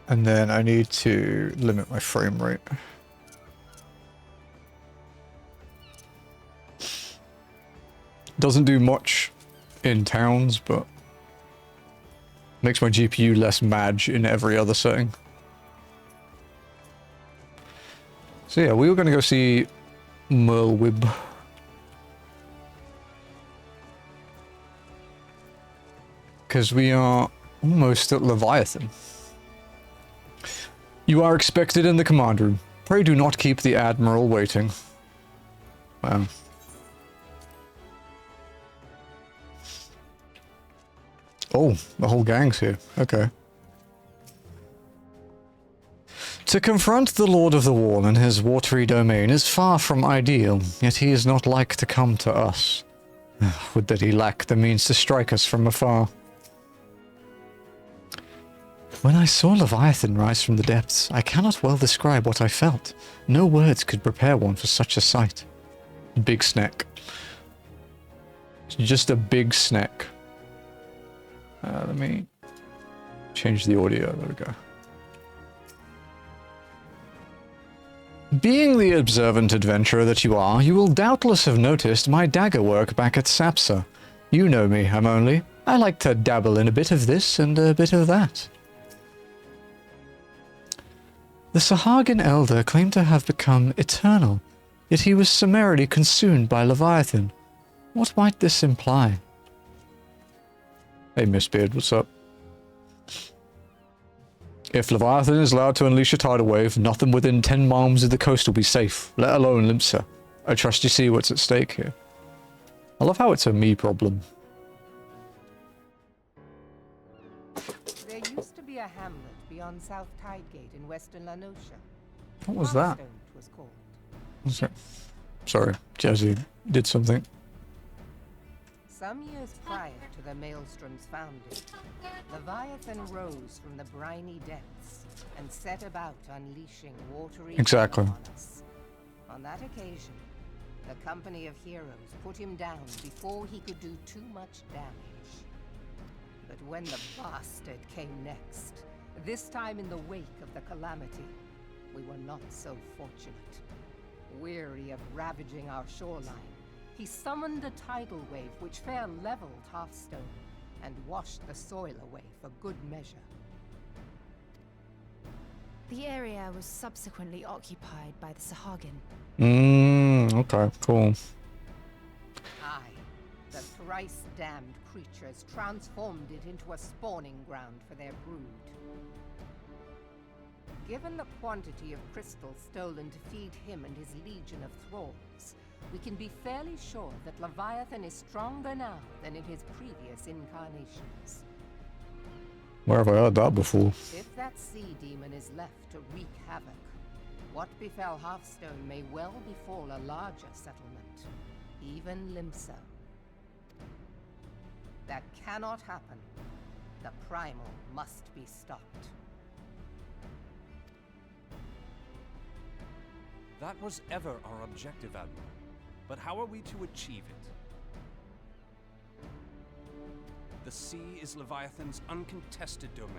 And then I need to limit my frame rate. Doesn't do much in towns, but makes my GPU less mad in every other setting. So yeah, we were going to go see Merlwib. Because we are almost at Leviathan. You are expected in the command room. Pray do not keep the Admiral waiting. Wow. Oh, the whole gang's here. Okay. To confront the Lord of the Wall in his watery domain is far from ideal, yet he is not like to come to us. Would that he lacked the means to strike us from afar. When I saw Leviathan rise from the depths, I cannot well describe what I felt. No words could prepare one for such a sight. Big snack. Just a big snack. Let me change the audio. There we go. Being the observant adventurer that you are, you will doubtless have noticed my dagger work back at Sapsa. You know me, I'm only. I like to dabble in a bit of this and a bit of that. The Sahagin Elder claimed to have become eternal, yet he was summarily consumed by Leviathan. What might this imply? Hey, Miss Beard, what's up? If Leviathan is allowed to unleash a tidal wave, nothing within 10 miles of the coast will be safe, let alone Limsa. I trust you see what's at stake here. I love how it's a me problem. There used to be a hamlet beyond South Tidegate in western Lanosha. What was that? It was called. What's that? Sorry, Jazzy did something. Some years prior to the Maelstrom's founding, Leviathan rose from the briny depths and set about unleashing watery Exactly. on us. On that occasion, the company of heroes put him down before he could do too much damage. But when the bastard came next, this time in the wake of the calamity, we were not so fortunate. Weary of ravaging our shoreline, he summoned a tidal wave which fair leveled Hearthstone and washed the soil away for good measure. The area was subsequently occupied by the Sahagin. Okay, cool. Aye, the thrice-damned creatures transformed it into a spawning ground for their brood. Given the quantity of crystal stolen to feed him and his legion of thralls, we can be fairly sure that Leviathan is stronger now than in his previous incarnations. Where have I heard that before? If that sea demon is left to wreak havoc, what befell Hearthstone may well befall a larger settlement, even Limsa. That cannot happen. The primal must be stopped. That was ever our objective, Admiral. But how are we to achieve it? The sea is Leviathan's uncontested domain.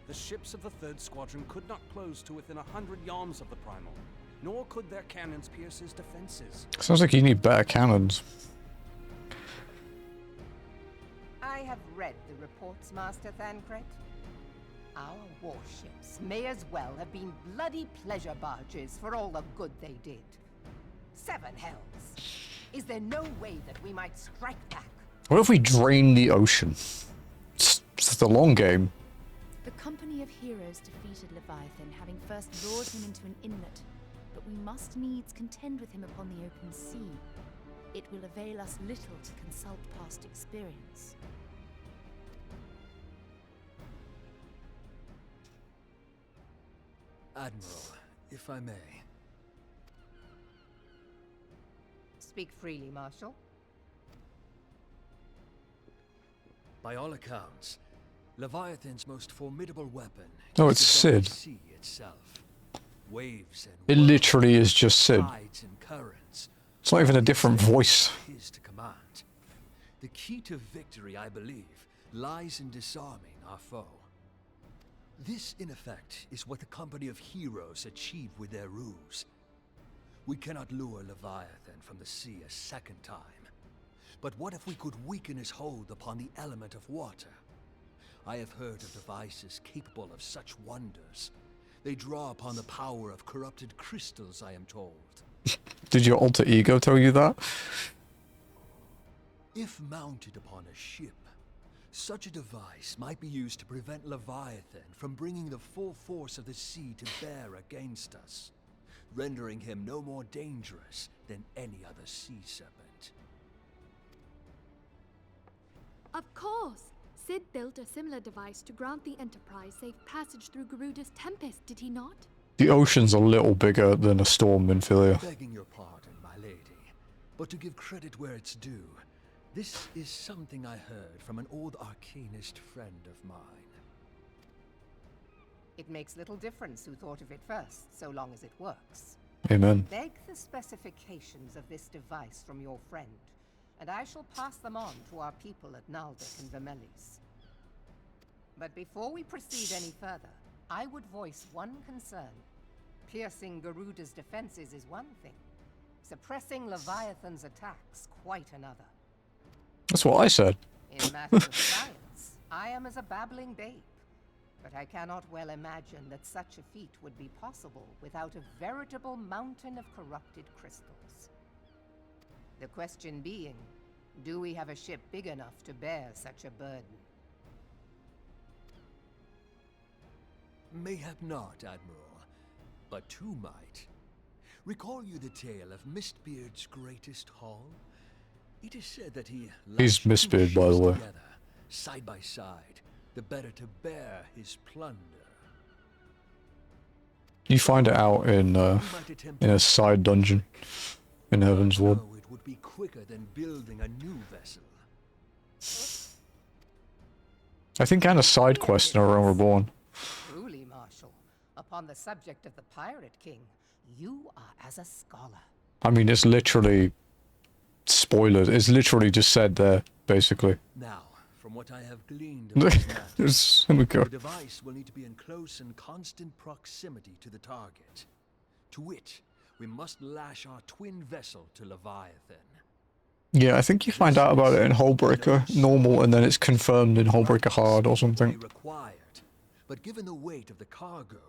The ships of the 3rd Squadron could not close to within 100 yards of the Primal, nor could their cannons pierce his defenses. Sounds like you need better cannons. I have read the reports, Master Thancred. Our warships may as well have been bloody pleasure barges for all the good they did. 7 hells. Is there no way that we might strike back? What if we drain the ocean? It's the long game. The company of heroes defeated Leviathan, having first lured him into an inlet, but we must needs contend with him upon the open sea. It will avail us little to consult past experience. Admiral, if I may. Speak freely, Marshal. By all accounts, Leviathan's most formidable weapon Oh, is it's the very Sid. sea itself. Waves and It whirls, literally is just Sid. tides and currents. It's not even a different voice. His to command. The key to victory, I believe, lies in disarming our foe. This, in effect, is what the company of heroes achieve with their ruse. We cannot lure Leviathan from the sea a second time. But what if we could weaken his hold upon the element of water? I have heard of devices capable of such wonders. They draw upon the power of corrupted crystals, I am told. Did your alter ego tell you that? If mounted upon a ship, such a device might be used to prevent Leviathan from bringing the full force of the sea to bear against us, rendering him no more dangerous than any other sea serpent. Of course! Sid built a similar device to grant the Enterprise safe passage through Garuda's tempest, did he not? The ocean's a little bigger than a storm in Philia. Begging your pardon, my lady, but to give credit where it's due, this is something I heard from an old arcanist friend of mine. It makes little difference who thought of it first, so long as it works. Amen. Beg the specifications of this device from your friend, and I shall pass them on to our people at Naldic and Vermelis. But before we proceed any further, I would voice one concern. Piercing Garuda's defenses is one thing. Suppressing Leviathan's attacks, quite another. That's what I said. In matters of science, I am as a babbling babe. But I cannot well imagine that such a feat would be possible without a veritable mountain of corrupted crystals. The question being, do we have a ship big enough to bear such a burden? Mayhap not, Admiral, but two might. Recall you the tale of Mistbeard's greatest haul? It is said that he He's lashed two Mistbeard, by the ships way. together, side by side, the better to bear his plunder. You find it out in You might attempt a side dungeon in Heaven's Ward. No, it would be quicker than building a new vessel. I think and a side quest in A Realm Reborn. Truly, Marshal, upon the subject of the Pirate King, you are as a scholar. I mean, it's literally spoilers. It's literally just said there, basically. Now, from what I have gleaned about this matter, There we go. the device will need to be in close and constant proximity to the target. To wit, we must lash our twin vessel to Leviathan. Yeah, I think you find out about it in Hullbreaker normal, and then it's confirmed in Hullbreaker hard or something. Required, but given the weight of the cargo,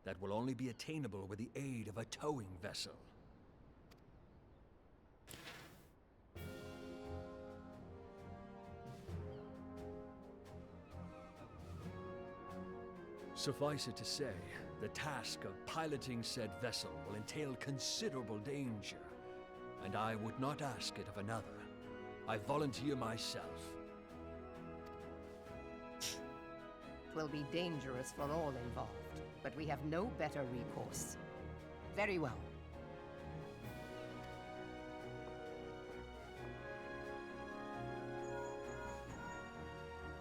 that will only be attainable with the aid of a towing vessel. Suffice it to say, the task of piloting said vessel will entail considerable danger, and I would not ask it of another. I volunteer myself. Will be dangerous for all involved, but we have no better recourse. Very well.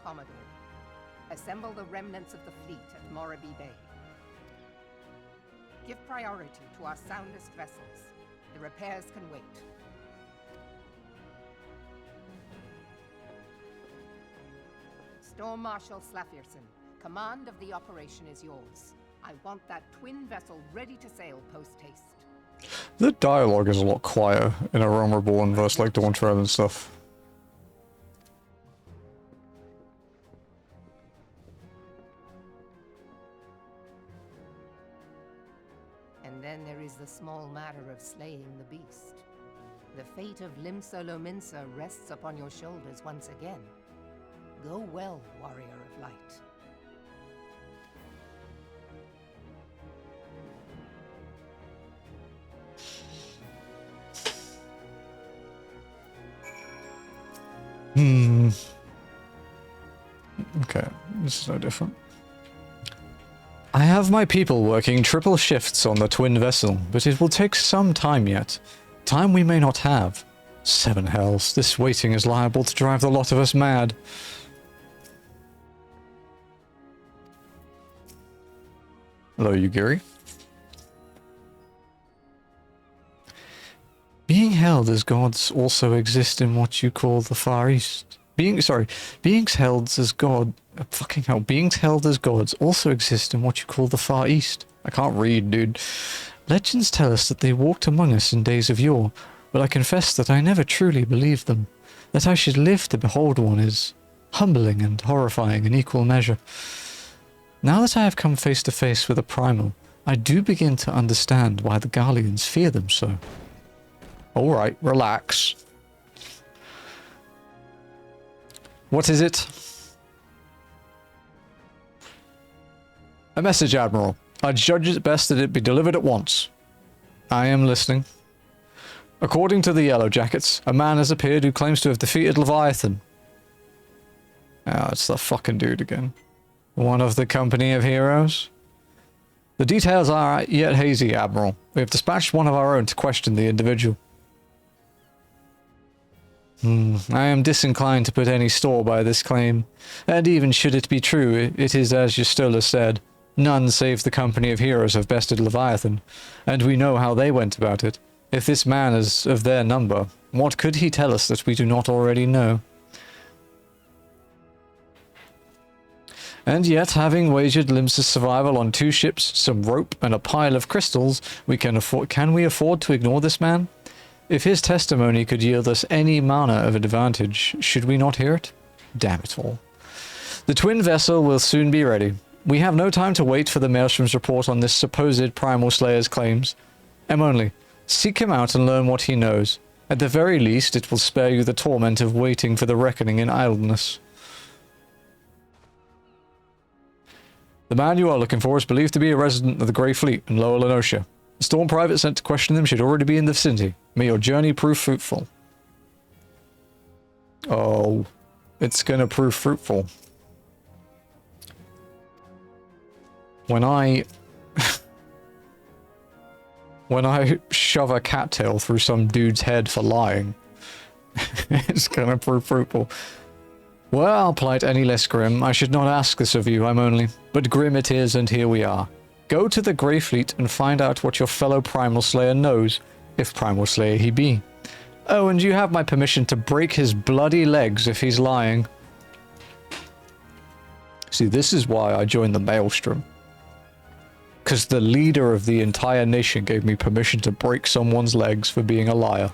Commodore, assemble the remnants of the fleet at Morabee Bay. Give priority to our soundest vessels. The repairs can wait. Storm Marshal Slafierson, command of the operation is yours. I want that twin vessel ready to sail post-haste. The dialogue is a lot quieter in A Realm Reborn versus like Dawn Trail and stuff. And then there is the small matter of slaying the beast. The fate of Limsa Lominsa rests upon your shoulders once again. Go well, warrior of light. Okay, this is no different. I have my people working triple shifts on the twin vessel, but it will take some time yet. Time we may not have. 7 hells, this waiting is liable to drive the lot of us mad. Hello, Yugiri. Being held as gods also exist in what you call the Far East. beings held as god. Fucking hell, beings held as gods also exist in what you call the Far East. I can't read, dude. Legends tell us that they walked among us in days of yore, but I confess that I never truly believed them. That I should live to behold one is humbling and horrifying in equal measure. Now that I have come face to face with a primal, I do begin to understand why the Garleans fear them so. Alright, relax. What is it? A message, Admiral. I judge it best that it be delivered at once. I am listening. According to the Yellow Jackets, a man has appeared who claims to have defeated Leviathan. Ah, it's the fucking dude again. One of the company of heroes? The details are yet hazy, Admiral. We have dispatched one of our own to question the individual. I am disinclined to put any store by this claim, and even should it be true, it is as Justola said. None save the company of heroes have bested Leviathan, and we know how they went about it. If this man is of their number, what could he tell us that we do not already know? And yet, having wagered Limsa's survival on 2 ships, some rope, and a pile of crystals, can we afford to ignore this man? If his testimony could yield us any manner of advantage, should we not hear it? Damn it all. The twin vessel will soon be ready. We have no time to wait for the Maelstrom's report on this supposed Primal Slayer's claims. Emily, seek him out and learn what he knows. At the very least, it will spare you the torment of waiting for the reckoning in idleness. The man you are looking for is believed to be a resident of the Grey Fleet in Lower Lenosha. The Storm Private sent to question them should already be in the vicinity. May your journey prove fruitful. Oh, it's gonna prove fruitful. When I shove a cattail through some dude's head for lying, it's gonna prove fruitful. Well, plight any less grim. I should not ask this of you, I'm only. But grim it is, and here we are. Go to the Grey Fleet and find out what your fellow Primal Slayer knows, if Primal Slayer he be. Oh, and you have my permission to break his bloody legs if he's lying. See, this is why I joined the Maelstrom. Because the leader of the entire nation gave me permission to break someone's legs for being a liar.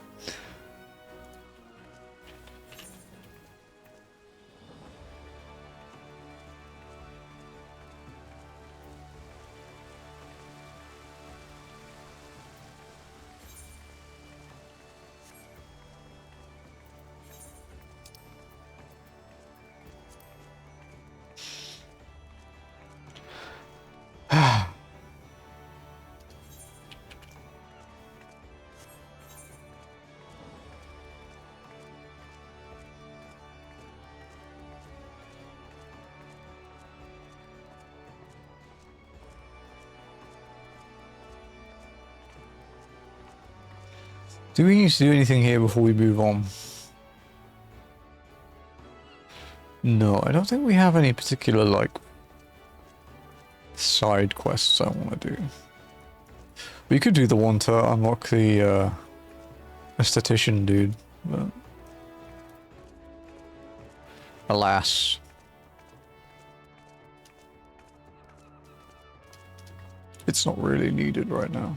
Do we need to do anything here before we move on? No, I don't think we have any particular, like, side quests I want to do. We could do the one to unlock the, esthetician dude, but... alas. It's not really needed right now.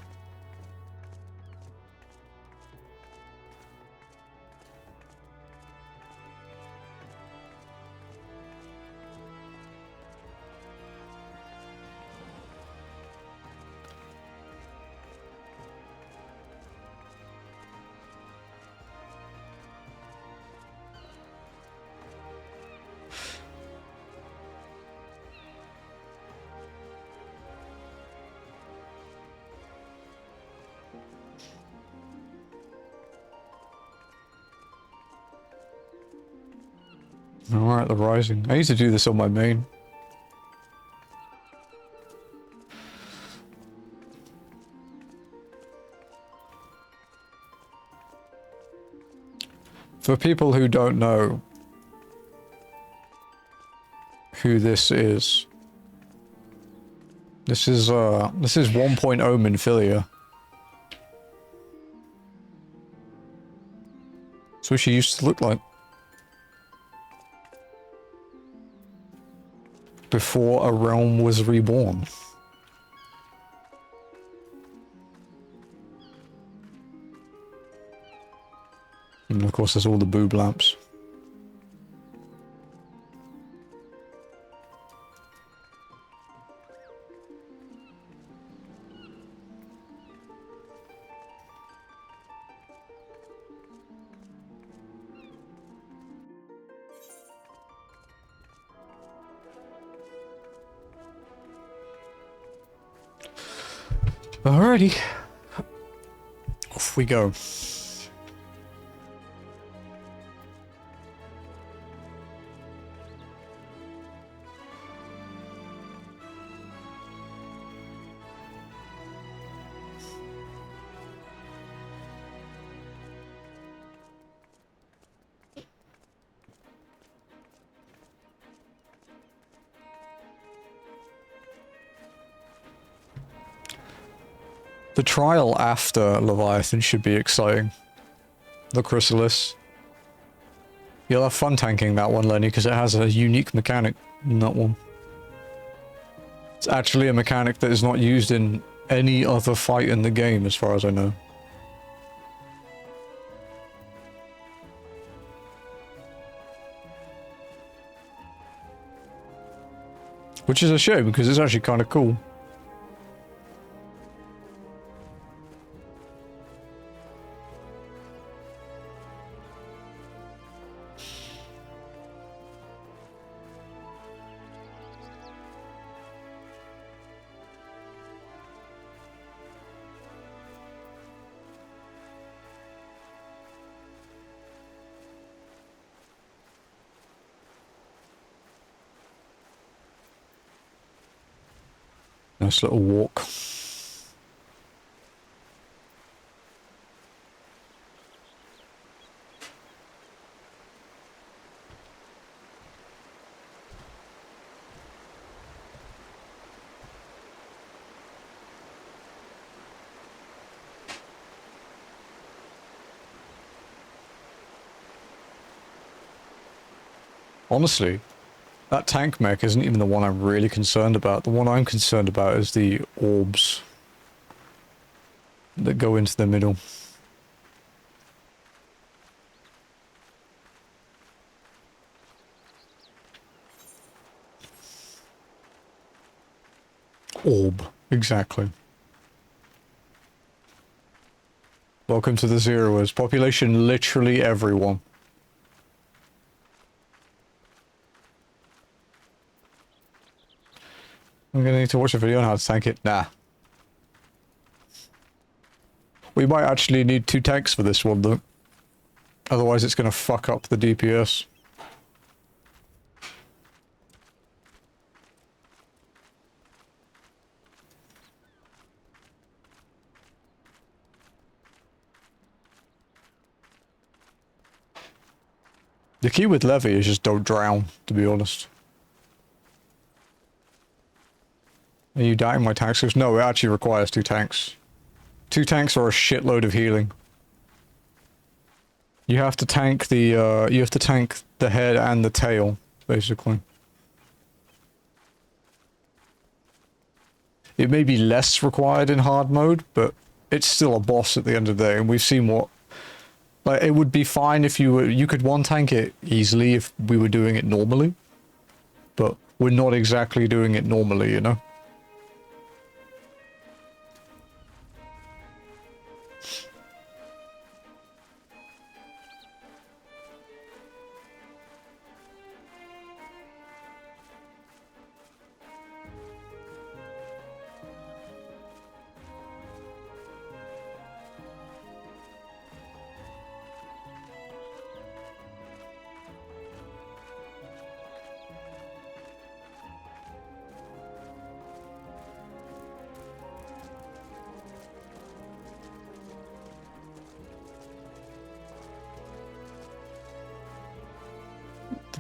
Alright, the Rising. I used to do this on my main. For people who don't know who this is 1.0 Minfilia. That's what she used to look like. before a realm was reborn. And of course there's all the boob lamps. Alrighty. Off we go. The trial after Leviathan should be exciting. The Chrysalis. You'll have fun tanking that one, Lenny, because it has a unique mechanic in that one. It's actually a mechanic that is not used in any other fight in the game, as far as I know. Which is a shame, because it's actually kind of cool. Nice little walk. Honestly, that tank mech isn't even the one I'm really concerned about. The one I'm concerned about is the orbs that go into the middle. Orb, exactly. Welcome to the Zeroers. Population literally everyone. I'm gonna need to watch a video on how to tank it. Nah. We might actually need 2 tanks for this one, though. Otherwise it's gonna fuck up the DPS. The key with Levy is just don't drown, to be honest. Are you doubting my tank skills? No, it actually requires 2 tanks. 2 tanks or a shitload of healing. You have to tank the head and the tail, basically. It may be less required in hard mode, but it's still a boss at the end of the day, and we've seen what... Like, it would be fine if you could one tank it easily if we were doing it normally. But we're not exactly doing it normally, you know?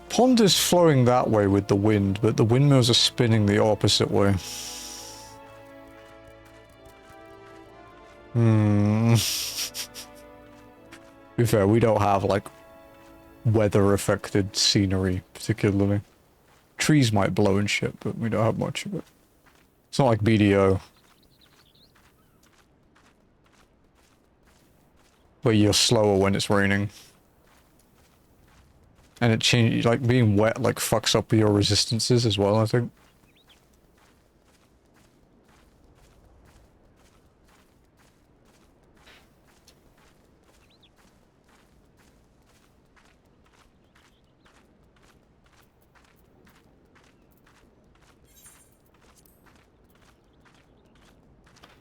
Pond is flowing that way with the wind, but the windmills are spinning the opposite way. To be fair, we don't have, like, weather-affected scenery, particularly. trees might blow and shit, but we don't have much of it. It's not like BDO. Where you're slower when it's raining. And it changes, like being wet like fucks up your resistances as well, I think.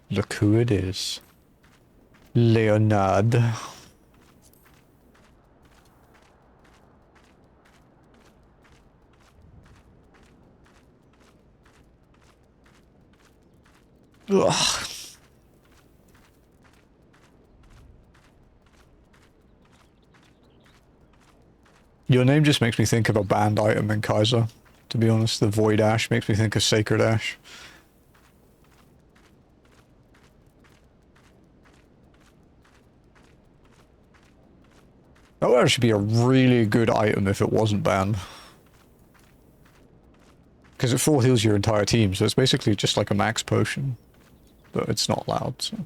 Look who it is. Leonard. Ugh. Your name just makes me think of a banned item in Kaiser. To be honest, the Voidash makes me think of Sacred Ash. That would actually be a really good item if it wasn't banned. Because it full heals your entire team, so it's basically just like a max potion. But it's not allowed, so...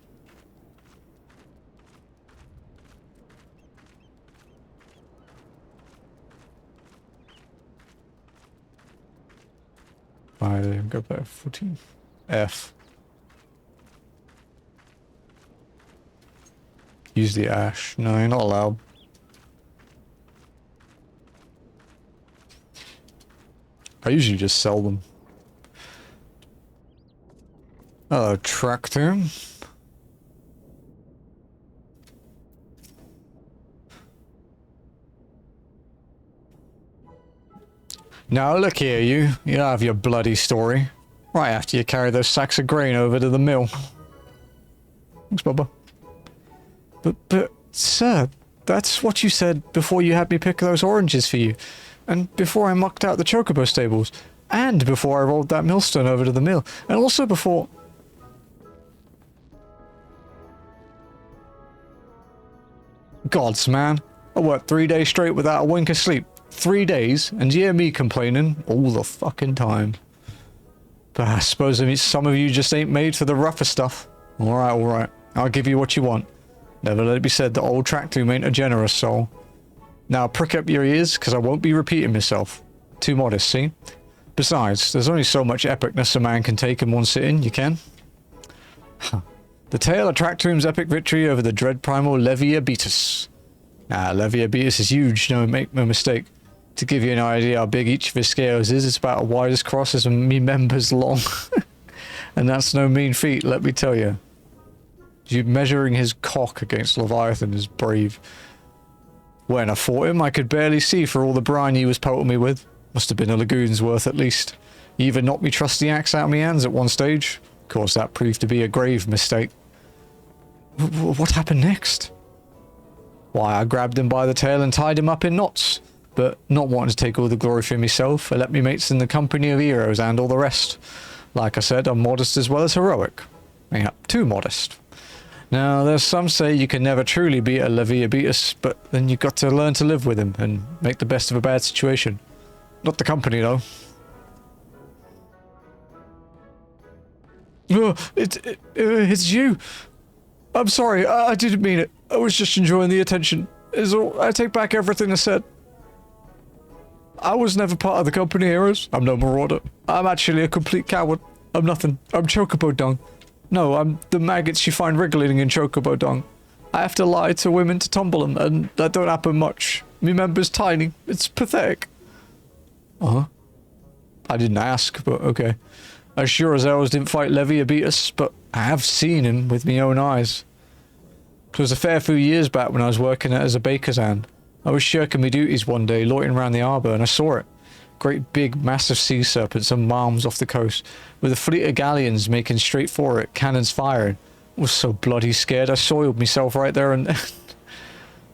Alright, go back 14. F. Use the ash. No, you're not allowed. I usually just sell them. Hello, tractor. Now look here, you have your bloody story. Right after you carry those sacks of grain over to the mill. Thanks, Bubba. But, sir, that's what you said before you had me pick those oranges for you. And before I mucked out the chocobo stables. And before I rolled that millstone over to the mill. And also before... Gods, man. I worked 3 days straight without a wink of sleep. 3 days, and you hear me complaining all the fucking time. But I suppose some of you just ain't made for the rougher stuff. Alright. I'll give you what you want. Never let it be said that old Tractoom ain't a generous soul. Now prick up your ears, because I won't be repeating myself. Too modest, see? Besides, there's only so much epicness a man can take in one sitting, you can? The tale of Tractoom's epic victory over the dread primal Leviathan. Leviathan is huge, make no mistake. To give you an idea how big each of his scales is, it's about as wide as crosses and me members long. And that's no mean feat, let me tell you. You measuring his cock against Leviathan is brave. When I fought him, I could barely see for all the brine he was pelting me with. Must have been a lagoon's worth at least. He even knocked me trusty axe out of my hands at one stage. Of course, that proved to be a grave mistake. What happened next? Why, I grabbed him by the tail and tied him up in knots. But not wanting to take all the glory for myself, I let me mates in the company of heroes and all the rest. Like I said, I'm modest as well as heroic. Yeah, too modest. Now, there's some say you can never truly beat a Leviathan, but then you've got to learn to live with him and make the best of a bad situation. Not the company, though. Oh, it's you. I'm sorry, I didn't mean it. I was just enjoying the attention. I take back everything I said. I was never part of the company heroes. I'm no marauder. I'm actually a complete coward. I'm nothing. I'm chocobo dung. No, I'm the maggots you find wriggling in chocobo dung. I have to lie to women to tumble them, and that don't happen much. Me member's tiny. It's pathetic. Uh-huh. I didn't ask, but okay. As sure as I didn't fight Leviathan, but I have seen him with me own eyes. It was a fair few years back when I was working as a baker's hand. I was shirking my duties one day, loitering around the harbour, and I saw it. Great big, massive sea serpent some miles off the coast, with a fleet of galleons making straight for it, cannons firing. I was so bloody scared I soiled myself right there and then.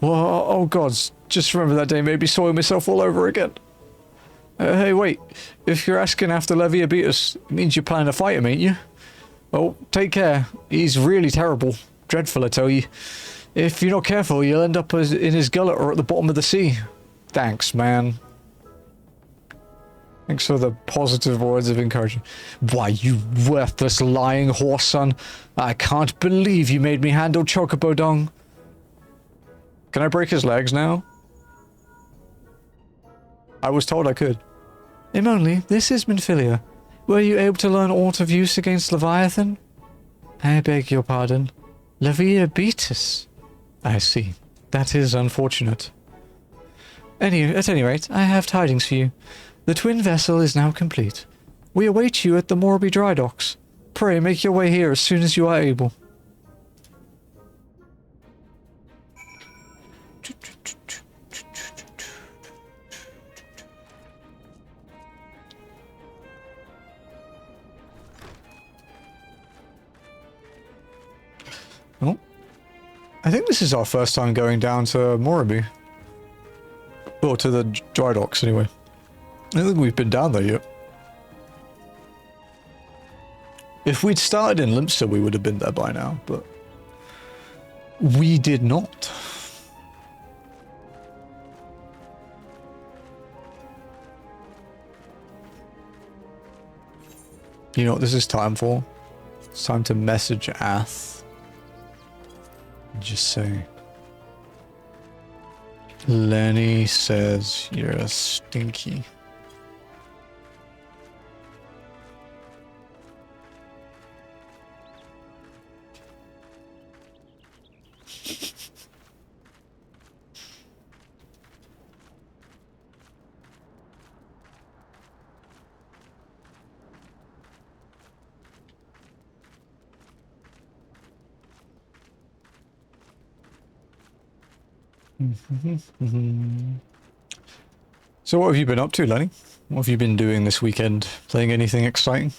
Well, oh gods, just remember that day made me soil myself all over again. Hey wait, if you're asking after Leviathan, it means you're planning to fight him, ain't you? Well, take care. He's really terrible. Dreadful, I tell you. If you're not careful, you'll end up in his gullet or at the bottom of the sea. Thanks, man. Thanks for the positive words of encouragement. Why, you worthless lying horse son. I can't believe you made me handle Chocobo Dong. Can I break his legs now? I was told I could. Immonli, this is Minfilia. Were you able to learn aught of use against Leviathan? I beg your pardon. Lyphia beat us. I see. That is unfortunate. At any rate, I have tidings for you. The twin vessel is now complete. We await you at the Morby dry docks. Pray make your way here as soon as you are able. Oh, I think this is our first time going down to Morby. Or to the dry docks, anyway. I don't think we've been down there yet. If we'd started in Limster, we would have been there by now, but we did not. You know what this is time for? It's time to message Ath. Just say, Lenny says you're a stinky. So what have you been up to, Lenny? What have you been doing this weekend? Playing anything exciting?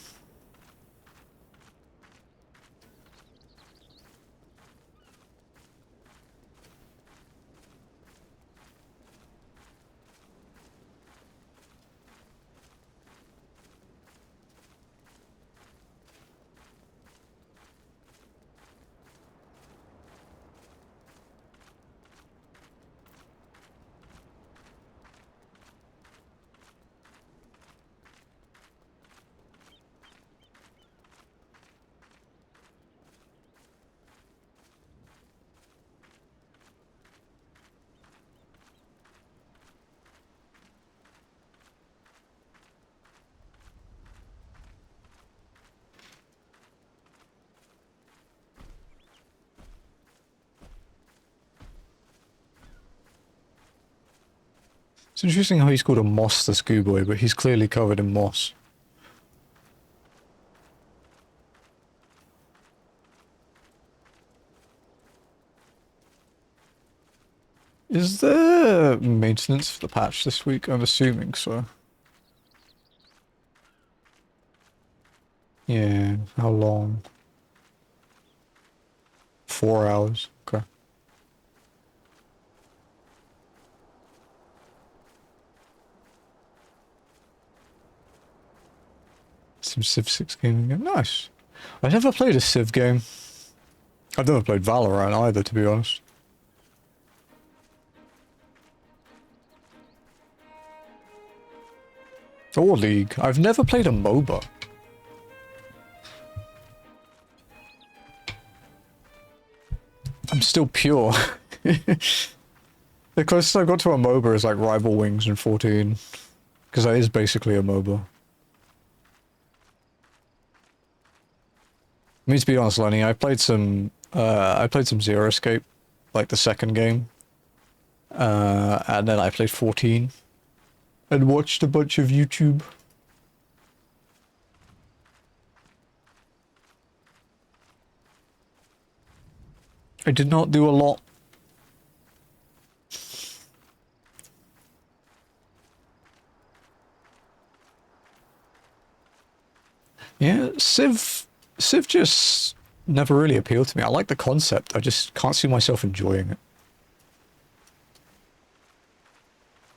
It's interesting how he's called a moss the schoolboy, but he's clearly covered in moss. Is there maintenance for the patch this week? I'm assuming so. Yeah, how long? 4 hours, okay. Some Civ 6 game again. Nice. I've never played a Civ game. I've never played Valorant either, to be honest. Or League. I've never played a MOBA. I'm still pure. The closest I got to a MOBA is like Rival Wings in 14. Because that is basically a MOBA. I mean, to be honest, Lenny, I played some Zero Escape, like the second game. And then I played 14. And watched a bunch of YouTube. I did not do a lot. Yeah, Civ just never really appealed to me. I like the concept, I just can't see myself enjoying it.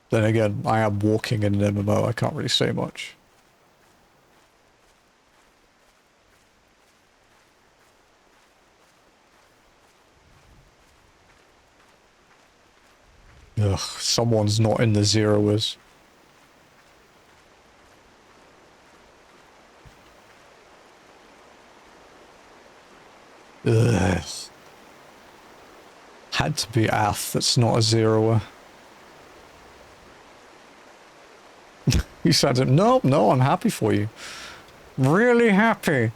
Then again, I am walking in an MMO, I can't really say much. Ugh, someone's not in the Zeroers. Ugh. Had to be Ath, that's not a zeroer. He said, no, I'm happy for you. Really happy.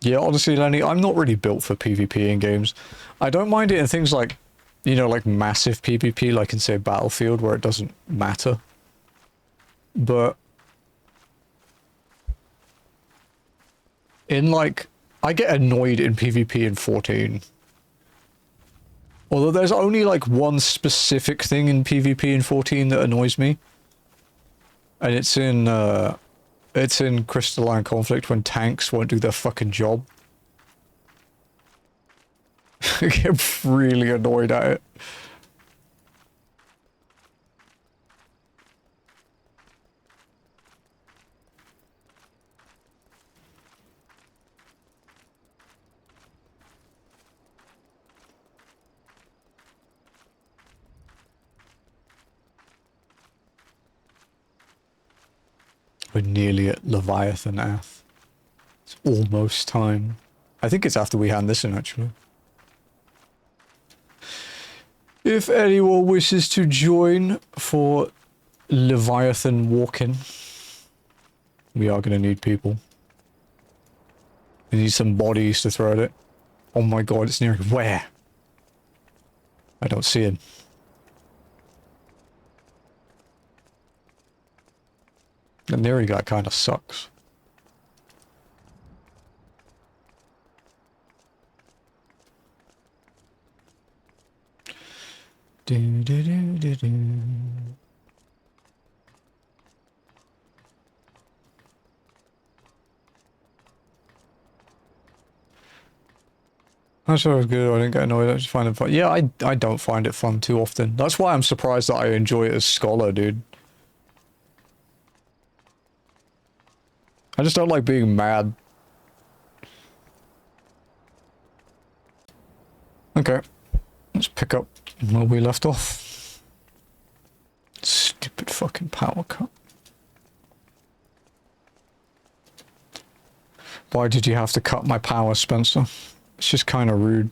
Yeah, honestly, Lenny, I'm not really built for PvP in games. I don't mind it in things like, you know, like massive PvP, like in, say, Battlefield, where it doesn't matter. But in, like, I get annoyed in PvP in 14. Although there's only, like, one specific thing in PvP in 14 that annoys me. And it's in Crystalline Conflict when tanks won't do their fucking job. I get really annoyed at it. We're nearly at Leviathan Ath. It's almost time. I think it's after we hand this in, actually. If anyone wishes to join for Leviathan walking, we are going to need people. We need some bodies to throw at it. Oh my god, it's near. Where? I don't see him. The nearing guy kind of sucks. Do, do, do, do, do. I thought it was good. I didn't get annoyed. I just find it fun. Yeah, I don't find it fun too often. That's why I'm surprised that I enjoy it as Scholar, dude. I just don't like being mad. Okay. Let's pick up where we left off. Stupid fucking power cut. Why did you have to cut my power, Spencer? It's just kind of rude.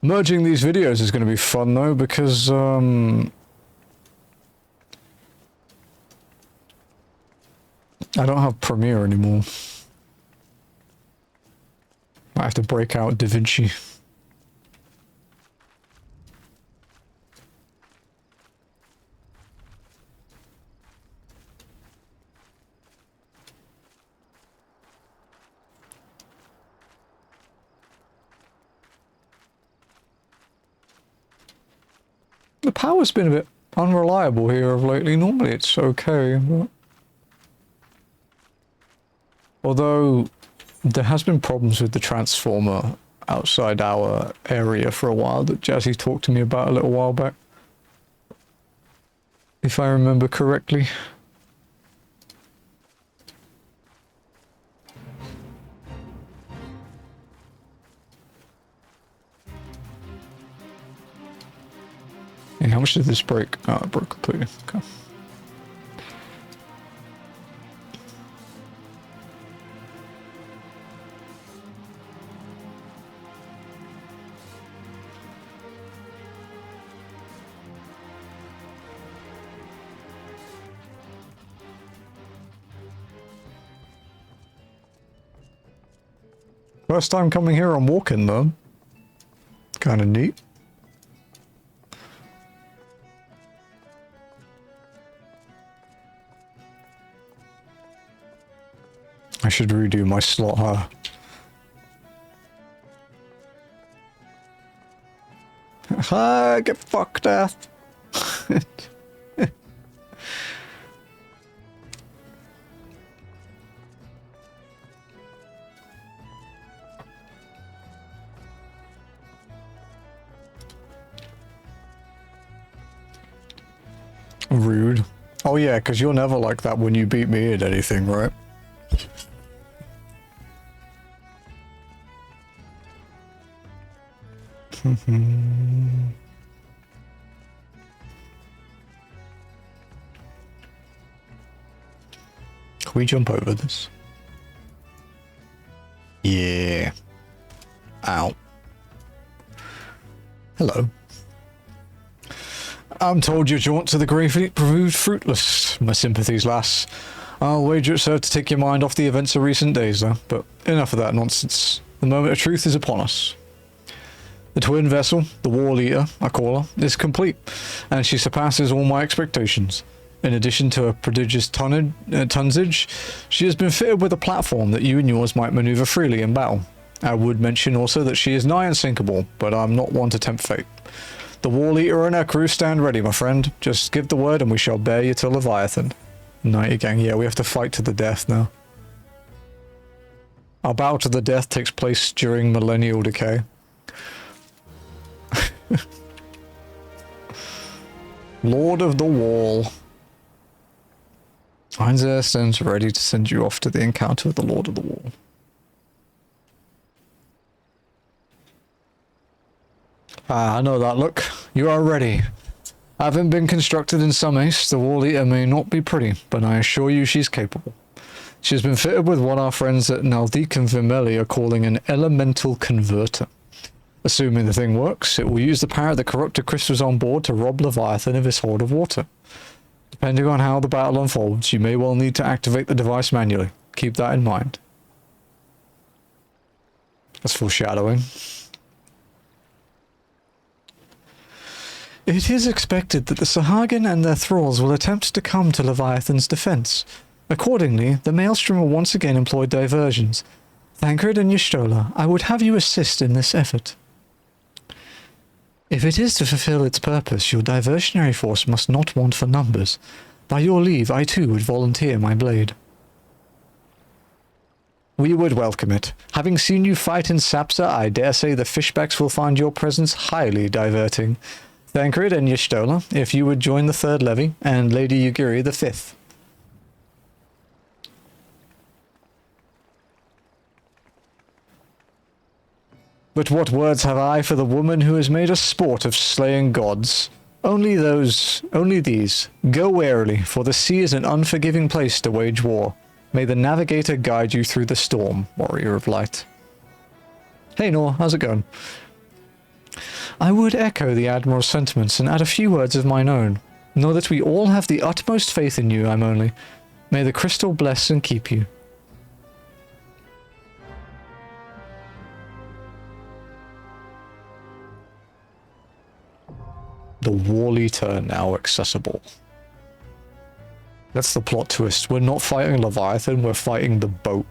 Merging these videos is going to be fun though, because I don't have Premiere anymore. I have to break out DaVinci. The power's been a bit unreliable here of lately. Normally it's okay, but... Although, there has been problems with the transformer outside our area for a while that Jazzy talked to me about a little while back. If I remember correctly. Hey, how much did this break? Oh, it broke completely. Okay. First time coming here on walking though. Kind of neat. I should redo my slot, huh? Ah, get fucked up. Oh yeah, because you're never like that when you beat me at anything, right? Can we jump over this? Yeah. Ow. Hello. I'm told your jaunt to the grave proved fruitless. My sympathies, lass. I'll wager it served to take your mind off the events of recent days, though. But enough of that nonsense. The moment of truth is upon us. The twin vessel, the Wall Eater, I call her, is complete, and she surpasses all my expectations. In addition to a prodigious tonnage, she has been fitted with a platform that you and yours might maneuver freely in battle. I would mention also that she is nigh unsinkable, but I'm not one to tempt fate. The Wall Eater and her crew stand ready, my friend. Just give the word and we shall bear you to Leviathan. Nighty gang, yeah, we have to fight to the death now. Our battle to the death takes place during millennial decay. Lord of the Wall. Einzer stands ready to send you off to the encounter with the Lord of the Wall. Ah, I know that look. You are ready. Having been constructed in some haste, the Wall Eater may not be pretty, but I assure you she's capable. She has been fitted with what our friends at Naldik and Vimeli are calling an elemental converter. Assuming the thing works, it will use the power of the corrupted crystals on board to rob Leviathan of his hoard of water. Depending on how the battle unfolds, you may well need to activate the device manually. Keep that in mind. That's foreshadowing. It is expected that the Sahagin and their thralls will attempt to come to Leviathan's defense. Accordingly, the Maelstrom will once again employ diversions. Thancred and Y'shtola, I would have you assist in this effort. If it is to fulfill its purpose, your diversionary force must not want for numbers. By your leave, I too would volunteer my blade. We would welcome it. Having seen you fight in Sapsa, I dare say the fishbacks will find your presence highly diverting. Thancred and Y'shtola, if you would join the third levy, and Lady Yugiri the fifth. But what words have I for the woman who has made a sport of slaying gods? Only these. Go warily, for the sea is an unforgiving place to wage war. May the navigator guide you through the storm, warrior of light. Hey Nor, how's it going? I would echo the Admiral's sentiments and add a few words of mine own. Know that we all have the utmost faith in you, I'm only. May the crystal bless and keep you. The Wall Eater now accessible. That's the plot twist. We're not fighting Leviathan, we're fighting the boat.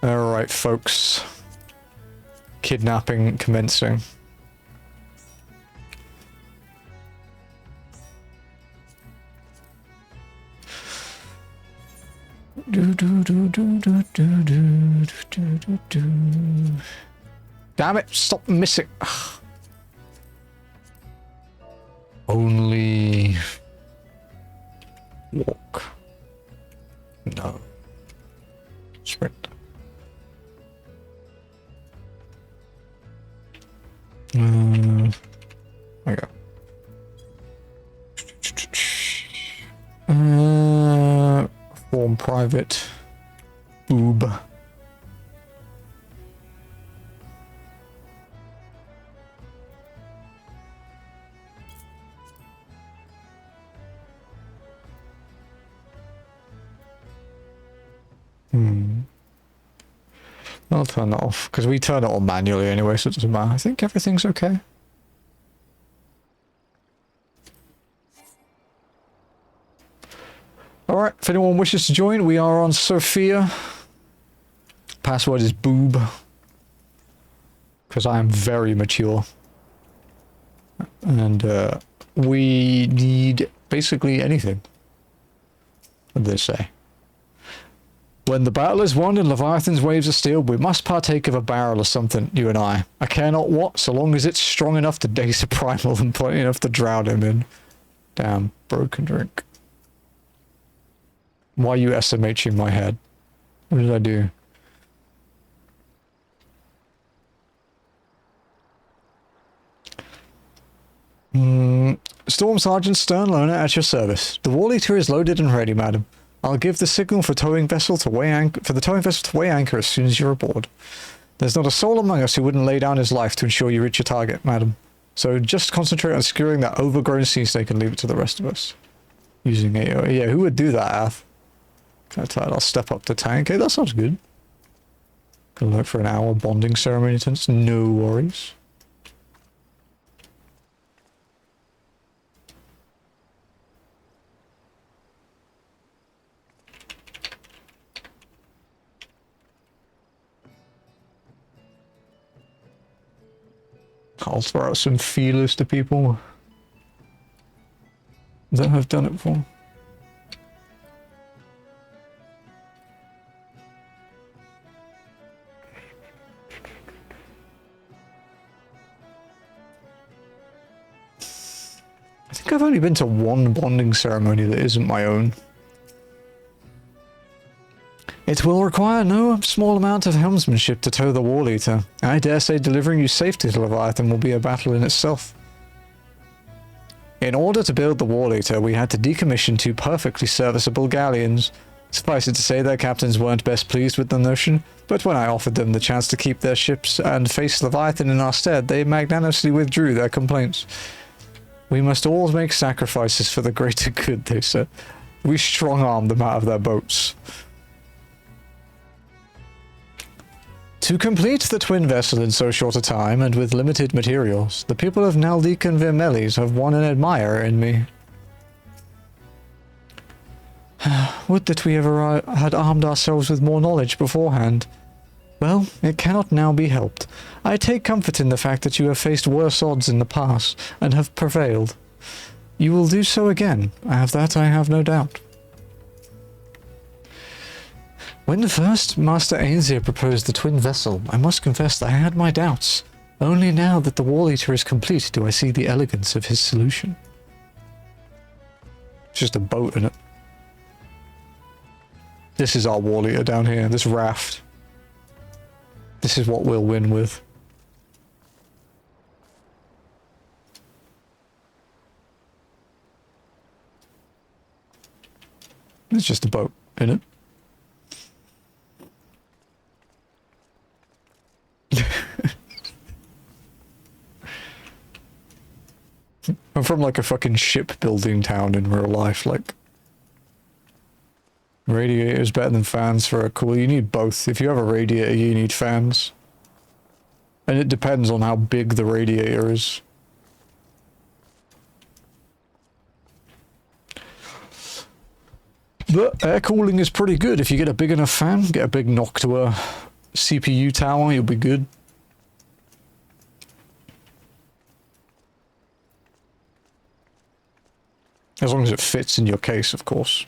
Alright, folks. Kidnapping commencing. Damn it, stop missing. Only walk. No. Sprint. There we go. Form private. Boob. I'll turn that off, because we turn it on manually anyway, so it doesn't matter. I think everything's okay. Alright, if anyone wishes to join, we are on Sophia. Password is boob. Because I am very mature. And we need basically anything. What did they say? When the battle is won and Leviathan's waves are stilled, we must partake of a barrel or something, you and I. I care not what, so long as it's strong enough to daze a primal and plenty enough to drown him in. Damn, broken drink. Why are you SMHing my head? What did I do? Storm Sergeant Stern Loner at your service. The Wall Eater is loaded and ready, madam. I'll give the signal for the towing vessel to weigh anchor as soon as you're aboard. There's not a soul among us who wouldn't lay down his life to ensure you reach your target, madam. So just concentrate on securing that overgrown sea snake and leave it to the rest of us. Using AO. Yeah, who would do that, Ath? I'll step up to tank. Hey, that sounds good. Gonna look for an hour bonding ceremony attendance. No worries. I'll throw out some feelers to people that have done it before. I think I've only been to one bonding ceremony that isn't my own. It will require no small amount of helmsmanship to tow the Wall Eater. I dare say delivering you safely to Leviathan will be a battle in itself. In order to build the Wall Eater, we had to decommission 2 perfectly serviceable galleons. Suffice it to say, their captains weren't best pleased with the notion, but when I offered them the chance to keep their ships and face Leviathan in our stead, they magnanimously withdrew their complaints. We must all make sacrifices for the greater good, they said. We strong-armed them out of their boats. To complete the twin vessel in so short a time, and with limited materials, the people of Naldik and Vermelis have won an admirer in me. Would that we ever had armed ourselves with more knowledge beforehand. Well, it cannot now be helped. I take comfort in the fact that you have faced worse odds in the past, and have prevailed. You will do so again, of that I have no doubt. When first Master Atheria proposed the twin vessel, I must confess that I had my doubts. Only now that the Wall Eater is complete do I see the elegance of his solution. It's just a boat in it. This is our Wall Eater down here, this raft. This is what we'll win with. It's just a boat in it. I'm from like a fucking shipbuilding town in real life, like radiators better than fans for a cool. You need both. If you have a radiator, you need fans. And it depends on how big the radiator is. But air cooling is pretty good. If you get a big enough fan, get a big knock to a CPU tower, you'll be good. As long as it fits in your case, of course.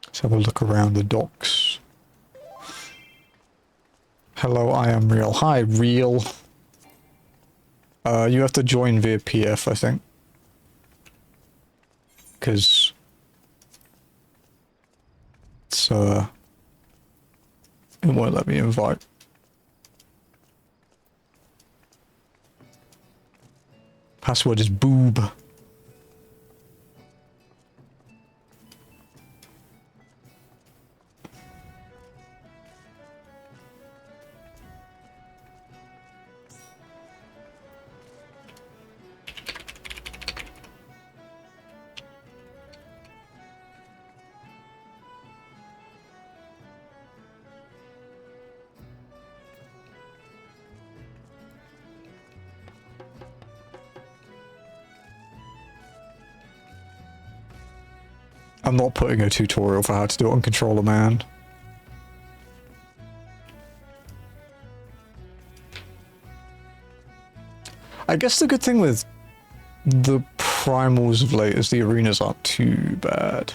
Let's have a look around the docks. Hello, I am real. Hi, real. You have to join via PF, I think. Because it's it won't let me invite. Password is boob. I'm not putting a tutorial for how to do it on controller, man. I guess the good thing with the primals of late is the arenas aren't too bad.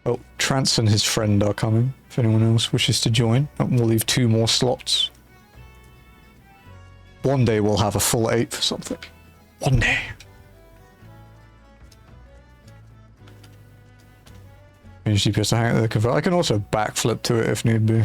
Oh, Trance and his friend are coming, if anyone else wishes to join. We'll leave 2 more slots. One day we'll have a full 8 for something. One day. Usually just to hang out the convert. I can also backflip to it if need be.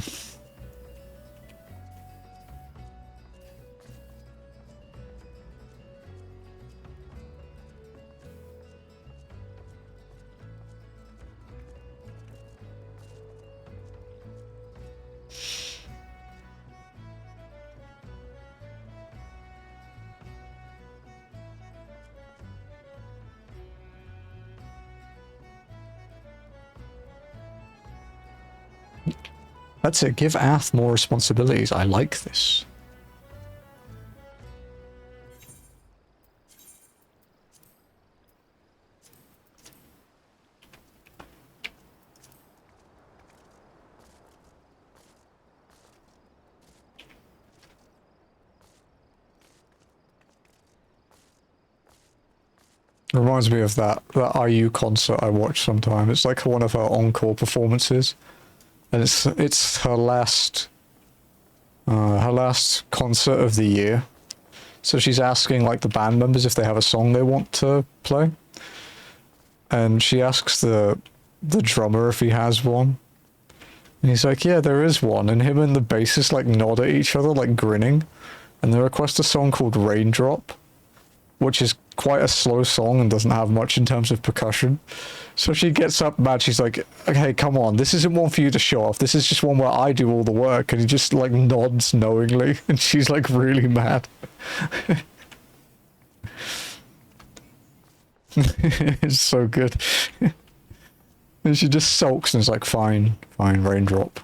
That's it, give Ath more responsibilities. I like this. Reminds me of that IU concert I watch sometime. It's like one of her encore performances. And it's her last concert of the year. So she's asking like the band members if they have a song they want to play. And she asks the drummer if he has one. And he's like, yeah, there is one. And him and the bassist like nod at each other, like grinning. And they request a song called Raindrop, which is quite a slow song and doesn't have much in terms of percussion. So she gets up mad, she's like, okay, come on, this isn't one for you to show off, this is just one where I do all the work, and he just like nods knowingly, and she's like really mad. It's so good. And she just sulks and is like, fine, Raindrop.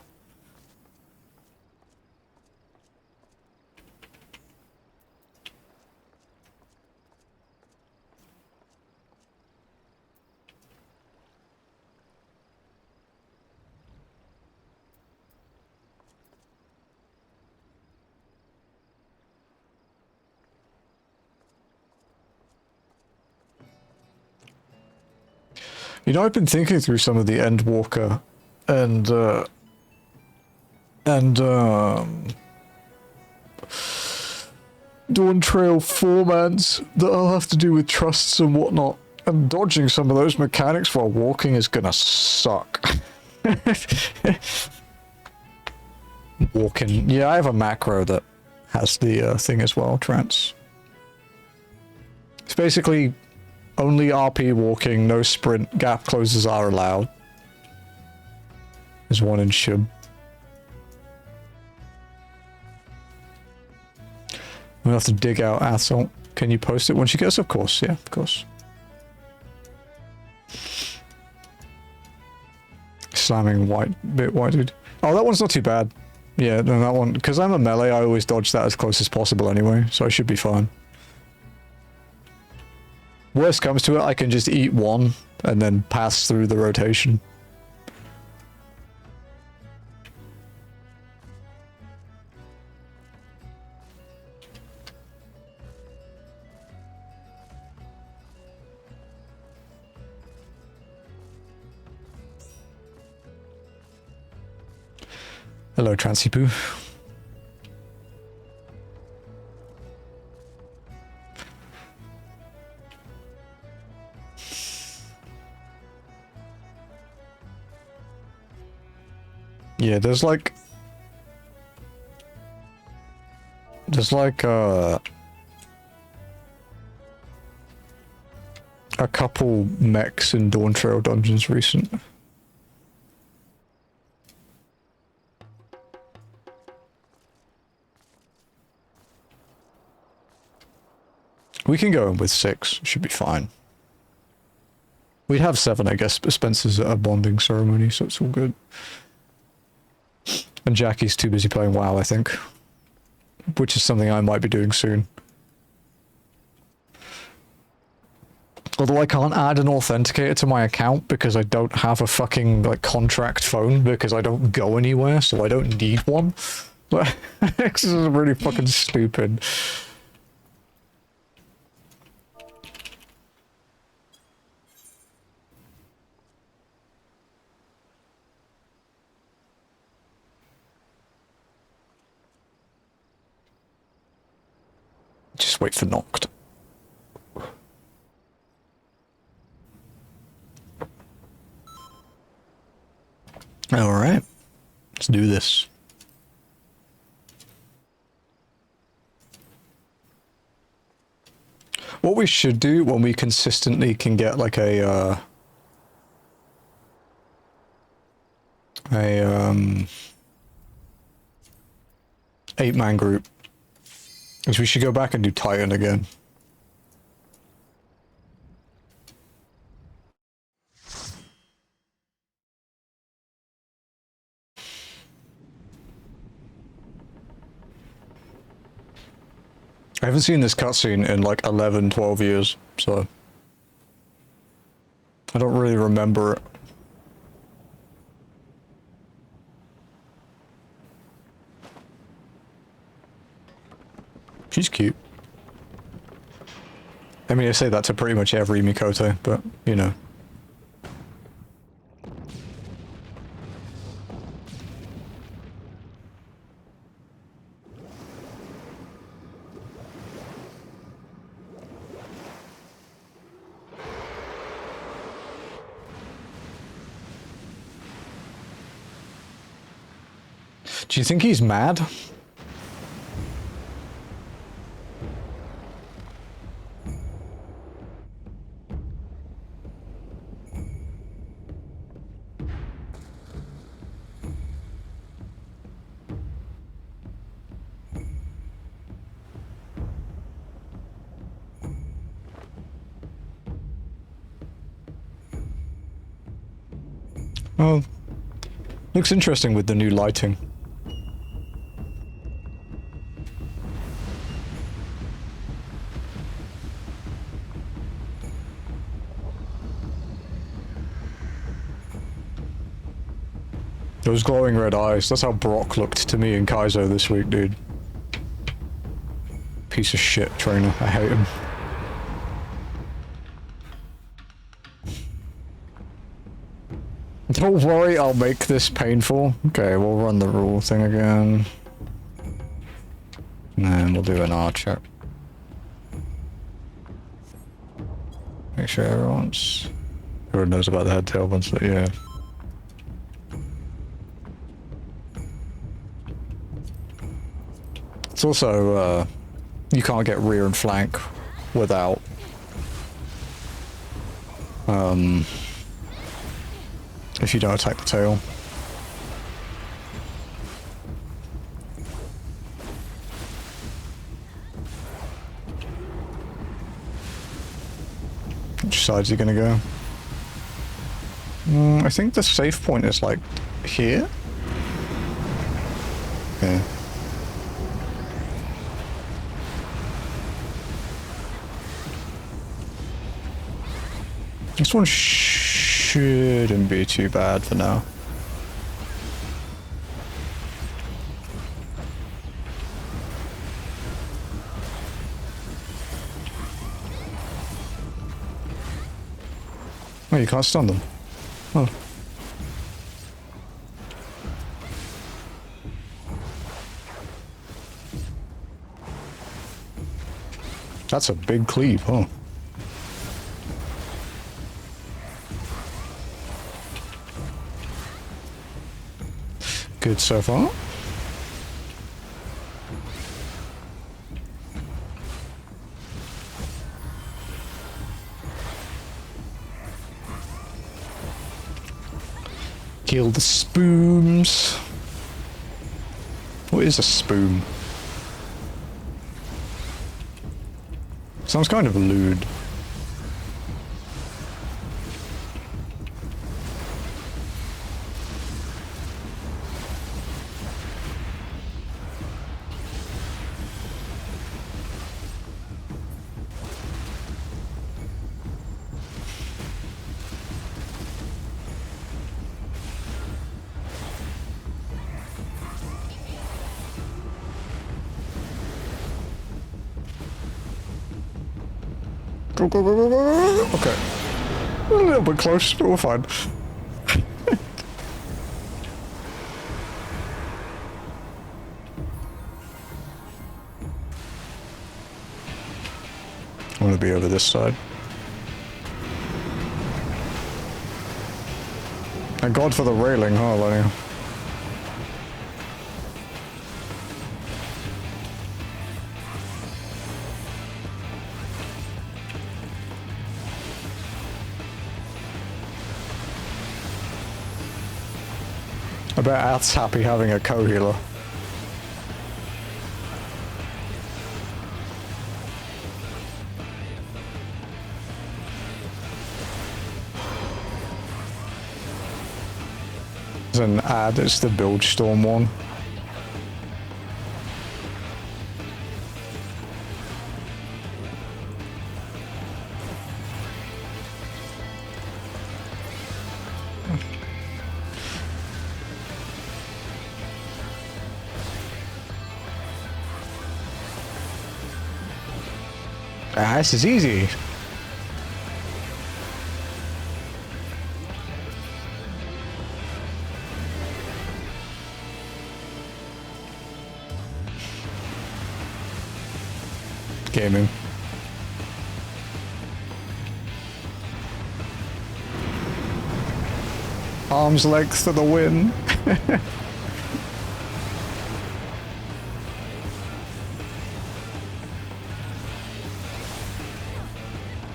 You know, I've been thinking through some of the Endwalker and Dawn Trail formats that I'll have to do with trusts and whatnot. And dodging some of those mechanics while walking is gonna suck. Walking. Yeah, I have a macro that has the thing as well, Trance. It's basically only RP walking, no sprint, gap closes are allowed. There's one in Shib. We'll have to dig out Assault. Can you post it when she gets? Of course, yeah, of course. Slamming bit white dude. Oh, that one's not too bad. Yeah, no, that one, because I'm a melee, I always dodge that as close as possible anyway, so I should be fine. Worst comes to it, I can just eat one and then pass through the rotation. Hello, Trancy Poo. Yeah, there's like a couple mechs in Dawn Trail dungeons recent. We can go in with 6, should be fine. We'd have 7, I guess, but Spencer's at a bonding ceremony, so it's all good. And Jackie's too busy playing WoW, I think. Which is something I might be doing soon. Although I can't add an authenticator to my account because I don't have a fucking, like, contract phone because I don't go anywhere, so I don't need one. This is really fucking stupid. Just wait for Noct. Alright. Let's do this. What we should do when we consistently can get like a 8-man group is we should go back and do Titan again. I haven't seen this cutscene in like 11, 12 years, so I don't really remember it. She's cute. I mean, I say that to pretty much every Mikoto, but, you know. Do you think he's mad? Well, looks interesting with the new lighting. Those glowing red eyes, that's how Brock looked to me in Kaizo this week, dude. Piece of shit trainer, I hate him. Don't worry, I'll make this painful. Okay, we'll run the rule thing again. And then we'll do an archer. Make sure everyone knows about the head tail ones, but yeah. It's also, you can't get rear and flank without, if you don't attack the tail. Which side's he gonna go? I think the safe point is like here? Okay. This one shouldn't be too bad for now. Oh, you can't stun them. Oh. That's a big cleave, huh? Good so far. Kill the spoons. What is a spoon? Sounds kind of lewd. Go, go, go, go, go, go. Okay. A little bit close, but we're fine. I want to be over this side. Thank God for the railing, huh, Lenny? I bet Ath's happy having a co-healer. There's an ad, it's the Build Storm one. Ah, this is easy. Gaming. Arm's length to the win.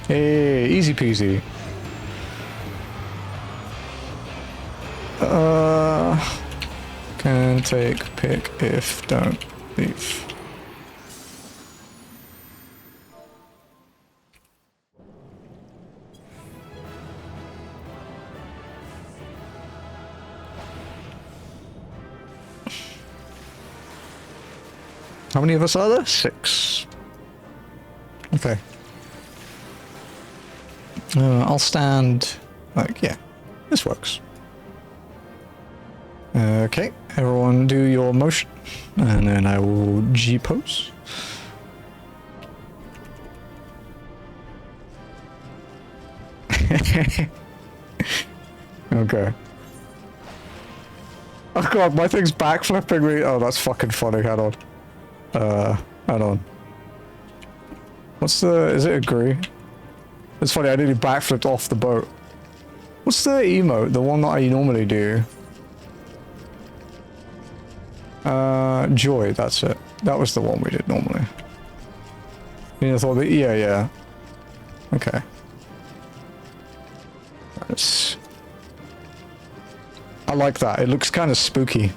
Hey, easy peasy. Can take pick if don't leave. How many of us are there? 6. Okay. I'll stand, like, yeah, this works. Okay, everyone do your motion, and then I will G-pose. Okay. Oh god, my thing's backflipping me. Oh, that's fucking funny, hang on. Hang on. What's the, is it agree? It's funny, I nearly backflipped off the boat. What's the emote? The one that I normally do? Joy, that's it. That was the one we did normally. I thought that, yeah. Okay. That's... I like that. It looks kind of spooky.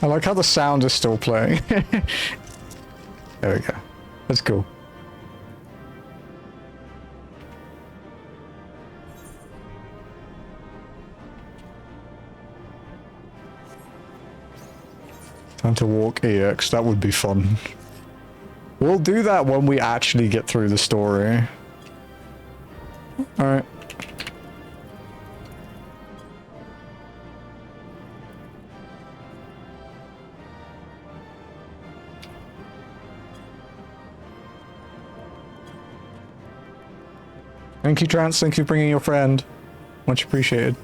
I like how the sound is still playing. There we go. That's cool. Time to walk EX, that would be fun. We'll do that when we actually get through the story. Alright. Thank you, Trance. Thank you for bringing your friend. Much appreciated.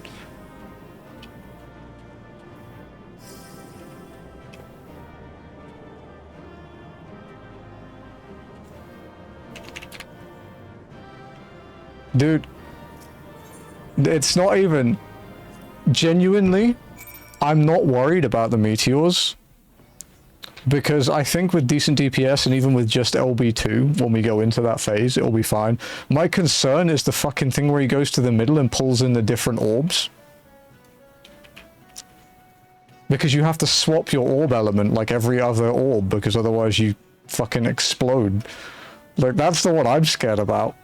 Dude, it's not even... Genuinely, I'm not worried about the meteors. Because I think with decent DPS and even with just LB2, when we go into that phase, it'll be fine. My concern is the fucking thing where he goes to the middle and pulls in the different orbs. Because you have to swap your orb element like every other orb, because otherwise you fucking explode. Like, that's the one I'm scared about.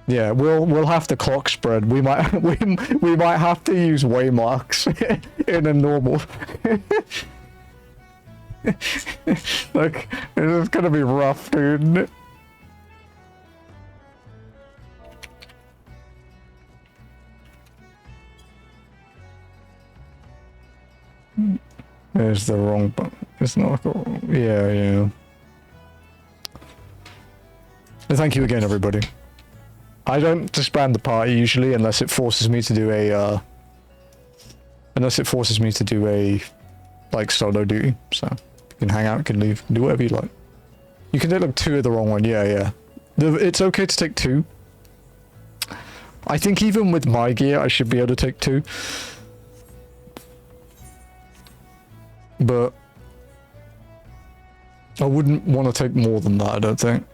Yeah, we'll have to clock spread. We might we might have to use waymarks in a normal. Like, this is gonna be rough, dude. There's the wrong button. It's not. Yeah. Thank you again, everybody. I don't disband the party usually unless it forces me to do a like solo duty. So you can hang out, you can leave, you can do whatever you like. You can take like 2 of the wrong one. Yeah. It's okay to take 2. I think even with my gear, I should be able to take 2. But I wouldn't want to take more than that, I don't think.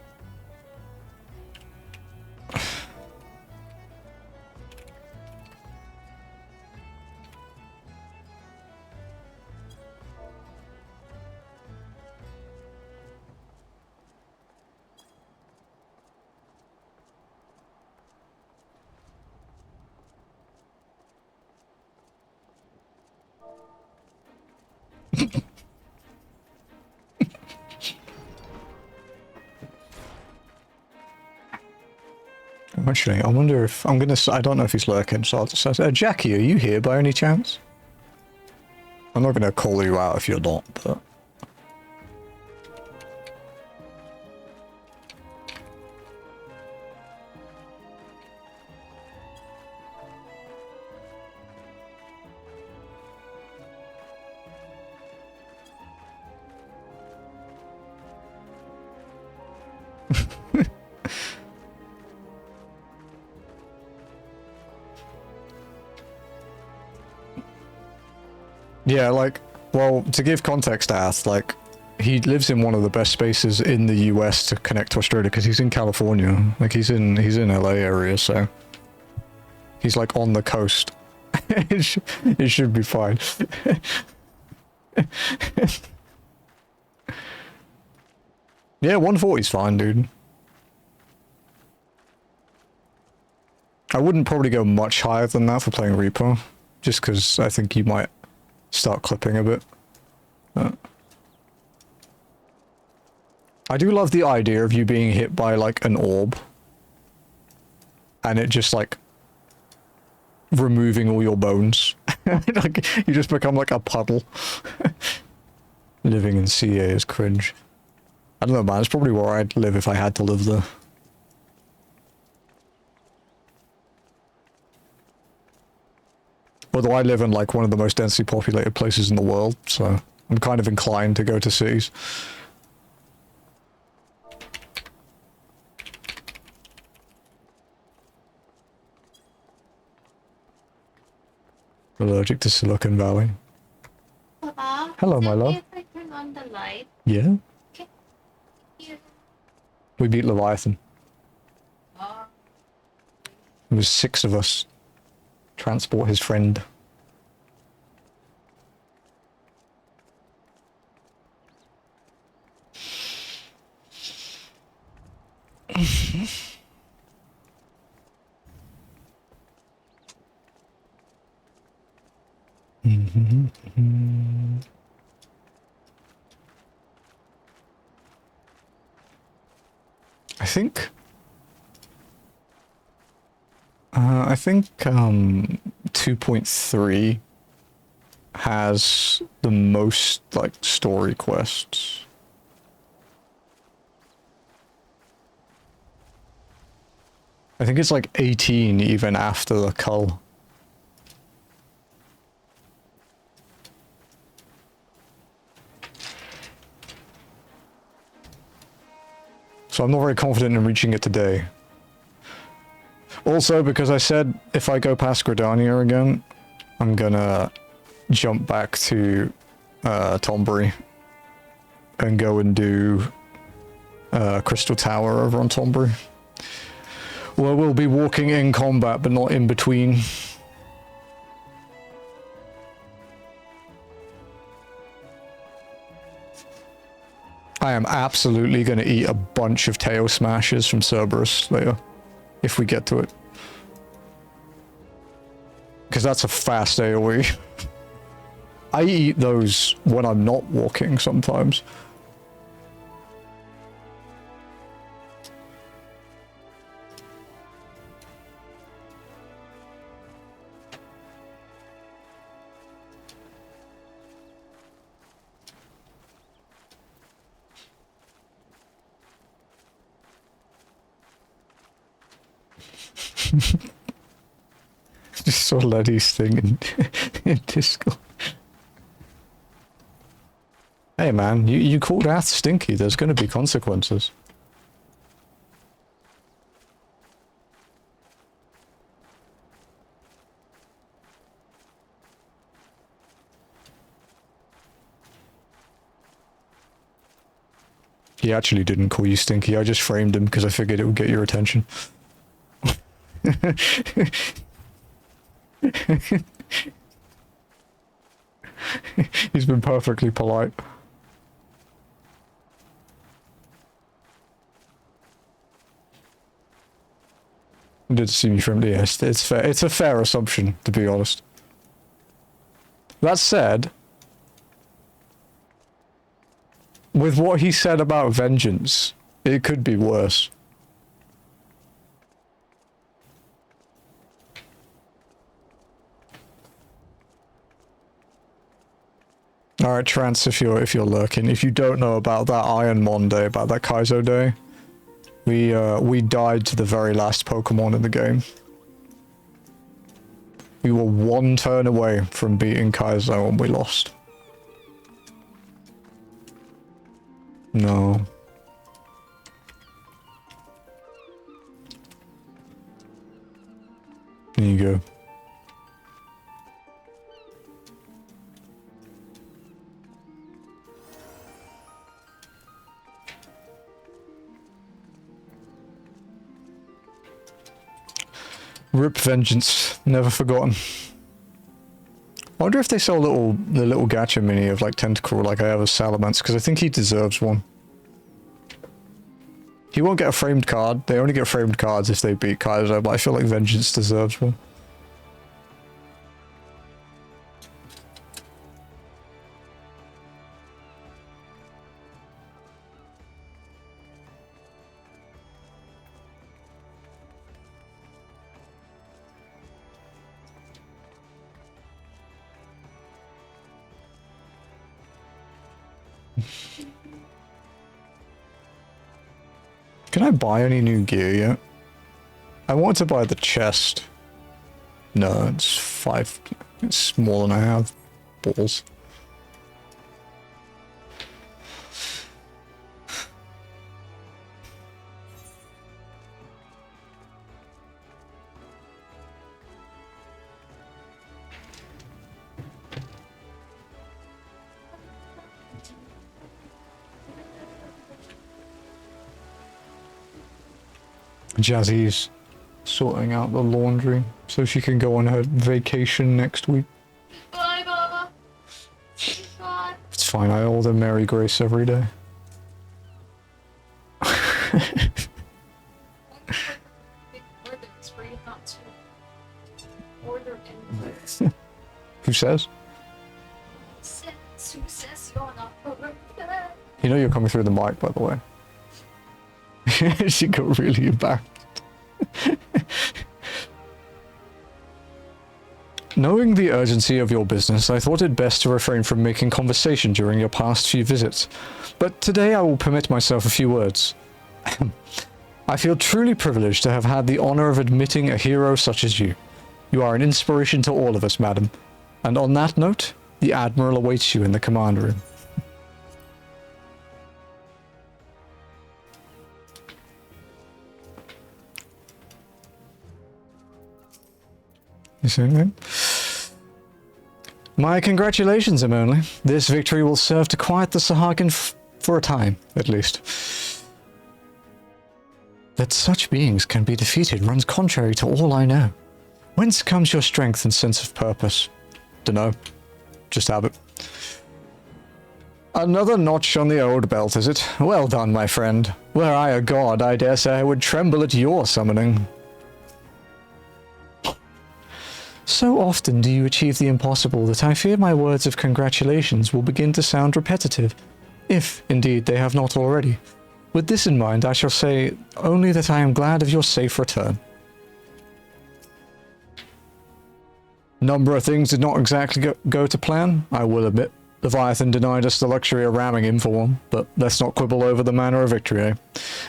Actually, I wonder if I'm gonna. I don't know if he's lurking, so I'll just say, Jackie, are you here by any chance? I'm not gonna call you out if you're not, but. Yeah, like, well, to give context to Ath, like, he lives in one of the best spaces in the US to connect to Australia because he's in California. Like, he's in LA area, so he's like on the coast. it should be fine. Yeah, 140's fine, dude. I wouldn't probably go much higher than that for playing Reaper, just because I think you might start clipping a bit. I do love the idea of you being hit by like an orb and it just like removing all your bones. Like you just become like a puddle. Living in CA is cringe. I don't know, man, it's probably where I'd live if I had to live there. Although I live in like one of the most densely populated places in the world, so I'm kind of inclined to go to cities. Allergic to Silicon Valley. Hello, my love. If I turn on the light, Yeah? okay. Yeah. We beat Leviathan. There was 6 of us. Transport his friend. I think 2.3 has the most like story quests. I think it's like 18 even after the cull. So I'm not very confident in reaching it today. Also, because I said if I go past Gridania again, I'm gonna jump back to Tombury and go and do Crystal Tower over on Tombury. Well, we'll be walking in combat, but not in between. I am absolutely going to eat a bunch of tail smashes from Cerberus later. If we get to it. Because that's a fast AoE. I eat those when I'm not walking sometimes. Just saw Letty's thing in Discord. Hey man, you called Ath stinky, there's gonna be consequences. He actually didn't call you stinky, I just framed him because I figured it would get your attention. He's been perfectly polite. Did see me from yes, it's fair. It's a fair assumption, to be honest. That said, with what he said about vengeance, it could be worse. Alright, Trance, if you're lurking, if you don't know about that Ironmon day, about that Kaizo day, we died to the very last Pokemon in the game. We were one turn away from beating Kaizo and we lost. No. There you go. Rip Vengeance, never forgotten. I wonder if they sell the little gacha mini of like Tentacle like I have as Salamence, because I think he deserves one. He won't get a framed card, they only get framed cards if they beat Kaizo, but I feel like Vengeance deserves one. Can I buy any new gear yet? I want to buy the chest. No, it's 5. It's more than I have. Balls. Jazzy's sorting out the laundry so she can go on her vacation next week. Bye, Baba. God. It's fine, I owe them Mary Grace every day. Who says? You know you're coming through the mic, by the way. She got really embarrassed. Knowing the urgency of your business, I thought it best to refrain from making conversation during your past few visits. But today I will permit myself a few words. I feel truly privileged to have had the honor of admitting a hero such as you. You are an inspiration to all of us, madam. And on that note, the Admiral awaits you in the command room. You see what I mean? My congratulations, Emily. This victory will serve to quiet the Sahagin for a time, at least. That such beings can be defeated runs contrary to all I know. Whence comes your strength and sense of purpose? Dunno. Just have it. Another notch on the old belt, is it? Well done, my friend. Were I a god, I dare say I would tremble at your summoning. So often do you achieve the impossible that I fear my words of congratulations will begin to sound repetitive, if, indeed, they have not already. With this in mind, I shall say only that I am glad of your safe return. Number of things did not exactly go to plan, I will admit. Leviathan denied us the luxury of ramming him for one, but let's not quibble over the manner of victory, eh?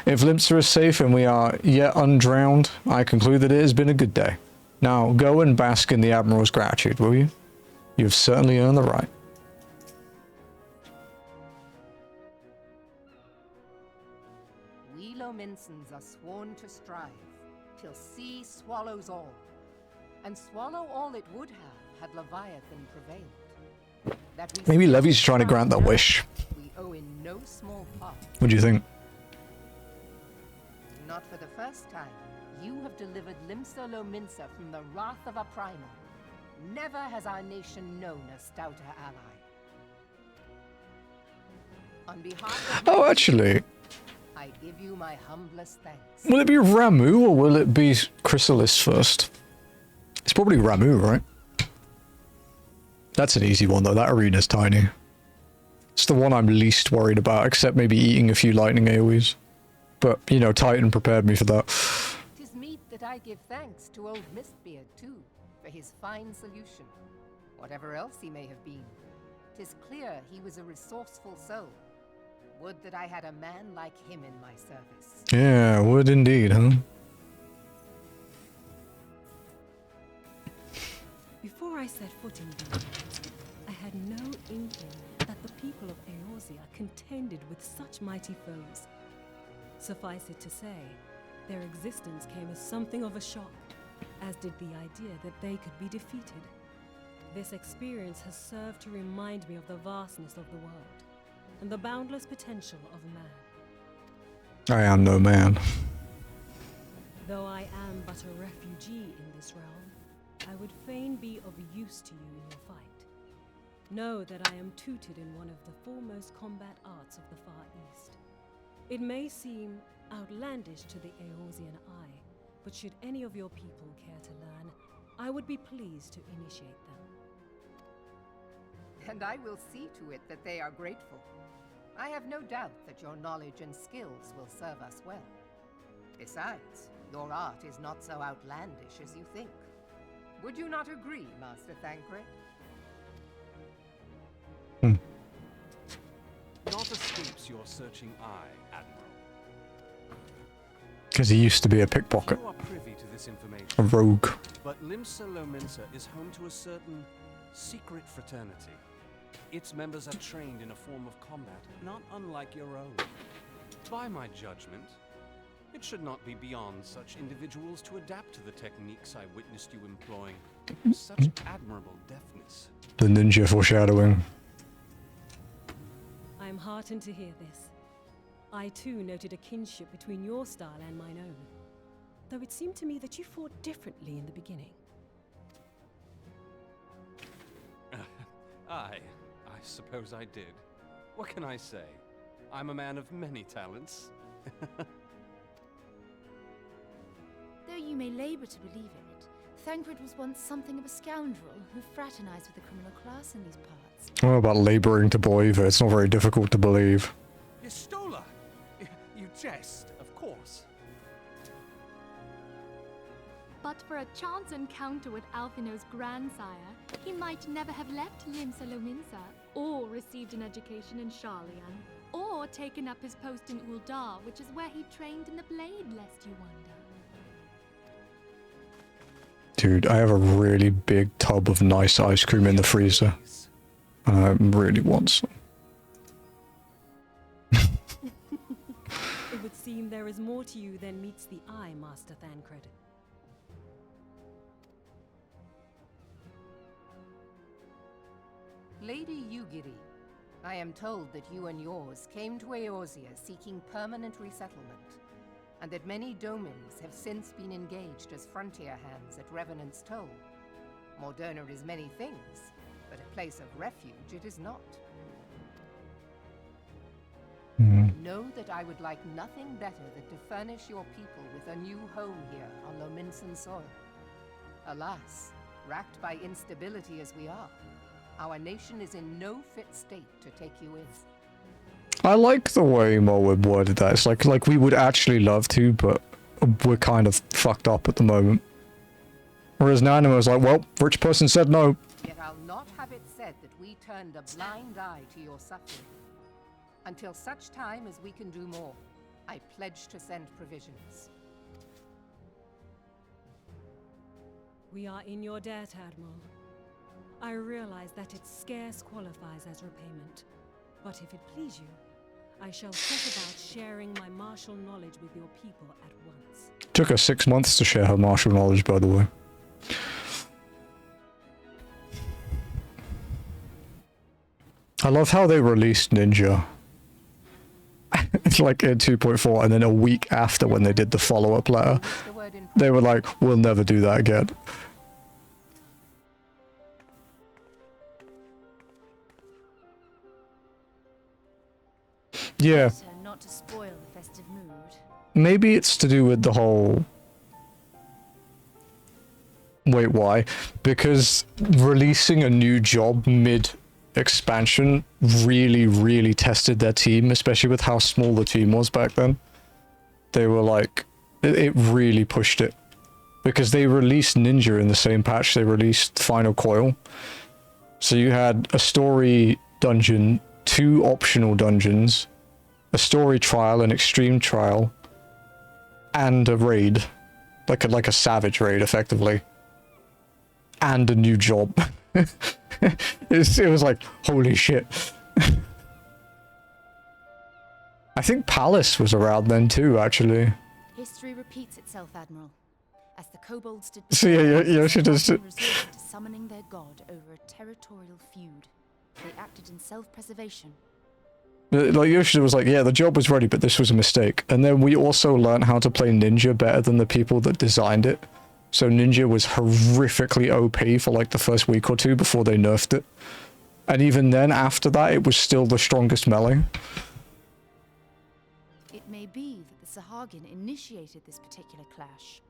If Lympsa is safe and we are yet undrowned, I conclude that it has been a good day. Now, go and bask in the Admiral's gratitude, will you? You have certainly earned the right. We Lominsons are sworn to strive, till sea swallows all. And swallow all it would have had Leviathan prevailed. That we Maybe Levy's trying to grant that wish. We owe in no small part. What do you think? Not for the first time, you have delivered Limsa Lominsa from the wrath of a primal. Never has our nation known a stouter ally. On behalf of Oh, actually, I give you my humblest thanks. will it be Ramuh or will it be Chrysalis first? It's probably Ramuh, right? That's an easy one though, that arena's tiny. It's the one I'm least worried about, except maybe eating a few lightning AoEs. But, you know, Titan prepared me for that. 'Tis meet that I give thanks to old Mistbeard too, for his fine solution. Whatever else he may have been, 'tis clear he was a resourceful soul. Would that I had a man like him in my service. Yeah, would indeed, huh? Before I set foot in Godhunter, I had no inkling that the people of Eorzea contended with such mighty foes. Suffice it to say, their existence came as something of a shock, as did the idea that they could be defeated. This experience has served to remind me of the vastness of the world, and the boundless potential of man. I am no man. Though I am but a refugee in this realm, I would fain be of use to you in your fight. Know that I am tutored in one of the foremost combat arts of the Far East. It may seem outlandish to the Eorzean eye, but should any of your people care to learn, I would be pleased to initiate them. And I will see to it that they are grateful. I have no doubt that your knowledge and skills will serve us well. Besides, your art is not so outlandish as you think. Would you not agree, Master Thancred? Naught escapes your searching eye, Admiral. Because he used to be a pickpocket. You are privy to this information. A rogue. But Limsa Lominsa is home to a certain secret fraternity. Its members are trained in a form of combat not unlike your own. By my judgment, it should not be beyond such individuals to adapt to the techniques I witnessed you employing with such admirable deftness. The ninja foreshadowing. I am heartened to hear this. I too noted a kinship between your style and mine own, though it seemed to me that you fought differently in the beginning. I suppose I did. What can I say? I'm a man of many talents. Though you may labor to believe it, Thancred was once something of a scoundrel who fraternized with the criminal class in these parts. What about laboring to believe it? It's not very difficult to believe. Yestola! You jest, of course. But for a chance encounter with Alphino's grandsire, he might never have left Limsa Lominsa, or received an education in Sharlayan, or taken up his post in Uldar, which is where he trained in the blade, lest you wonder. Dude, I have a really big tub of nice ice cream in the freezer. And I really want some. It would seem there is more to you than meets the eye, Master Thancred. Lady Yugiri, I am told that you and yours came to Eorzea seeking permanent resettlement, and that many domins have since been engaged as frontier hands at Revenant's Toll. Moderna is many things, but a place of refuge it is not. Know that I would like nothing better than to furnish your people with a new home here on Lominsan soil. Alas, Racked by instability as we are, our nation is in no fit state to take you in. I like the way Moab worded that. It's like we would actually love to, but we're kind of fucked up at the moment. Whereas Nanima was like, well, rich person said no. Yet I'll not have it said that we turned a blind eye to your suffering. Until such time as we can do more, I pledge to send provisions. We are in your debt, Admiral. I realize that it scarce qualifies as repayment. But if it please you, I shall set about sharing my martial knowledge with your people at once. Took her 6 months to share her martial knowledge, by the way. I love how they released Ninja. It's like in 2.4, and then a week after when they did the follow-up letter, they were like, we'll never do that again. Yeah. Not to spoil the festive mood. Maybe it's to do with the whole... Wait, why? Because releasing a new job mid-expansion really tested their team, especially with how small the team was back then. They were like... It really pushed it. Because they released Ninja in the same patch they released Final Coil. So you had a story dungeon, 2 optional dungeons, a story trial, an extreme trial, and a raid. Like a savage raid, effectively. And a new job. It was like, holy shit. I think Palace was around then too, actually. History repeats itself, Admiral. As the kobolds did So yeah, she does. resorted to summoning their god over a territorial feud. They acted in self-preservation. Like Yoshida was like, yeah, the job was ready, but this was a mistake. And then we also learned how to play Ninja better than the people that designed it. So Ninja was horrifically OP for like the first week or 2 before they nerfed it. And even then, after that, it was still the strongest melee. It may be that the Sahagin initiated this particular clash,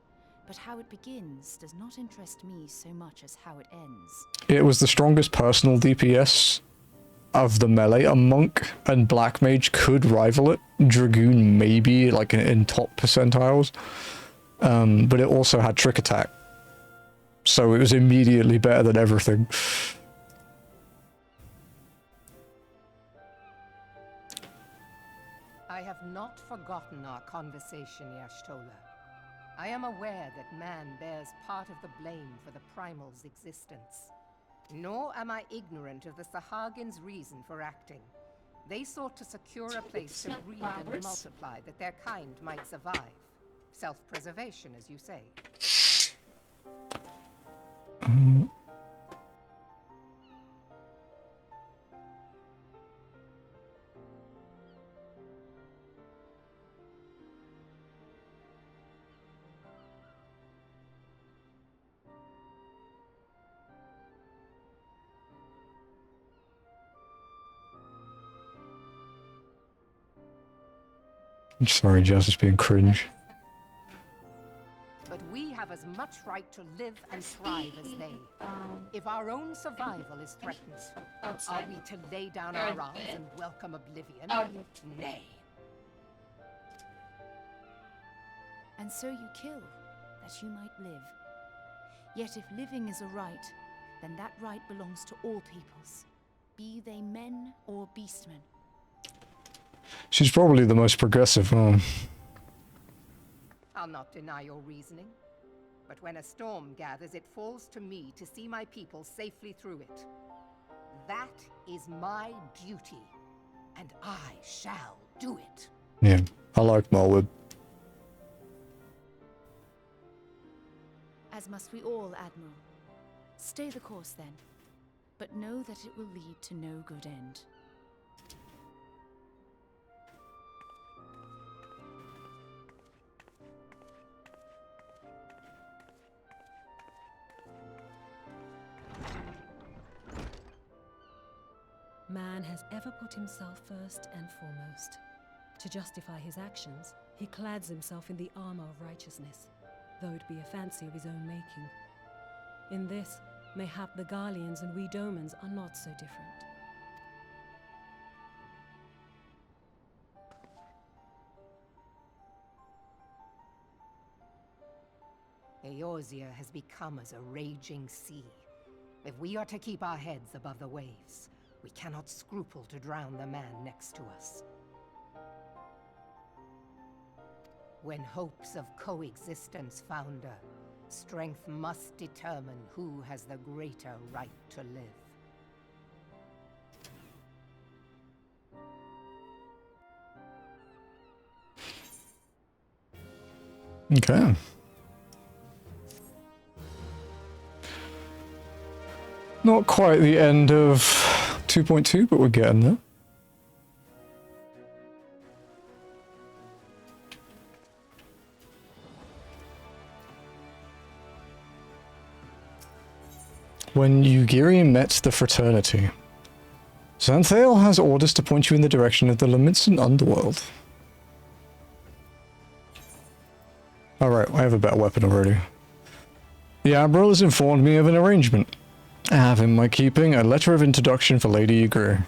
but how it begins does not interest me so much as how it ends. It was the strongest personal DPS of the melee. A monk and black mage could rival it. Dragoon maybe, like in top percentiles. But it also had trick attack. So it was immediately better than everything. I have not forgotten our conversation, Y'shtola. I am aware that man bears part of the blame for the Primal's existence. Nor am I ignorant of the Sahagin's reason for acting. They sought to secure a place to breed and multiply that their kind might survive. Self-preservation, as you say. I'm sorry, Jazz is being cringe. But we have as much right to live and thrive as they. If our own survival is threatened, are we to lay down our arms and welcome oblivion? Nay. And so you kill, that you might live. Yet if living is a right, then that right belongs to all peoples, be they men or beastmen. She's probably the most progressive. I'll not deny your reasoning. But when a storm gathers, it falls to me to see my people safely through it. That is my duty, and I shall do it. Yeah, I like Marwood. As must we all, Admiral. Stay the course then, but know that it will lead to no good end. Man has ever put himself first and foremost. To justify his actions, he clads himself in the armor of righteousness, though it be a fancy of his own making. In this, mayhap the Garleans and we Domans are not so different. Eorzea has become as a raging sea. If we are to keep our heads above the waves, we cannot scruple to drown the man next to us. When hopes of coexistence founder, strength must determine who has the greater right to live. Okay. Not quite the end of 2.2, but we're getting there. When Yugiri met the fraternity, Xanthael has orders to point you in the direction of the Leminson underworld. Alright, I have a better weapon already. The Admiral has informed me of an arrangement. I have in my keeping a letter of introduction for Lady Yugiri.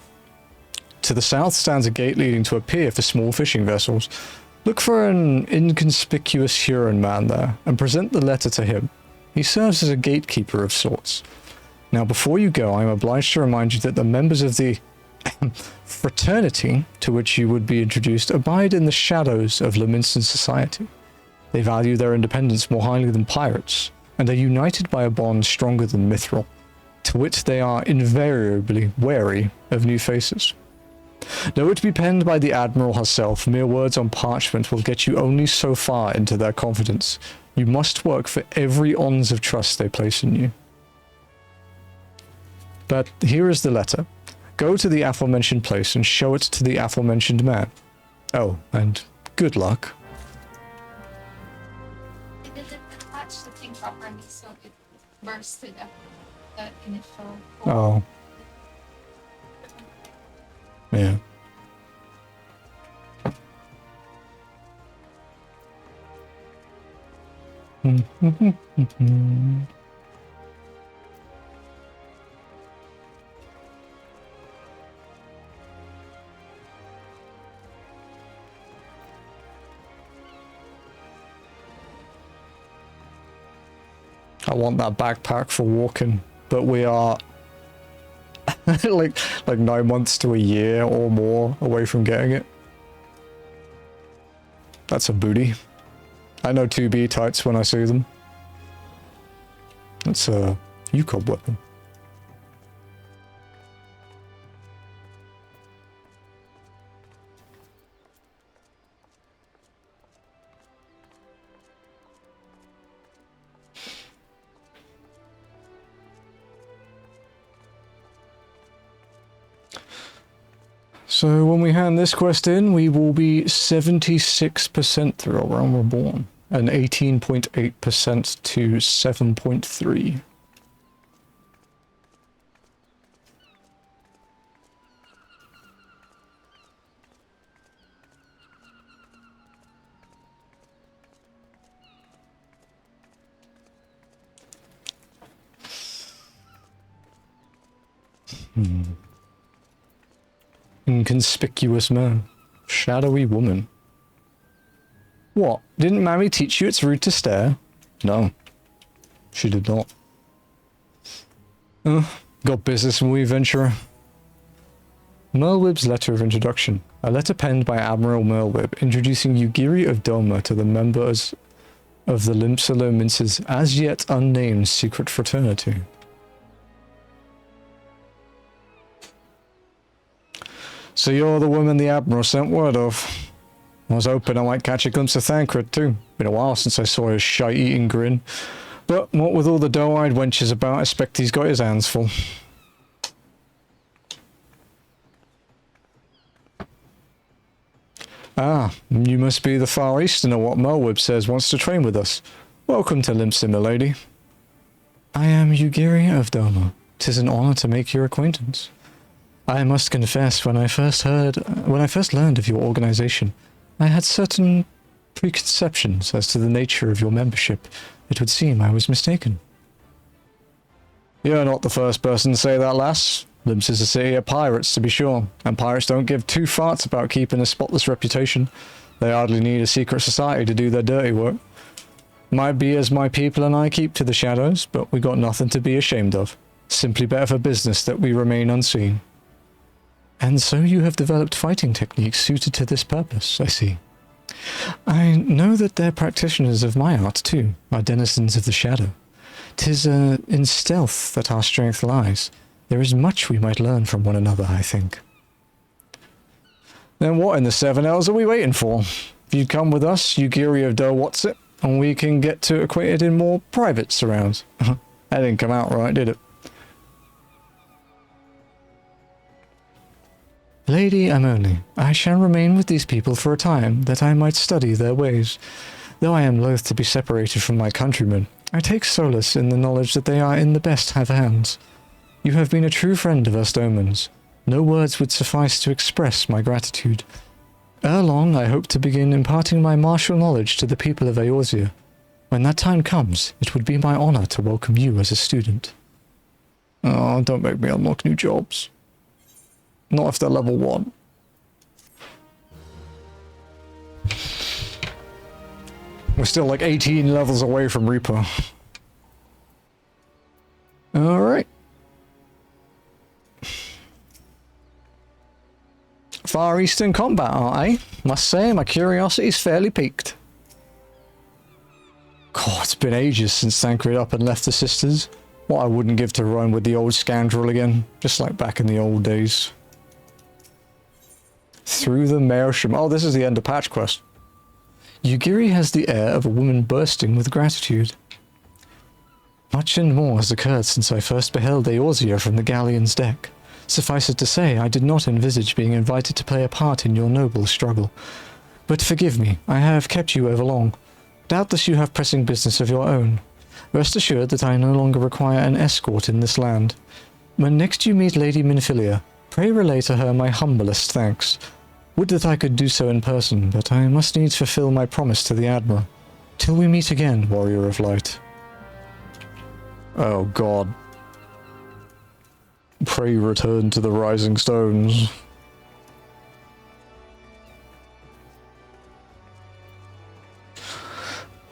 To the south stands a gate leading to a pier for small fishing vessels. Look for an inconspicuous Huron man there, and present the letter to him. He serves as a gatekeeper of sorts. Now, before you go, I am obliged to remind you that the members of the fraternity to which you would be introduced abide in the shadows of Leminson society. They value their independence more highly than pirates, and are united by a bond stronger than mithril, to which they are invariably wary of new faces. Though it be penned by the Admiral herself, mere words on parchment will get you only so far into their confidence. You must work for every ounce of trust they place in you. But here is the letter. Go to the aforementioned place and show it to the aforementioned man. Oh, and good luck. It didn't attach the thing properly, so it bursted the initial. Oh. Yeah. I want that backpack for walking, but we are like 9 months to a year or more away from getting it. That's a booty. I know 2B tights when I see them. That's a UCOB weapon. So when we hand this quest in, we will be 76% through our Realm Reborn, and 18.8% to 7.3. Inconspicuous man. Shadowy woman. What? Didn't Mammy teach you it's rude to stare? No. She did not. Got business when we venture. Merlwyb's letter of introduction. A letter penned by Admiral Merlwyb introducing Yugiri of Doma to the members of the Limsalomince's as yet unnamed secret fraternity. So you're the woman the Admiral sent word of. I was hoping I might catch a glimpse of Thancred too. Been a while since I saw his shite-eating grin. But what with all the doe-eyed wenches about, I expect he's got his hands full. Ah, you must be the Far Easterner what Merlwyb says wants to train with us. Welcome to Limsa, milady. I am Yugiri of Doma. 'Tis an honor to make your acquaintance. I must confess, when I first learned of your organization, I had certain preconceptions as to the nature of your membership. It would seem I was mistaken. You're not the first person to say that, lass. Limps is a city of pirates, to be sure, and pirates don't give two farts about keeping a spotless reputation. They hardly need a secret society to do their dirty work. Might be as my people and I keep to the shadows, but we got nothing to be ashamed of. Simply better for business that we remain unseen. And so you have developed fighting techniques suited to this purpose, I see. I know that they're practitioners of my art too, are denizens of the shadow. 'Tis in stealth that our strength lies. There is much we might learn from one another, I think. Then what in the seven hells are we waiting for? If you'd come with us, Yugiri of What's-It, and we can get too acquainted in more private surrounds. That didn't come out right, did it? Lady Amoni, I shall remain with these people for a time, that I might study their ways. Though I am loath to be separated from my countrymen, I take solace in the knowledge that they are in the best of hands. You have been a true friend of us Domans. No words would suffice to express my gratitude. Ere long, I hope to begin imparting my martial knowledge to the people of Eorzea. When that time comes, it would be my honor to welcome you as a student. Oh, don't make me unlock new jobs. Not if they're level 1. We're still like 18 levels away from Reaper. Alright. Far Eastern combat, aren't I? Must say, my curiosity's fairly piqued. God, it's been ages since Thancred up and left the sisters. What I wouldn't give to run with the old scoundrel again, just like back in the old days. Through the Maelstrom. Oh, this is the end of patch quest. Yugiri has the air of a woman bursting with gratitude. Much and more has occurred since I first beheld Eorzea from the galleon's deck. Suffice it to say, I did not envisage being invited to play a part in your noble struggle. But forgive me, I have kept you overlong. Doubtless you have pressing business of your own. Rest assured that I no longer require an escort in this land. When next you meet Lady Minfilia, pray relay to her my humblest thanks. Would that I could do so in person, but I must needs fulfill my promise to the Admiral. Till we meet again, Warrior of Light. Oh God. Pray return to the Rising Stones.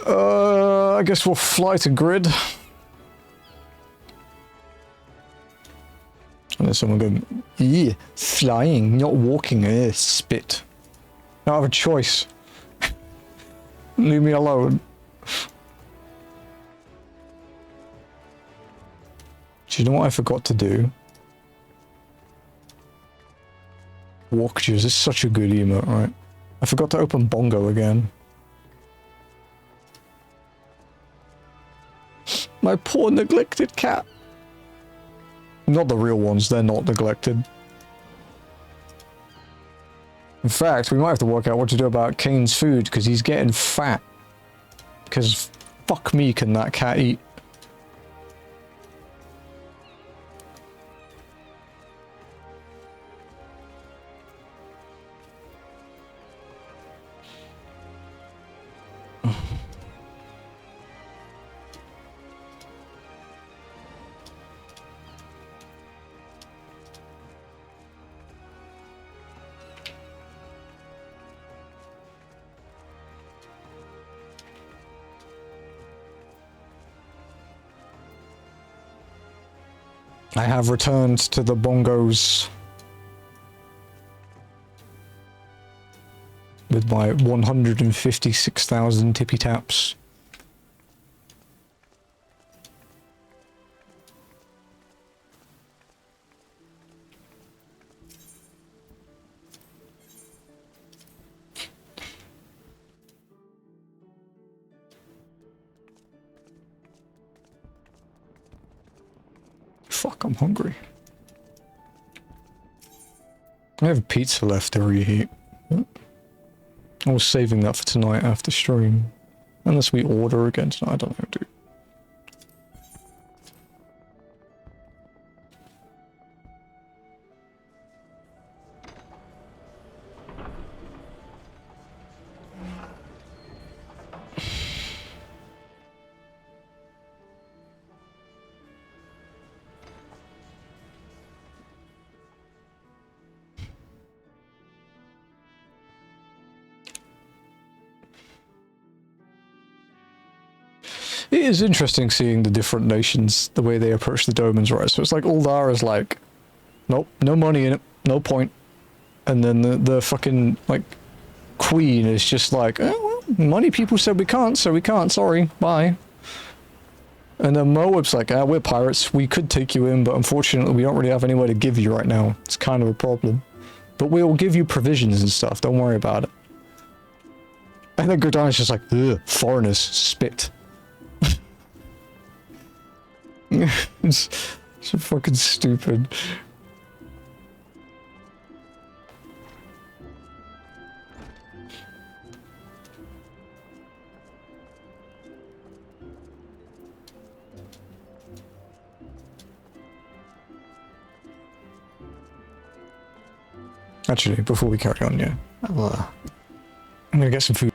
I guess we'll fly to Grid. And then someone go, yeah, flying, not walking, spit. I don't have a choice. Leave me alone. Do you know what I forgot to do? Walkers is such a good emote, right? I forgot to open Bongo again. My poor neglected cat. Not the real ones, they're not neglected. In fact, we might have to work out what to do about Kane's food, because he's getting fat. Because fuck me, can that cat eat. I have returned to the bongos with my 156,000 tippy taps. Fuck, I'm hungry. I have pizza left to reheat. I was saving that for tonight after stream. Unless we order again tonight, I don't know, dude. It is interesting seeing the different nations, the way they approach the domens, right? So it's like Uldara's like, nope, no money in it, no point. And then the fucking, like, queen is just like, oh, well, money people said we can't, so we can't, sorry, bye. And then Moab's like, we're pirates, we could take you in, but unfortunately we don't really have anywhere to give you right now. It's kind of a problem. But we'll give you provisions and stuff, don't worry about it. And then Godhunter's just like, ugh, foreigners, spit. It's so fucking stupid. Actually, before we carry on, yeah, I'm gonna get some food.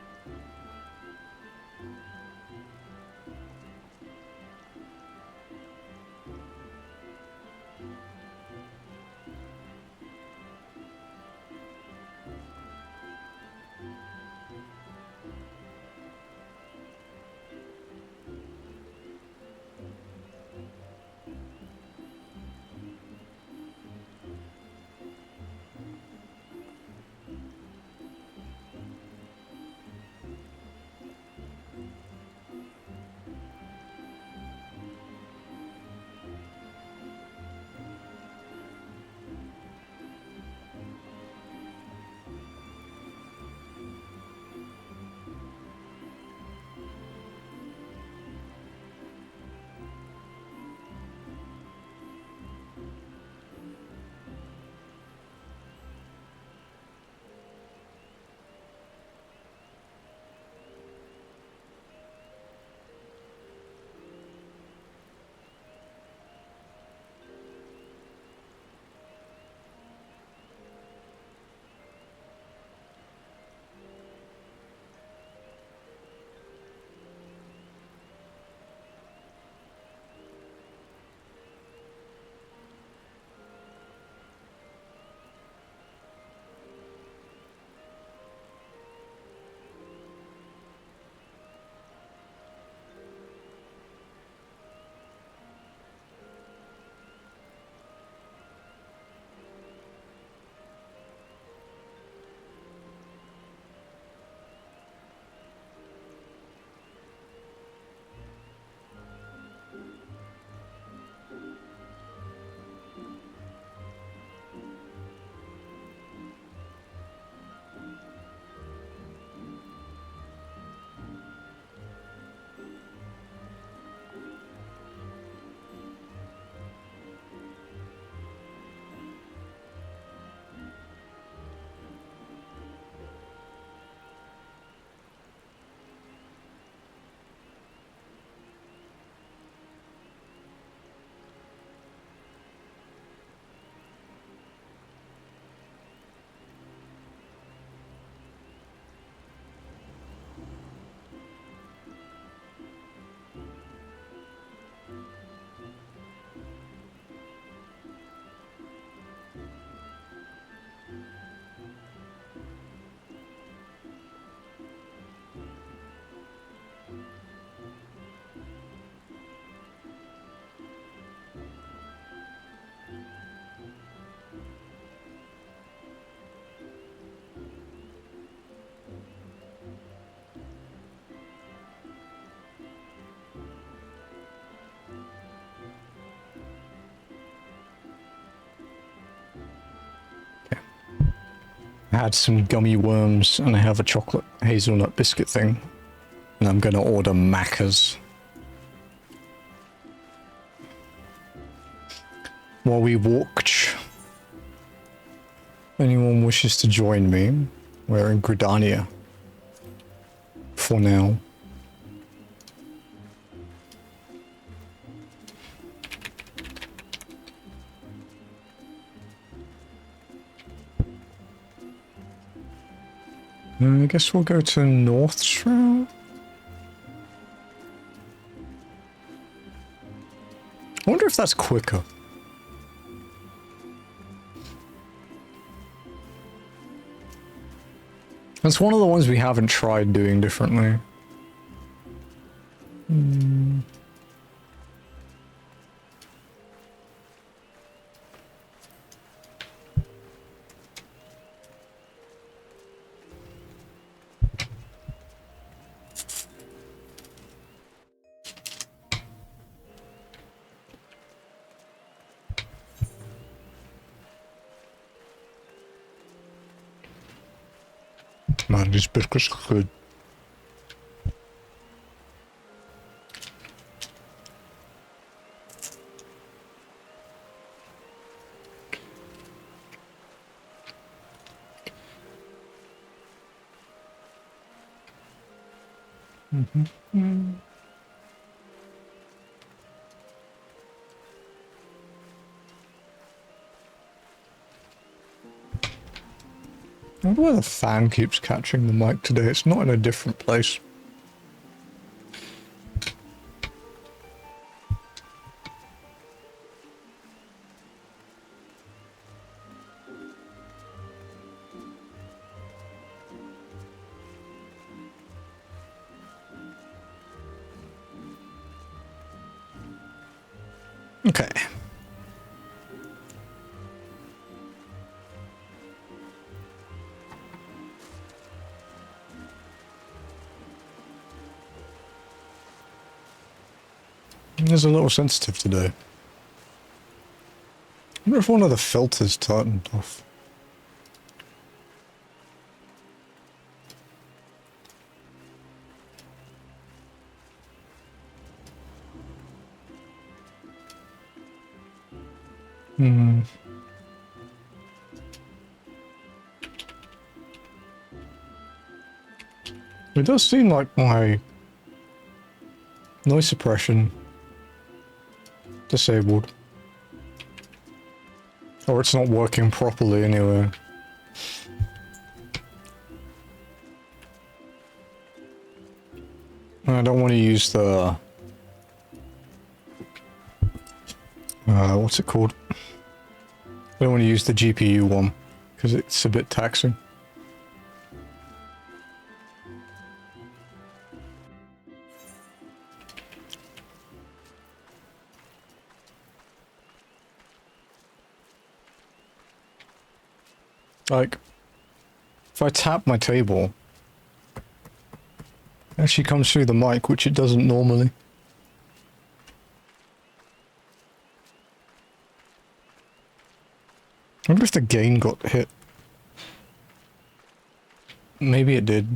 I had some gummy worms and I have a chocolate hazelnut biscuit thing. And I'm gonna order macas. While we walked. Anyone wishes to join me? We're in Gridania. For now. I guess we'll go to North Shroud. I wonder if that's quicker. That's one of the ones we haven't tried doing differently. Man, these biscuits are good. I wonder why the fan keeps catching the mic today. It's not in a different place. Okay. It's a little sensitive today. I wonder if one of the filters tightened off. It does seem like my noise suppression disabled. Or it's not working properly anyway. I don't want to use the... what's it called? I don't want to use the GPU one, because it's a bit taxing. Like, if I tap my table, it actually comes through the mic, which it doesn't normally. I wonder if the gain got hit. Maybe it did.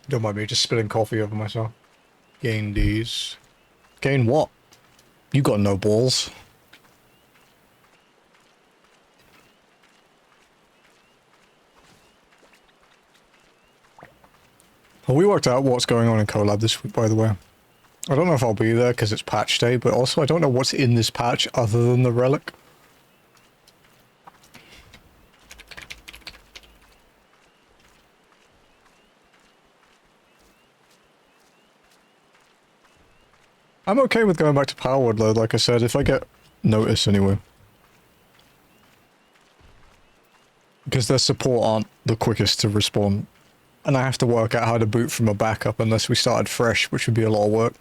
Don't mind me, just spilling coffee over myself. Gain these. Gain what? You got no balls. Well, we worked out what's going on in Collab this week, by the way. I don't know if I'll be there because it's patch day, but also I don't know what's in this patch other than the relic. I'm okay with going back to Power Word though, like I said, if I get notice anyway. Because their support aren't the quickest to respond. And I have to work out how to boot from a backup unless we started fresh, which would be a lot of work.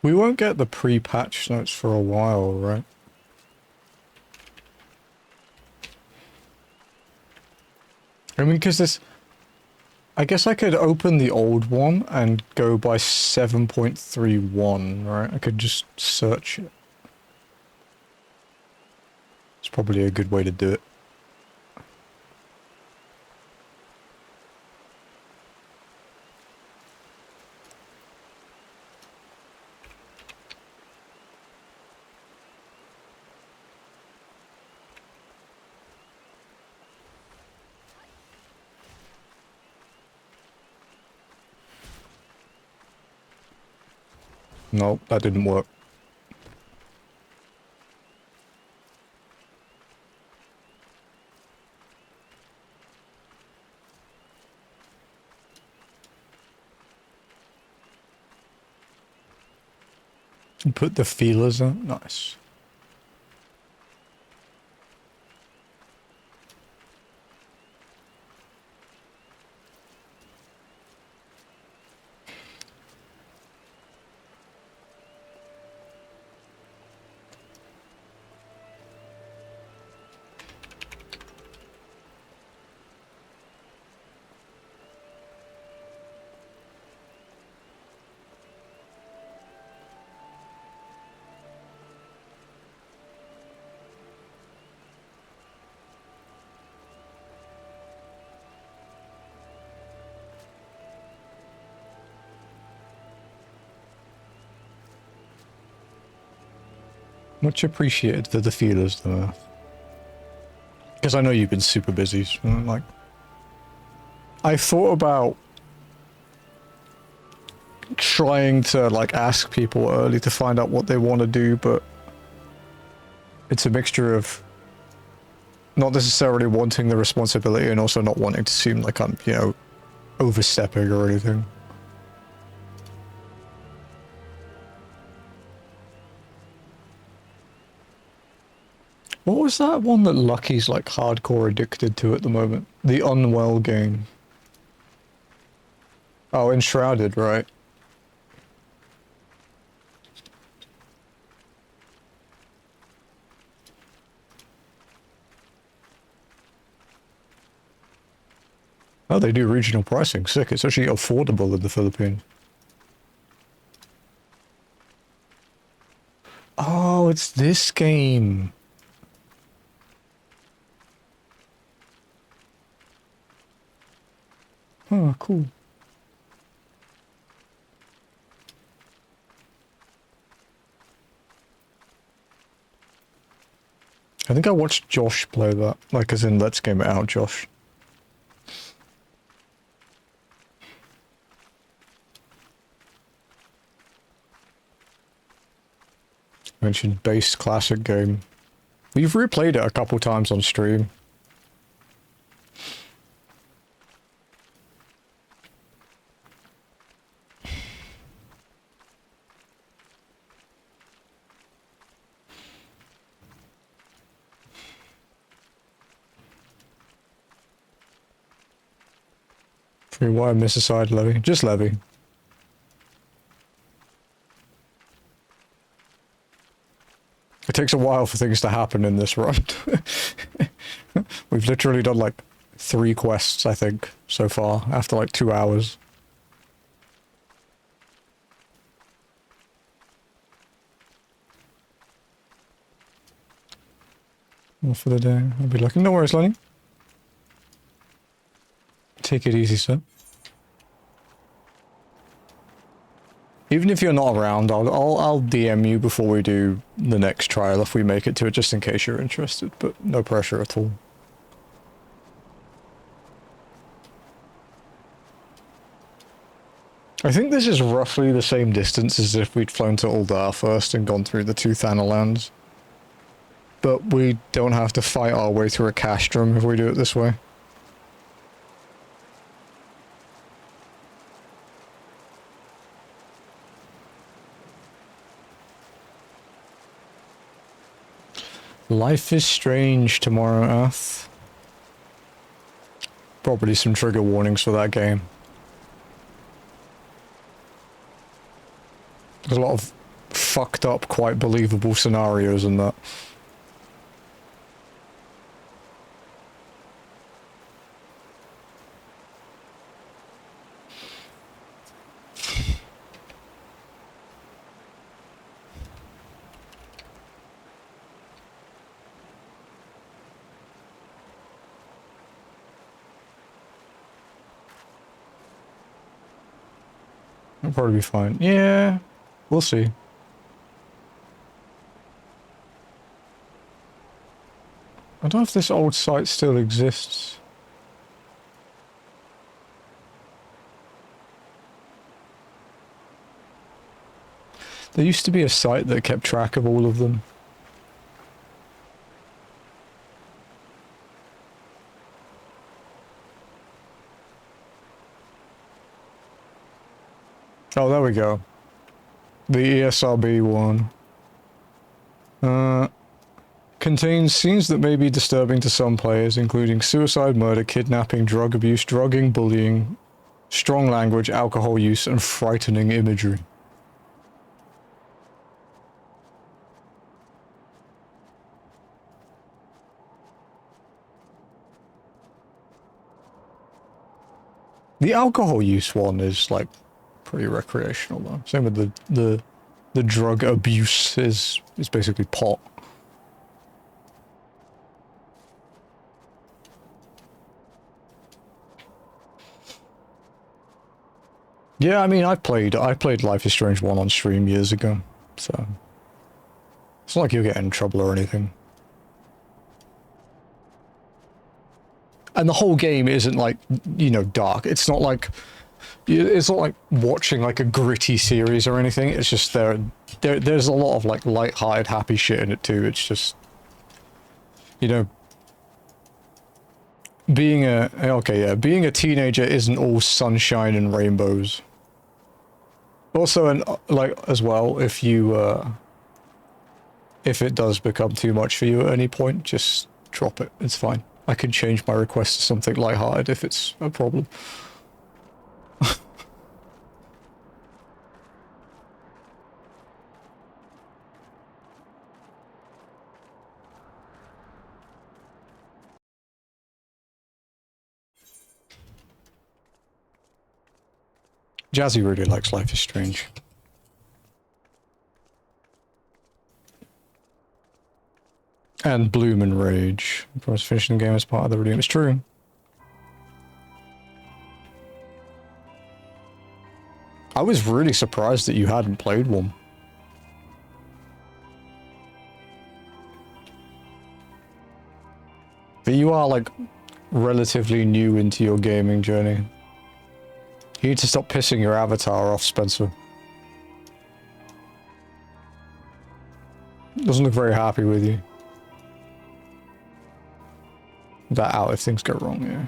We won't get the pre-patch notes for a while, right? I mean, because this... I guess I could open the old one and go by 7.31, right? I could just search it. It's probably a good way to do it. No, that didn't work. Put the feelers on. Nice. Much appreciated for the feelers, though. Because I know you've been super busy. So like, I thought about trying to like ask people early to find out what they want to do, but it's a mixture of not necessarily wanting the responsibility and also not wanting to seem like I'm, you know, overstepping or anything. What was that one that Lucky's like hardcore addicted to at the moment? The Unwell game. Oh, Enshrouded, right. Oh, they do regional pricing. Sick. It's actually affordable in the Philippines. Oh, it's this game. Oh, cool. I think I watched Josh play that. Like, as in, let's game it out, Josh. Mentioned base classic game. We've replayed it a couple times on stream. Why miss a side levy? Just levy. It takes a while for things to happen in this run. We've literally done like 3 quests, I think, so far, after like 2 hours. All for the day. I'll be looking. No worries, Lenny. Take it easy, sir. Even if you're not around, I'll DM you before we do the next trial if we make it to it, just in case you're interested, but no pressure at all. I think this is roughly the same distance as if we'd flown to Uldar first and gone through the 2 Thana lands. But we don't have to fight our way through a castrum if we do it this way. Life is strange tomorrow, Earth. Probably some trigger warnings for that game. There's a lot of fucked up, quite believable scenarios in that. It'll probably be fine. Yeah, we'll see. I don't know if this old site still exists. There used to be a site that kept track of all of them. Oh, there we go. The ESRB one. Contains scenes that may be disturbing to some players, including suicide, murder, kidnapping, drug abuse, drugging, bullying, strong language, alcohol use, and frightening imagery. The alcohol use one is, like, pretty recreational, though. Same with the drug abuse is basically pot. Yeah, I mean, I played Life is Strange 1 on stream years ago, so it's not like you'll get in trouble or anything. And the whole game isn't like, you know, dark. It's not like watching like a gritty series or anything. It's just there's a lot of like light-hearted, happy shit in it too. It's just, you know, being a teenager isn't all sunshine and rainbows. Also, and like as well, if it does become too much for you at any point, just drop it. It's fine. I can change my request to something lighthearted if it's a problem. Jazzy really likes Life is Strange. And Bloom and Rage. I was finishing the game as part of the review. It's true. I was really surprised that you hadn't played one. But you are, like, relatively new into your gaming journey. You need to stop pissing your avatar off, Spencer. Doesn't look very happy with you. That out if things go wrong, yeah.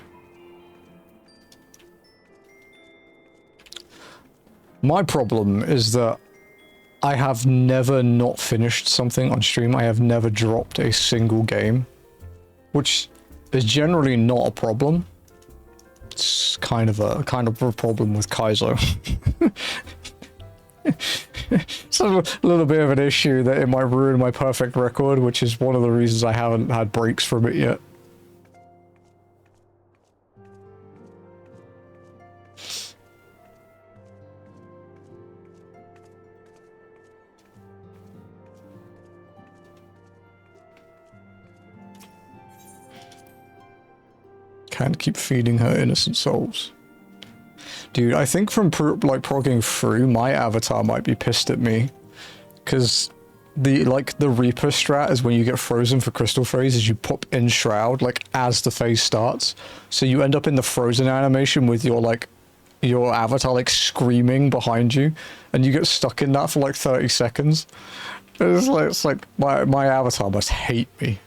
My problem is that I have never not finished something on stream. I have never dropped a single game, which is generally not a problem. It's kind of a problem with Kaizo. It's a little bit of an issue that it might ruin my perfect record, which is one of the reasons I haven't had breaks from it yet. Can't keep feeding her innocent souls. Dude, I think from progging through, my avatar might be pissed at me. Because the Reaper strat is when you get frozen for crystal phases, you pop in Shroud, like, as the phase starts. So you end up in the frozen animation with your avatar, like, screaming behind you. And you get stuck in that for, like, 30 seconds. It's like my avatar must hate me.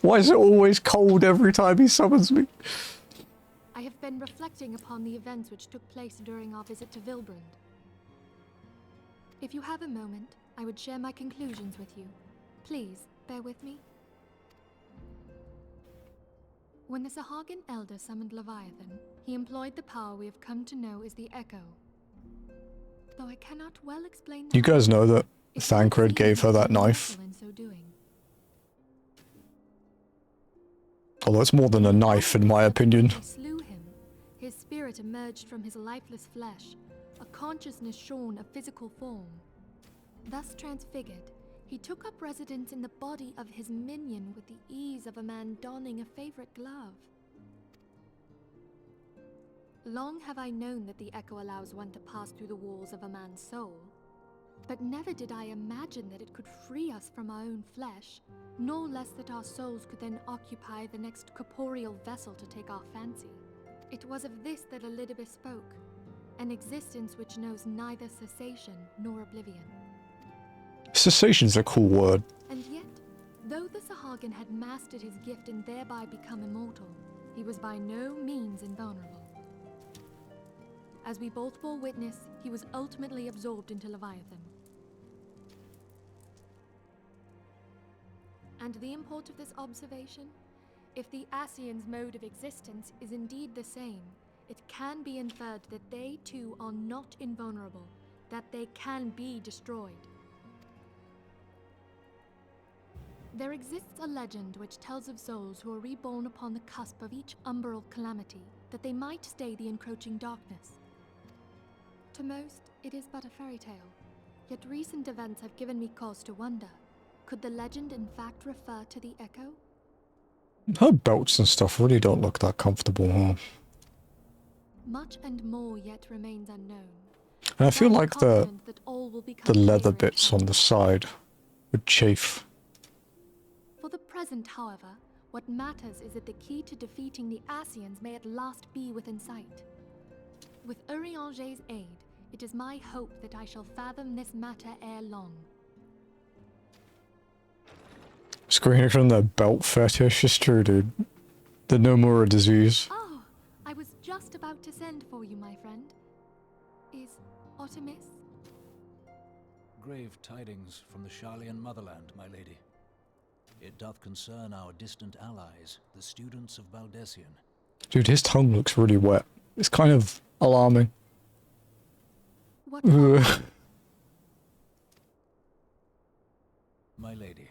Why is it always cold every time he summons me? I have been reflecting upon the events which took place during our visit to Vilbrand. If you have a moment, I would share my conclusions with you. Please, bear with me. When the Sahagin Elder summoned Leviathan, he employed the power we have come to know as the Echo. Though I cannot well explain You guys know that Thancred gave her that knife? in so doing. Although it's more than a knife, in my opinion. I slew him. His spirit emerged from his lifeless flesh, a consciousness shorn of physical form. Thus transfigured, he took up residence in the body of his minion with the ease of a man donning a favorite glove. Long have I known that the Echo allows one to pass through the walls of a man's soul. But never did I imagine that it could free us from our own flesh, nor less that our souls could then occupy the next corporeal vessel to take our fancy. It was of this that Elidibus spoke, an existence which knows neither cessation nor oblivion. Cessation's a cool word. And yet, though the Sahagin had mastered his gift and thereby become immortal, he was by no means invulnerable. As we both bore witness, he was ultimately absorbed into Leviathan. And the import of this observation? If the Ascians' mode of existence is indeed the same, it can be inferred that they too are not invulnerable, that they can be destroyed. There exists a legend which tells of souls who are reborn upon the cusp of each umbral calamity, that they might stay the encroaching darkness. To most, it is but a fairy tale, yet recent events have given me cause to wonder. Could the legend in fact refer to the echo? Her belts and stuff really don't look that comfortable, huh? Much and more yet remains unknown. And I feel I'm like the confident that all will become leather clearer in bits time. on the side would chafe. For the present, however, what matters is that the key to defeating the Ascians may at last be within sight. With Urianger's aid, it is my hope that I shall fathom this matter ere long. Screening from their belt fetish is true, dude. The Nomura disease. Oh, I was just about to send for you, my friend. Is Artemis? Grave tidings from the Sharlayan motherland, my lady. It doth concern our distant allies, the students of Baldessian. Dude, his tongue looks really wet. It's kind of alarming. What? My lady,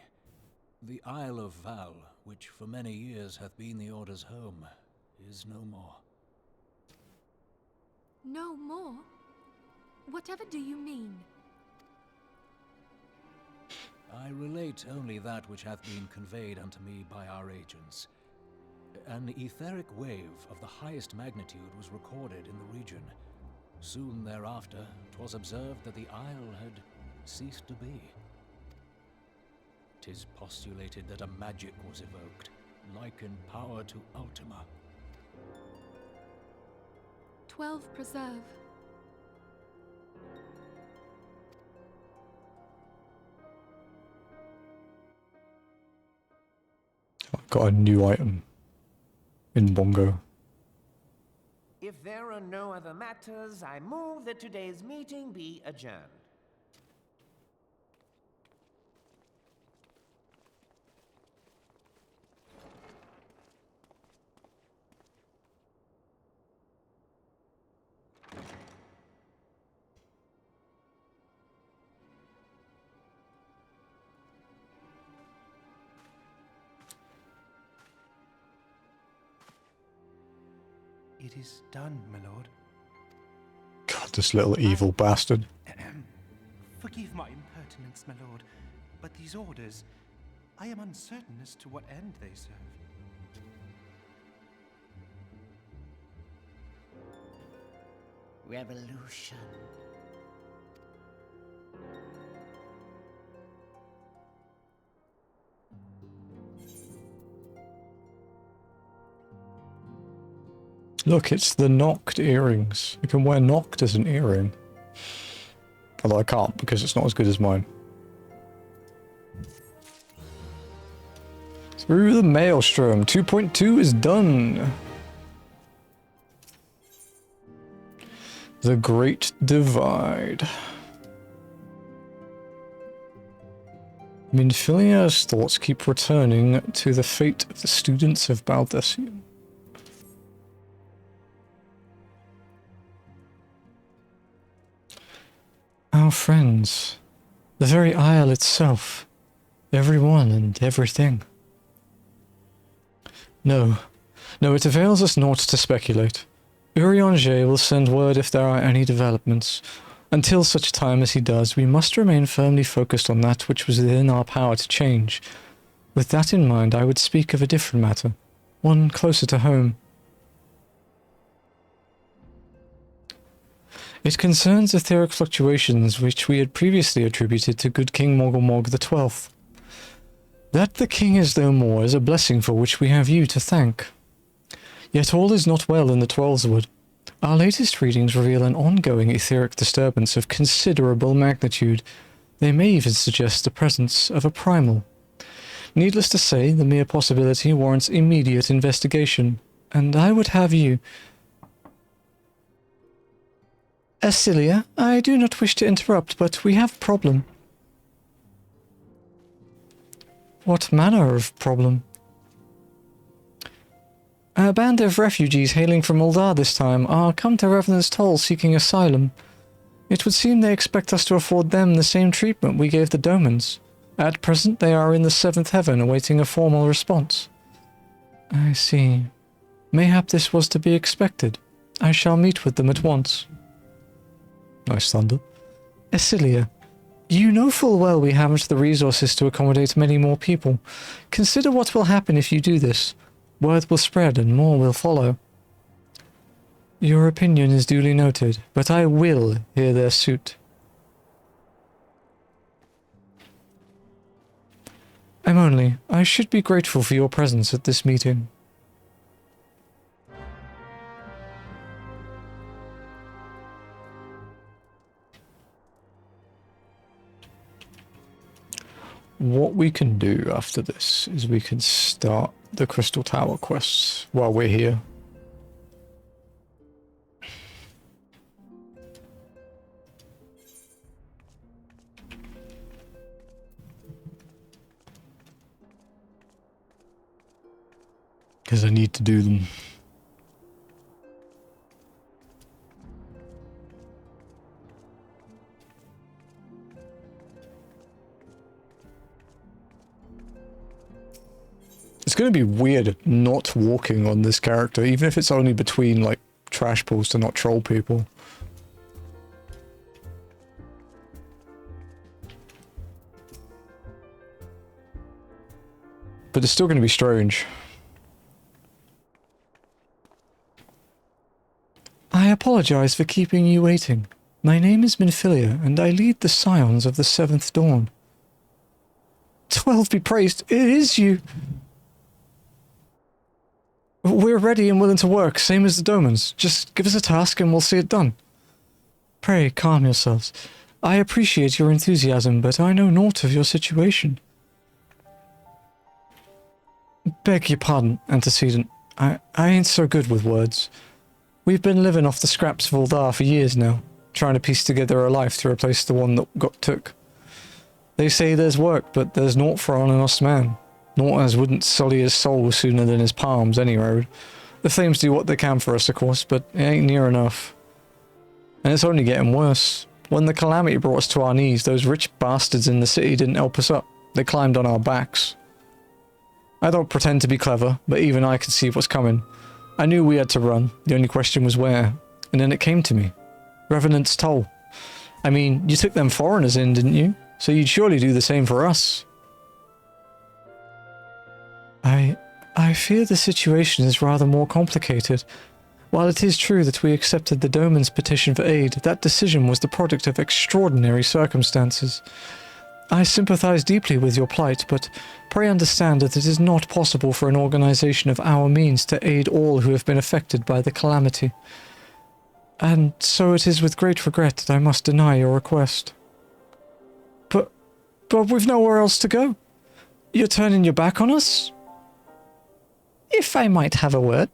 the Isle of Val, which for many years hath been the Order's home, is no more. No more? Whatever do you mean? I relate only that which hath been conveyed unto me by our agents. An etheric wave of the highest magnitude was recorded in the region. Soon thereafter, 'twas observed that the isle had ceased to be. 'Tis postulated that a magic was evoked, like in power to Ultima. 12 preserve. I've got a new item in Bongo. If there are no other matters, I move that today's meeting be adjourned. It is done, my lord. God, this little evil bastard. Forgive my impertinence, my lord, but these orders, I am uncertain as to what end they serve. Revolution. Look, it's the Noct earrings. You can wear Noct as an earring. Although I can't because it's not as good as mine. Through the Maelstrom. 2.2 is done. The Great Divide. Minfilia's thoughts keep returning to the fate of the students of Baldessian. Our friends, the very isle itself, everyone and everything. No, it avails us naught to speculate. Urianger will send word if there are any developments. Until such time as he does, we must remain firmly focused on that which was within our power to change. With that in mind, I would speak of a different matter, one closer to home. It concerns etheric fluctuations which we had previously attributed to good King Mogulmog XII. That the king is no more is a blessing for which we have you to thank. Yet all is not well in the Twelveswood. Our latest readings reveal an ongoing etheric disturbance of considerable magnitude. They may even suggest the presence of a primal. Needless to say, the mere possibility warrants immediate investigation, and I would have you... Atheria, I do not wish to interrupt, but we have a problem. What manner of problem? A band of refugees hailing from Uldar this time are come to Revenant's Toll seeking asylum. It would seem they expect us to afford them the same treatment we gave the Domans. At present, they are in the 7th heaven awaiting a formal response. I see. Mayhap this was to be expected. I shall meet with them at once. Nice thunder. Atheria, you know full well we haven't the resources to accommodate many more people. Consider what will happen if you do this. Word will spread and more will follow. Your opinion is duly noted, but I will hear their suit. I should be grateful for your presence at this meeting. What we can do after this is we can start the Crystal Tower quests while we're here. Because I need to do them. It's going to be weird not walking on this character, even if it's only between, like, trash pools to not troll people. But it's still going to be strange. I apologize for keeping you waiting. My name is Menkhu, and I lead the Scions of the 7th Dawn. 12 be praised, it is you! We're ready and willing to work, same as the Domans. Just give us a task and we'll see it done. Pray, calm yourselves. I appreciate your enthusiasm, but I know naught of your situation. Beg your pardon, antecedent. I ain't so good with words. We've been living off the scraps of Uldar for years now, trying to piece together a life to replace the one that got took. They say there's work, but there's naught for an honest man. Naught as wouldn't sully his soul sooner than his palms, any road. The flames do what they can for us, of course, but it ain't near enough. And it's only getting worse. When the calamity brought us to our knees, those rich bastards in the city didn't help us up. They climbed on our backs. I don't pretend to be clever, but even I could see what's coming. I knew we had to run, the only question was where. And then it came to me. Revenant's Toll. I mean, you took them foreigners in, didn't you? So you'd surely do the same for us. I fear the situation is rather more complicated. While it is true that we accepted the Doman's petition for aid, that decision was the product of extraordinary circumstances. I sympathize deeply with your plight, but pray understand that it is not possible for an organization of our means to aid all who have been affected by the calamity. And so it is with great regret that I must deny your request. But we've nowhere else to go. You're turning your back on us? If I might have a word.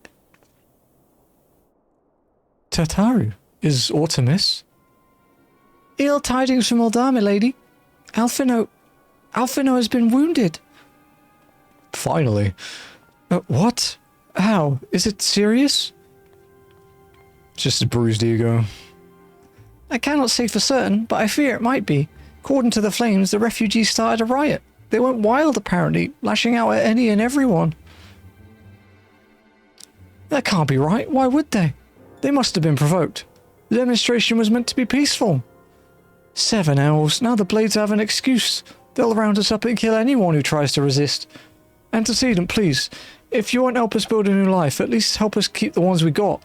Tataru, is aught amiss? Ill tidings from Uldar, milady. Alphino has been wounded. Finally. What? How? Is it serious? Just a bruised ego. I cannot say for certain, but I fear it might be. According to the flames, the refugees started a riot. They went wild, apparently, lashing out at any and everyone. That can't be right. Why would they? They must have been provoked. The demonstration was meant to be peaceful. 7 elves. Now the Blades have an excuse. They'll round us up and kill anyone who tries to resist. Antecedent, please. If you won't help us build a new life, at least help us keep the ones we got.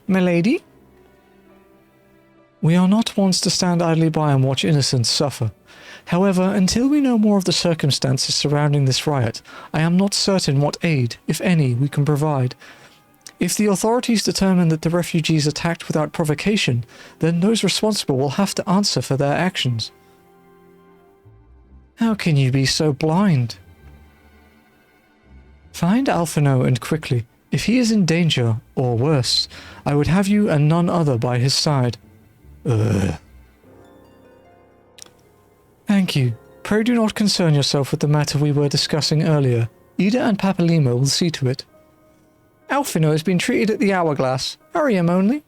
Milady? We are not ones to stand idly by and watch innocents suffer. However, until we know more of the circumstances surrounding this riot, I am not certain what aid, if any, we can provide. If the authorities determine that the refugees attacked without provocation, then those responsible will have to answer for their actions. How can you be so blind? Find Alphino and quickly. If he is in danger, or worse, I would have you and none other by his side. Ugh. Thank you. Pray do not concern yourself with the matter we were discussing earlier. Ida and Papalima will see to it. Alphino has been treated at the Hourglass. Hurry him only.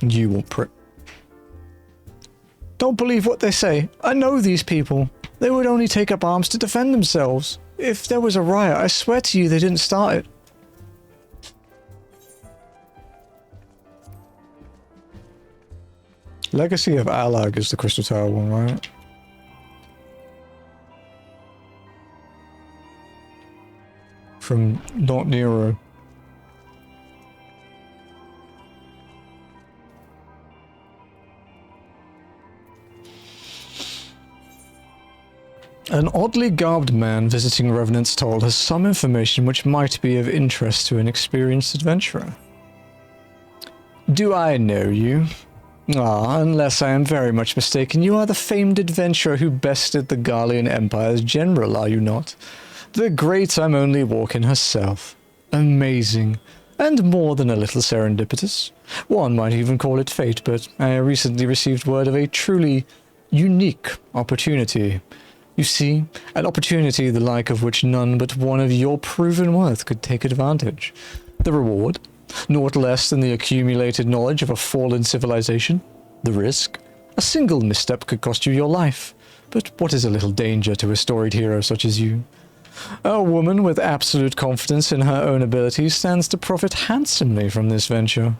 You will prick. Don't believe what they say. I know these people. They would only take up arms to defend themselves. If there was a riot, I swear to you they didn't start it. Legacy of Alag is the Crystal Tower one, right? From Not Nero. An oddly garbed man visiting Revenant's Toll has some information which might be of interest to an experienced adventurer. Do I know you? Ah, unless I am very much mistaken, you are the famed adventurer who bested the Garlean Empire's general, are you not? The great I'm only walking herself. Amazing. And more than a little serendipitous. One might even call it fate, but I recently received word of a truly unique opportunity. You see, an opportunity the like of which none but one of your proven worth could take advantage. The reward? Naught less than the accumulated knowledge of a fallen civilization. The risk? A single misstep could cost you your life. But what is a little danger to a storied hero such as you? A woman with absolute confidence in her own abilities stands to profit handsomely from this venture.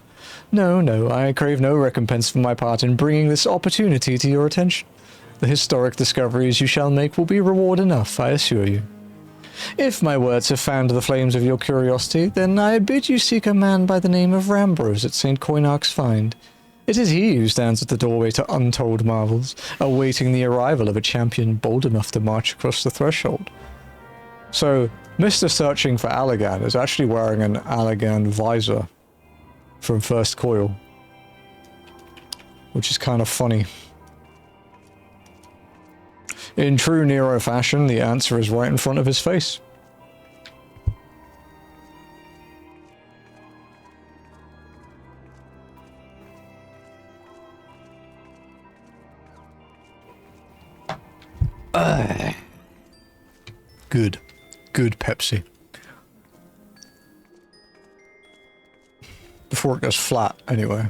No, I crave no recompense for my part in bringing this opportunity to your attention. The historic discoveries you shall make will be reward enough, I assure you. If my words have fanned the flames of your curiosity, then I bid you seek a man by the name of Rambrose at St. Coinarch's Find. It is he who stands at the doorway to untold marvels, awaiting the arrival of a champion bold enough to march across the threshold. So, Mr. Searching for Allagan is actually wearing an Allagan visor from First Coil, which is kind of funny. In true Nero fashion, the answer is right in front of his face. Good. Good Pepsi. Before it goes flat, anyway.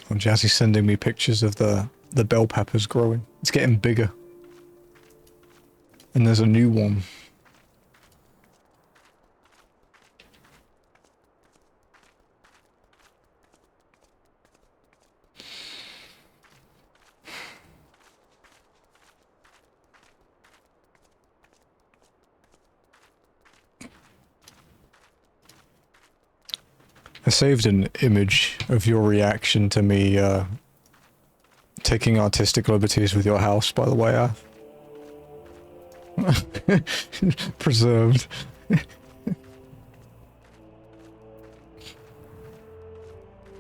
Oh, Jazzy's sending me pictures of the bell peppers growing. It's getting bigger. And there's a new one. I saved an image of your reaction to me taking artistic liberties with your house, by the way. Preserved.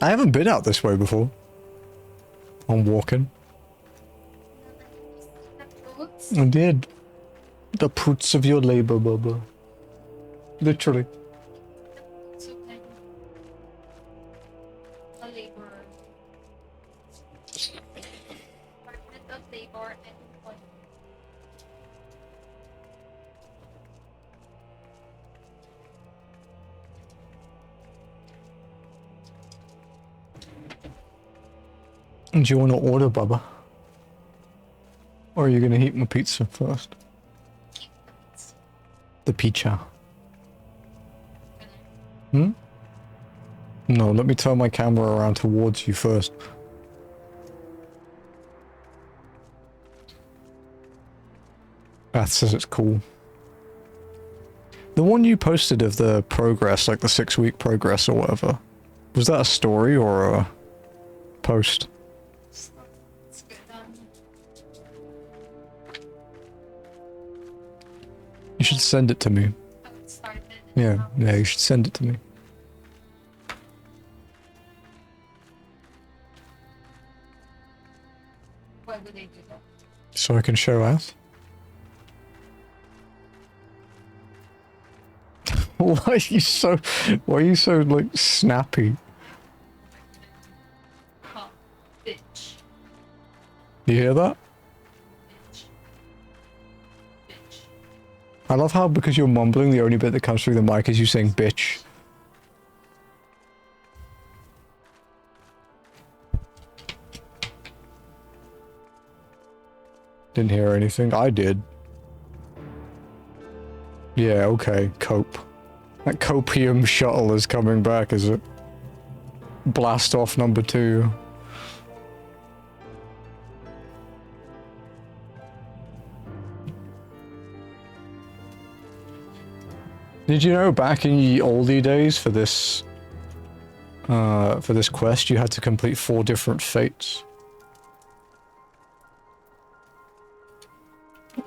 I haven't been out this way before. I'm walking. I did. The fruits of your labor, Bubba. Literally. Do you want to order, Bubba? Or are you going to eat my pizza first? The pizza. Hmm? No, let me turn my camera around towards you first. Beth says it's cool. The one you posted of the progress, like the 6-week progress or whatever, was that a story or a post? You should send it to me. Yeah, you should send it to me. so I can show out. Why are you so like snappy? Oh, bitch. You hear that? Bitch. Bitch. I love how because you're mumbling, the only bit that comes through the mic is you saying bitch. Didn't hear anything. I did. Yeah, okay. Cope. That copium shuttle is coming back, is it? Blast off number 2. Did you know back in the oldie days for this quest you had to complete 4 different fates?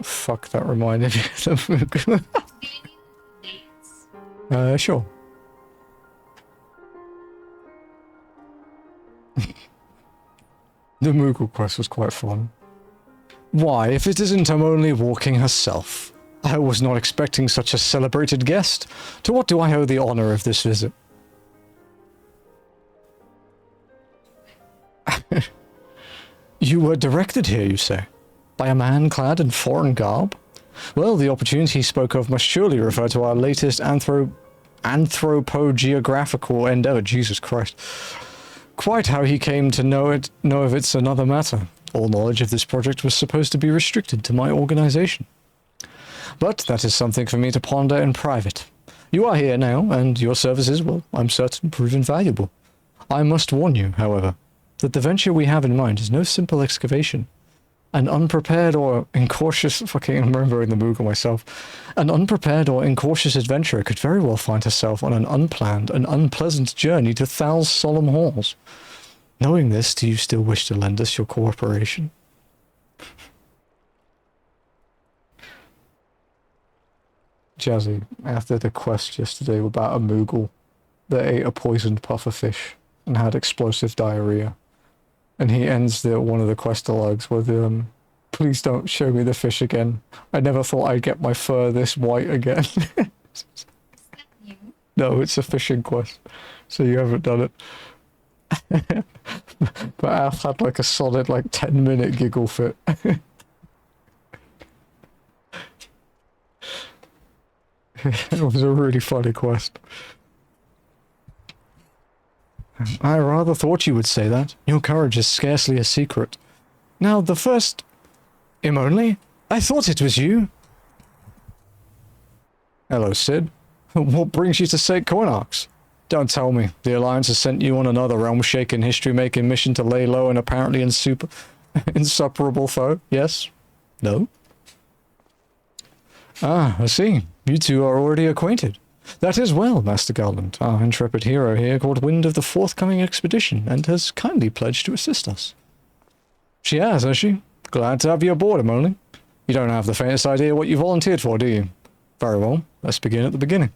Fuck, that reminded me of the Menkhu. Sure. The Menkhu quest was quite fun. Why, if it isn't only walking herself. I was not expecting such a celebrated guest. To what do I owe the honor of this visit? You were directed here, you say? By a man clad in foreign garb? Well, the opportunity he spoke of must surely refer to our latest anthropogeographical endeavor. Jesus Christ. Quite how he came to know of it's another matter. All knowledge of this project was supposed to be restricted to my organization. But that is something for me to ponder in private. You are here now, and your services will, I'm certain, prove invaluable. I must warn you, however, that the venture we have in mind is no simple excavation. An unprepared or incautious... Fucking, I'm remembering the Moogle myself. An unprepared or incautious adventurer could very well find herself on an unplanned and unpleasant journey to Thal's solemn halls. Knowing this, do you still wish to lend us your cooperation? Jazzy, after the quest yesterday about a Moogle that ate a poisoned pufferfish and had explosive diarrhea. And he ends one of the questalogues with, please don't show me the fish again. I never thought I'd get my fur this white again. No, it's a fishing quest, so you haven't done it. But I've had like a solid 10-minute giggle fit. It was a really funny quest. I rather thought you would say that. Your courage is scarcely a secret. Now, the first... Only? I thought it was you. Hello, Sid. What brings you to St. Coinarch's? Don't tell me. The Alliance has sent you on another realm-shaking, history-making mission to lay low an apparently insuperable foe? Yes? No? Ah, I see. You two are already acquainted. That is well, Master Garland. Our intrepid hero here caught wind of the forthcoming expedition and has kindly pledged to assist us. She has she? Glad to have you aboard, Mylen. You don't have the faintest idea what you volunteered for, do you? Very well, let's begin at the beginning.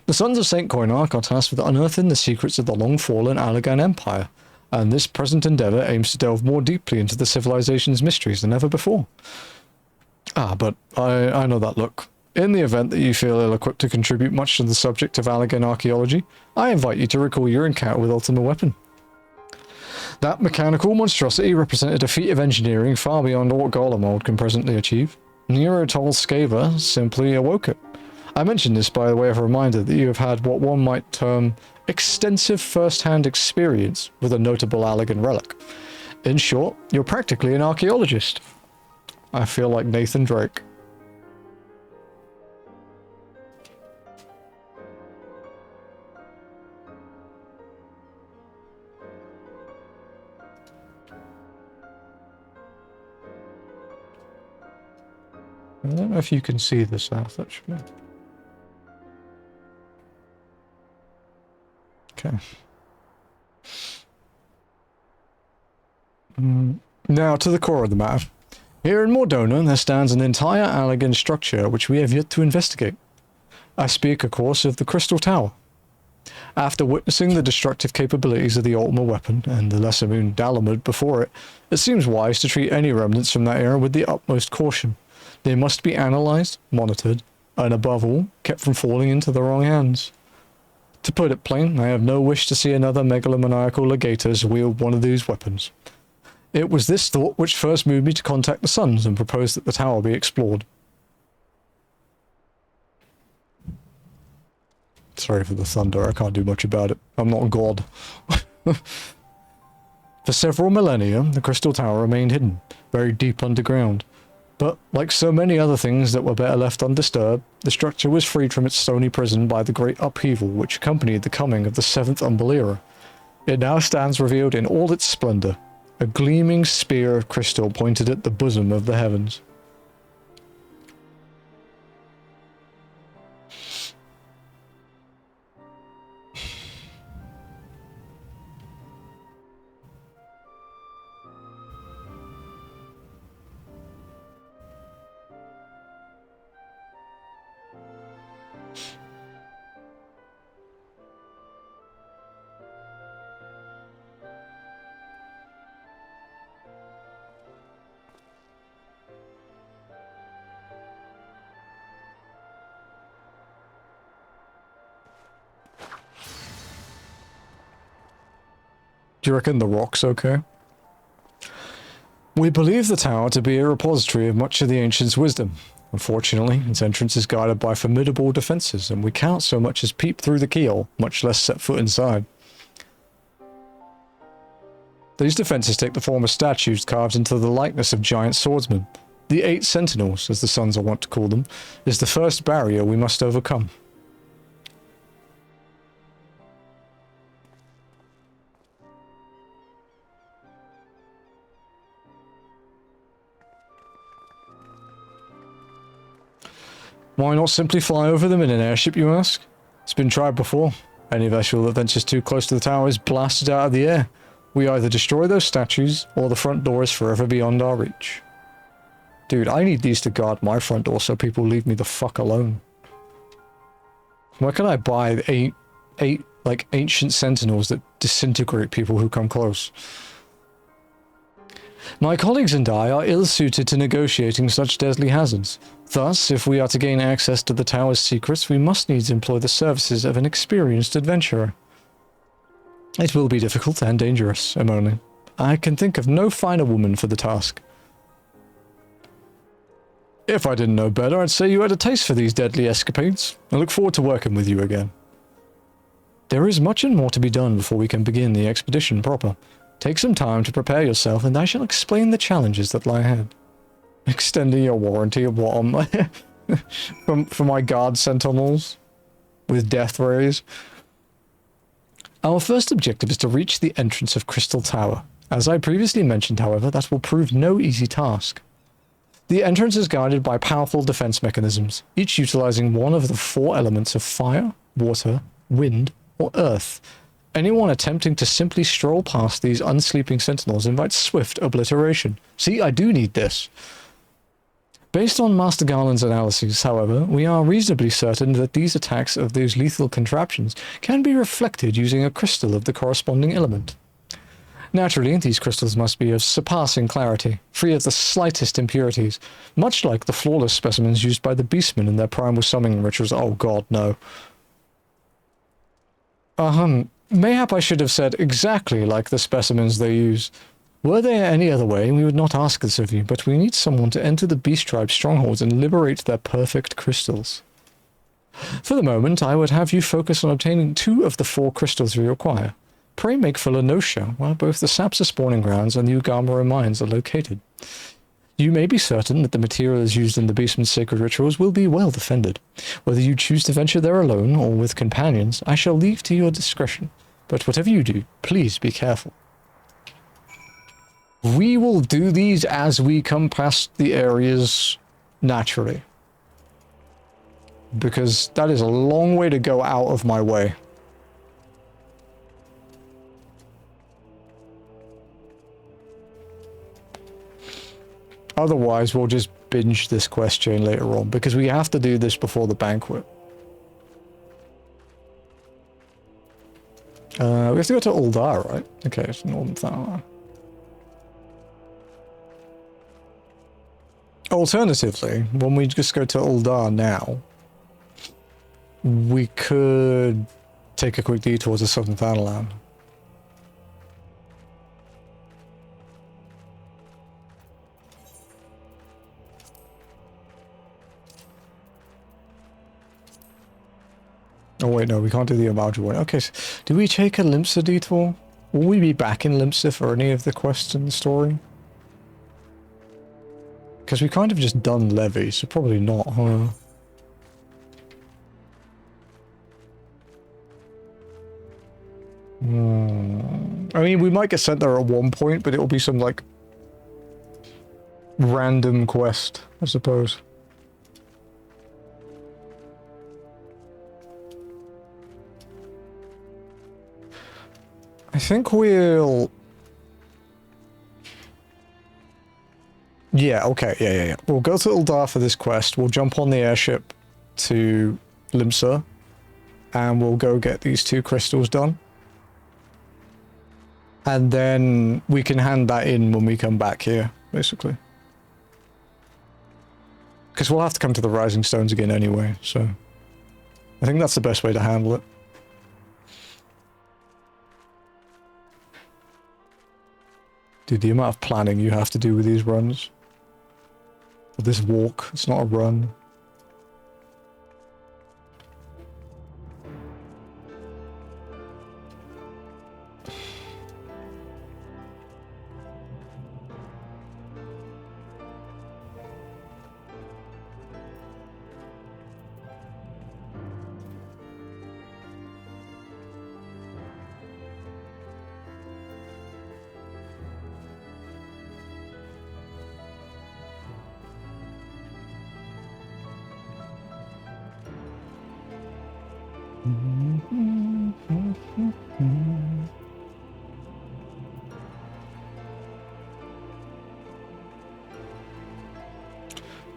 The Sons of St. Coinarch are tasked with unearthing the secrets of the long-fallen Allagan Empire, and this present endeavor aims to delve more deeply into the civilization's mysteries than ever before. Ah, but I know that look. In the event that you feel ill-equipped to contribute much to the subject of Allagan archaeology, I invite you to recall your encounter with Ultima Weapon. That mechanical monstrosity represented a feat of engineering far beyond what Golemold can presently achieve. Neurotol Scava simply awoke it. I mention this by way of a reminder that you have had what one might term extensive first-hand experience with a notable Allagan relic. In short, you're practically an archaeologist. I feel like Nathan Drake. I don't know if you can see this, Alf, actually. Okay. Now to the core of the matter. Here in Mordona there stands an entire Allagan structure which we have yet to investigate. I speak, of course, of the Crystal Tower. After witnessing the destructive capabilities of the Ultima weapon and the lesser moon Dalamud before it, it seems wise to treat any remnants from that era with the utmost caution. They must be analysed, monitored, and above all, kept from falling into the wrong hands. To put it plain, I have no wish to see another megalomaniacal legators wield one of these weapons. It was this thought which first moved me to contact the Suns and propose that the tower be explored. Sorry for the thunder, I can't do much about it. I'm not God. For several millennia, the Crystal Tower remained hidden, very deep underground. But, like so many other things that were better left undisturbed, the structure was freed from its stony prison by the great upheaval which accompanied the coming of the 7th Umbral Era. It now stands revealed in all its splendour, a gleaming spear of crystal pointed at the bosom of the heavens. Do you reckon the rock's okay? We believe the tower to be a repository of much of the ancients' wisdom. Unfortunately, its entrance is guarded by formidable defences, and we cannot so much as peep through the keyhole, much less set foot inside. These defences take the form of statues carved into the likeness of giant swordsmen. The 8 Sentinels, as the Suns are wont to call them, is the first barrier we must overcome. Why not simply fly over them in an airship, you ask? It's been tried before. Any vessel that ventures too close to the tower is blasted out of the air. We either destroy those statues, or the front door is forever beyond our reach. Dude, I need these to guard my front door so people leave me the fuck alone. Where can I buy eight like, ancient sentinels that disintegrate people who come close? My colleagues and I are ill-suited to negotiating such deadly hazards. Thus, if we are to gain access to the tower's secrets, we must needs employ the services of an experienced adventurer. It will be difficult and dangerous, Emone. I can think of no finer woman for the task. If I didn't know better, I'd say you had a taste for these deadly escapades. I look forward to working with you again. There is much and more to be done before we can begin the expedition proper. Take some time to prepare yourself, and I shall explain the challenges that lie ahead. Extending your warranty of what on my for my guard sentinels with death rays. Our first objective is to reach the entrance of Crystal Tower. As I previously mentioned, however, that will prove no easy task. The entrance is guarded by powerful defense mechanisms, each utilizing one of the 4 elements of fire, water, wind, or earth. Anyone attempting to simply stroll past these unsleeping sentinels invites swift obliteration. See, I do need this. Based on Master Garland's analyses, however, we are reasonably certain that these attacks of those lethal contraptions can be reflected using a crystal of the corresponding element. Naturally, these crystals must be of surpassing clarity, free of the slightest impurities, much like the flawless specimens used by the Beastmen in their primal summoning rituals. Oh god, no. Mayhap I should have said exactly like the specimens they use. Were there any other way, we would not ask this of you, but we need someone to enter the Beast Tribe's strongholds and liberate their perfect crystals. For the moment, I would have you focus on obtaining 2 of the 4 crystals we require. Pray make full Anosha, where both the Sapsa spawning grounds and the Ugamara mines are located. You may be certain that the materials used in the Beastman's sacred rituals will be well defended. Whether you choose to venture there alone or with companions, I shall leave to your discretion. But whatever you do, please be careful. We will do these as we come past the areas naturally. Because that is a long way to go out of my way. Otherwise, we'll just binge this quest chain later on, because we have to do this before the banquet. We have to go to Uldar, right? Okay, it's Northern Thanalan. Alternatively, when we just go to Uldar now, we could take a quick detour to Southern Thanalan. Oh wait, no, we can't do the Amalja one. Okay, so do we take a Limsa detour? Will we be back in Limsa for any of the quests in the story? Because we kind of just done Levy, so probably not, huh? I mean, we might get sent there at one point, but it will be some, like, random quest, I suppose. I think we'll... Yeah, okay, yeah. We'll go to Uldar for this quest, we'll jump on the airship to Limsa, and we'll go get these 2 crystals done. And then we can hand that in when we come back here, basically. Because we'll have to come to the Rising Stones again anyway, so... I think that's the best way to handle it. Dude, the amount of planning you have to do with these runs. Or this walk, it's not a run.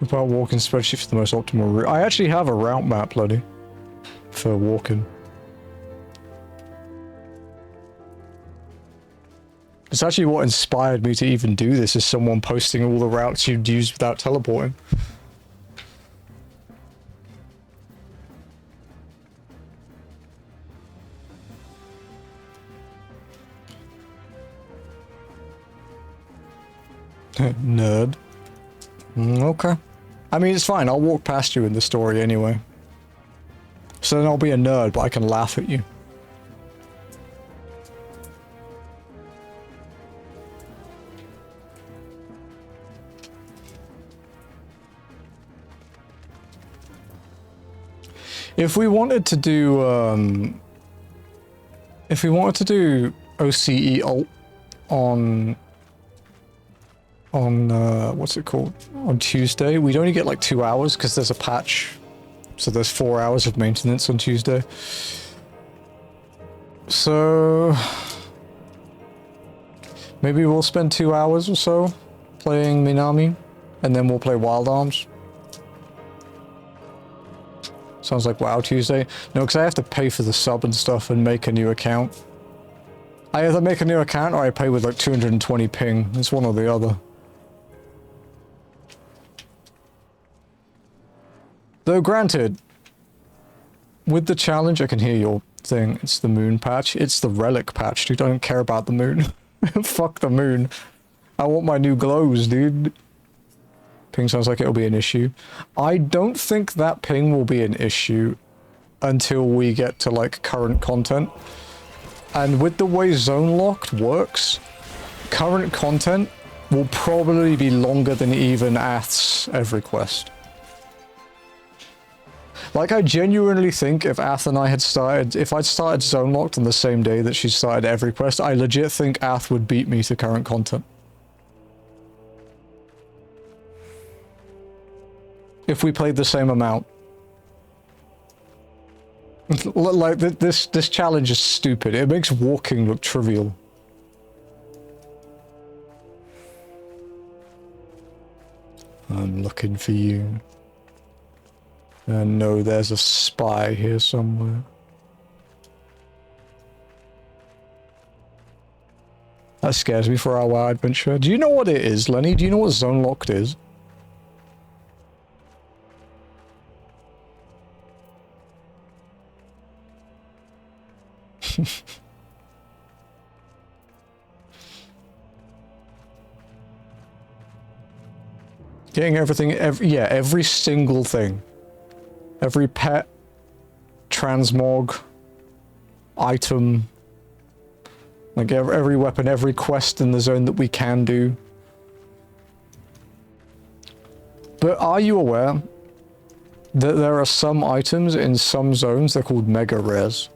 About walking spreadsheet for the most optimal route. I actually have a route map, bloody, for walking. It's actually what inspired me to even do this, is someone posting all the routes you'd use without teleporting. Nerd. Okay. I mean, it's fine. I'll walk past you in the story anyway. So then I'll be a nerd, but I can laugh at you. If we wanted to do, OCE alt on what's it called? On Tuesday, we'd only get like 2 hours because there's a patch. So there's 4 hours of maintenance on Tuesday. So maybe we'll spend 2 hours or so playing Minami, and then we'll play Wild Arms. Sounds like WoW Tuesday. No, because I have to pay for the sub and stuff and make a new account. I either make a new account or I pay with like 220 ping. It's one or the other. Though granted, with the challenge, I can hear your thing. It's the moon patch. It's the relic patch, dude. I don't care about the moon. Fuck the moon. I want my new glows, dude. Ping sounds like it'll be an issue. I don't think that ping will be an issue until we get to, like, current content. And with the way Zone Locked works, current content will probably be longer than even Ath's every quest. Like, I genuinely think if Ath and I had started, if I'd started Zone Locked on the same day that she started every quest, I legit think Ath would beat me to current content. If we played the same amount. Like, this challenge is stupid. It makes walking look trivial. I'm looking for you. And no, there's a spy here somewhere. That scares me for our WoW adventure. Do you know what it is, Lenny? Do you know what zone locked is? Getting everything, every single thing. Every pet, transmog, item, like every weapon, every quest in the zone that we can do. But are you aware that there are some items in some zones, they're called mega rares.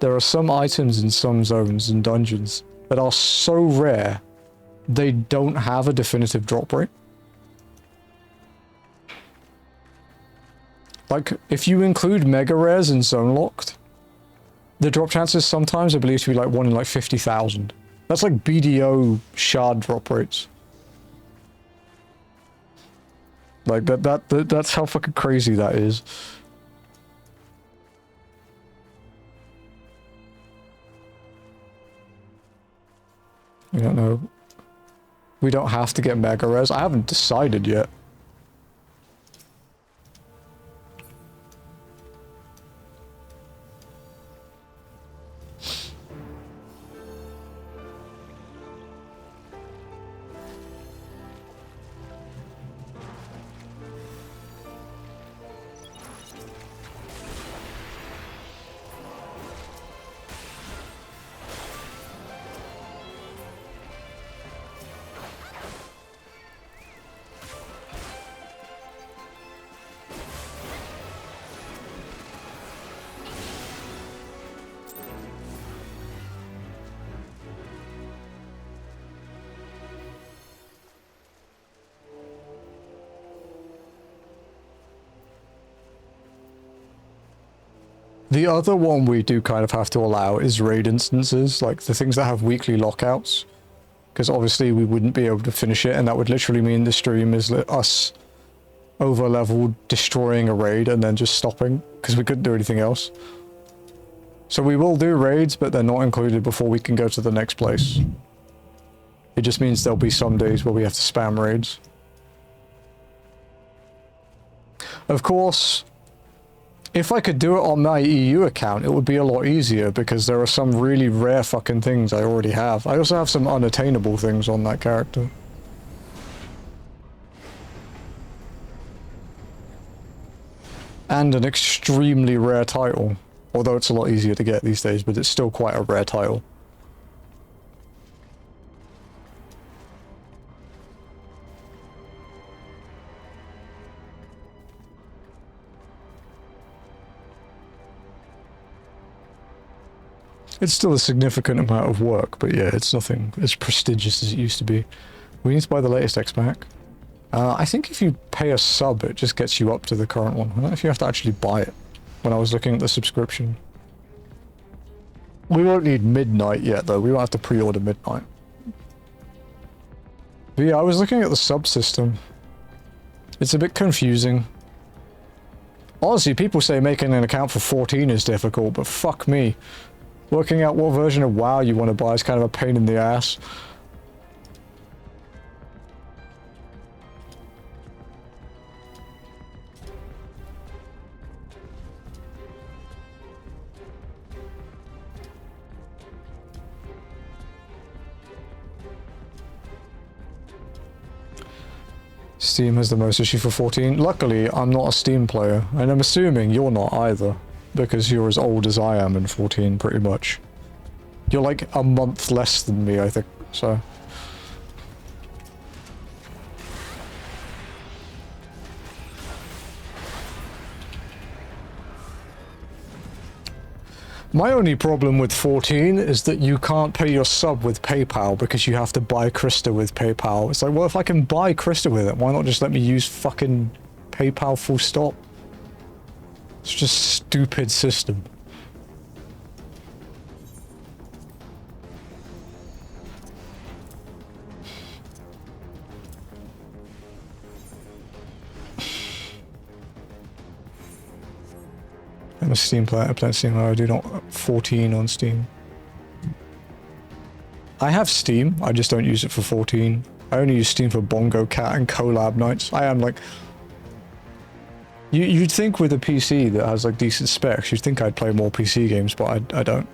There are some items in some zones and dungeons that are so rare, they don't have a definitive drop rate. Like, if you include mega rares in zone locked, the drop chances sometimes are believed to be like 1 in like 50,000. That's like BDO shard drop rates. Like that's how fucking crazy that is. We don't know. We don't have to get mega rares. I haven't decided yet. The other one we do kind of have to allow is raid instances, like the things that have weekly lockouts. Because obviously we wouldn't be able to finish it, and that would literally mean the stream is us over-leveled, destroying a raid, and then just stopping, because we couldn't do anything else. So we will do raids, but they're not included before we can go to the next place. It just means there'll be some days where we have to spam raids. Of course, if I could do it on my EU account, it would be a lot easier, because there are some really rare fucking things I already have. I also have some unattainable things on that character. And an extremely rare title. Although it's a lot easier to get these days, but it's still quite a rare title. It's still a significant amount of work, but yeah, it's nothing as prestigious as it used to be. We need to buy the latest X-Pack. I think if you pay a sub, it just gets you up to the current one. I don't know if you have to actually buy it. When I was looking at the subscription. We won't need Midnight yet, though. We won't have to pre-order Midnight. But yeah, I was looking at the subsystem. It's a bit confusing. Honestly, people say making an account for 14 is difficult, but fuck me. Working out what version of WoW you want to buy is kind of a pain in the ass. Steam has the most issue for 14. Luckily, I'm not a Steam player, and I'm assuming you're not either, because you're as old as I am in 14, pretty much. You're like a month less than me, I think, so... My only problem with 14 is that you can't pay your sub with PayPal because you have to buy Krista with PayPal. It's like, well, if I can buy Krista with it, why not just let me use fucking PayPal full stop? It's just a stupid system. I'm a Steam player, I play Steam, I do not 14 on Steam. I have Steam, I just don't use it for 14. I only use Steam for Bongo Cat and collab nights. I am like... You'd think with a PC that has like decent specs, you'd think I'd play more PC games, but I don't.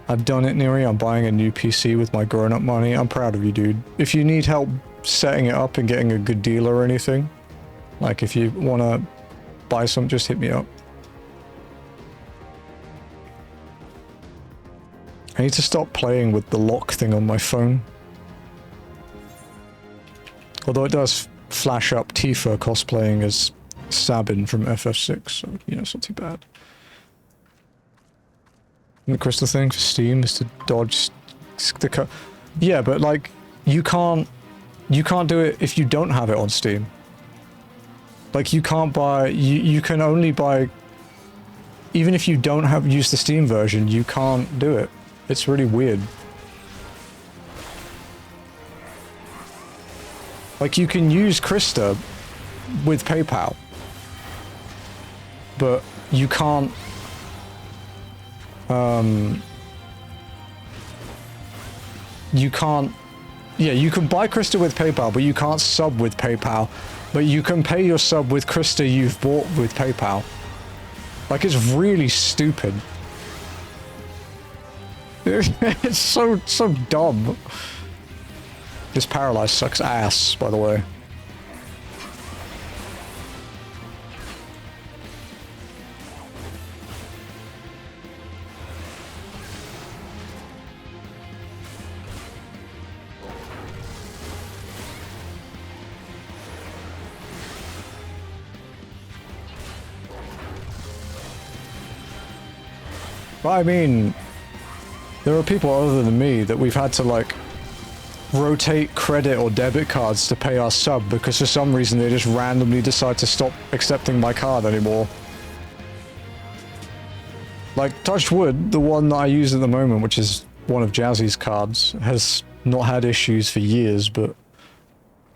I've done it, Neri. I'm buying a new PC with my grown-up money. I'm proud of you, dude. If you need help setting it up and getting a good deal or anything, like if you want to buy some, just hit me up. I need to stop playing with the lock thing on my phone. Although it does flash up Tifa cosplaying as Sabin from FF6, so, you know, it's not too bad. And the crystal thing for Steam is to dodge the yeah, but like, you can't do it if you don't have it on Steam. Like, you can't buy, you can only buy, even if you don't use the Steam version, you can't do it. It's really weird. Like, you can use Krista with PayPal, but you can't, yeah, you can buy Krista with PayPal, but you can't sub with PayPal, but you can pay your sub with Krista you've bought with PayPal. Like, it's really stupid. It's so dumb. This Paralyze sucks ass, by the way. But I mean, there are people other than me that we've had to, like, rotate credit or debit cards to pay our sub because for some reason they just randomly decide to stop accepting my card anymore. Like, touch wood, the one that I use at the moment, which is one of Jazzy's cards, has not had issues for years, but,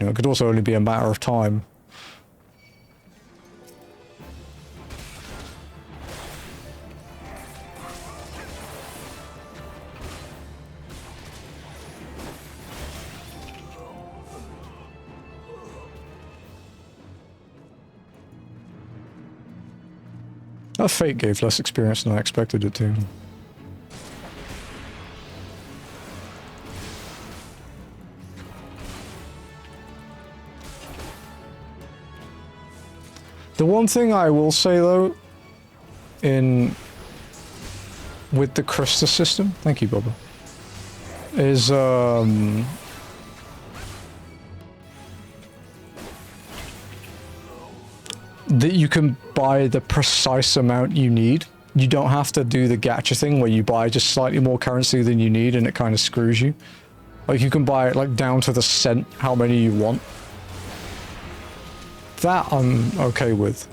you know, it could also only be a matter of time. That Fate gave less experience than I expected it to. The one thing I will say though, with the Krista system, thank you, Bubba, is that you can buy the precise amount you need. You don't have to do the gacha thing where you buy just slightly more currency than you need and it kind of screws you. Like, you can buy it like down to the cent how many you want. That I'm okay with.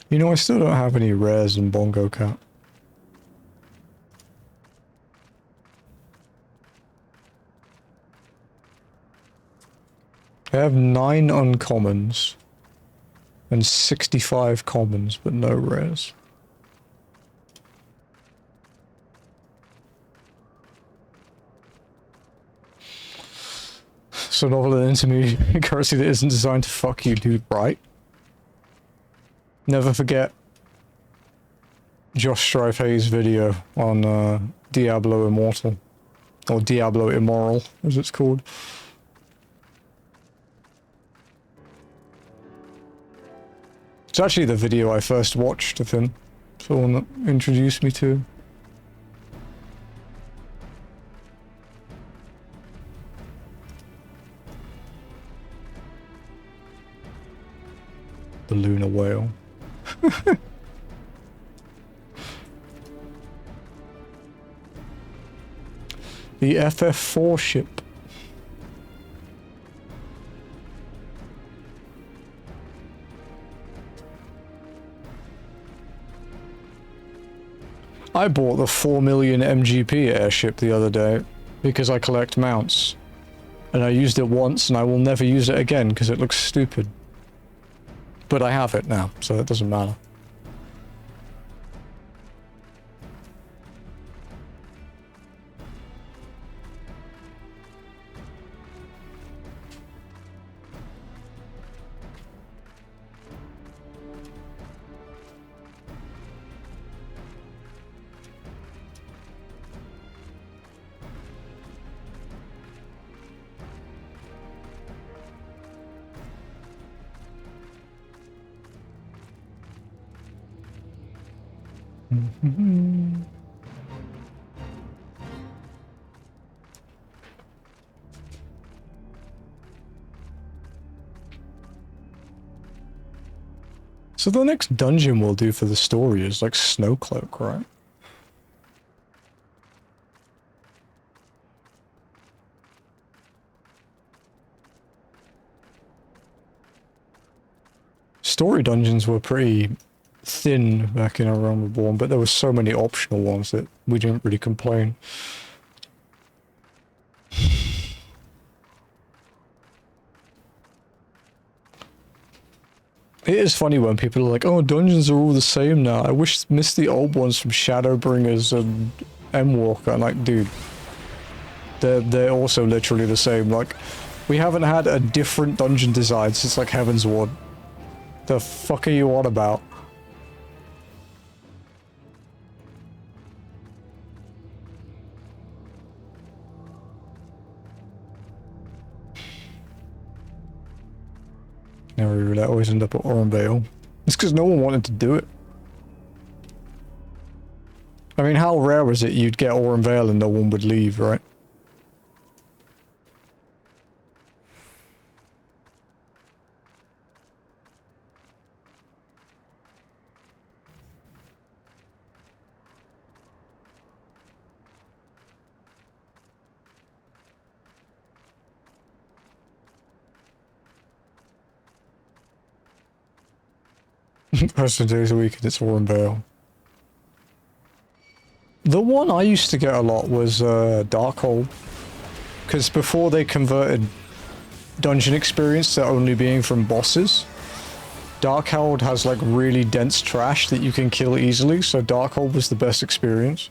You know, I still don't have any rares in Bongo Cat. I have 9 uncommons and 65 commons, but no rares. So novel and intermediate currency that isn't designed to fuck you, dude, right? Never forget Josh Strife-Hayes' video on Diablo Immortal. Or Diablo Immoral, as it's called. It's actually the video I first watched of him. It's the one that introduced me to him. The Lunar Whale. The FF4 ship. I bought the 4 million MGP airship the other day because I collect mounts. And I used it once and I will never use it again because it looks stupid. But I have it now, so it doesn't matter. So the next dungeon we'll do for the story is like Snowcloak, right? Story dungeons were pretty thin back in A Realm Reborn, but there were so many optional ones that we didn't really complain. It is funny when people are like, oh, dungeons are all the same now. I miss the old ones from Shadowbringers and Endwalker. I'm like, dude, they're also literally the same. Like, we haven't had a different dungeon design since like Heaven's Ward. The fuck are you on about? Never really always end up at Orenvale. It's because no one wanted to do it. I mean, how rare was it you'd get Orenvale and no one would leave, right? Rest of the days a week and it's Orenvale. The one I used to get a lot was Darkhold. Because before they converted dungeon experience to only being from bosses, Darkhold has like really dense trash that you can kill easily, so Darkhold was the best experience.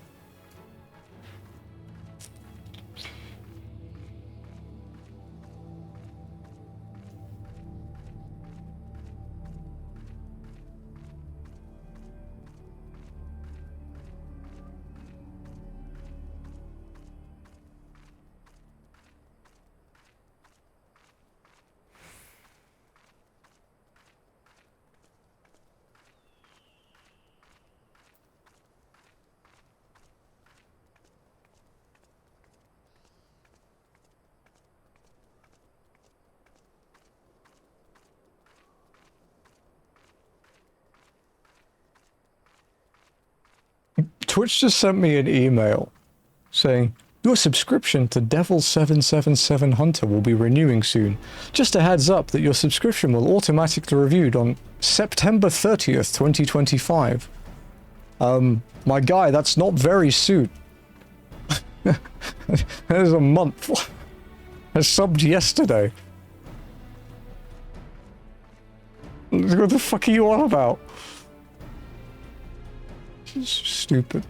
Twitch just sent me an email saying, your subscription to Devil 777 Hunter will be renewing soon. Just a heads up that your subscription will automatically reviewed on September 30th, 2025. My guy, that's not very soon. There's a month. I subbed yesterday. What the fuck are you on about? It's stupid.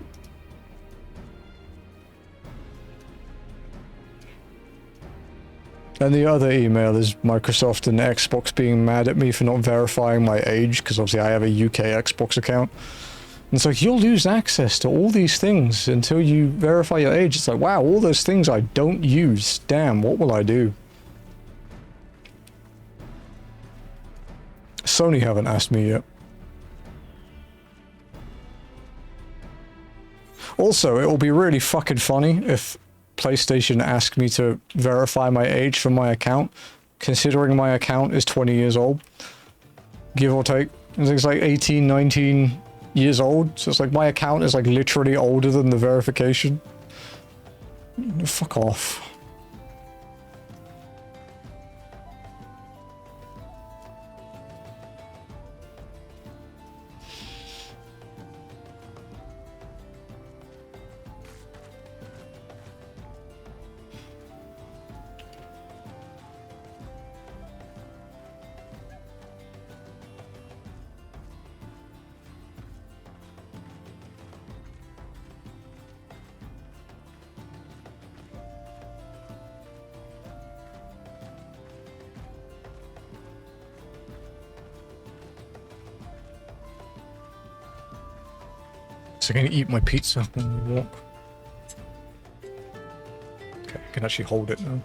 And the other email is Microsoft and Xbox being mad at me for not verifying my age, because obviously I have a UK Xbox account. And it's like, you'll lose access to all these things until you verify your age. It's like, wow, all those things I don't use. Damn, what will I do? Sony haven't asked me yet. Also, it will be really fucking funny if PlayStation asked me to verify my age from my account, considering my account is 20 years old. Give or take. It's like 18, 19 years old, so it's like my account is like literally older than the verification. Fuck off. So I'm gonna eat my pizza when we walk. Okay, I can actually hold it now.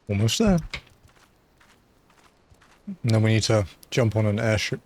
Almost there. And then we need to jump on an airship.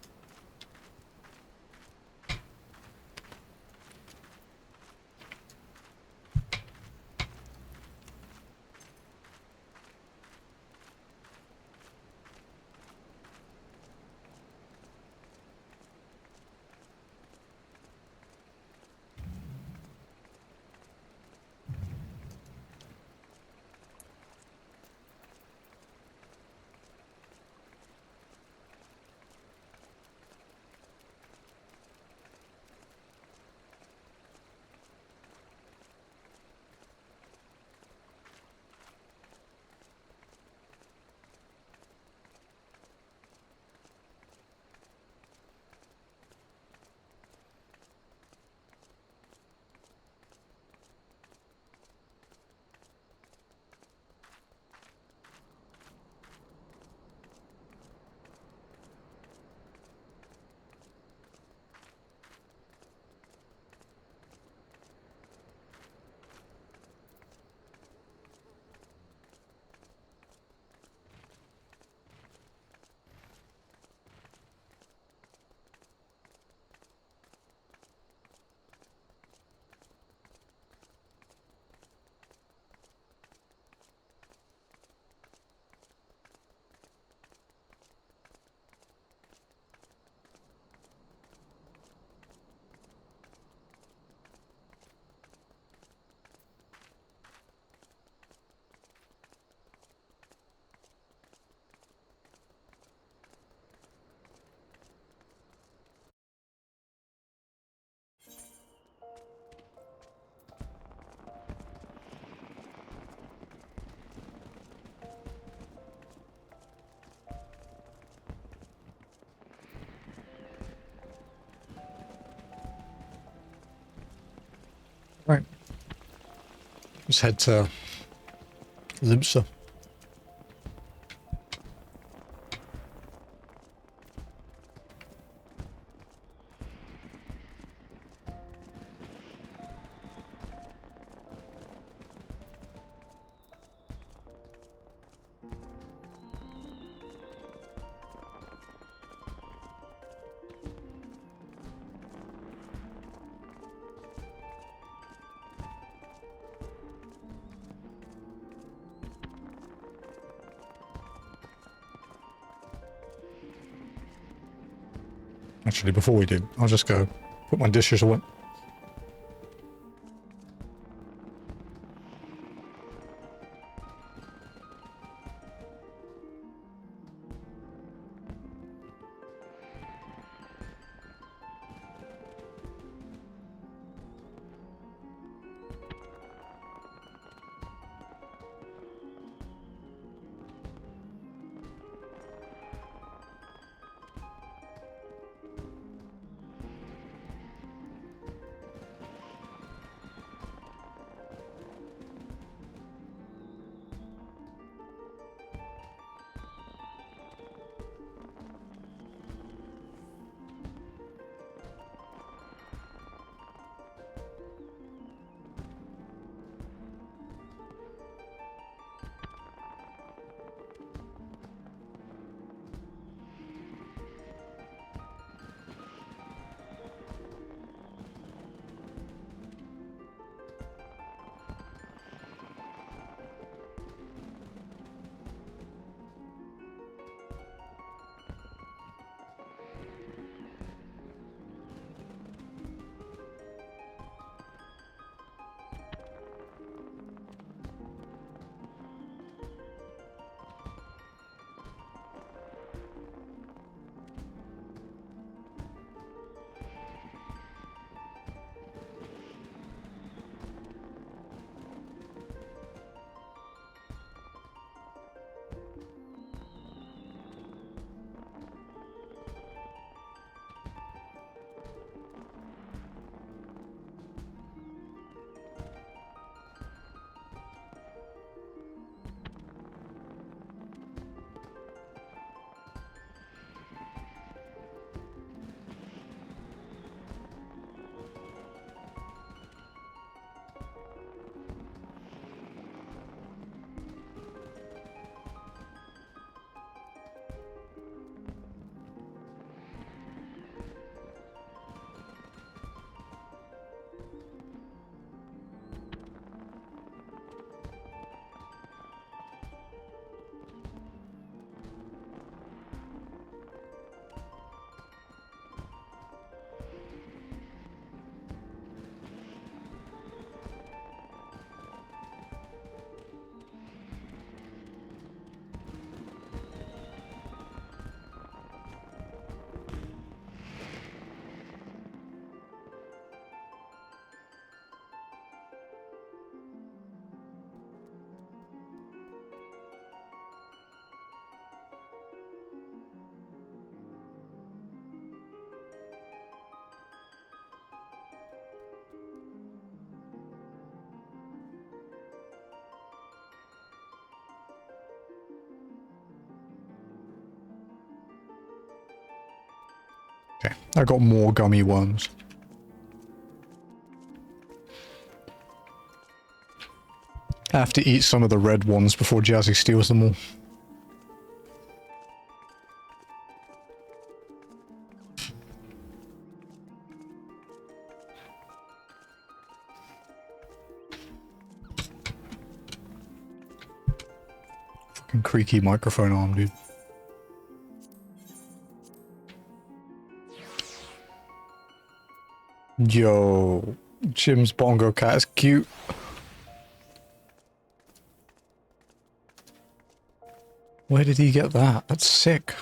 Right. Let's head to Limsa. Actually, before we do, I'll just go put my dishes away. Okay, I got more gummy worms. I have to eat some of the red ones before Jazzy steals them all. Fucking creaky microphone arm, dude. Yo, Jim's bongo cat is cute. Where did he get that? That's sick.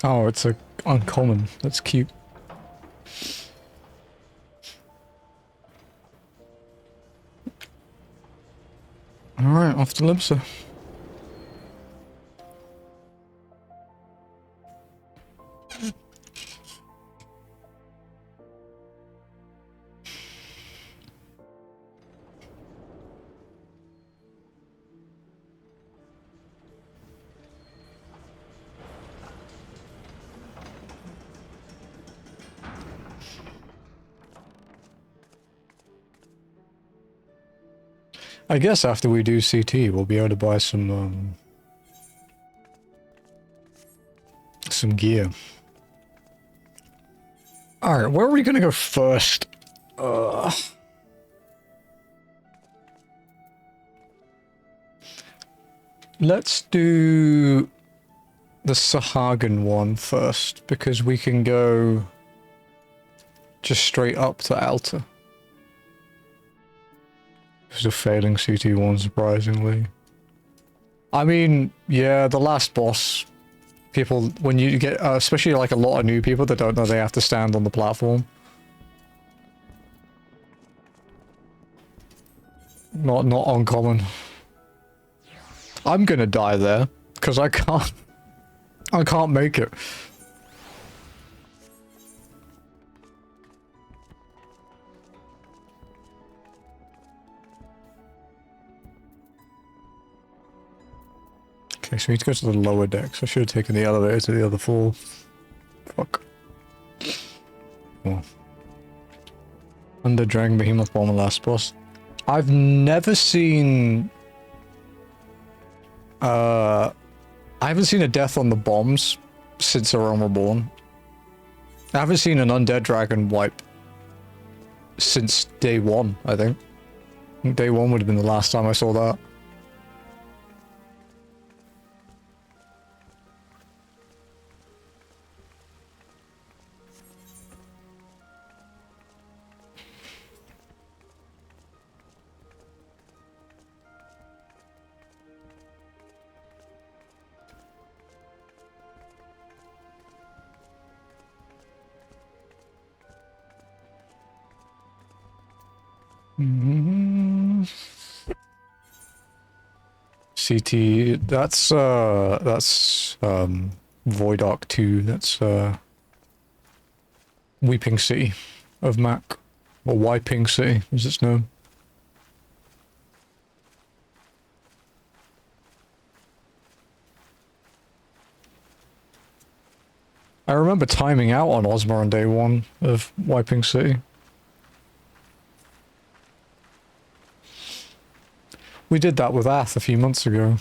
Oh, it's a uncommon. That's cute. Alright, off to Limsa. I guess after we do CT, we'll be able to buy some gear. Alright, where are we gonna go first? Let's do the Sahagin one first, because we can go just straight up to Alta. It's a failing CT1, surprisingly. I mean, yeah, the last boss, people, when you get, especially like a lot of new people that don't know they have to stand on the platform. Not uncommon. I'm gonna die there, because I can't make it. Okay, so we need to go to the lower decks. I should have taken the elevator to the other floor. Fuck. Oh. Under Dragon Behemoth Bomber last boss. I've never seen... I haven't seen a death on the bombs since A Realm Reborn. I haven't seen an undead dragon wipe since day one, I think. Day one would have been the last time I saw that. CT, that's Voidark 2, that's Weeping City of Mac, or Wiping City as it's known. I remember timing out on Ozma on day one of Wiping City. We did that with Ath a few months ago.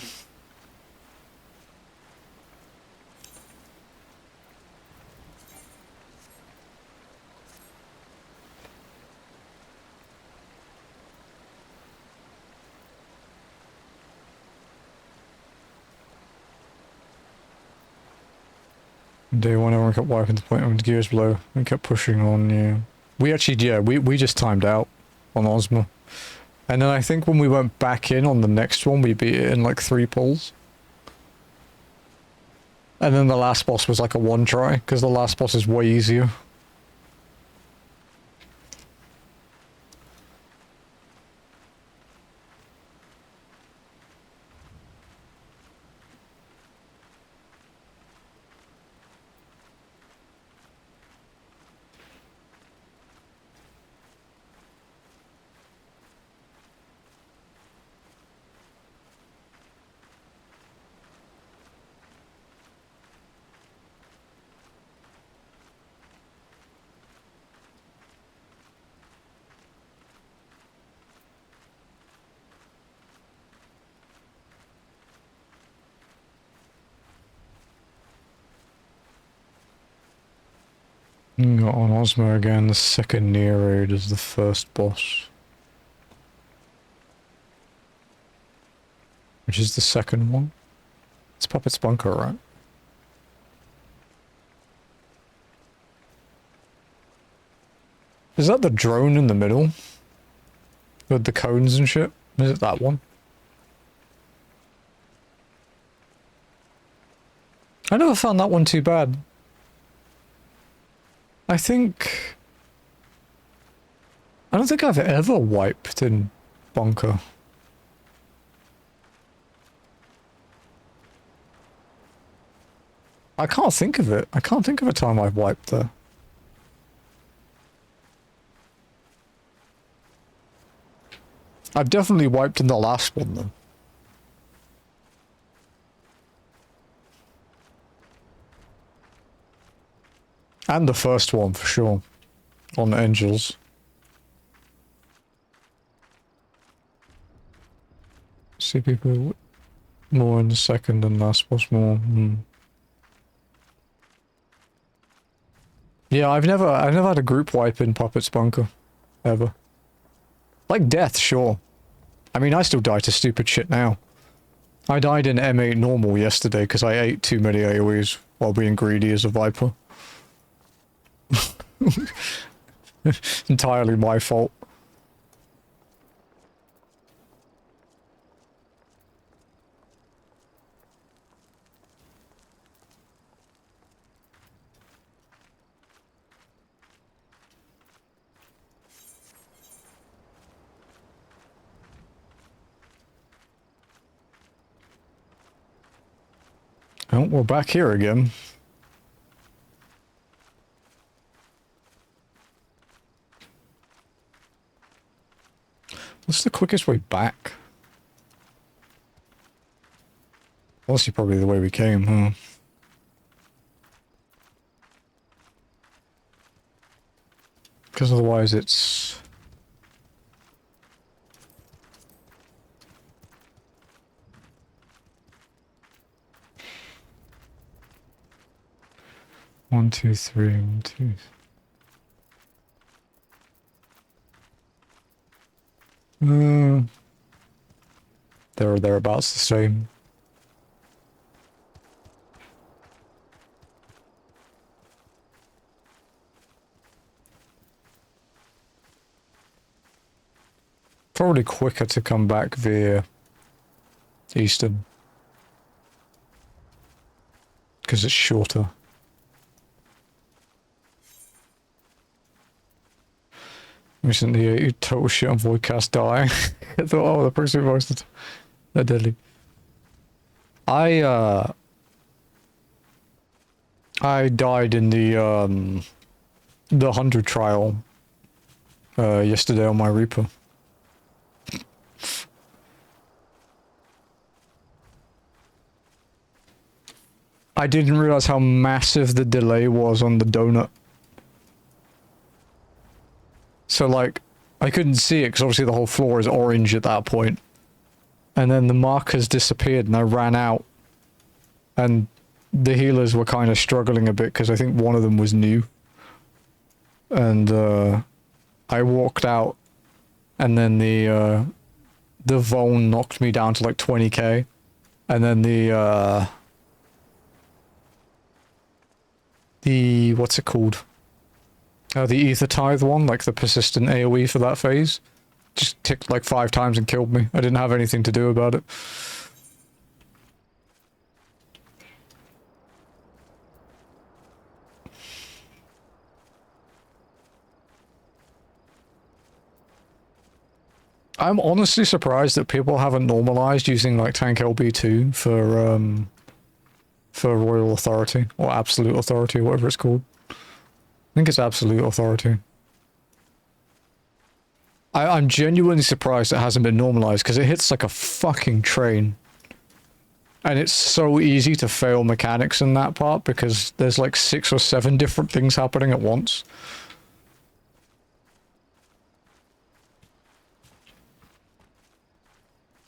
Day one, everyone kept wiping the point when the gears blow and kept pushing on, yeah. We actually, yeah, we just timed out on Ozma. And then I think when we went back in on the next one, we beat it in like 3 pulls. And then the last boss was like a 1 try, because the last boss is way easier. Got on Ozma again, the second near raid is the first boss. Which is the second one. It's Puppet's Bunker, right? Is that the drone in the middle? With the cones and shit? Is it that one? I never found that one too bad. I don't think I've ever wiped in Bunker. I can't think of it. I can't think of a time I've wiped there. I've definitely wiped in the last one, though. And the first one, for sure. On Angels. See people more in the second and last was more. Yeah, I've never had a group wipe in Puppet's Bunker. Ever. Like death, sure. I mean, I still die to stupid shit now. I died in M8 normal yesterday because I ate too many AoEs while being greedy as a Viper. Entirely my fault. Oh, we're back here again. What's the quickest way back? Honestly, probably the way we came, huh? Because otherwise it's... One, two, three, 1, 2. They're thereabouts the same. Probably quicker to come back via Eastern. Because it's shorter. Recently, you total shit on Voidcast die. I thought, oh, the person who posted. They're deadly. I died in the 100 trial yesterday on my Reaper. I didn't realize how massive the delay was on the donut. So, like, I couldn't see it because obviously the whole floor is orange at that point. And then the markers disappeared and I ran out. And the healers were kind of struggling a bit because I think one of them was new. And I walked out and then the Vone knocked me down to like 20k. And then the what's it called? The Ether Tithe one, like the persistent AoE for that phase, just ticked like 5 times and killed me. I didn't have anything to do about it. I'm honestly surprised that people haven't normalized using like Tank LB2 for Royal Authority, or Absolute Authority, or whatever it's called. I think it's Absolute Authority. I'm genuinely surprised it hasn't been normalized, because it hits like a fucking train. And it's so easy to fail mechanics in that part, because there's like 6 or 7 different things happening at once.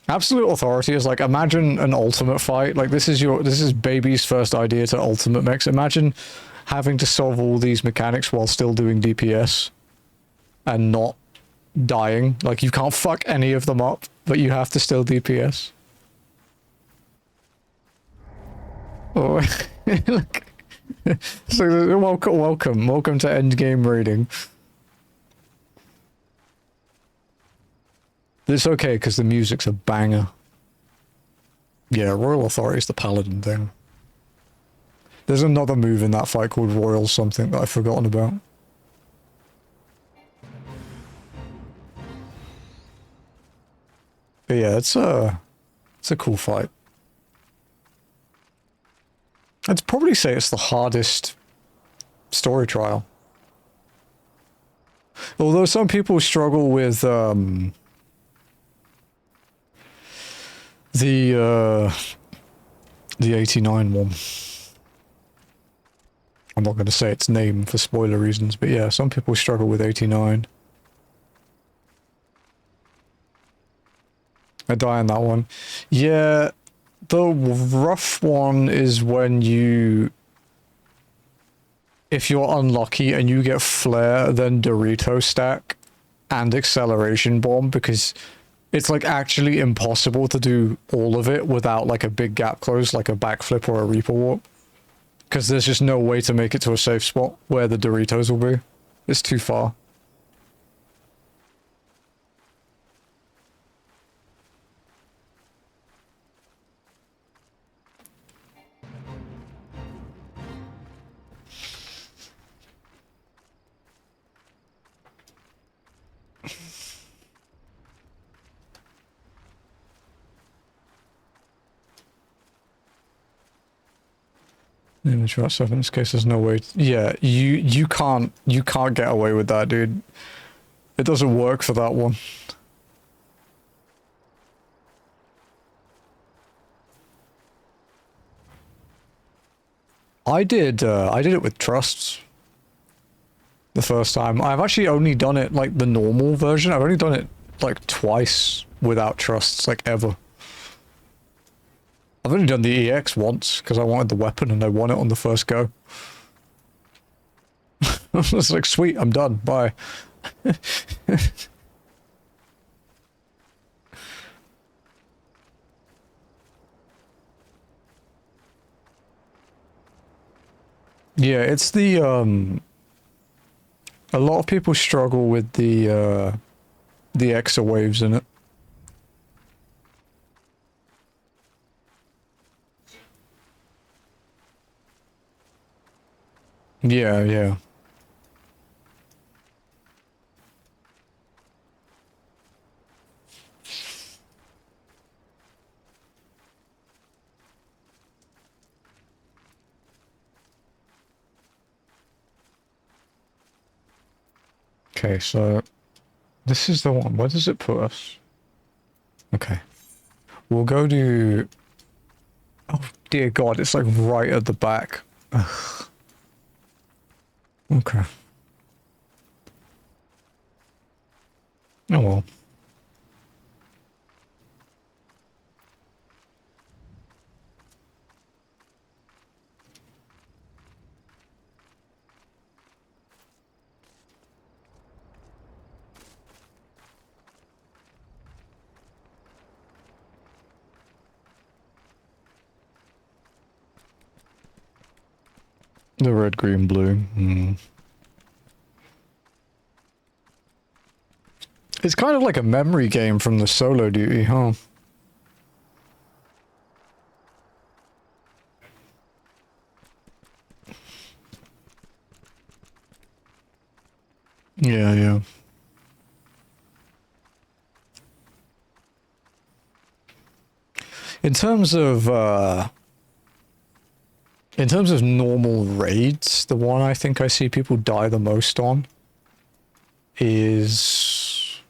Absolute Authority is like, imagine an ultimate fight. Like, this is Baby's first idea to ultimate mechs. Imagine having to solve all these mechanics while still doing DPS and not dying. Like, you can't fuck any of them up, but you have to still DPS. Oh, look. So, welcome to endgame raiding. It's okay, because the music's a banger. Yeah, Royal Authority is the paladin thing. There's another move in that fight called Royal something that I've forgotten about. But yeah, it's a cool fight. I'd probably say it's the hardest story trial. Although some people struggle with the 89 one. I'm not going to say its name for spoiler reasons, but yeah, some people struggle with 89. I die on that one. Yeah, the rough one is when you... If you're unlucky and you get Flare, then Dorito Stack and Acceleration Bomb, because it's like actually impossible to do all of it without like a big gap close, like a backflip or a Reaper Warp. Because there's just no way to make it to a safe spot where the Doritos will be. It's too far. In the trust stuff in this case, there's no way. Yeah, you can't get away with that, dude. It doesn't work for that one. I did it with trusts the first time. I've actually only done it like the normal version. I've only done it like twice without trusts, like ever. I've only done the EX once, because I wanted the weapon and I won it on the first go. I was like, sweet, I'm done, bye. Yeah, it's the, a lot of people struggle with the extra waves in it. Yeah, yeah. Okay, so this is the one. Where does it put us? Okay. We'll go to... Oh, dear God, it's like right at the back. Ugh. Okay. Oh well. The red, green, blue. It's kind of like a memory game from the solo duty, huh? Yeah, yeah. In terms of normal raids, the one I think I see people die the most on is...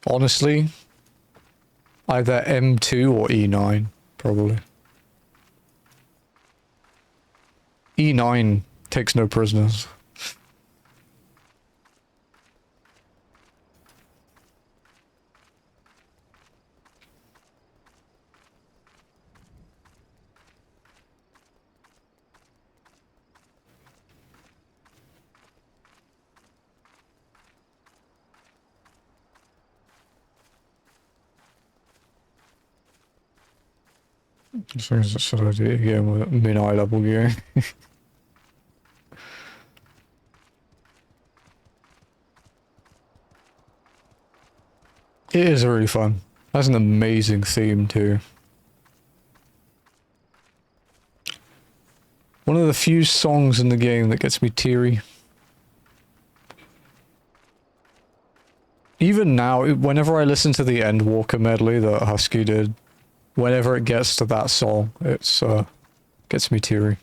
honestly, either M2 or E9, probably. E9 takes no prisoners. So should I do it again with mid-eye level gear? It is really fun. That's an amazing theme too. One of the few songs in the game that gets me teary. Even now, whenever I listen to the Endwalker medley that Husky did, whenever it gets to that song, it's gets me teary.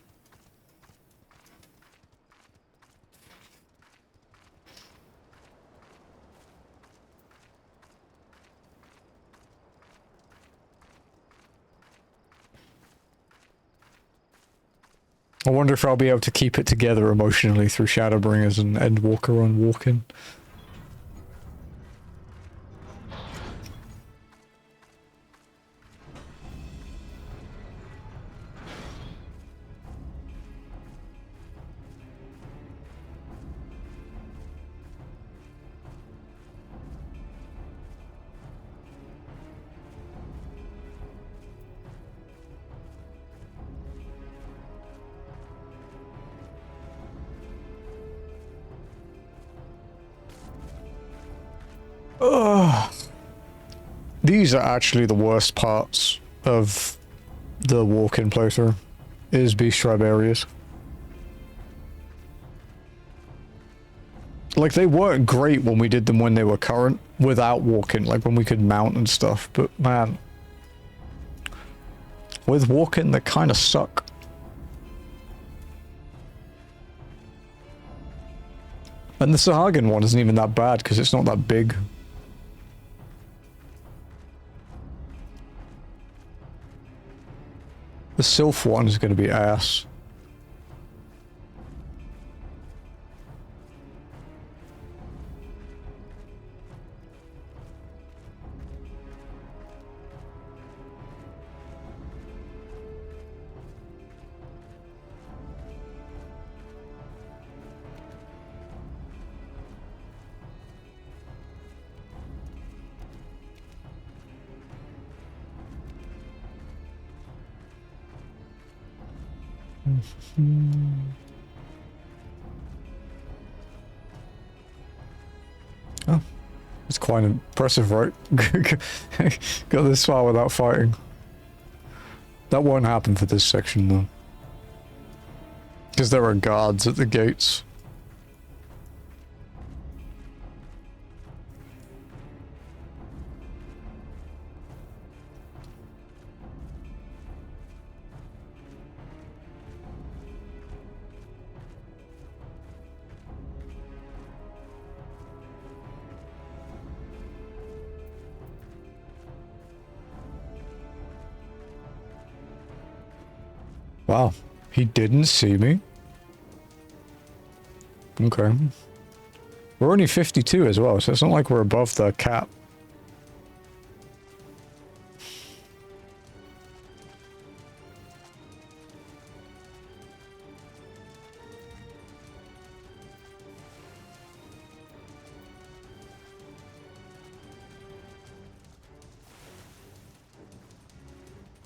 I wonder if I'll be able to keep it together emotionally through Shadowbringers and Endwalker on Walking. Ugh. These are actually the worst parts of the walk-in playthrough, is Beast Tribe areas. Like, they weren't great when we did them when they were current, without walk-in, like when we could mount and stuff, but man, with walk-in they kind of suck. And the Sahagin one isn't even that bad because it's not that big. The Sylph one is going to be ass. Oh, it's quite impressive, right? Got this far without fighting. That won't happen for this section, though. Because there are guards at the gates. Wow, he didn't see me? Okay. We're only 52 as well, so it's not like we're above the cap.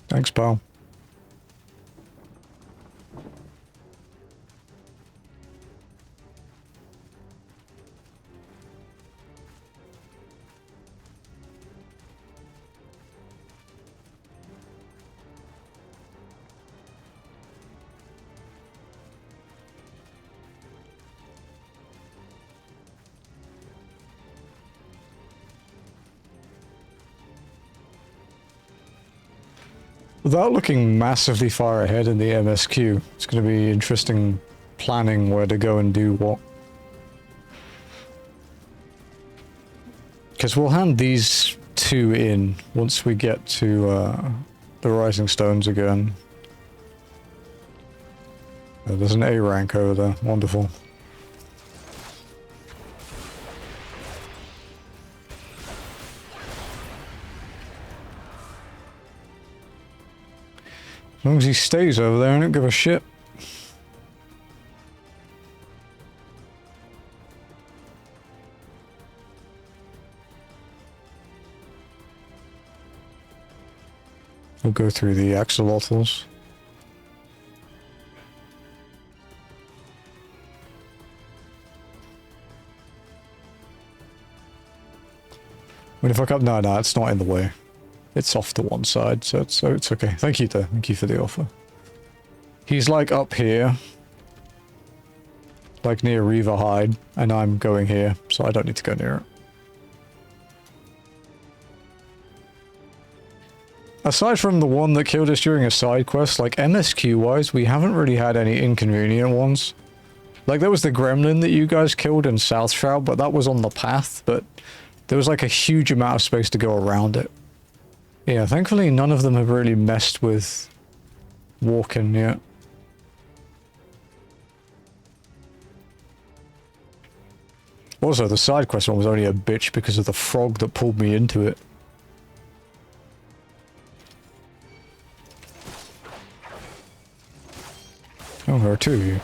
Thanks, pal. Without looking massively far ahead in the MSQ, it's going to be interesting planning where to go and do what. Because we'll hand these two in once we get to the Rising Stones again. There's an A rank over there. Wonderful. As long as he stays over there, I don't give a shit. We'll go through the axolotls. I mean, if I come... No, it's not in the way. It's off to one side, so it's okay. Thank you, though. Thank you for the offer. He's like up here. Like near Reaver Hide, and I'm going here, so I don't need to go near it. Aside from the one that killed us during a side quest, like MSQ-wise, we haven't really had any inconvenient ones. Like there was the gremlin that you guys killed in South Shroud, but that was on the path, but there was like a huge amount of space to go around it. Yeah, thankfully none of them have really messed with walking yet. Also, the side quest one was only a bitch because of the frog that pulled me into it. Oh, there are two of you.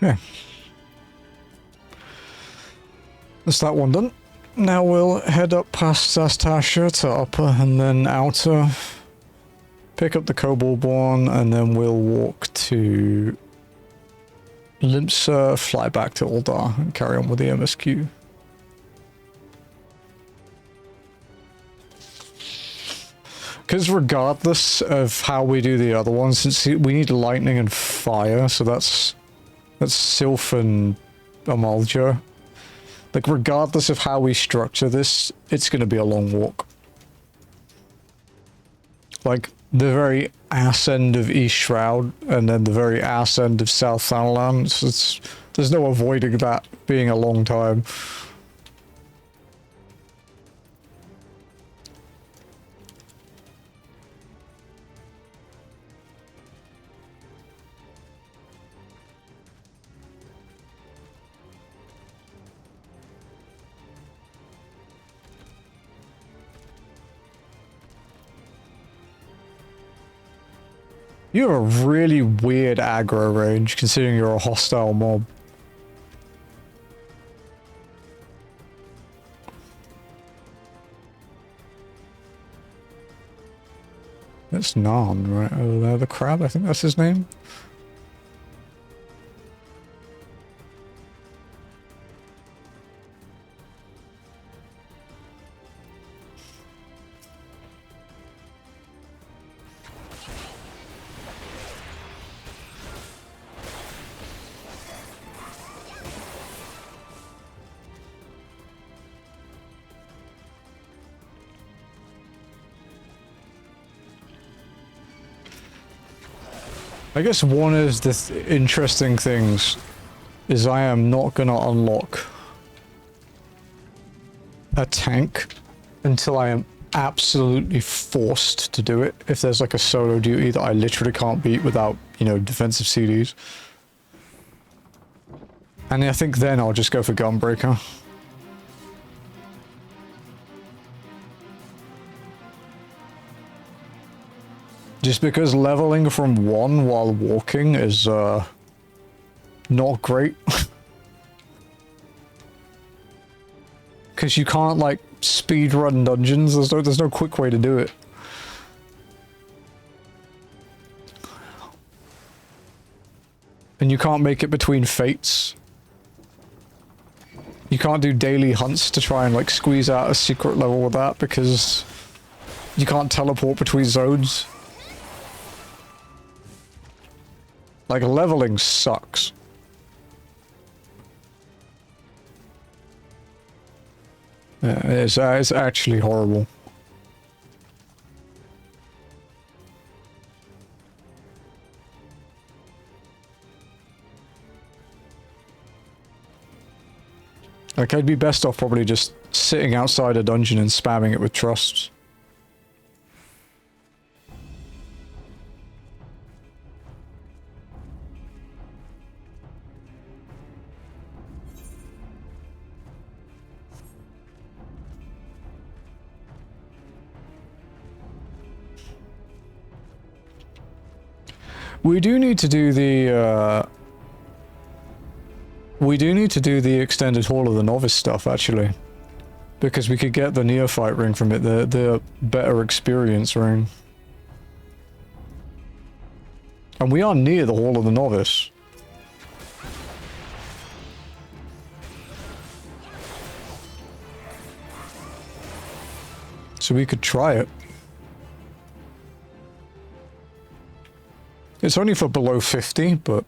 Yeah. That's that one done. Now we'll head up past Zastasha to upper and then outer. Pick up the Kobold one and then we'll walk to Limsa, fly back to Uldar and carry on with the MSQ. Because regardless of how we do the other ones, since we need lightning and fire, so that's Sylph and Amalja. Like, regardless of how we structure this, it's going to be a long walk. Like, the very ass end of East Shroud, and then the very ass end of South Thanalan, there's no avoiding that being a long time. You have a really weird aggro range, considering you're a hostile mob. That's Nan, right over there, the crab, I think that's his name. I guess one of the interesting things is I am not going to unlock a tank until I am absolutely forced to do it. If there's like a solo duty that I literally can't beat without, you know, defensive CDs. And I think then I'll just go for Gunbreaker. Just because leveling from 1 while walking is, not great. Because you can't, like, speedrun dungeons, there's no quick way to do it. And you can't make it between fates. You can't do daily hunts to try and, like, squeeze out a secret level with that, because you can't teleport between zones. Like, leveling sucks. Yeah, it's actually horrible. Like, I'd be best off probably just sitting outside a dungeon and spamming it with trusts. We do need to do the, we do need to do the extended Hall of the Novice stuff, actually. Because we could get the Neophyte ring from it, the better experience ring. And we are near the Hall of the Novice. So we could try it. It's only for below 50, but...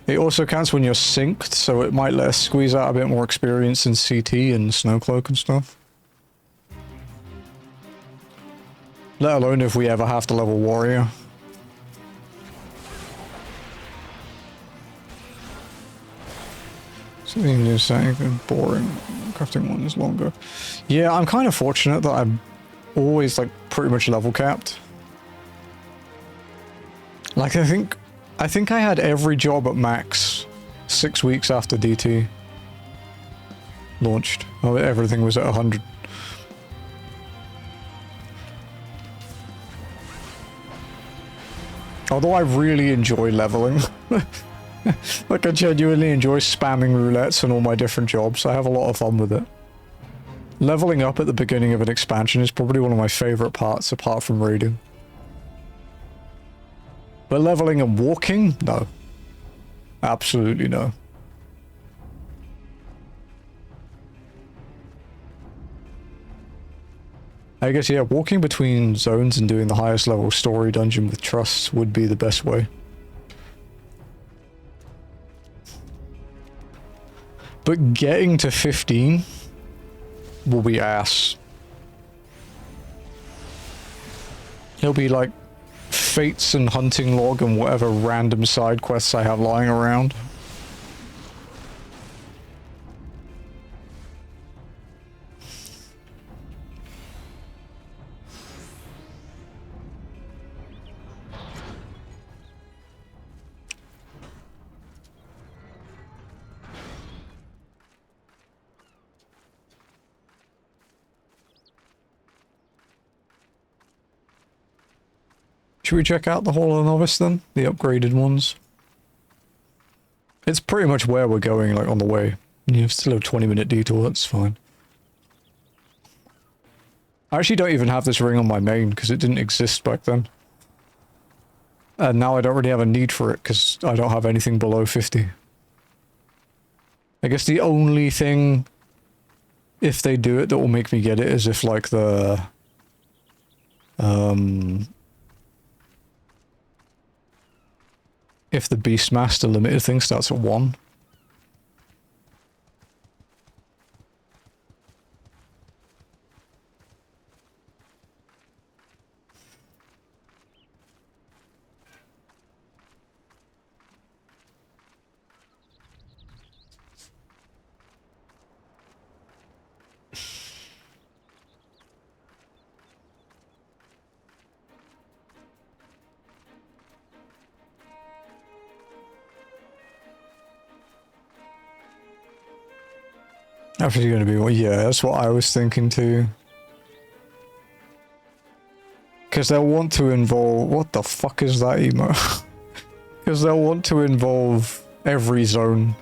It also counts when you're synced, so it might let us squeeze out a bit more experience in CT and Snowcloak and stuff. Let alone if we ever have to level Warrior. Something new saying, boring. Crafting one is longer. Yeah, I'm kind of fortunate that I'm always, like, pretty much level capped. Like, I think I had every job at max 6 weeks after DT launched. Oh, everything was at 100. Although I really enjoy leveling. Like, I genuinely enjoy spamming roulettes and all my different jobs. I have a lot of fun with it. Leveling up at the beginning of an expansion is probably one of my favorite parts, apart from raiding. But leveling and walking? No. Absolutely no. I guess, yeah, walking between zones and doing the highest level story dungeon with trusts would be the best way. But getting to 15 will be ass. He'll be like Fates and Hunting Log and whatever random side quests I have lying around. Should we check out the Hall of the Novice then? The upgraded ones? It's pretty much where we're going, like, on the way. You have still a 20-minute detour, that's fine. I actually don't even have this ring on my main, because it didn't exist back then. And now I don't really have a need for it, because I don't have anything below 50. I guess the only thing, if they do it, that will make me get it is if, like, the... if the Beastmaster limited thing starts at 1. Actually going to be, well, yeah, that's what I was thinking too. Because they'll want to involve, what the fuck is that emo? Because they'll want to involve every zone.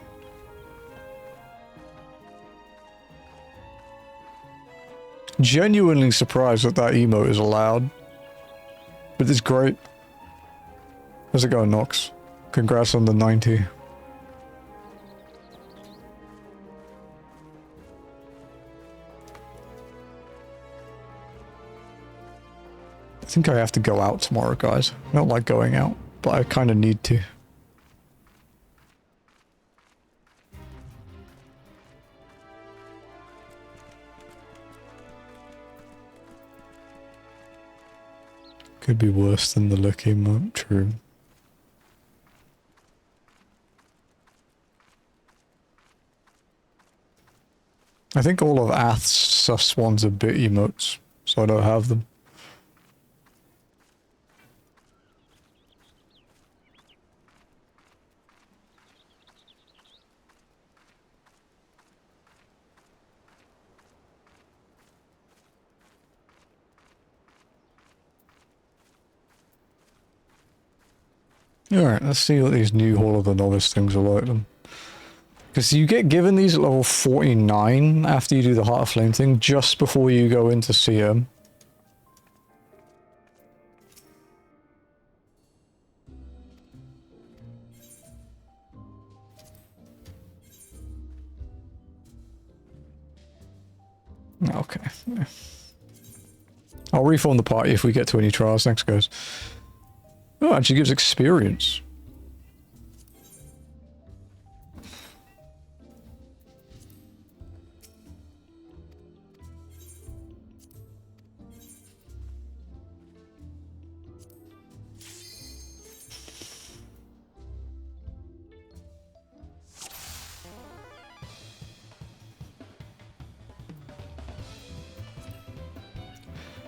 Genuinely surprised that that emote is allowed. But it's great. How's it going, Nox? Congrats on the 90. I think I have to go out tomorrow, guys. I don't like going out, but I kind of need to. Could be worse than the lucky monk, true. I think all of Ath's sus ones are bit emotes, so I don't have them. Alright, let's see what these new Hall of the Novice things are like then. Because you get given these at level 49 after you do the Heart of Flame thing, just before you go into CM. Okay. Yeah. I'll reform the party if we get to any trials. Thanks, guys. Oh, it actually gives experience.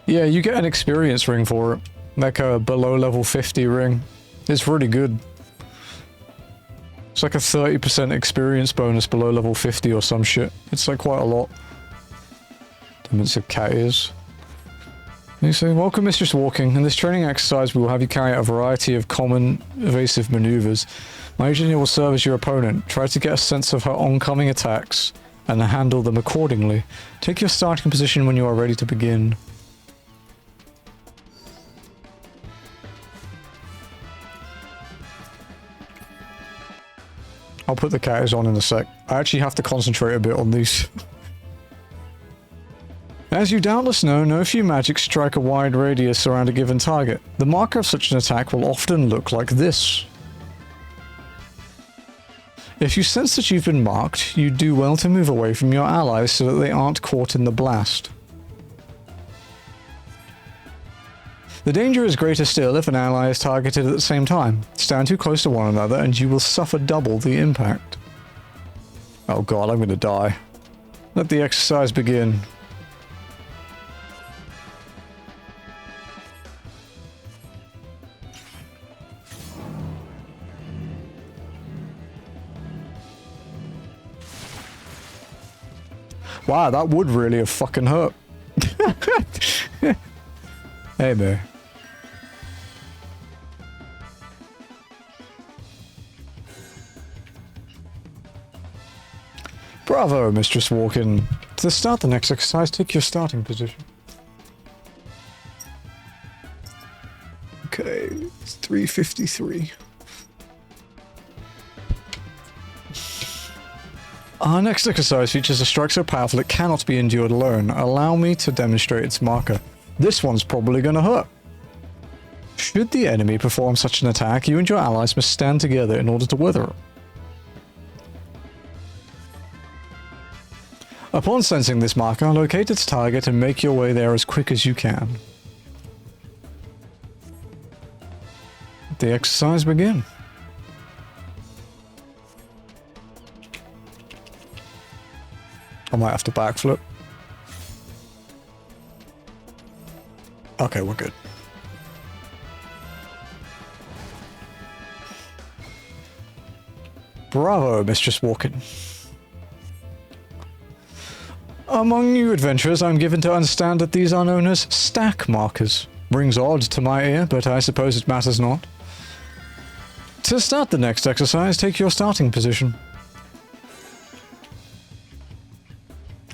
Yeah, you get an experience ring for it. Like a below level 50 ring. It's really good. It's like a 30% experience bonus below level 50 or some shit. It's like quite a lot. Demons of cat ears. You say, welcome Mistress Walking. In this training exercise we will have you carry out a variety of common evasive maneuvers. My agent here will serve as your opponent. Try to get a sense of her oncoming attacks and handle them accordingly. Take your starting position when you are ready to begin. I'll put the cat on in a sec. I actually have to concentrate a bit on these. As you doubtless know, no few magics strike a wide radius around a given target. The marker of such an attack will often look like this. If you sense that you've been marked, you do well to move away from your allies so that they aren't caught in the blast. The danger is greater still if an ally is targeted at the same time. Stand too close to one another and you will suffer double the impact. Oh god, I'm gonna die. Let the exercise begin. Wow, that would really have fucking hurt. Hey, man. Bravo, Mistress Walken. To start the next exercise, take your starting position. Okay, it's 3:53. Our next exercise features a strike so powerful it cannot be endured alone. Allow me to demonstrate its marker. This one's probably gonna hurt. Should the enemy perform such an attack, you and your allies must stand together in order to weather it. Upon sensing this marker, locate its target and make your way there as quick as you can. Let the exercise begin. I might have to backflip. Okay, we're good. Bravo, Mistress Walken. Among you adventurers, I'm given to understand that these are known as stack markers. Rings odd to my ear, but I suppose it matters not. To start the next exercise, take your starting position.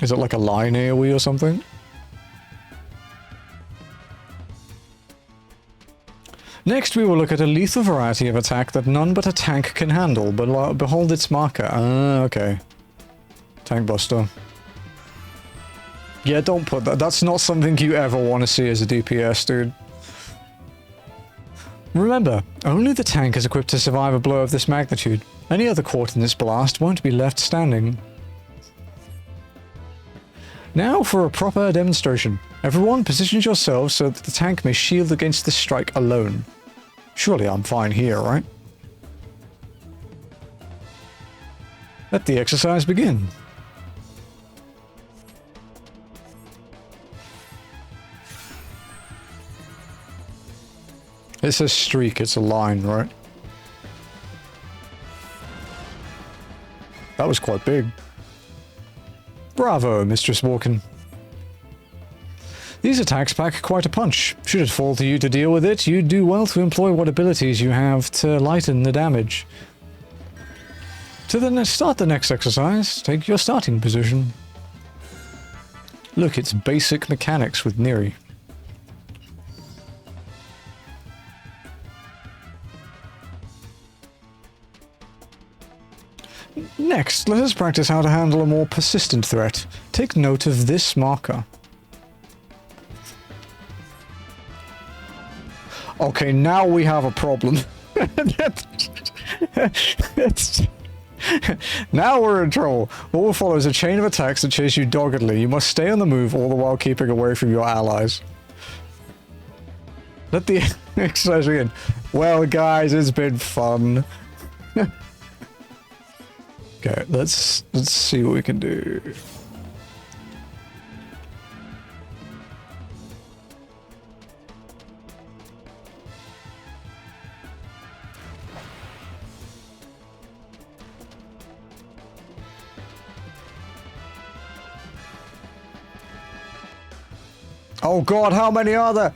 Is it like a line AoE or something? Next, we will look at a lethal variety of attack that none but a tank can handle, but behold its marker. Ah, okay. Tank Buster. Yeah, don't put that. That's not something you ever want to see as a DPS, dude. Remember, only the tank is equipped to survive a blow of this magnitude. Any other caught in this blast won't be left standing. Now for a proper demonstration. Everyone positions yourselves so that the tank may shield against this strike alone. Surely I'm fine here, right? Let the exercise begin. It says streak, it's a line, right? That was quite big. Bravo, Mistress Walken. These attacks pack quite a punch. Should it fall to you to deal with it, you'd do well to employ what abilities you have to lighten the damage. To start the next exercise, take your starting position. Look, it's basic mechanics with Neri. Next, let us practice how to handle a more persistent threat. Take note of this marker. Okay, now we have a problem. Now we're in trouble. What will follow is a chain of attacks that chase you doggedly. You must stay on the move, all the while keeping away from your allies. Let the exercise begin. Well, guys, it's been fun. Okay, let's see what we can do. Oh god, how many are there?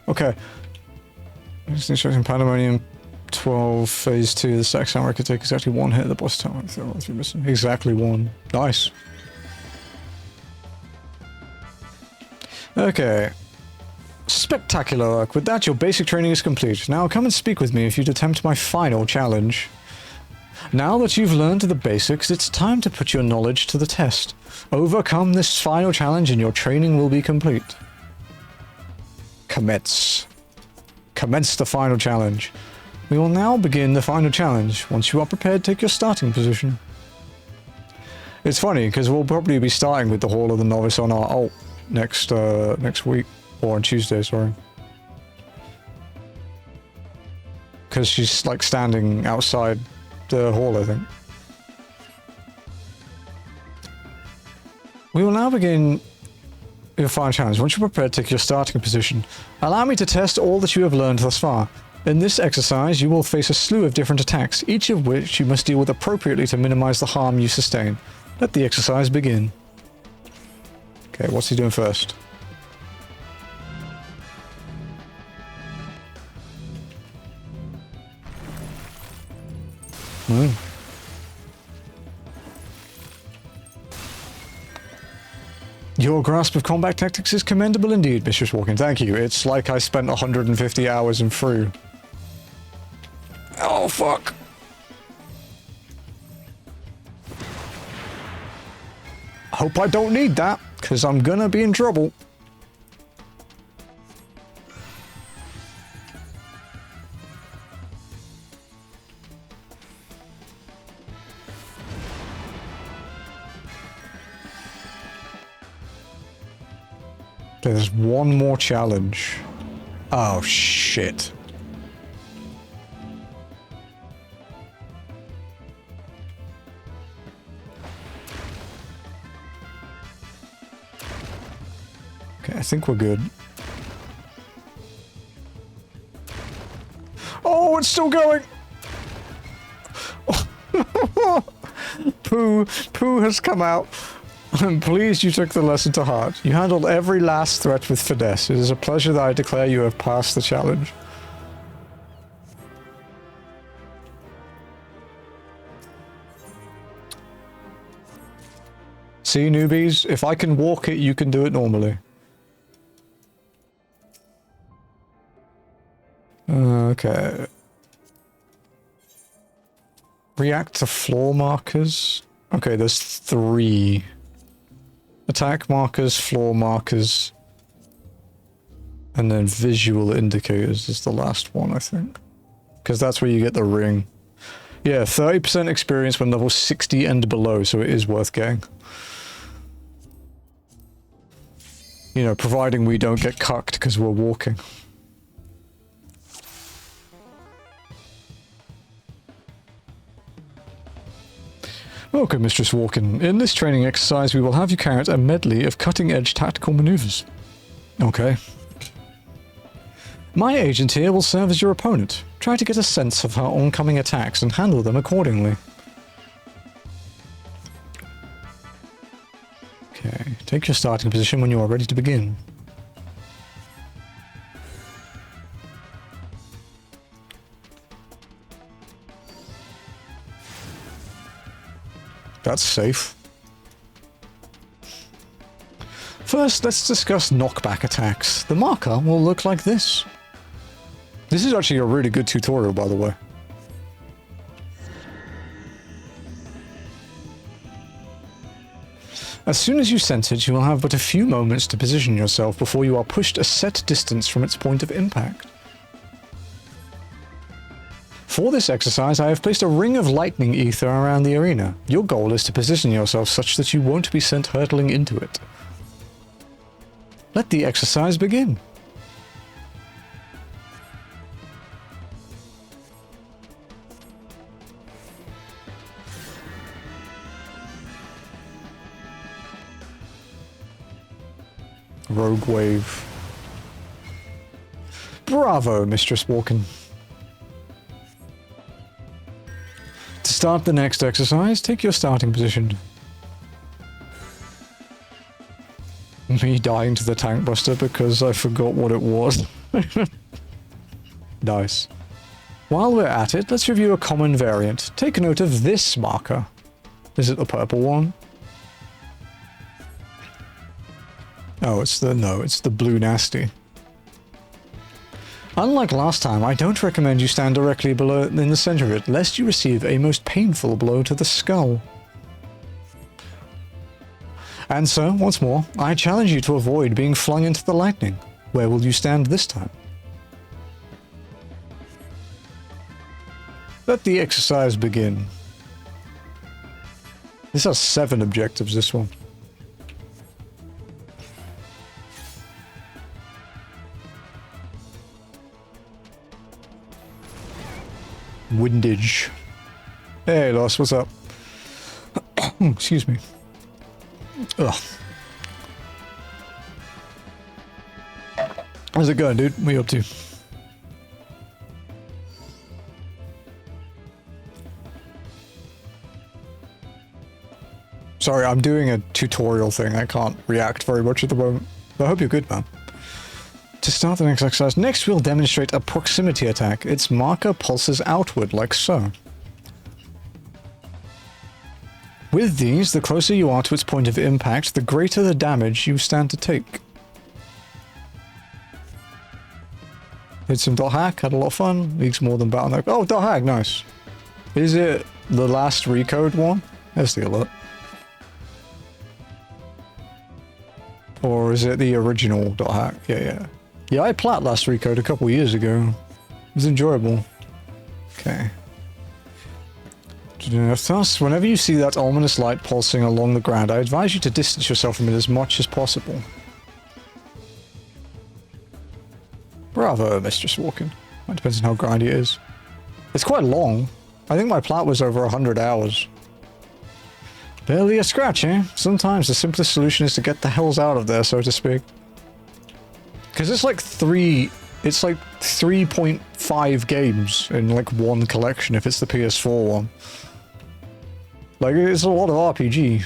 Okay. Just instructing Pandemonium 12, Phase 2. The stack samurai could take exactly one hit at the boss tower. Exactly one. Nice. Okay. Spectacular work. With that, your basic training is complete. Now come and speak with me if you'd attempt my final challenge. Now that you've learned the basics, it's time to put your knowledge to the test. Overcome this final challenge and your training will be complete. Commence. Commence the final challenge. We will now begin the final challenge. Once you are prepared, take your starting position. It's funny, because we'll probably be starting with the Hall of the Novice on our ult next week. Or on Tuesday, sorry. Because she's, like, standing outside the hall, I think. We will now begin your final challenge. Once you're prepared, take your starting position. Allow me to test all that you have learned thus far. In this exercise, you will face a slew of different attacks, each of which you must deal with appropriately to minimize the harm you sustain. Let the exercise begin. Okay, what's he doing first? Your grasp of combat tactics is commendable indeed, Mistress Walken. Thank you. It's like I spent 150 hours in through. Oh, fuck. Hope I don't need that, because I'm gonna be in trouble. There's one more challenge. Oh, shit. Okay, I think we're good. Oh, it's still going! Pooh has come out. I'm pleased you took the lesson to heart. You handled every last threat with finesse. It is a pleasure that I declare you have passed the challenge. See, newbies? If I can walk it, you can do it normally. Okay. React to floor markers? Okay, there's 3. Attack markers, floor markers, and then visual indicators is the last one, I think. Because that's where you get the ring. Yeah, 30% experience when level 60 and below, so it is worth getting. You know, providing we don't get cucked because we're walking. Welcome, Mistress Walken. In this training exercise, we will have you carry out a medley of cutting-edge tactical maneuvers. Okay. My agent here will serve as your opponent. Try to get a sense of her oncoming attacks and handle them accordingly. Okay, take your starting position when you are ready to begin. That's safe. First, let's discuss knockback attacks. The marker will look like this. This is actually a really good tutorial, by the way. As soon as you sense it, you will have but a few moments to position yourself before you are pushed a set distance from its point of impact. For this exercise, I have placed a ring of lightning ether around the arena. Your goal is to position yourself such that you won't be sent hurtling into it. Let the exercise begin. Rogue Wave. Bravo, Mistress Walken. To start the next exercise, take your starting position. Me dying to the tank buster because I forgot what it was. Nice. While we're at it, let's review a common variant. Take note of this marker. Is it the purple one? Oh, it's the blue nasty. Unlike last time, I don't recommend you stand directly below in the center of it, lest you receive a most painful blow to the skull. And so, once more, I challenge you to avoid being flung into the lightning. Where will you stand this time? Let the exercise begin. This has 7 objectives, this one. Windage. Hey, Lost, what's up? Excuse me. Ugh. How's it going, dude? What are you up to? Sorry, I'm doing a tutorial thing. I can't react very much at the moment. But I hope you're good, man. To start the next exercise, next we'll demonstrate a proximity attack. Its marker pulses outward, like so. With these, the closer you are to its point of impact, the greater the damage you stand to take. Did some dot hack, had a lot of fun. Leagues more than battle. Oh, dot hack, nice. Is it the last recode one? There's the alert. Or is it the original dot hack? Yeah. Yeah, I plat last recode a couple years ago. It was enjoyable. Okay. Thus, whenever you see that ominous light pulsing along the ground, I advise you to distance yourself from it as much as possible. Bravo, Mistress Walken. It depends on how grindy it is. It's quite long. I think my plat was over 100 hours. Barely a scratch, eh? Sometimes the simplest solution is to get the hells out of there, so to speak. Because it's like 3.5 games in like one collection if it's the PS4 one. Like, it's a lot of RPG.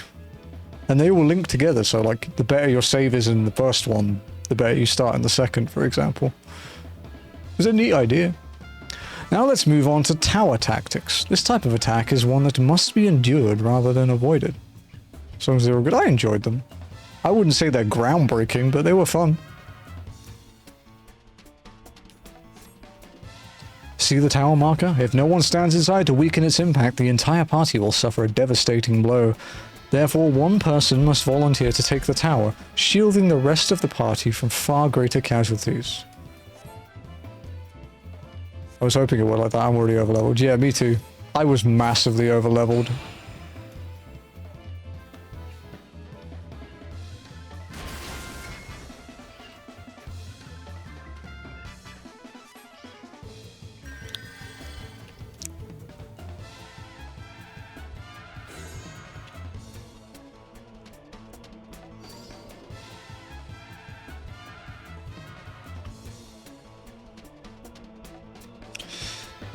And they all link together, so like, the better your save is in the first one, the better you start in the second, for example. It's a neat idea. Now let's move on to tower tactics. This type of attack is one that must be endured rather than avoided. As long as they were good, I enjoyed them. I wouldn't say they're groundbreaking, but they were fun. See the tower marker? If no one stands inside to weaken its impact, the entire party will suffer a devastating blow. Therefore, one person must volunteer to take the tower, shielding the rest of the party from far greater casualties. I was hoping it would like that. I'm already overleveled. Yeah, me too. I was massively overleveled.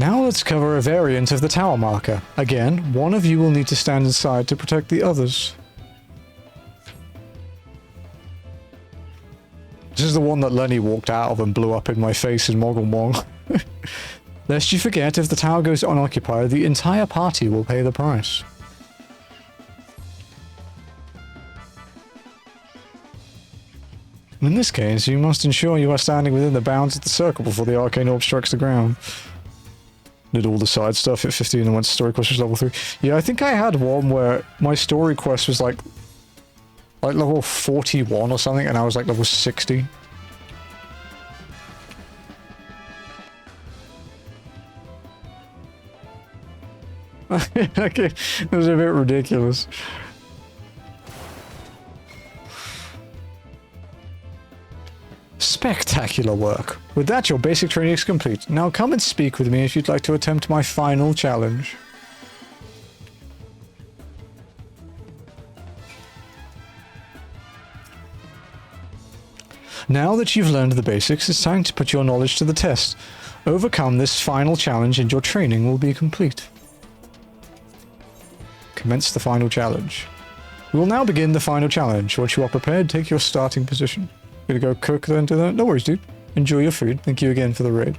Now let's cover a variant of the tower marker. Again, one of you will need to stand inside to protect the others. This is the one that Lenny walked out of and blew up in my face in Moggle Mong. Lest you forget, if the tower goes unoccupied, the entire party will pay the price. In this case, you must ensure you are standing within the bounds of the circle before the arcane orb strikes the ground. Did all the side stuff at 15 and went to story quest was level 3. Yeah, I think I had one where my story quest was like level 41 or something, and I was like level 60. Okay, it was a bit ridiculous. Spectacular work. With that, your basic training is complete. Now come and speak with me if you'd like to attempt my final challenge. Now that you've learned the basics, it's time to put your knowledge to the test. Overcome this final challenge and your training will be complete. Commence the final challenge. We will now begin the final challenge. Once you are prepared, take your starting position. Gonna go cook then do that? No worries, dude. Enjoy your food. Thank you again for the raid.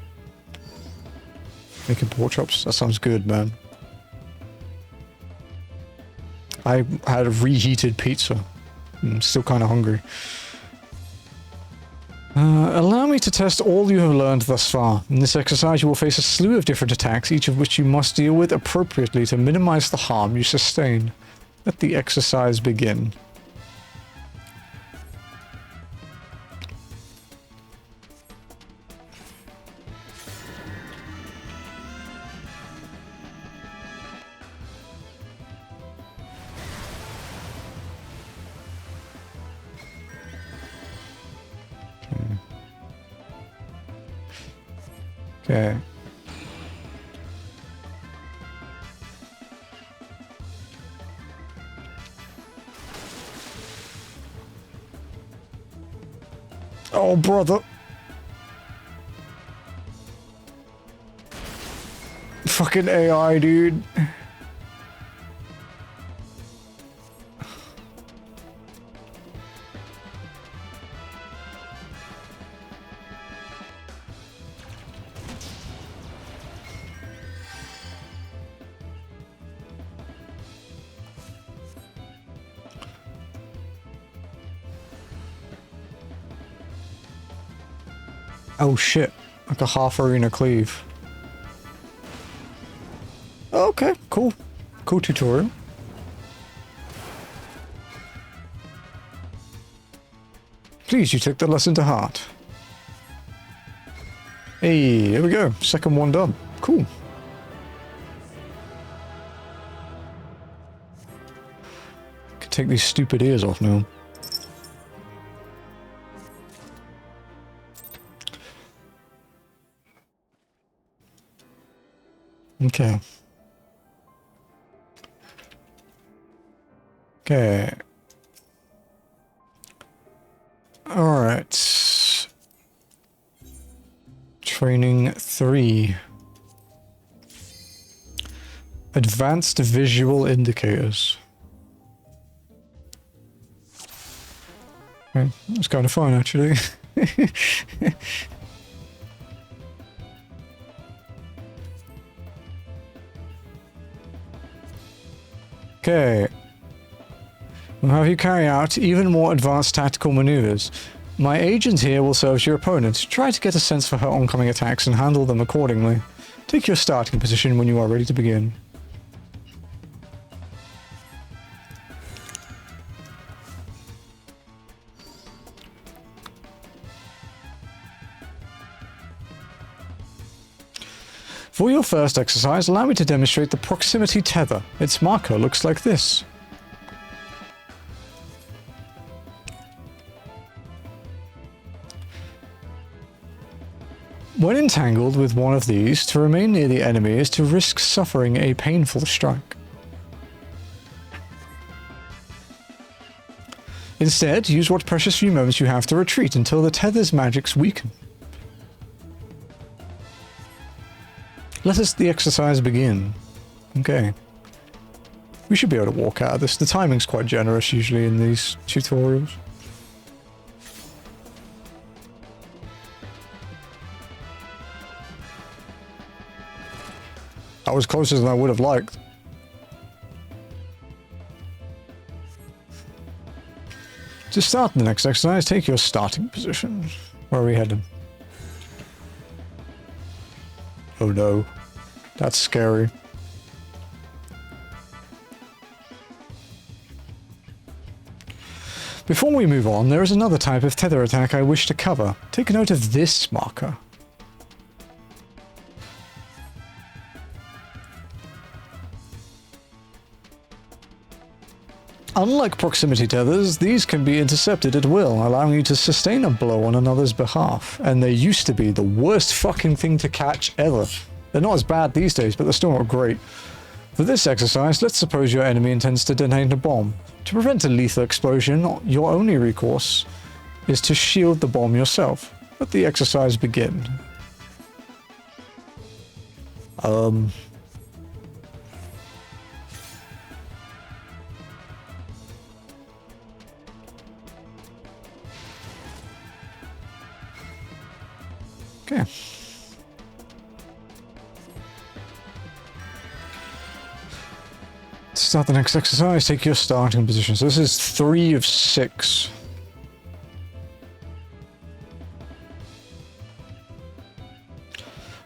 Making pork chops. That sounds good, man. I had a reheated pizza. I'm still kind of hungry. Allow me to test all you have learned thus far. In this exercise you will face a slew of different attacks, each of which you must deal with appropriately to minimize the harm you sustain. Let the exercise begin. Okay. Oh, brother. Fucking AI, dude. Oh shit, like a half arena cleave. Okay, cool. Cool tutorial. Please, you took the lesson to heart. Hey, here we go. Second one done. Cool. Can take these stupid ears off now. Okay. Okay. Alright. Training 3. Advanced visual indicators. Okay, that's kind of fun actually. Okay. We'll have you carry out even more advanced tactical maneuvers. My agent here will serve as your opponent. Try to get a sense for her oncoming attacks and handle them accordingly. Take your starting position when you are ready to begin. For your first exercise, allow me to demonstrate the proximity tether. Its marker looks like this. When entangled with one of these, to remain near the enemy is to risk suffering a painful strike. Instead, use what precious few moments you have to retreat until the tether's magics weaken. Let us the exercise begin. Okay. We should be able to walk out of this. The timing's quite generous usually in these tutorials. That was closer than I would have liked. To start the next exercise, take your starting position. Where are we heading? Oh no. That's scary. Before we move on, there is another type of tether attack I wish to cover. Take note of this marker. Unlike proximity tethers, these can be intercepted at will, allowing you to sustain a blow on another's behalf. And they used to be the worst fucking thing to catch ever. They're not as bad these days, but they're still not great. For this exercise, let's suppose your enemy intends to detonate a bomb. To prevent a lethal explosion, your only recourse is to shield the bomb yourself. Let the exercise begin. Okay. To start the next exercise, take your starting position. So this is 3 of 6.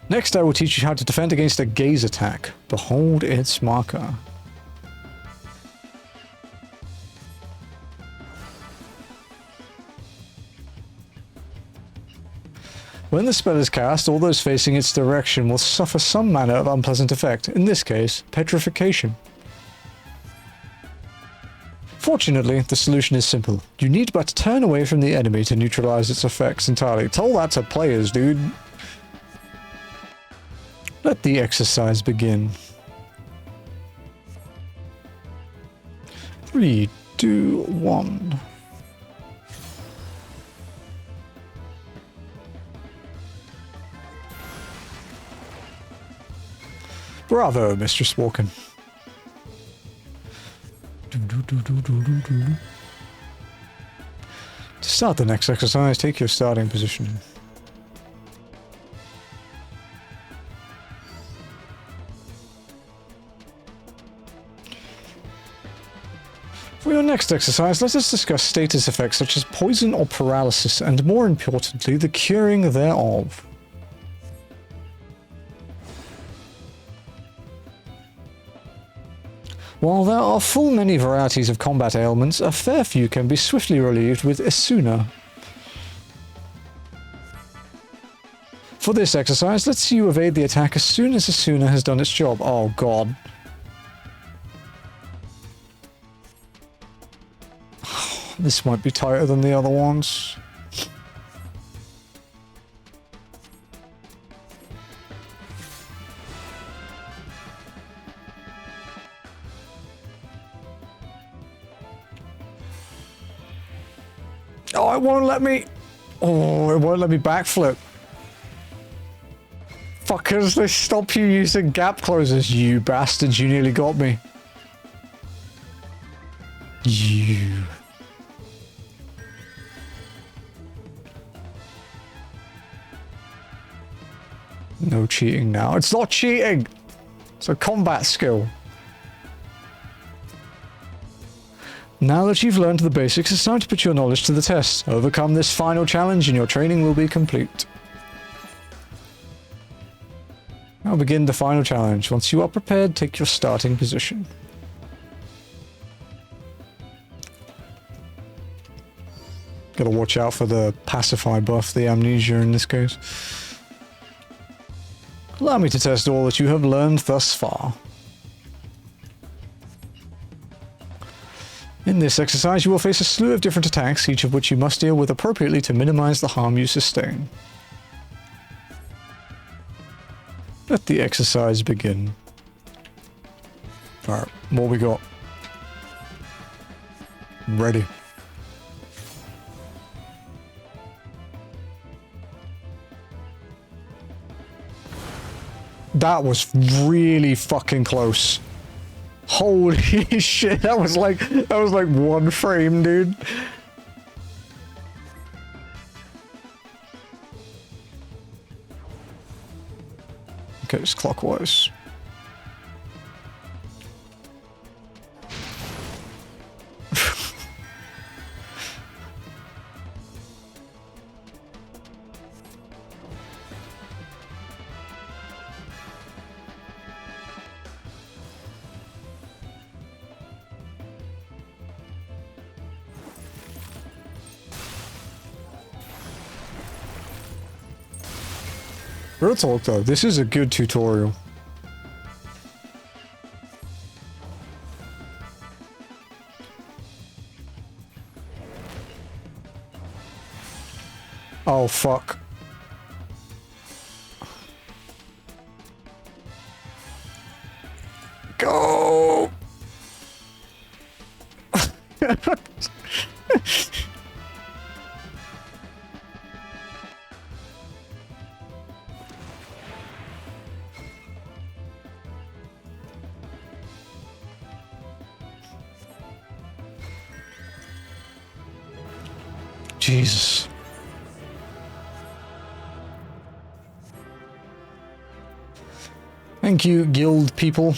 Next, I will teach you how to defend against a gaze attack. Behold its marker. When the spell is cast, all those facing its direction will suffer some manner of unpleasant effect, in this case, petrification. Fortunately, the solution is simple. You need but turn away from the enemy to neutralize its effects entirely. Tell that to players, dude. Let the exercise begin. 3, 2, 1. Bravo, Mistress Walken. To start the next exercise, take your starting position. For your next exercise, let us discuss status effects such as poison or paralysis, and more importantly, the curing thereof. While there are full many varieties of combat ailments, a fair few can be swiftly relieved with Esuna. For this exercise, let's see you evade the attack as soon as Esuna has done its job. Oh god. This might be tighter than the other ones. Oh, it won't let me... Oh, it won't let me backflip. Fuckers, they stop you using gap closers, you bastards. You nearly got me. You... No cheating now. It's not cheating! It's a combat skill. Now that you've learned the basics, it's time to put your knowledge to the test. Overcome this final challenge and your training will be complete. Now begin the final challenge. Once you are prepared, take your starting position. Gotta watch out for the pacify buff, the amnesia in this case. Allow me to test all that you have learned thus far. In this exercise, you will face a slew of different attacks, each of which you must deal with appropriately to minimize the harm you sustain. Let the exercise begin. Alright, what we got? Ready. That was really fucking close. Holy shit, that was like one frame, dude. Okay, it's clockwise. Real talk though, this is a good tutorial. Oh fuck. Go! Jesus. Thank you, guild people.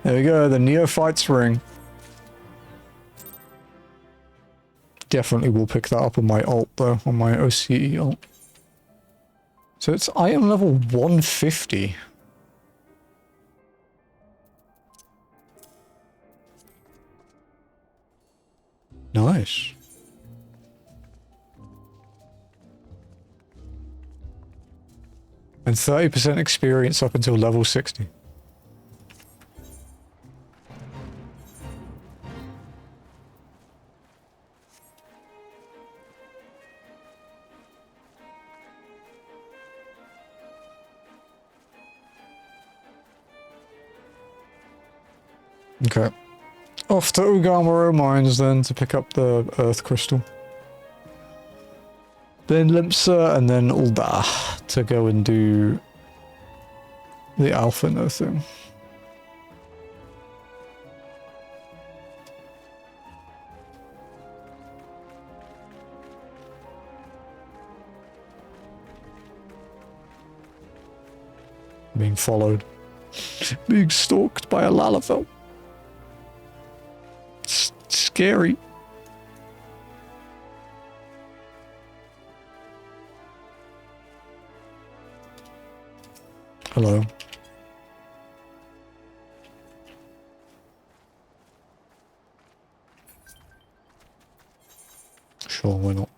There we go, the Neophyte's Ring. Definitely will pick that up on my ult though, on my OCE ult. So it's item level 150. Nice. And 30% experience up until level 60. Okay. Off to Ugamaro Mines then to pick up the Earth Crystal. Then Limpsa and then Ulda to go and do the Alpha No thing. Being followed. Being stalked by a Lalafell. It's scary. Hello. Sure, why not?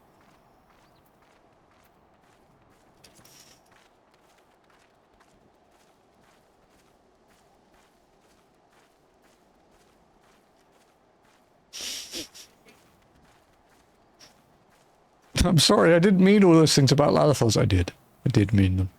I'm sorry, I didn't mean all those things about Lalathos. I did mean them.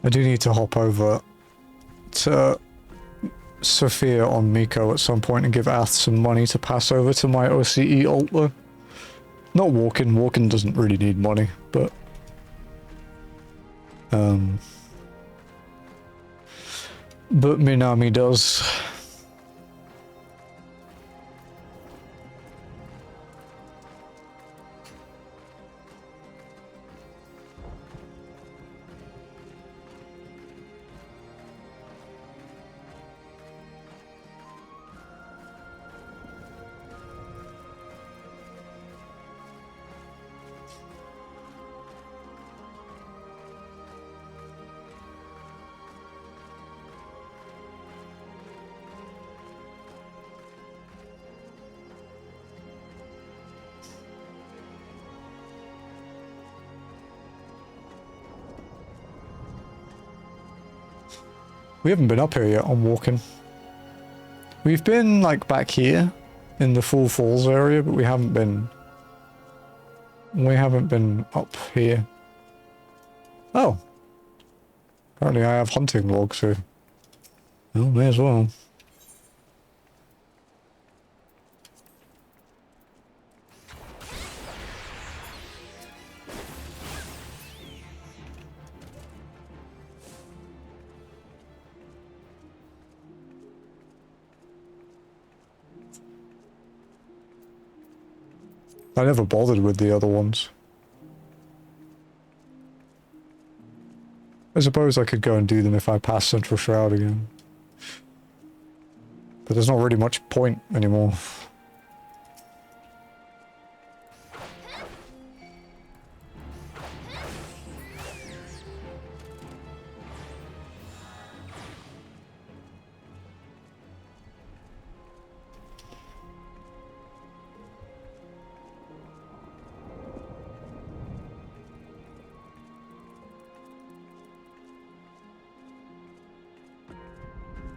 I do need to hop over to Sophia on Miko at some point and give Ath some money to pass over to my OCE ult though. Not walking, walking doesn't really need money, but Minami does. We haven't been up here yet on walking. We've been, like, back here in the Full Falls area, but we haven't been up here. Oh. Apparently I have hunting logs, so... well, may as well. I never bothered with the other ones. I suppose I could go and do them if I pass Central Shroud again. But there's not really much point anymore.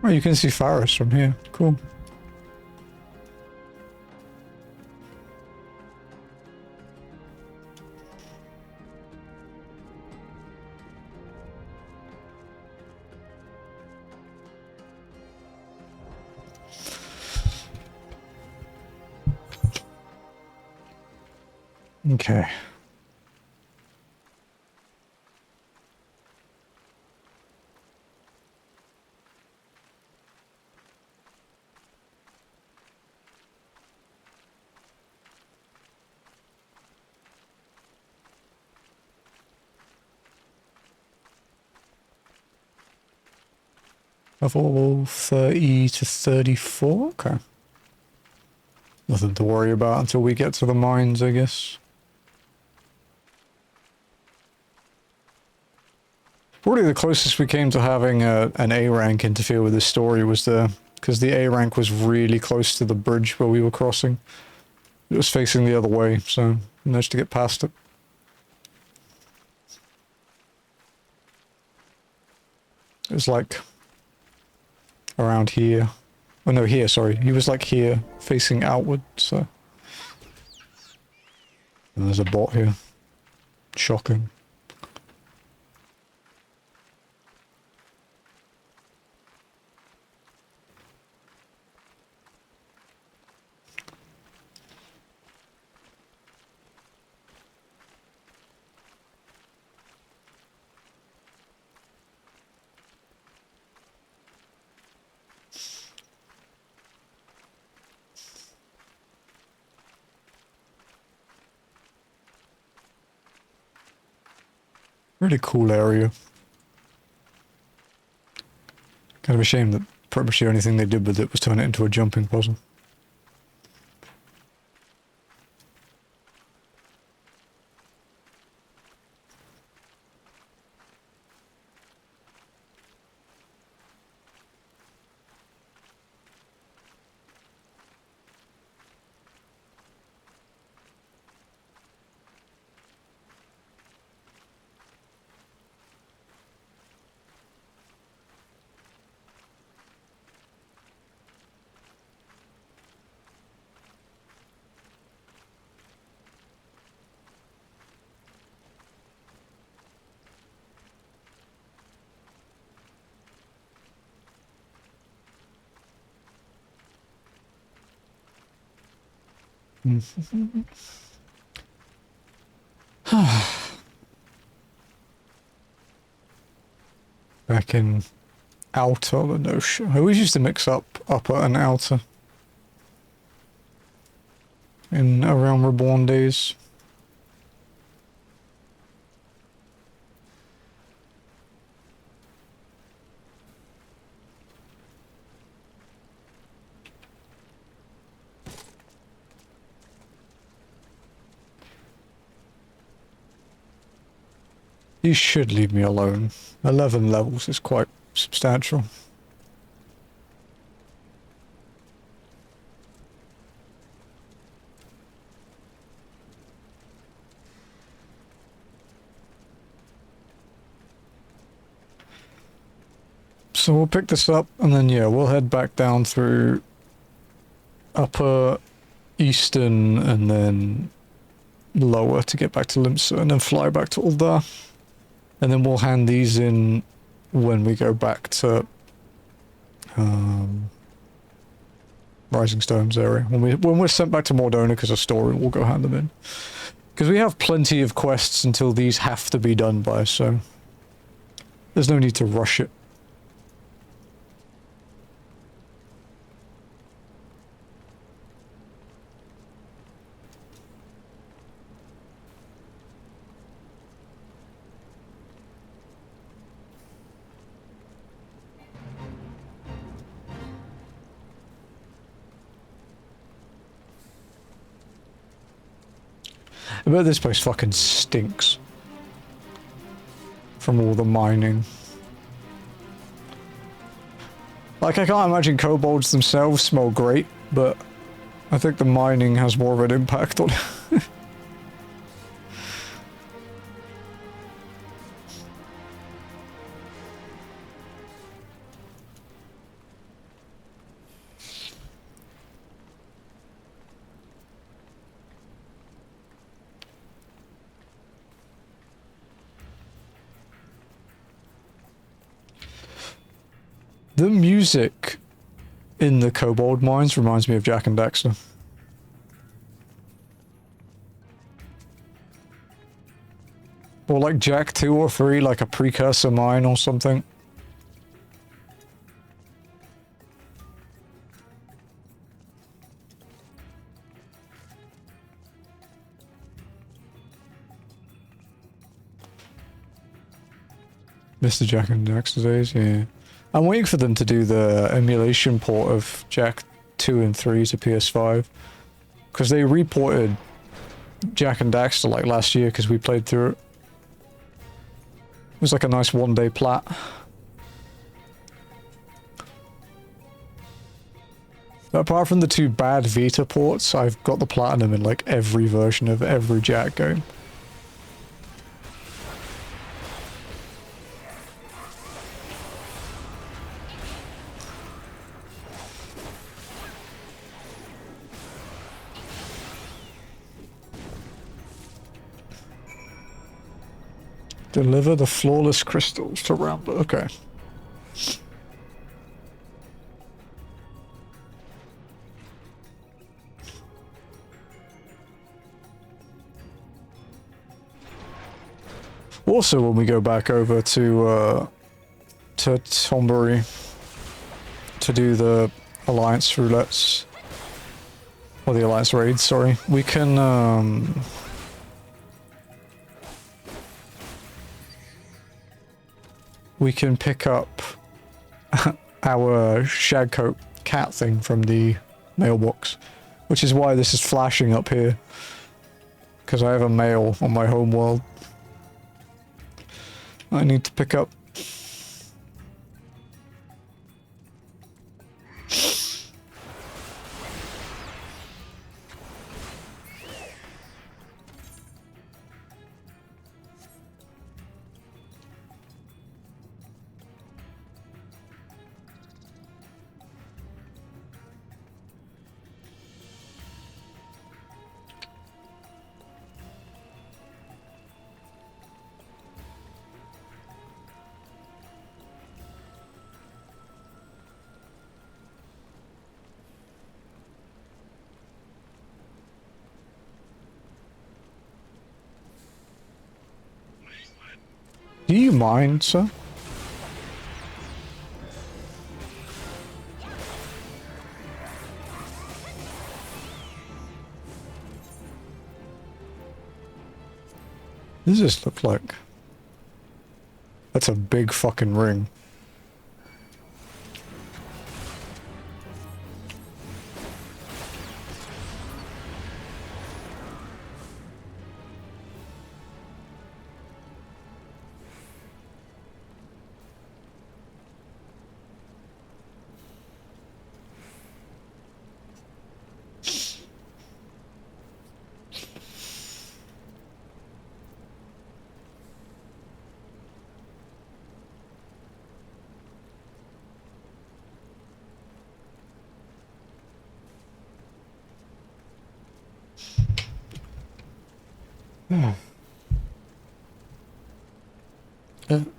Oh, you can see Faris from here. Cool. Okay. Level 30 to 34? Okay. Nothing to worry about until we get to the mines, I guess. Probably the closest we came to having an A rank interfere with this story was because the A rank was really close to the bridge where we were crossing. It was facing the other way, so we managed to get past it. It was like around here. Oh no, here, sorry. He was like here, facing outward, so. And there's a bot here. Shocking. Really cool area. Kind of a shame that pretty much the only thing they did with it was turn it into a jumping puzzle. Back in outer, but no shit. I always used to mix up upper and outer in around Reborn days. You should leave me alone. 11 levels is quite substantial. So we'll pick this up, and then, yeah, we'll head back down through upper eastern, and then lower to get back to Limsa, and then fly back to Uldar. And then we'll hand these in when we go back to Rising Storms area. When we're sent back to Mordonica a story, we'll go hand them in. Because we have plenty of quests until these have to be done by, so there's no need to rush it. I bet this place fucking stinks from all the mining. Like, I can't imagine kobolds themselves smell great, but I think the mining has more of an impact on it. The music in the Kobold Mines reminds me of Jack and Daxter. Or like Jack 2 or 3, like a precursor mine or something. Mr. Jack and Daxter days, yeah. I'm waiting for them to do the emulation port of Jack 2 and 3 to PS5. Because they reported Jack and Daxter like last year because we played through it. It was like a nice one-day plat. But apart from the 2 bad Vita ports, I've got the platinum in like every version of every Jack game. Deliver the flawless crystals to Ramuh. Okay. Also, when we go back over to Tombury to do the Alliance roulettes, or the Alliance raids, sorry, we can pick up our Shagcoat cat thing from the mailbox, which is why this is flashing up here, because I have a mail on my home world I need to pick up. Do you mind, sir? What does this look like? That's a big fucking ring.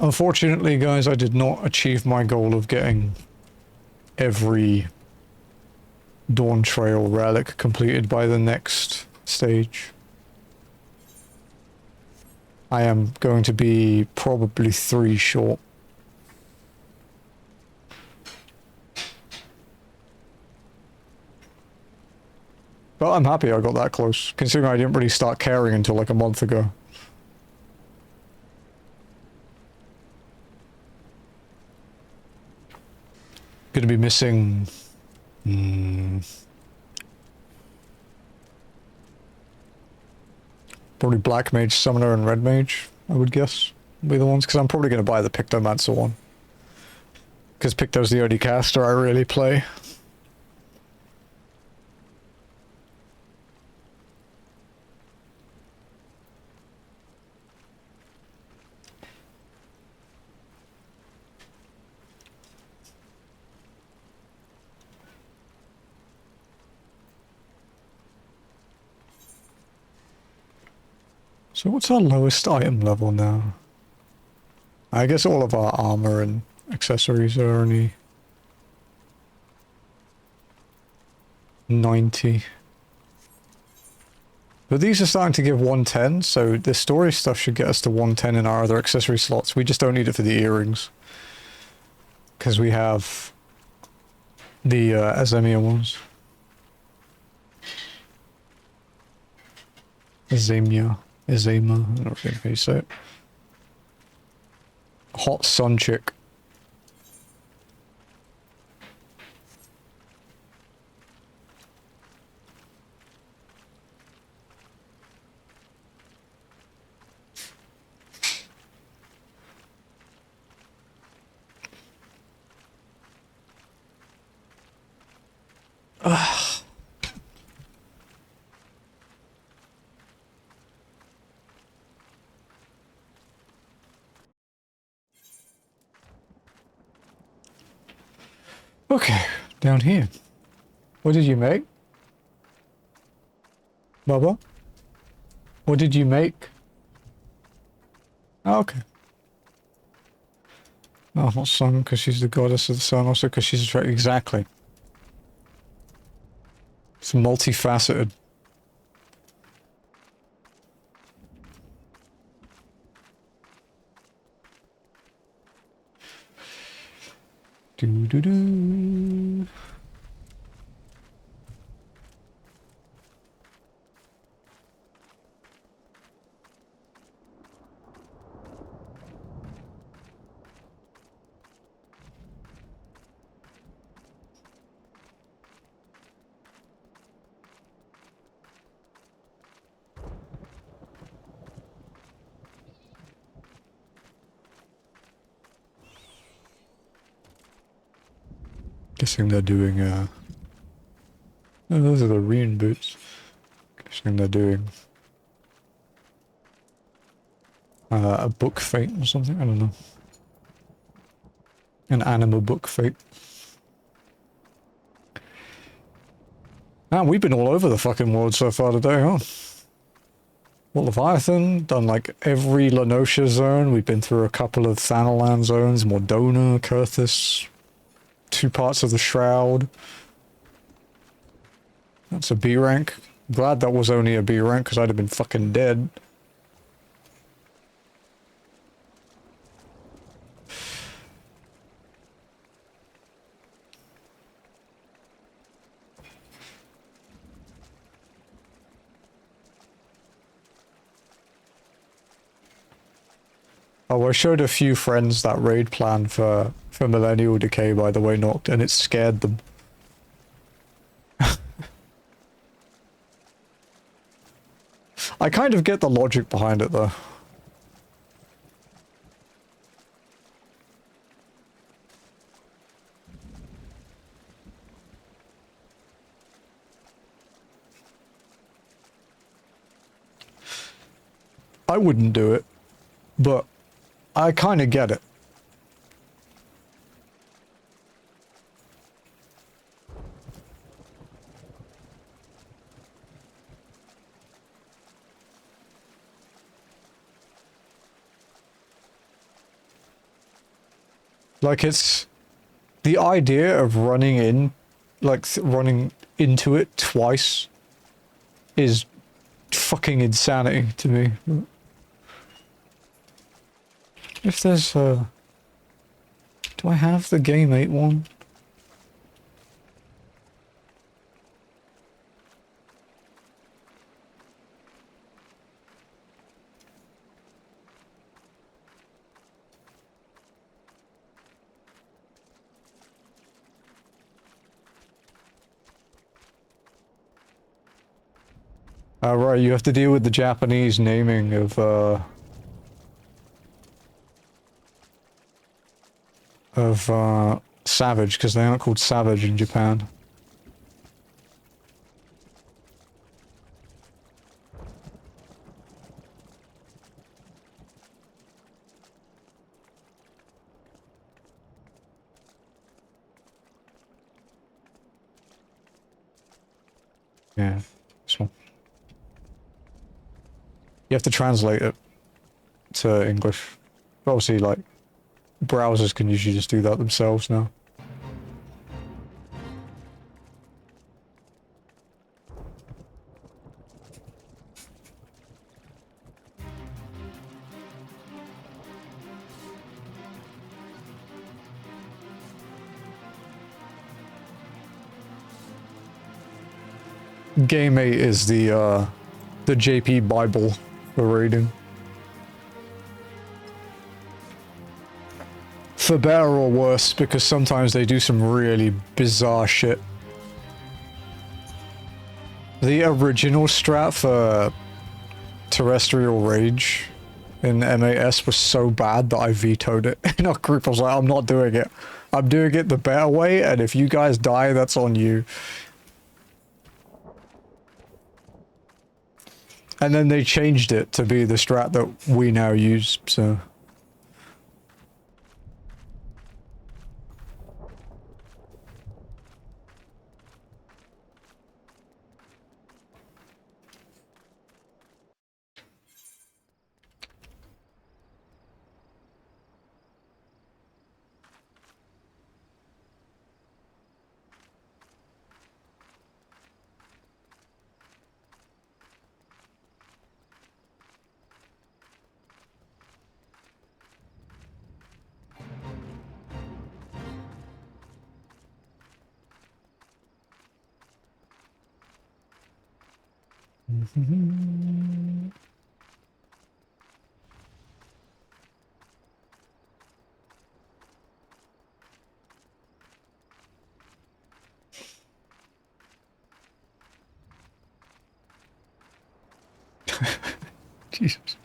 Unfortunately, guys, I did not achieve my goal of getting every Dawn Trail relic completed by the next stage. I am going to be probably 3 short. But I'm happy I got that close, considering I didn't really start caring until like a month ago. Gonna be missing... probably Black Mage, Summoner, and Red Mage, I would guess, will be the ones, because I'm probably going to buy the Pictomancer one. Because Picto's the only caster I really play. So what's our lowest item level now? I guess all of our armor and accessories are only 90. But these are starting to give 110, so the story stuff should get us to 110 in our other accessory slots. We just don't need it for the earrings. Because we have the Azemia ones. Azemia. Azema, I don't know how you say it. Hot sun chick. Okay, down here. What did you make? Bubba? What did you make? Oh, okay. Oh, not sun, because she's the goddess of the sun, also because she's attracted. Exactly. It's multifaceted. Do-do-do. Guessing they're doing, oh, those are the rune boots. Guessing they're doing, a book fate or something, I don't know. An animal book fate. Man, we've been all over the fucking world so far today, huh? Well, Leviathan, done like every Lenosha zone, we've been through a couple of Thanalan zones, Mordona, Kurthus, 2 parts of the Shroud. That's a B rank. Glad that was only a B rank, because I'd have been fucking dead. Oh, I showed a few friends that raid plan for Millennial Decay, by the way, Noct, and it scared them. I kind of get the logic behind it, though. I wouldn't do it, but I kind of get it. Like, it's... The idea of running in, like, running into it twice is fucking insanity to me. If there's a... Do I have the Game 8 one? Right, you have to deal with the Japanese naming of Savage, because they aren't called Savage in Japan. Yeah, this one. You have to translate it to English. Obviously, like, browsers can usually just do that themselves now. Game 8 is the JP Bible for reading. For better or worse, because sometimes they do some really bizarre shit. The original strat for Terrestrial Rage in MAS was so bad that I vetoed it. In our group, I was like, I'm not doing it. I'm doing it the better way, and if you guys die, that's on you. And then they changed it to be the strat that we now use, so... Jesus.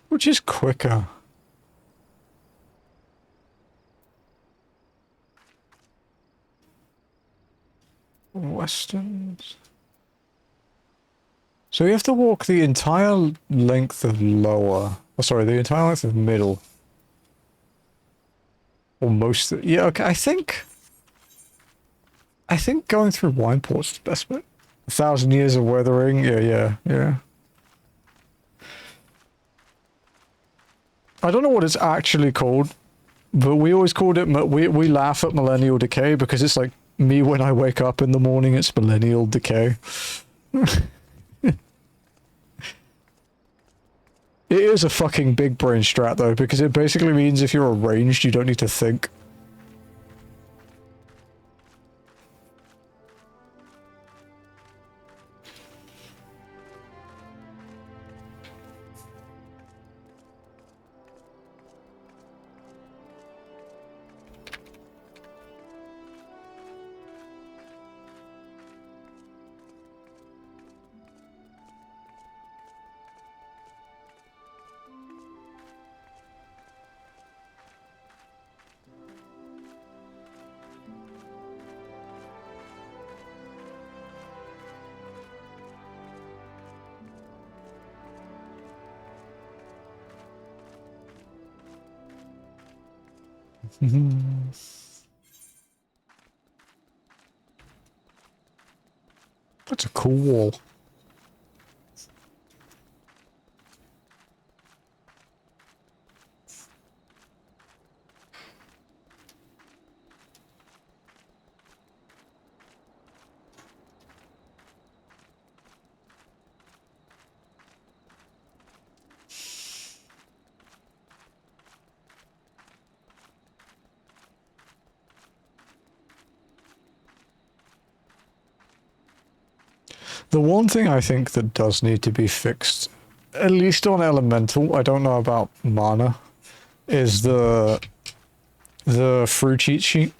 Which is quicker? Westerns. So you have to walk the entire length of lower. Oh, sorry, the entire length of middle. Or most. Yeah, okay. I think going through Wineport's the best bit. 1,000 years of weathering. Yeah. I don't know what it's actually called, but we always called it. We laugh at millennial decay because it's like me when I wake up in the morning. It's millennial decay. It is a fucking big brain strat though, because it basically means if you're arranged, you don't need to think. That's a cool wall. The one thing I think that does need to be fixed, at least on Elemental, I don't know about Mana, is the through cheat sheet.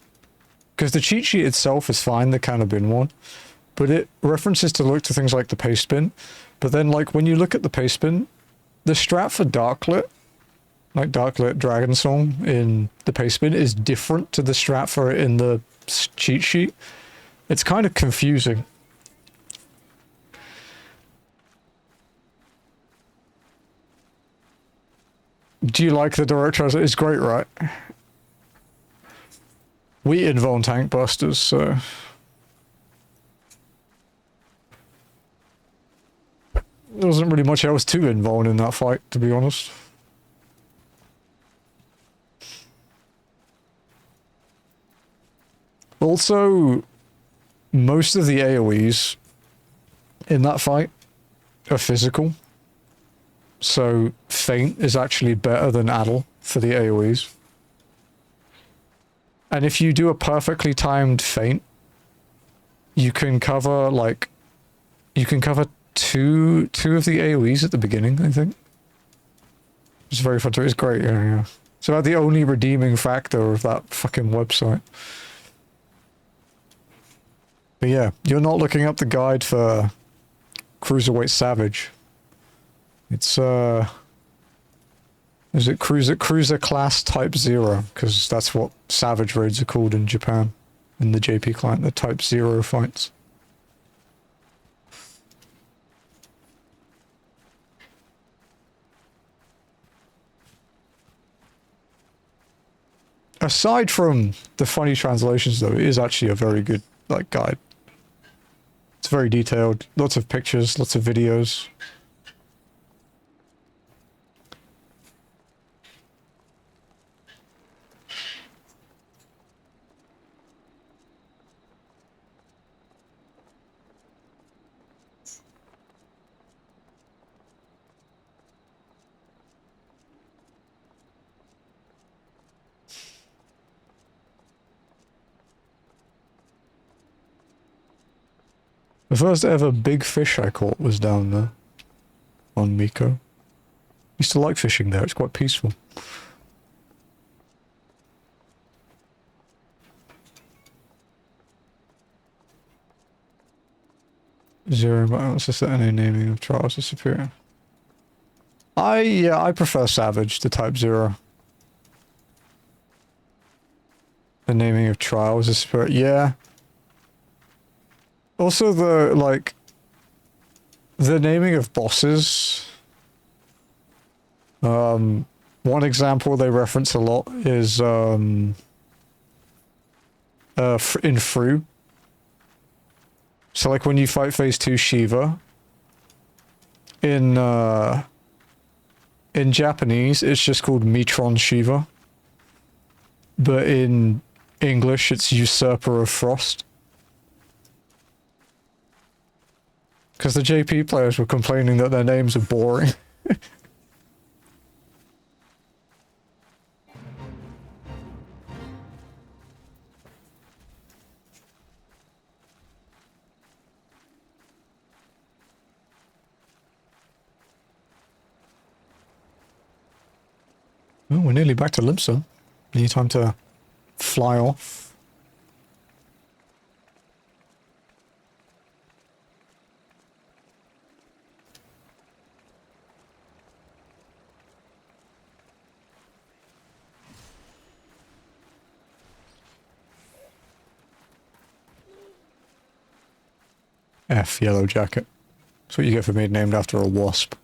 Because the cheat sheet itself is fine, the can of bin one, but it references to look to things like the paste bin. But then, like, when you look at the paste bin, the strat for Darklit, like Darklit Dragon Song in the paste bin, is different to the strat for it in the cheat sheet. It's kind of confusing. Do you like the direct translate? It's great, right? We invuln tank busters, so... There wasn't really much else to invuln in that fight, to be honest. Also, most of the AoEs in that fight are physical. So, Feint is actually better than Addle for the AoEs. And if you do a perfectly timed Feint, you can cover, like... You can cover two of the AoEs at the beginning, I think. It's very fun to... It's great, yeah. It's about the only redeeming factor of that fucking website. But yeah, you're not looking up the guide for Cruiserweight Savage. It's, is it Cruiser Class Type 0? Because that's what Savage raids are called in Japan. In the JP client, the Type 0 fights. Aside from the funny translations, though, it is actually a very good, like, guide. It's very detailed, lots of pictures, lots of videos. The first ever big fish I caught was down there. On Miko. Used to like fishing there, it's quite peaceful. Zero balance is any naming of trials is superior. I prefer Savage to Type 0. The naming of trials is superior. Yeah. Also the, like, the naming of bosses. One example they reference a lot is, in Fru. So, like, when you fight Phase 2 Shiva, in Japanese, it's just called Metron Shiva. But in English, it's Usurper of Frost. Because the JP players were complaining that their names are boring. Oh, we're nearly back to Limsa. Need time to fly off. F, Yellow Jacket. That's what you get for being named after a wasp.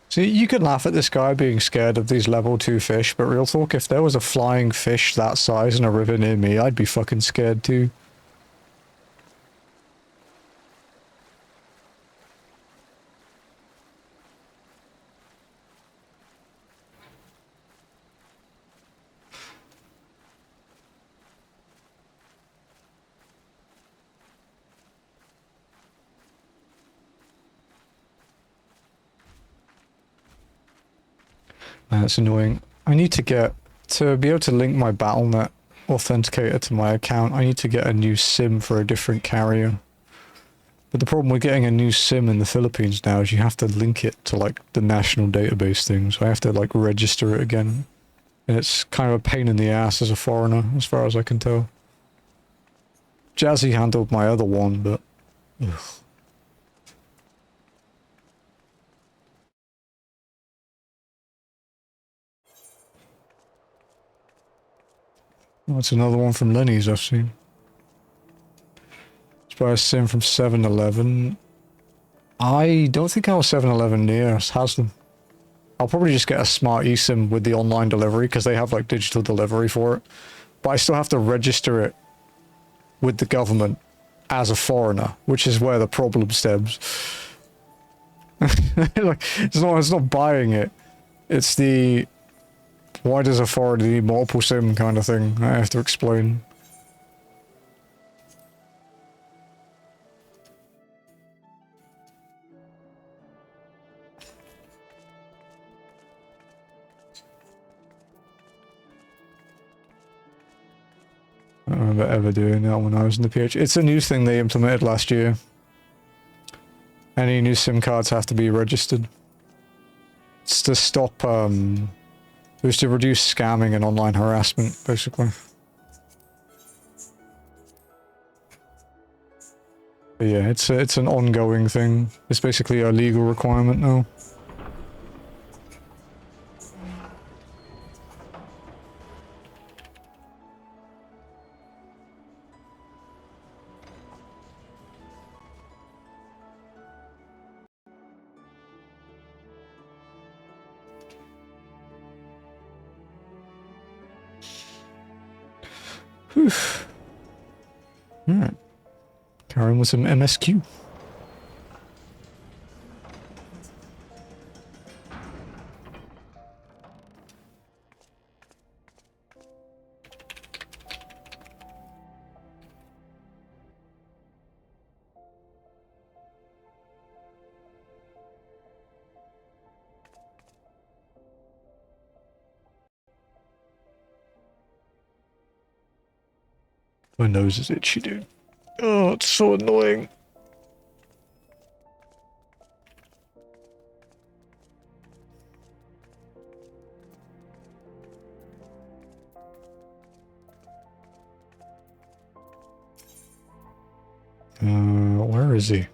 See, you can laugh at this guy being scared of these level 2 fish, but real talk, if there was a flying fish that size in a river near me, I'd be fucking scared too. That's annoying. I need to get, to be able to link my BattleNet authenticator to my account, I need to get a new SIM for a different carrier. But the problem with getting a new SIM in the Philippines now is you have to link it to like the national database thing, so I have to like register it again. And it's kind of a pain in the ass as a foreigner, as far as I can tell. Jazzy handled my other one, but... ugh. Oh, that's another one from Lenny's I've seen. Let's buy a sim from 7-Eleven. I don't think our 7-Eleven near us has them. I'll probably just get a smart eSIM with the online delivery because they have like digital delivery for it. But I still have to register it with the government as a foreigner, which is where the problem stems. Like, it's not buying it. It's the... why does a foreigner need multiple SIM kind of thing I have to explain. I don't remember ever doing that when I was in the PH. It's a new thing they implemented last year. Any new SIM cards have to be registered. It's to stop, it was to reduce scamming and online harassment, basically. But yeah, it's an ongoing thing. It's basically a legal requirement now. Whew. Alright. Carrying with some MSQ. My nose is itchy, dude. Oh, it's so annoying. Where is he?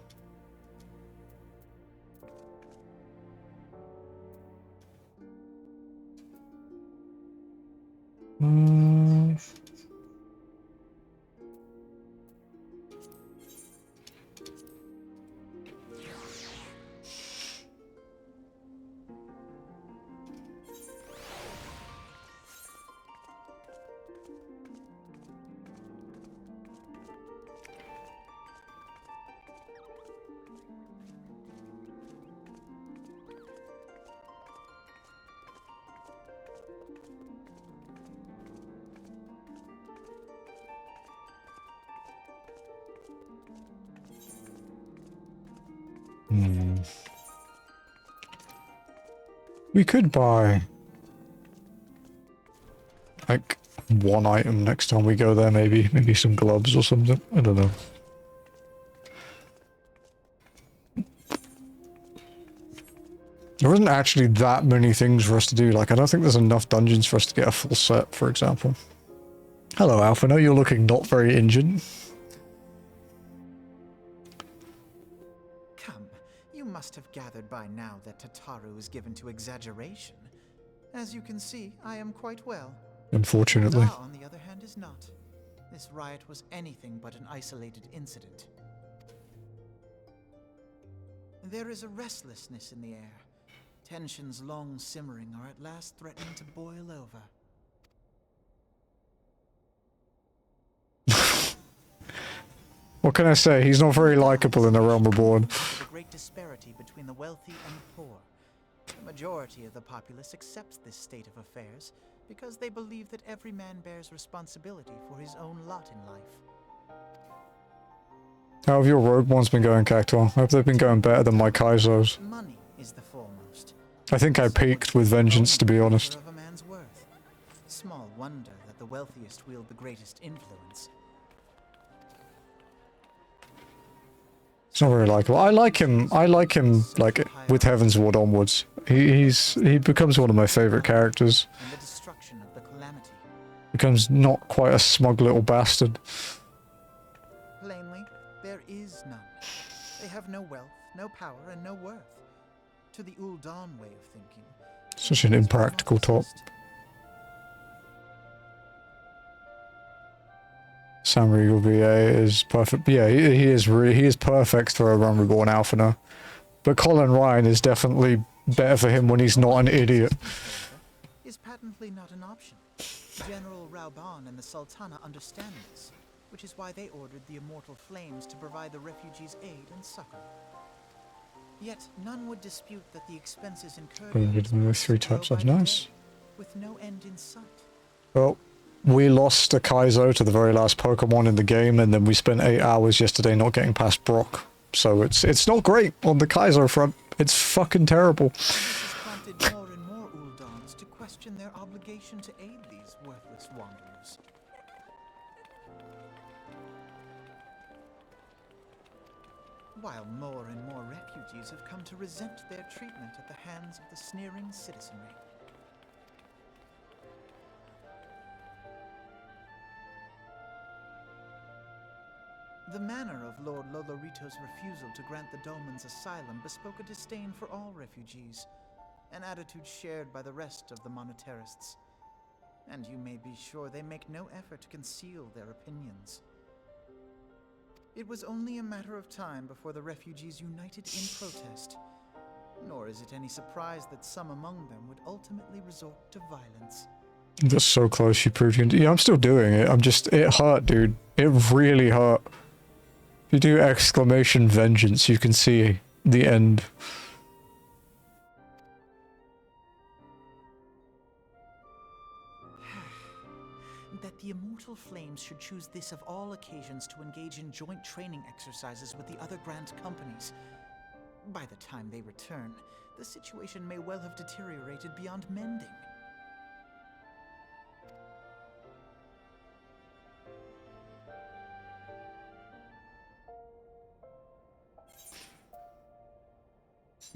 We could buy like one item next time we go there, maybe some gloves or something. I don't know. There isn't actually that many things for us to do. Like, I don't think there's enough dungeons for us to get a full set, for example. Hello, Alpha. No, you're looking not very injured. Come, you must have gathered by now that Tataru is given to exaggeration. As you can see, I am quite well. Unfortunately. Ra, on the other hand, is not. This riot was anything but an isolated incident. There is a restlessness in the air. Tensions long simmering are at last threatening to boil over. What can I say? He's not very likable in the Realm Reborn. The great disparity between the wealthy and the poor. The majority of the populace accepts this state of affairs because they believe that every man bears responsibility for his own lot in life. How have your rogue ones been going, Cactuar? I hope they've been going better than my Kaizo's. Money is the foremost. I think I peaked with Vengeance, to be honest. Of a man's worth. Small wonder that the wealthiest wield the greatest influence. It's not very likable. I like him like with Heaven's Ward onwards. He becomes one of my favorite characters. And the destruction of the calamity. Becomes not quite a smug little bastard. Plainly, there is none. They have no wealth, no power, and no worth. To the Ul'Dan way of thinking. Such an impractical top. Samri BA is perfect. Yeah, he is perfect for a Realm Reborn Alpha now. But Colin Ryan is definitely better for him when he's not an idiot. Is patently not an option. General Rauban and the Sultana understand this, which is why they ordered the Immortal Flames to provide the refugees aid and succor. Yet none would dispute that the expenses incurred With 3 types, that's nice. with no end in sight. Well, we lost a Kaizo to the very last Pokemon in the game, and then we spent 8 hours yesterday not getting past Brock. So it's not great on the Kaizo front. It's fucking terrible. This has prompted more and more Uldans to question their obligation to aid these worthless wanderers. While more and more refugees have come to resent their treatment at the hands of the sneering citizenry. The manner of Lord Lolorito's refusal to grant the Dolmen's asylum bespoke a disdain for all refugees, an attitude shared by the rest of the monetarists. And you may be sure they make no effort to conceal their opinions. It was only a matter of time before the refugees united in protest. Nor is it any surprise that some among them would ultimately resort to violence. That's so close, you proved you can. Yeah, I'm still doing it. It hurt, dude. It really hurt. If you do exclamation vengeance, you can see the end. That the Immortal Flames should choose this of all occasions to engage in joint training exercises with the other Grand Companies. By the time they return, the situation may well have deteriorated beyond mending.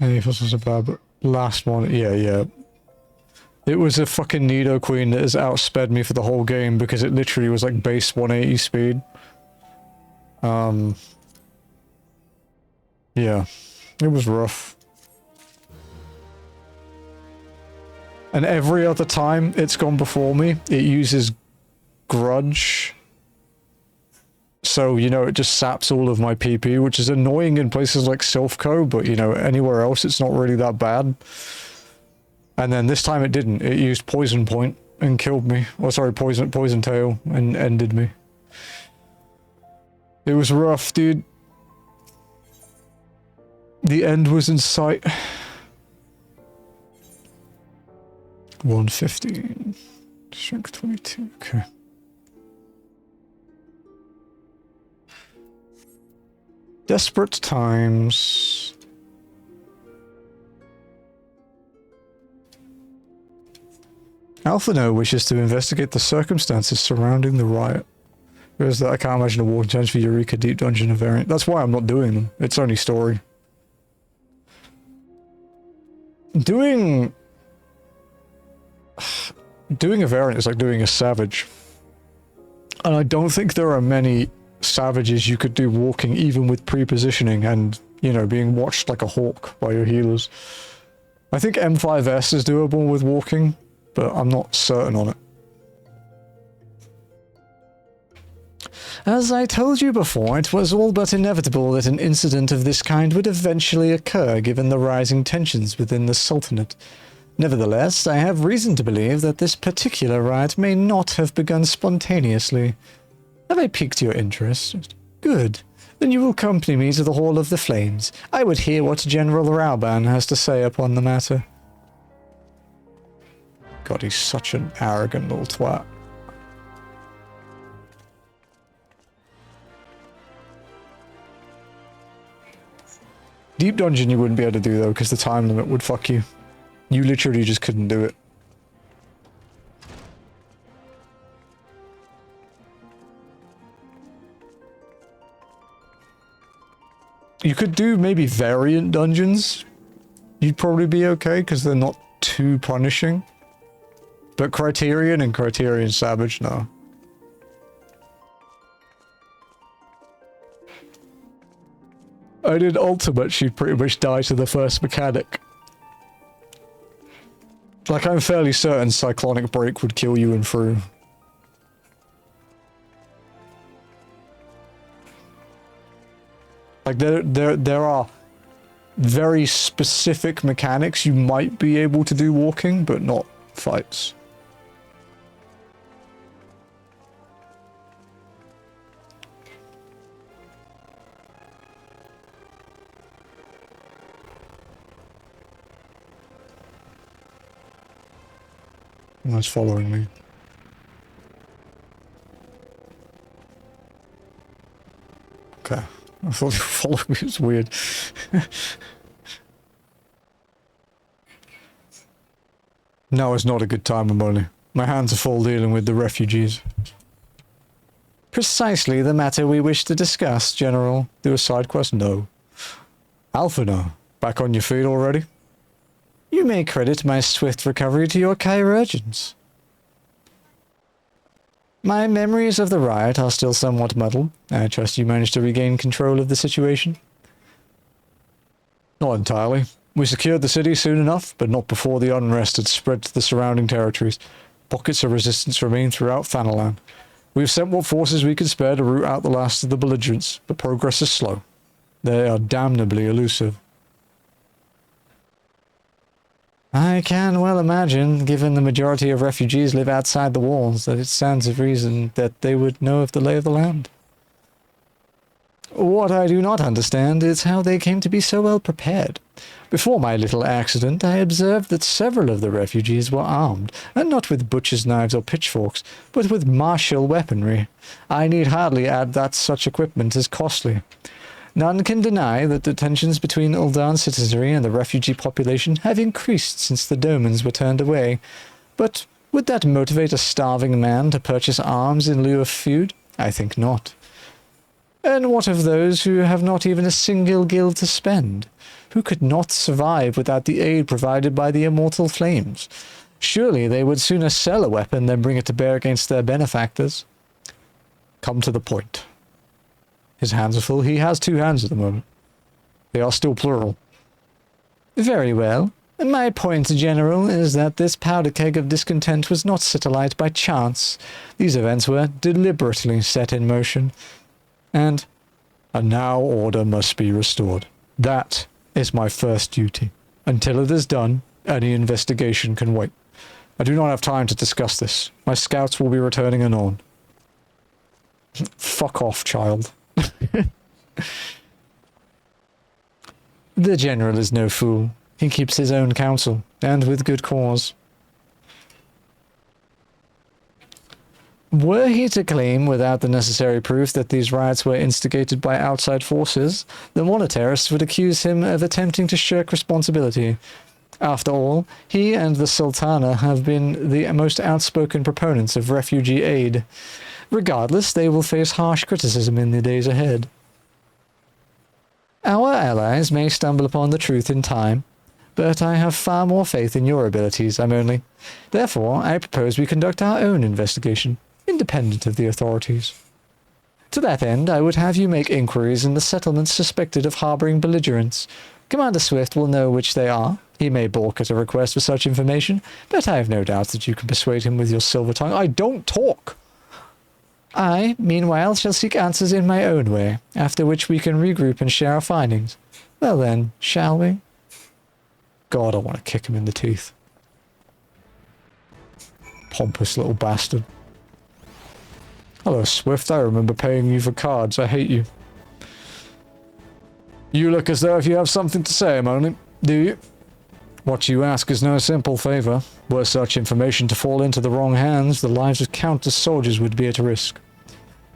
Any of us was about, but last one, yeah. It was a fucking Nidoqueen that has outsped me for the whole game because it literally was like base 180 speed. Yeah, it was rough. And every other time it's gone before me, it uses Grudge. So, you know, it just saps all of my PP, which is annoying in places like Silphco, but, you know, anywhere else it's not really that bad. And then this time it didn't. It used Poison Point and killed me. Oh, sorry, Poison Tail and ended me. It was rough, dude. The end was in sight. 115. Strength 22, okay. Desperate times. Alphino wishes to investigate the circumstances surrounding the riot. There's that. I can't imagine a walking challenge for Eureka Deep Dungeon variant. That's why I'm not doing them. It's only story. Doing a variant is like doing a savage. And I don't think there are many savages you could do walking even with pre-positioning and, you know, being watched like a hawk by your healers. I think M5S is doable with walking, but I'm not certain on it. As I told you before, it was all but inevitable that an incident of this kind would eventually occur given the rising tensions within the Sultanate. Nevertheless, I have reason to believe that this particular riot may not have begun spontaneously. Have I piqued your interest? Good. Then you will accompany me to the Hall of the Flames. I would hear what General Rauban has to say upon the matter. God, he's such an arrogant little twat. Deep Dungeon you wouldn't be able to do though, because the time limit would fuck you. You literally just couldn't do it. You could do maybe variant dungeons. You'd probably be okay, because they're not too punishing. But Criterion and Criterion Savage, no. I did Ultimate, she'd pretty much die to the first mechanic. Like, I'm fairly certain Cyclonic Break would kill you and through. Like, there are very specific mechanics you might be able to do walking, but not fights. It's following me. Okay. I thought you were following me. It's weird. Now is not a good time, Amoli. My hands are full dealing with the refugees. Precisely the matter we wish to discuss, General. Do a side quest? No. Alphino, back on your feet already? You may credit my swift recovery to your chirurgeons. My memories of the riot are still somewhat muddled. I trust you managed to regain control of the situation. Not entirely. We secured the city soon enough, but not before the unrest had spread to the surrounding territories. Pockets of resistance remain throughout Thanalan. We have sent what forces we could spare to root out the last of the belligerents, but progress is slow. They are damnably elusive. I can well imagine, given the majority of refugees live outside the walls, that it stands to reason that they would know of the lay of the land. What I do not understand is how they came to be so well prepared. Before my little accident, I observed that several of the refugees were armed, and not with butcher's knives or pitchforks, but with martial weaponry. I need hardly add that such equipment is costly. None can deny that the tensions between Ul'dan citizenry and the refugee population have increased since the Domans were turned away. But would that motivate a starving man to purchase arms in lieu of food? I think not. And what of those who have not even a single guild to spend? Who could not survive without the aid provided by the immortal flames? Surely they would sooner sell a weapon than bring it to bear against their benefactors. Come to the point. His hands are full. He has two hands at the moment. They are still plural. Very well. My point, General, is that this powder keg of discontent was not set alight by chance. These events were deliberately set in motion. And now order must be restored. That is my first duty. Until it is done, any investigation can wait. I do not have time to discuss this. My scouts will be returning anon. Fuck off, child. The General is no fool. He keeps his own counsel, and with good cause. Were he to claim without the necessary proof that these riots were instigated by outside forces, the monetarists would accuse him of attempting to shirk responsibility. After all, he and the Sultana have been the most outspoken proponents of refugee aid. Regardless, they will face harsh criticism in the days ahead. Our allies may stumble upon the truth in time, but I have far more faith in your abilities, I'm only. Therefore, I propose we conduct our own investigation, independent of the authorities. To that end, I would have you make inquiries in the settlements suspected of harboring belligerents. Commander Swift will know which they are. He may balk at a request for such information, but I have no doubt that you can persuade him with your silver tongue. I don't talk! I, meanwhile, shall seek answers in my own way, after which we can regroup and share our findings. Well then, shall we? God, I want to kick him in the teeth. Pompous little bastard. Hello, Swift. I remember paying you for cards. I hate you. You look as though if you have something to say, Mylen. Do you? What you ask is no simple favor. Were such information to fall into the wrong hands, the lives of countless soldiers would be at risk.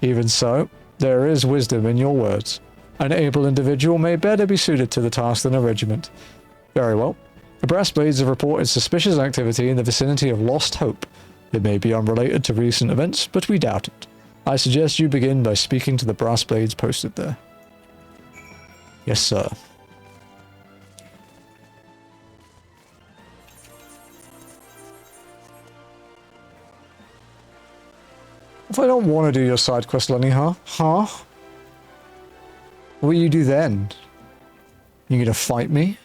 Even so, there is wisdom in your words. An able individual may better be suited to the task than a regiment. Very well. The Brassblades have reported suspicious activity in the vicinity of Lost Hope. It may be unrelated to recent events, but we doubt it. I suggest you begin by speaking to the Brassblades posted there. Yes, sir. If I don't want to do your side quest, Lenny, huh? Huh? What will you do then? You gonna fight me?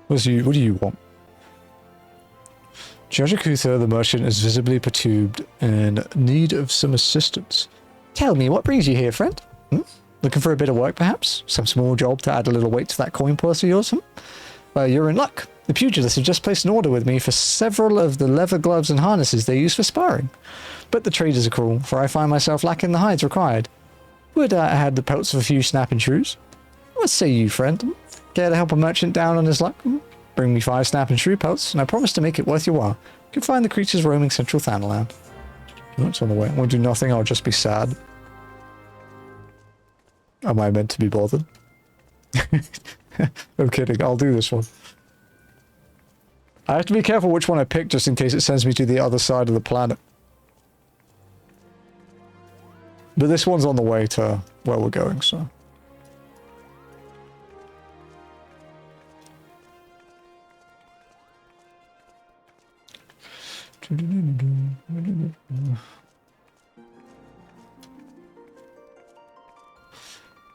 What do you want? Judge Akutha, the merchant, is visibly perturbed and in need of some assistance. Tell me, what brings you here, friend? Looking for a bit of work, perhaps? Some small job to add a little weight to that coin purse of yours, Well, you're in luck. The pugilists have just placed an order with me for several of the leather gloves and harnesses they use for sparring. But the traders are cruel, for I find myself lacking the hides required. Would I had the pelts of a few snapping shrews? What say you, friend? Care to help a merchant down on his luck? Bring me 5 snapping shrew pelts, and I promise to make it worth your while. You can find the creatures roaming central Thanaland. What's on the way? I won't do nothing, I'll just be sad. Am I meant to be bothered? I'm kidding, I'll do this one. I have to be careful which one I pick just in case it sends me to the other side of the planet. But this one's on the way to where we're going, so...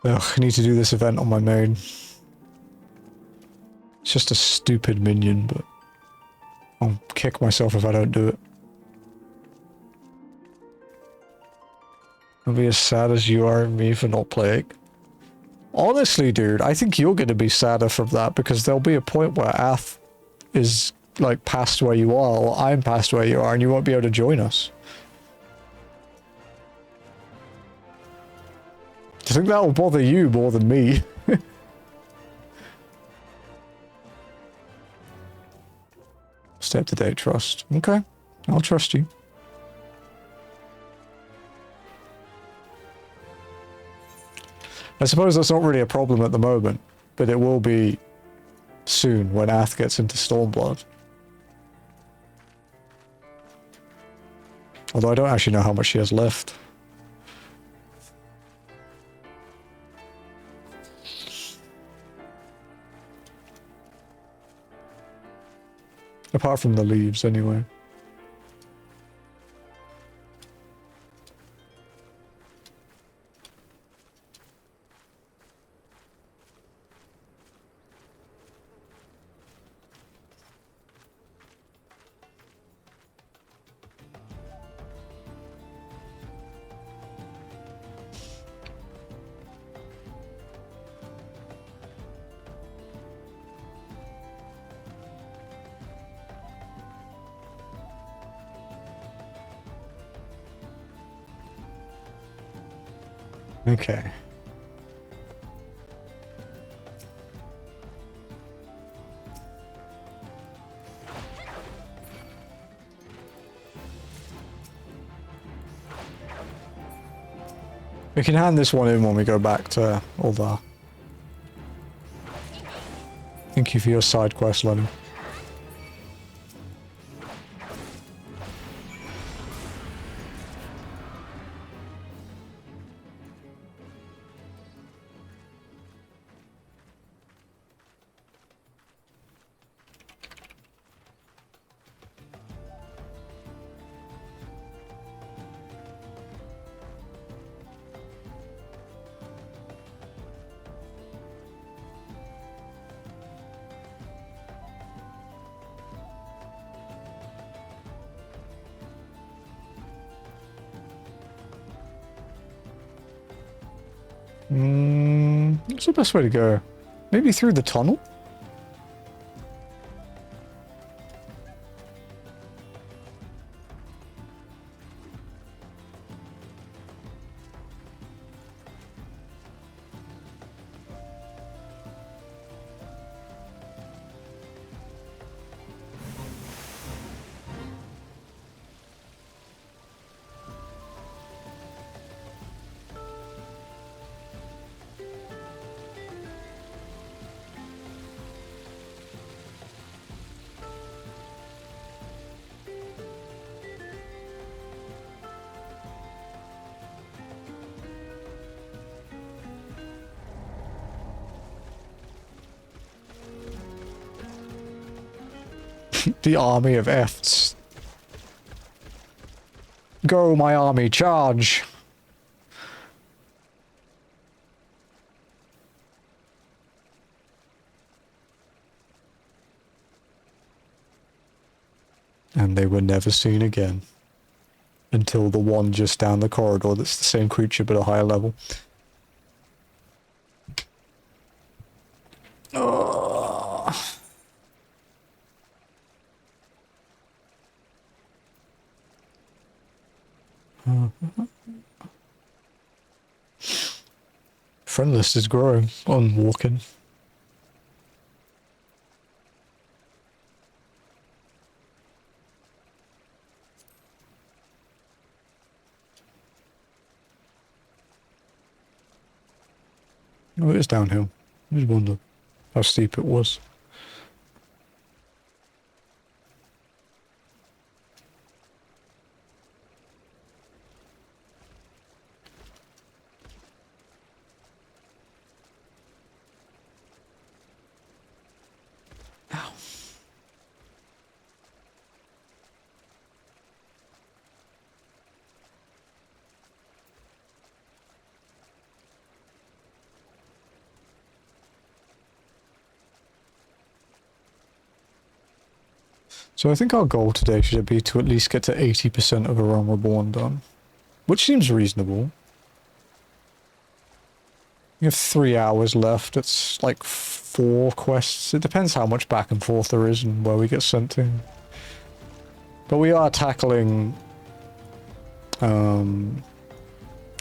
Ugh, I need to do this event on my main. It's just a stupid minion, but I'll kick myself if I don't do it. I'll be as sad as you are at me for not playing. Honestly, dude, I think you're going to be sadder from that because there'll be a point where Ath is like past where you are, or I'm past where you are, and you won't be able to join us. I think that will bother you more than me. Stay up to date, trust. Okay, I'll trust you. I suppose that's not really a problem at the moment, but it will be soon when Ath gets into Stormblood. Although I don't actually know how much she has left. Apart from the leaves, anyway. Okay. We can hand this one in when we go back to Ul'dah. Thank you for your side quest, Leonard. What's the best way to go? Maybe through the tunnel? The army of Efts. Go, my army, charge! And they were never seen again. Until the one just down the corridor that's the same creature but a higher level. Friend list is growing on walking. Oh, it is downhill. I just wonder how steep it was. So I think our goal today should be to at least get to 80% of A Realm Reborn done. Which seems reasonable. We have 3 hours left. It's like 4 quests. It depends how much back and forth there is and where we get sent to. But we are tackling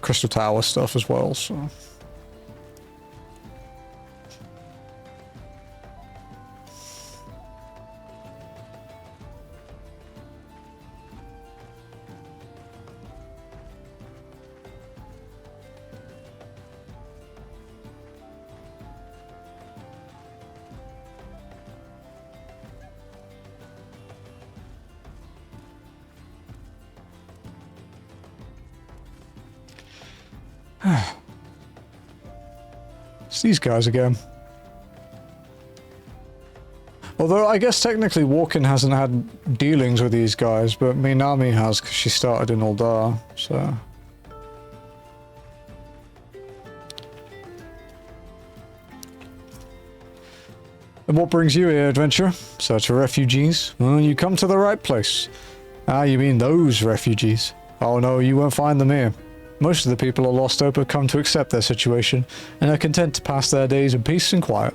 Crystal Tower stuff as well, so... It's these guys again. Although I guess technically Walken hasn't had dealings with these guys, but Minami has because she started in Ul'dah, so... And what brings you here, adventurer? Search for refugees? Well, you come to the right place. Ah, you mean those refugees? Oh no, you won't find them here. Most of the people are lost hope have come to accept their situation, and are content to pass their days in peace and quiet.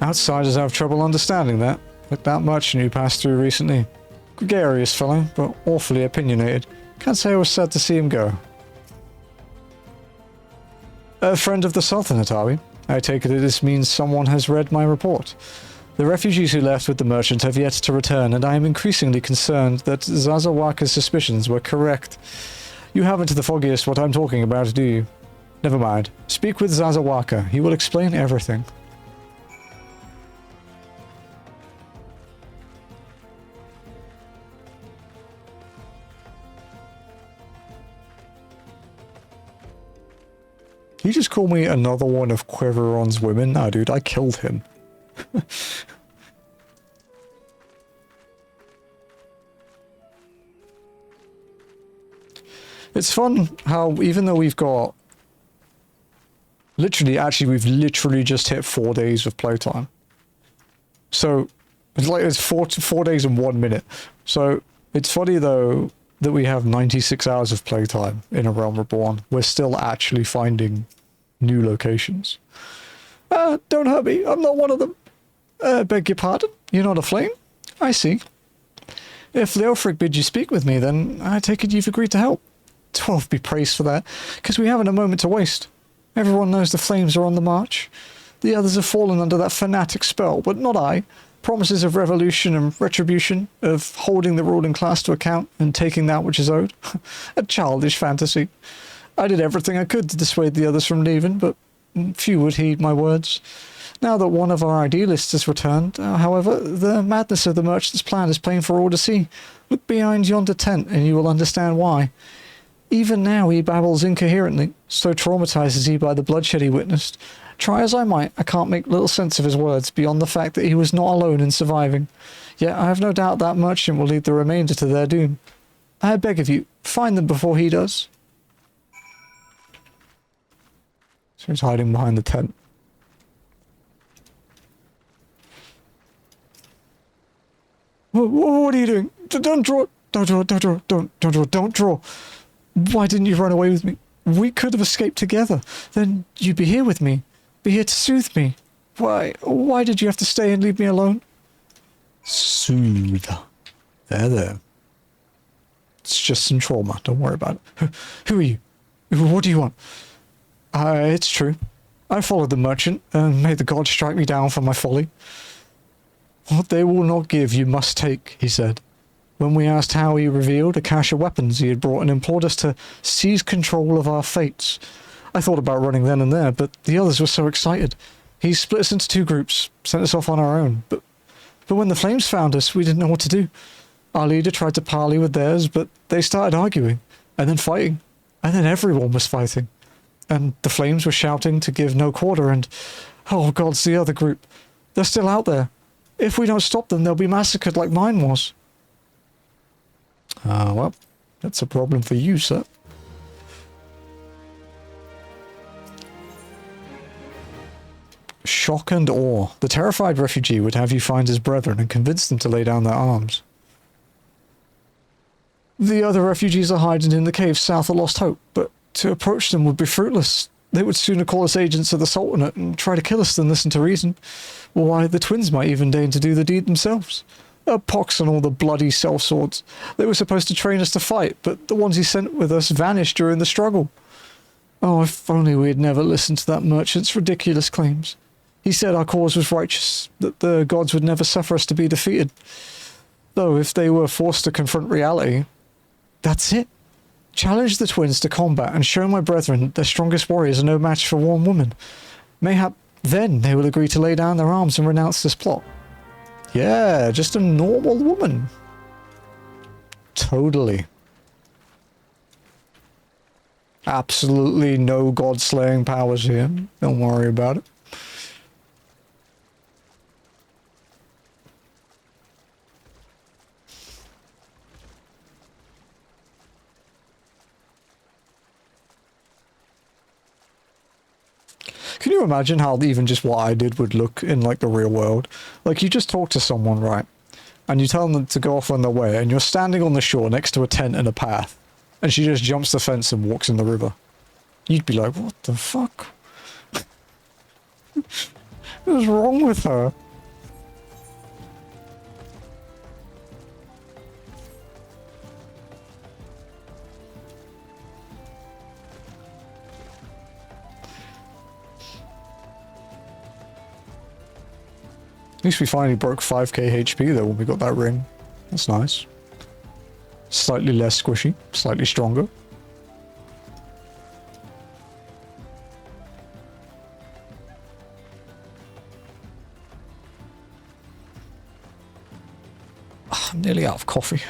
Outsiders have trouble understanding that, with that much new passed through recently. Gregarious fellow, but awfully opinionated. Can't say I was sad to see him go. A friend of the Sultanate, are we? I take it that this means someone has read my report. The refugees who left with the merchant have yet to return, and I am increasingly concerned that Zazawaka's suspicions were correct. You haven't the foggiest what I'm talking about, do you? Never mind. Speak with Zazawaka. He will explain everything. You just call me another one of Quiveron's women? No, dude, I killed him. It's fun how, even though we've got... we've literally just hit 4 days of playtime. So, it's like it's 4 days and 1 minute. So, it's funny though that we have 96 hours of playtime in A Realm Reborn. We're still actually finding new locations. Don't hurt me, I'm not one of them. Beg your pardon? You're not a flame? I see. If Leofric bid you speak with me, then I take it you've agreed to help. 12 be praised for that, because we haven't a moment to waste. Everyone knows the flames are on the march. The others have fallen under that fanatic spell, but not I. Promises of revolution and retribution, of holding the ruling class to account and taking that which is owed. A childish fantasy. I did everything I could to dissuade the others from leaving, but few would heed my words. Now that one of our idealists has returned, however, the madness of the merchant's plan is plain for all to see. Look behind yonder tent and you will understand why. Even now he babbles incoherently, so traumatized is he by the bloodshed he witnessed. Try as I might, I can't make little sense of his words beyond the fact that he was not alone in surviving. Yet I have no doubt that merchant will lead the remainder to their doom. I beg of you, find them before he does. So he's hiding behind the tent. What are you doing? Don't draw! Don't draw! Don't draw! Don't draw! Why didn't you run away with me? We could have escaped together. Then you'd be here with me. Be here to soothe me. Why did you have to stay and leave me alone? Soothe. There. It's just some trauma. Don't worry about it. Who are you? What do you want? It's true. I followed the merchant and made the gods strike me down for my folly. What they will not give, you must take, he said. When we asked how, he revealed a cache of weapons he had brought and implored us to seize control of our fates. I thought about running then and there, but the others were so excited. He split us into 2 groups, sent us off on our own. But when the flames found us, we didn't know what to do. Our leader tried to parley with theirs, but they started arguing, and then fighting, and then everyone was fighting. And the flames were shouting to give no quarter, and, oh gods, the other group. They're still out there. If we don't stop them, they'll be massacred like mine was. Well, that's a problem for you, sir. Shock and awe. The terrified refugee would have you find his brethren and convince them to lay down their arms. The other refugees are hiding in the caves south of Lost Hope, but to approach them would be fruitless. They would sooner call us agents of the Sultanate and try to kill us than listen to reason. Why, the twins might even deign to do the deed themselves. A pox on all the bloody self-swords. They were supposed to train us to fight, but the ones he sent with us vanished during the struggle. Oh, if only we had never listened to that merchant's ridiculous claims. He said our cause was righteous, that the gods would never suffer us to be defeated. Though if they were forced to confront reality, that's it. Challenge the twins to combat and show my brethren that their strongest warriors are no match for one woman. Mayhap then they will agree to lay down their arms and renounce this plot. Yeah, just a normal woman. Totally. Absolutely no god-slaying powers here. Don't worry about it. Can you imagine how even just what I did would look in like the real world? Like you just talk to someone, right? And you tell them to go off on their way and you're standing on the shore next to a tent and a path. And she just jumps the fence and walks in the river. You'd be like, what the fuck? What's wrong with her? At least we finally broke 5k HP though when we got that ring. That's nice. Slightly less squishy, slightly stronger. I'm nearly out of coffee.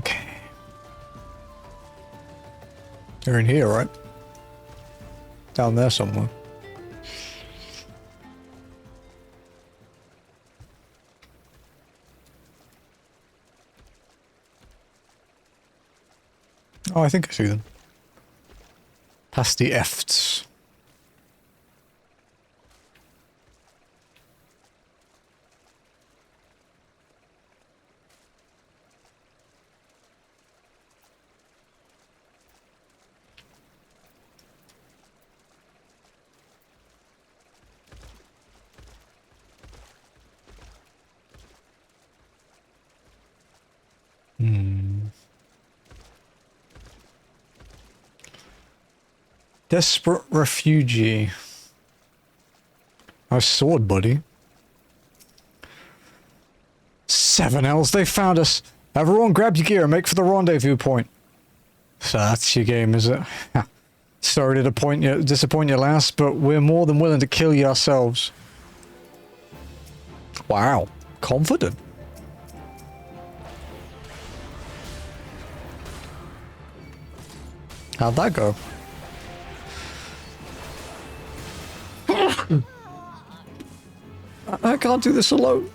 Okay. They're in here, right? Down there somewhere. Oh, I think I see them. Past the efts. Desperate refugee. Nice sword, buddy. 7 L's, they found us. Everyone grab your gear and make for the rendezvous point. So that's your game, is it? Sorry to disappoint you last, but we're more than willing to kill you ourselves. Wow, confident. How'd that go? I can't do this alone.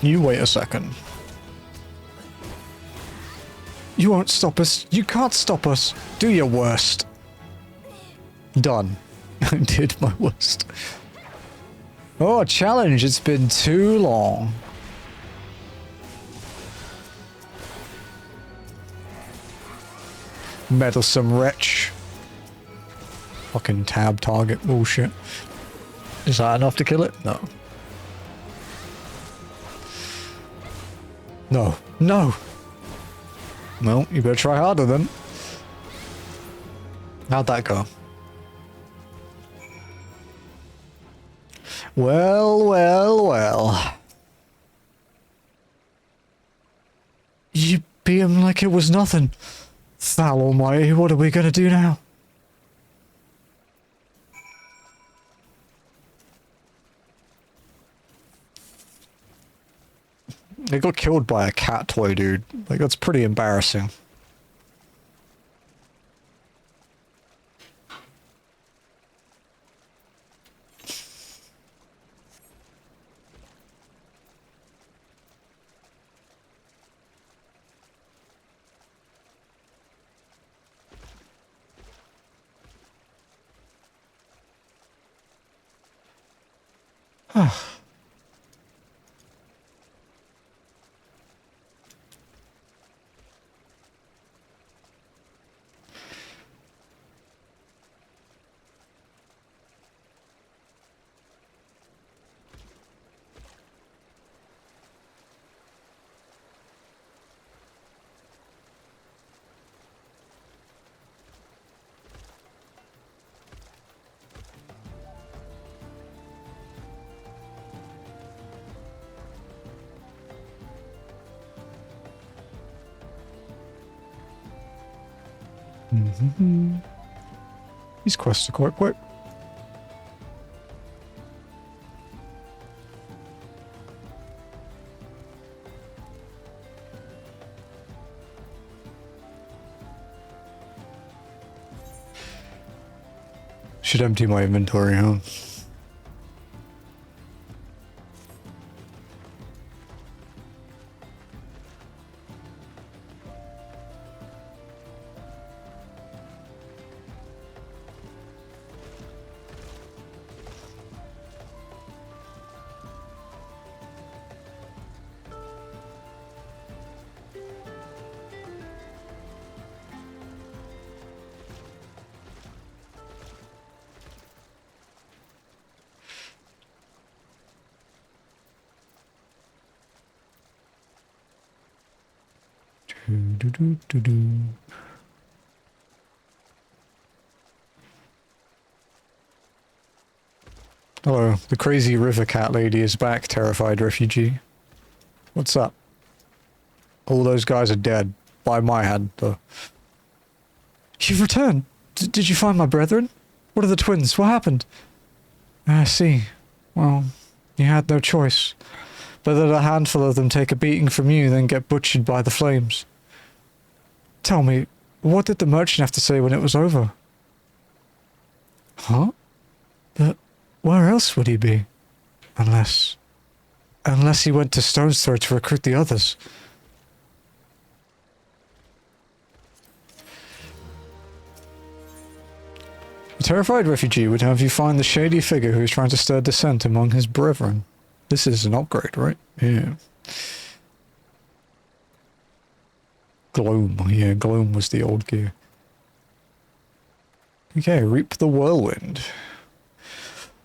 You wait a second. You won't stop us. You can't stop us. Do your worst. Done. I did my worst. Oh, challenge. It's been too long. Meddlesome wretch. Fucking tab target bullshit. Is that enough to kill it? No. No. No! Well, you better try harder then. How'd that go? Well, well, well. You beat him like it was nothing. Thal Almighty, what are we gonna do now? They got killed by a cat toy, dude. Like, that's pretty embarrassing. These quests are quite quick. Should empty my inventory, huh? Hello, the crazy river cat lady is back, terrified refugee. What's up? All those guys are dead. By my hand, though. You've returned! Did you find my brethren? What are the twins? What happened? I see. Well, you had no choice. Better let a handful of them take a beating from you than get butchered by the flames. Tell me, what did the merchant have to say when it was over? Huh? But where else would he be? Unless he went to Stone's Throw to recruit the others. A terrified refugee would have you find the shady figure who is trying to stir dissent among his brethren. This is an upgrade, right? Yeah. Gloom. Yeah, Gloom was the old gear. Okay, reap the whirlwind.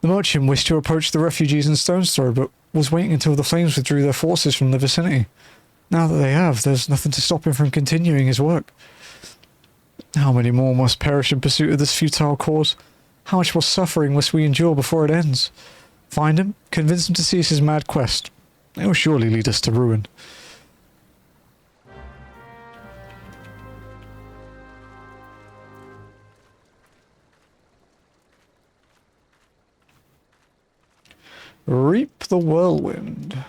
The merchant wished to approach the refugees in Stone's Throw, but was waiting until the flames withdrew their forces from the vicinity. Now that they have, there's nothing to stop him from continuing his work. How many more must perish in pursuit of this futile cause? How much more suffering must we endure before it ends? Find him, convince him to cease his mad quest. It will surely lead us to ruin. Reap the whirlwind. I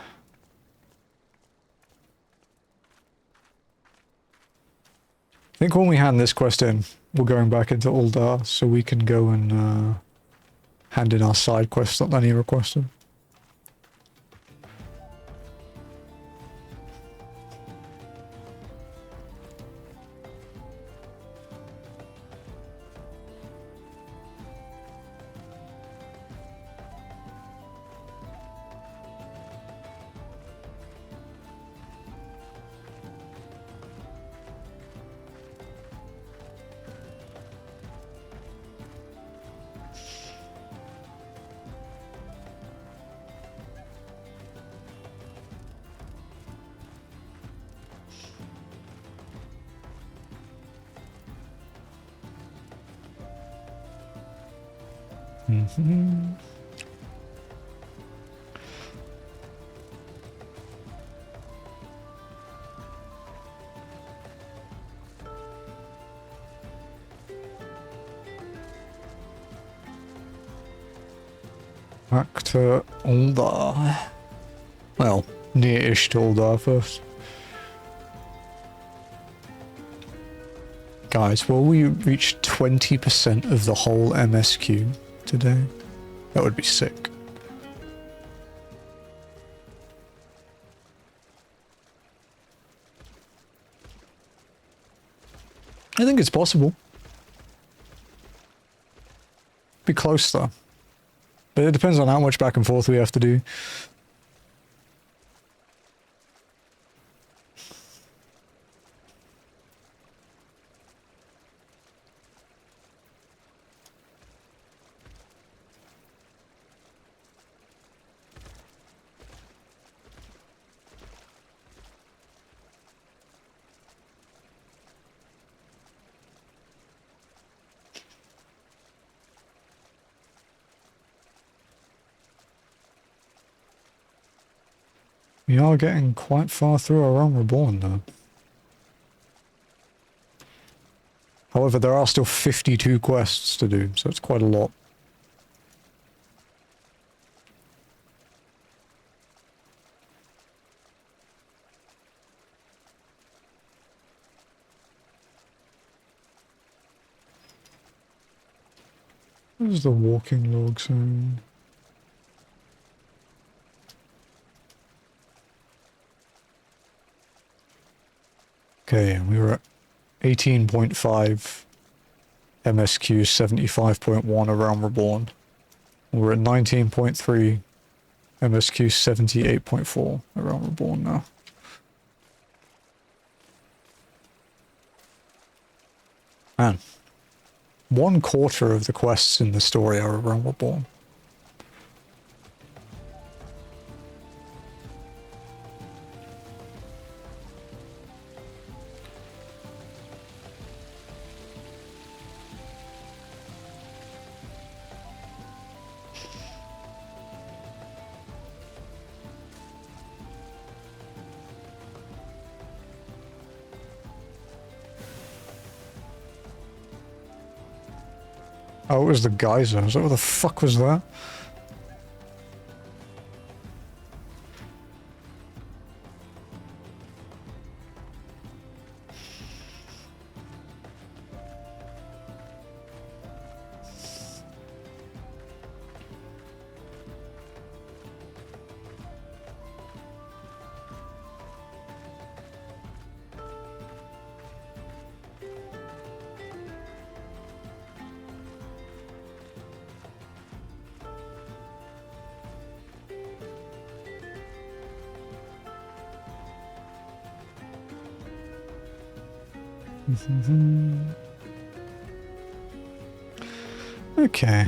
think when we hand this quest in, we're going back into Uldar so we can go and hand in our side quests that Lenny requested. Back to Uldar. Well, near-ish to Uldar first. Guys, will we reach 20% of the whole MSQ today? That would be sick. I think it's possible. Be close though. But it depends on how much back and forth we have to do. We are getting quite far through our Realm Reborn though. However, there are still 52 quests to do, so it's quite a lot. What is the walking log saying? Okay, we were at 18.5 MSQ 75.1 around Reborn. We're at 19.3 MSQ 78.4 around Reborn now. Man, 1/4 of the quests in the story are around Reborn. Oh, it was the geyser. I was like, what the fuck was that? Okay.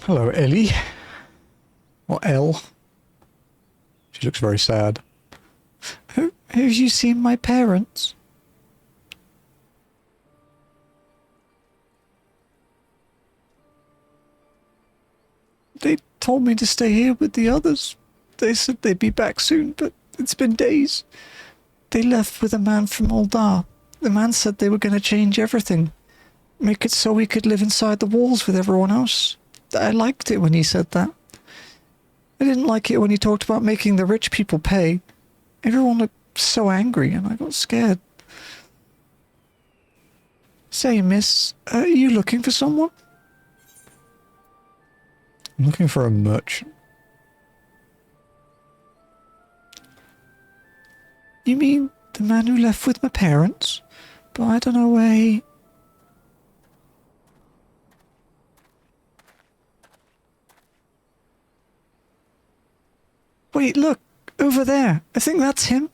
Hello, Ellie. Or Elle. She looks very sad. Have you seen my parents? They told me to stay here with the others. They said they'd be back soon, but it's been days. They left with a man from Uldar. The man said they were going to change everything. Make it so we could live inside the walls with everyone else. I liked it when he said that. I didn't like it when he talked about making the rich people pay. Everyone looked so angry and I got scared. Say, miss, are you looking for someone? I'm looking for a merchant. You mean the man who left with my parents? But I don't know where he... Wait, look! Over there! I think that's him!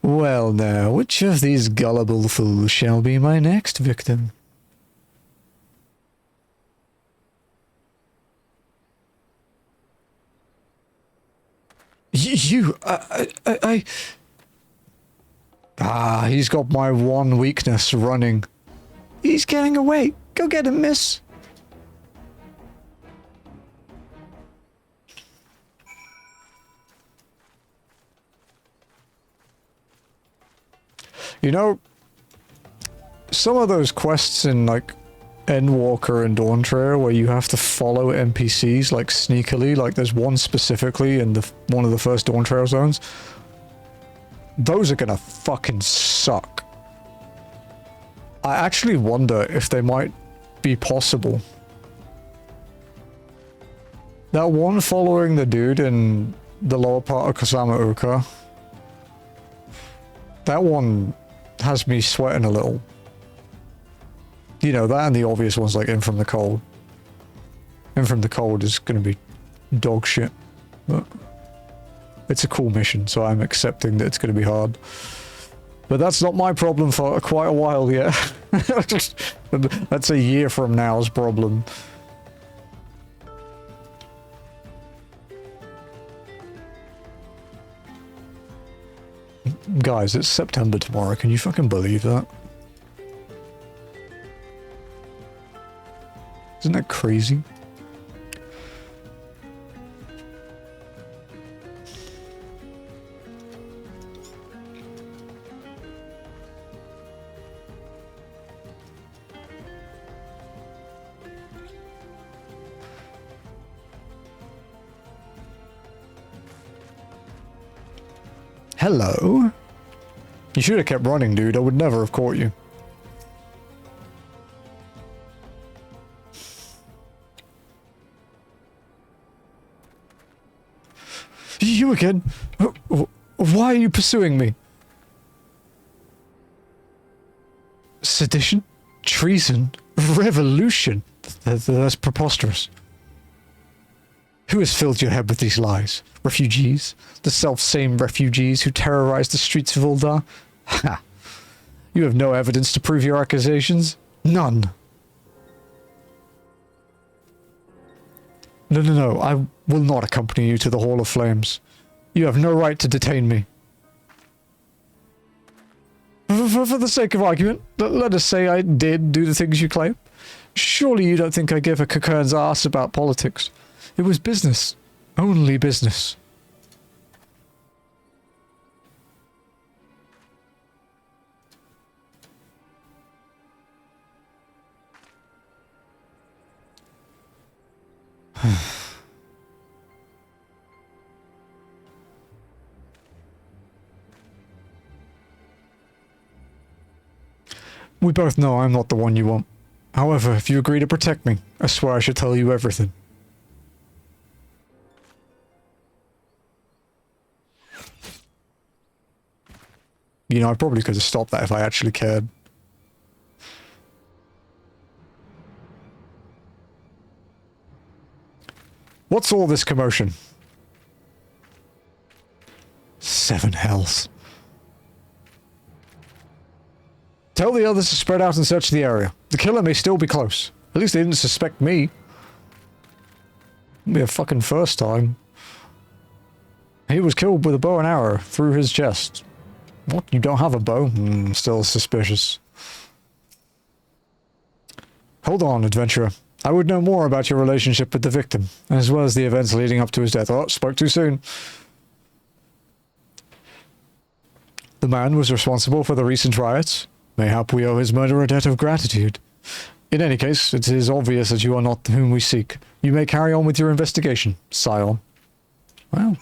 Well now, which of these gullible fools shall be my next victim? He's got my one weakness, running. He's getting away. Go get him, miss. You know, some of those quests in, like, Endwalker and Dawntrail where you have to follow NPCs, like, sneakily, like there's one specifically in one of the first Dawntrail zones. Those are gonna fucking suck. I actually wonder if they might be possible. That one following the dude in the lower part of Kusama Uka, that one has me sweating a little. You know, that and the obvious ones like In From the Cold. In From the Cold is going to be dog shit. But it's a cool mission, so I'm accepting that it's going to be hard. But that's not my problem for quite a while yet. That's a year from now's problem. Guys, it's September tomorrow. Can you fucking believe that? Isn't that crazy? Hello? You should have kept running, dude. I would never have caught you. You again? Why are you pursuing me? Sedition? Treason? Revolution? That's preposterous. Who has filled your head with these lies? Refugees? The self-same refugees who terrorize the streets of Uldar? Ha! You have no evidence to prove your accusations? None. No, I will not accompany you to the Hall of Flames. You have no right to detain me. For the sake of argument, let us say I did do the things you claim. Surely you don't think I give a cockern's ass about politics. It was business. Only business. We both know I'm not the one you want. However, if you agree to protect me, I swear I should tell you everything. You know, I probably could have stopped that if I actually cared. What's all this commotion? 7 hells. Tell the others to spread out and search the area. The killer may still be close. At least they didn't suspect me. It'll be a fucking first time. He was killed with a bow and arrow through his chest. What? You don't have a bow? Still suspicious. Hold on, adventurer. I would know more about your relationship with the victim, as well as the events leading up to his death. Oh, spoke too soon. The man was responsible for the recent riots. Mayhap we owe his murder a debt of gratitude. In any case, it is obvious that you are not whom we seek. You may carry on with your investigation, Scion. Well.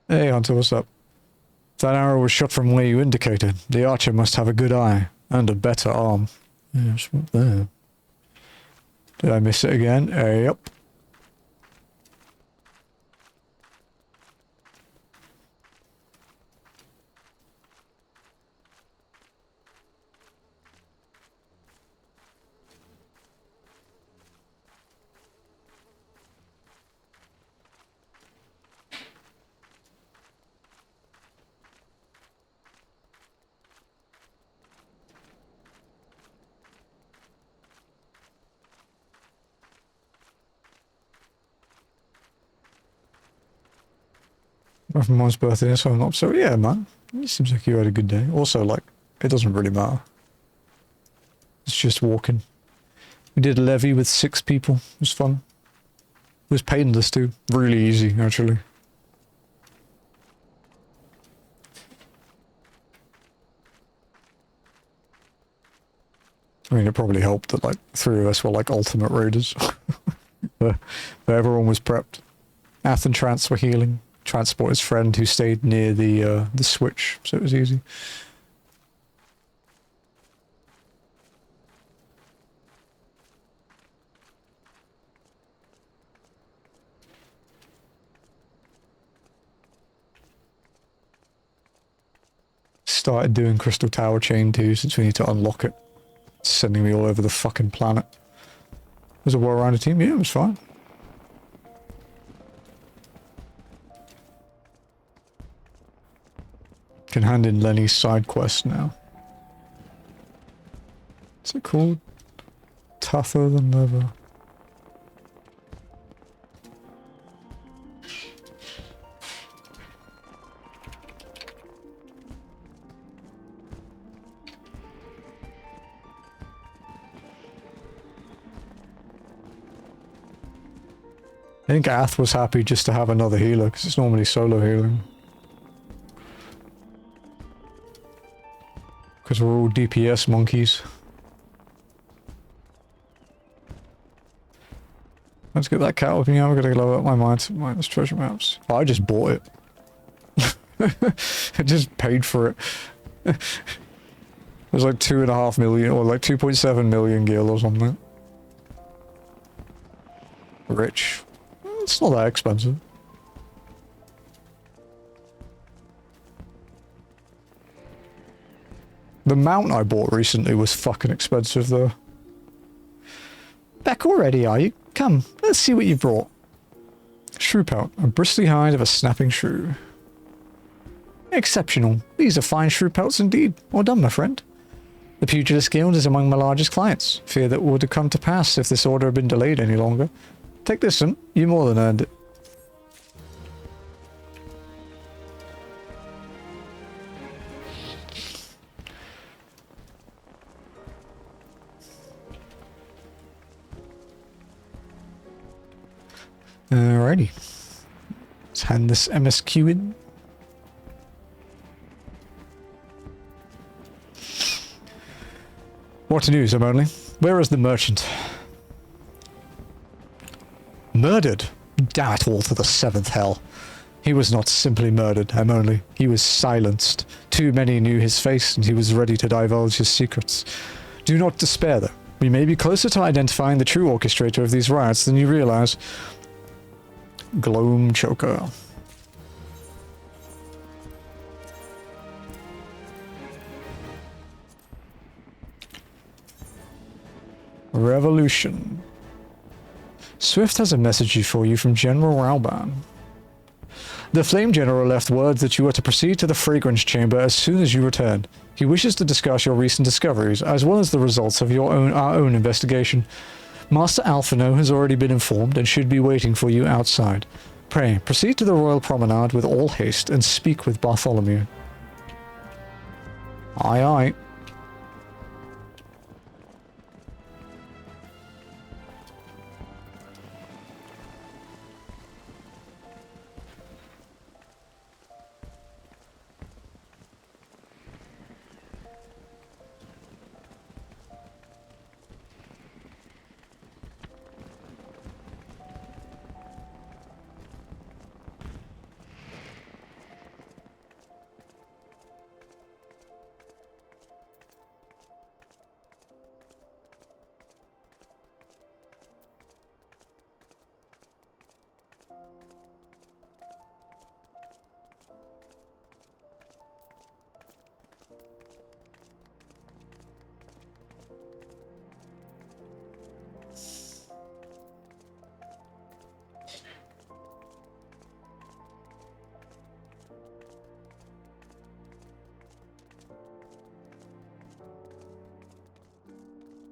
Hey, Hunter, what's up? That arrow was shot from where you indicated. The archer must have a good eye, and a better arm. Yes, what there? Did I miss it again? Yep. For Mom's birthday, so I'm not so yeah, man. It seems like you had a good day. Also, like, it doesn't really matter. It's just walking. We did a levy with 6 people. It was fun. It was painless too. Really easy, actually. I mean, it probably helped that, like, 3 of us were, like, ultimate raiders. but everyone was prepped. Ath and Trance were healing. Transport his friend who stayed near the switch, so it was easy. Started doing Crystal Tower Chain too, since we need to unlock it. It's sending me all over the fucking planet. Was a well-rounded team? Yeah, it was fine. Can hand in Lenny's side quest now. What's it called? Tougher than leather. I think Ath was happy just to have another healer, because it's normally solo healing. Because we're all DPS monkeys. Let's get that cat with me. I'm gonna lower up my mindless treasure maps. Oh, I just bought it. I just paid for it. It was like 2.5 million, or like 2.7 million gil or something. Rich. It's not that expensive. The mount I bought recently was fucking expensive though. Back already, are you? Come, let's see what you brought. Shrew pelt, a bristly hide of a snapping shrew. Exceptional. These are fine shrew pelts indeed. Well done, my friend. The Pugilist Guild is among my largest clients. Fear that would have come to pass if this order had been delayed any longer. Take this one. You more than earned it. Alrighty. Let's hand this MSQ in. What news, Emily? Where is the merchant? Murdered? Damn it all to the seventh hell. He was not simply murdered, Emily. He was silenced. Too many knew his face, and he was ready to divulge his secrets. Do not despair, though. We may be closer to identifying the true orchestrator of these riots than you realize. Gloam Choker. Revolution. Swift has a message for you from General Rauban. The Flame General left word that you are to proceed to the Fragrance Chamber as soon as you return. He wishes to discuss your recent discoveries, as well as the results of our own investigation. Master Alphino has already been informed and should be waiting for you outside. Pray, proceed to the Royal Promenade with all haste and speak with Bartholomew. Aye, aye.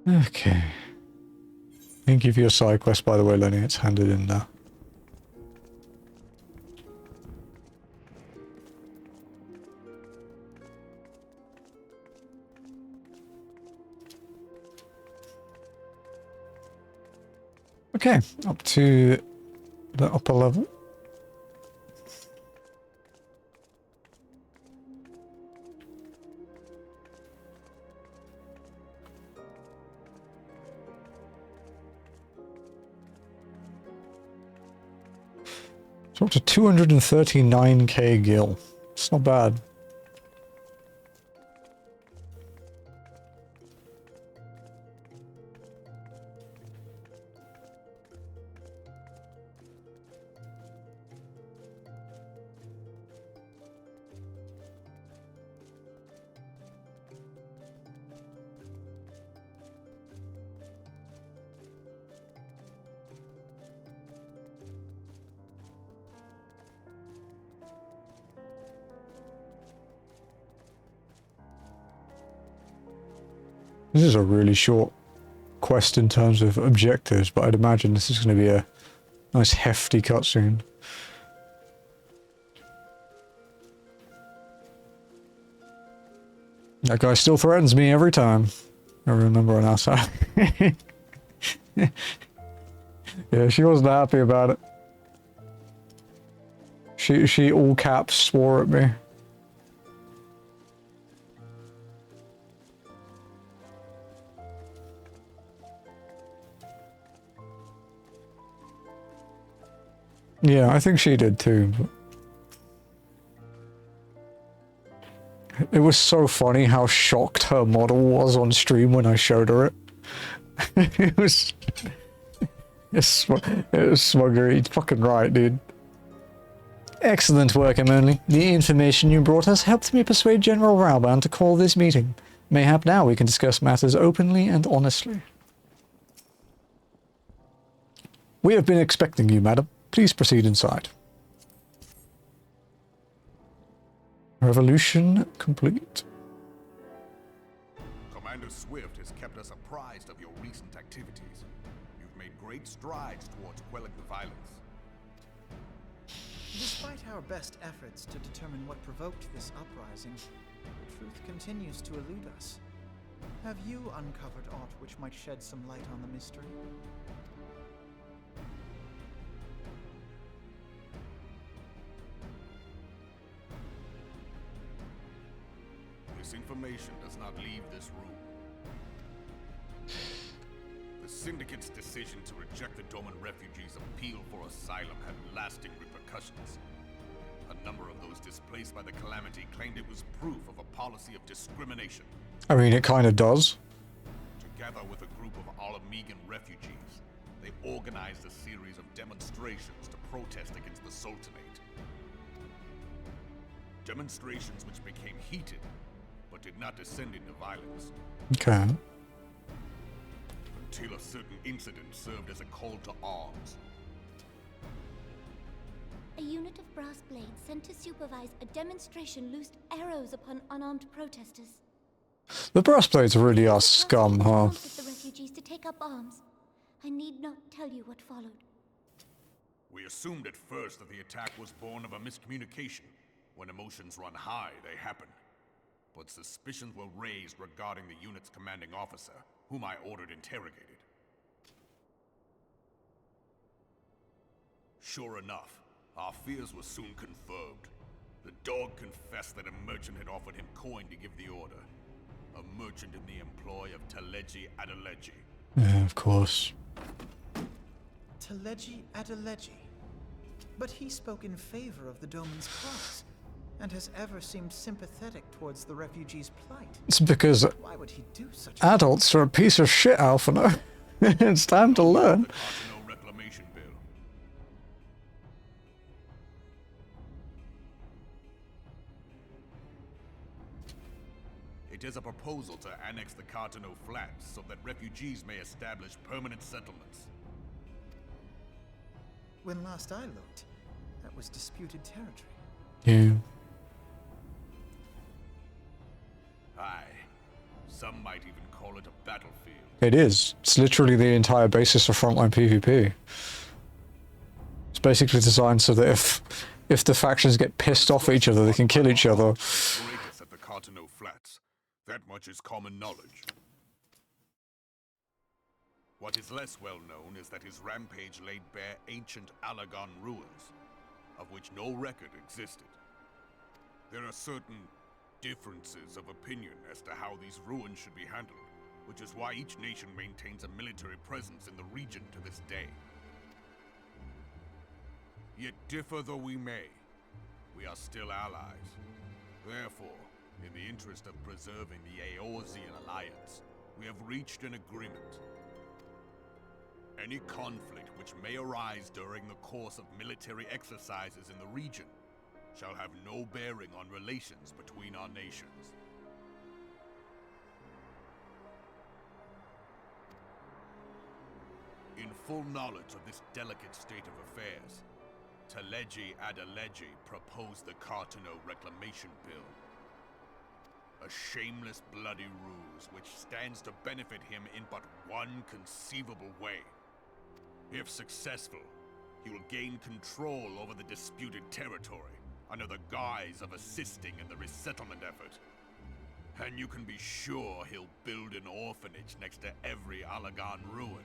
Okay. Thank you for your side quest, by the way, Lenny. It's handed in now. Okay, up to the upper level. So up to 239k gil. It's not bad. This is a really short quest in terms of objectives, but I'd imagine this is going to be a nice hefty cutscene. That guy still threatens me every time. I remember on our side. Yeah, she wasn't happy about it. She all caps swore at me. Yeah, I think she did too. But it was so funny how shocked her model was on stream when I showed her it. It was smuggery. It's fucking right, dude. Excellent work, Emily. The information you brought us helped me persuade General Rauban to call this meeting. Mayhap now we can discuss matters openly and honestly. We have been expecting you, madam. Please proceed inside. Revolution complete. Commander Swift has kept us apprised of your recent activities. You've made great strides towards quelling the violence. Despite our best efforts to determine what provoked this uprising, the truth continues to elude us. Have you uncovered aught which might shed some light on the mystery? This information does not leave this room. The Syndicate's decision to reject the Doman refugees' appeal for asylum had lasting repercussions. A number of those displaced by the Calamity claimed it was proof of a policy of discrimination. I mean, it kind of does. Together with a group of Alamegan refugees, they organized a series of demonstrations to protest against the Sultanate. Demonstrations which became heated, but did not descend into violence. Okay. Until a certain incident served as a call to arms. A unit of brass blades sent to supervise a demonstration loosed arrows upon unarmed protesters. The breastplates really are scum, huh? Wanted the refugees to take up arms. I need not tell you what followed. We assumed at first that the attack was born of a miscommunication. When emotions run high, they happen. But suspicions were raised regarding the unit's commanding officer, whom I ordered interrogated. Sure enough, our fears were soon confirmed. The dog confessed that a merchant had offered him coin to give the order. A merchant in the employ of Teleji Adeleji. Yeah, of course. Teleji Adeleji. But he spoke in favor of the Doman's cause, and has ever seemed sympathetic towards the refugees' plight. It's because Why would he do such adults are a piece of shit, Alphino. It's time to learn. Reclamation bill. It is a proposal to annex the Cartano Flats so that refugees may establish permanent settlements. When last I looked, that was disputed territory. Yeah. Aye. Some might even call it a battlefield. It is. It's literally the entire basis of frontline PvP. It's basically designed so that if the factions get pissed off at each other, they can kill each other. Greatest at the Cartano Flats. That much is common knowledge. What is less well known is that his rampage laid bare ancient Alagon ruins, of which no record existed. There are certain differences of opinion as to how these ruins should be handled, which is why each nation maintains a military presence in the region to this day. Yet differ though we may, we are still allies. Therefore, in the interest of preserving the Eorzean alliance, we have reached an agreement. Any conflict which may arise during the course of military exercises in the region shall have no bearing on relations between our nations. In full knowledge of this delicate state of affairs, Teleji Adeleji proposed the Cartano Reclamation Bill. A shameless bloody ruse which stands to benefit him in but one conceivable way. If successful, he will gain control over the disputed territory under the guise of assisting in the resettlement effort. And you can be sure he'll build an orphanage next to every Alagon ruin.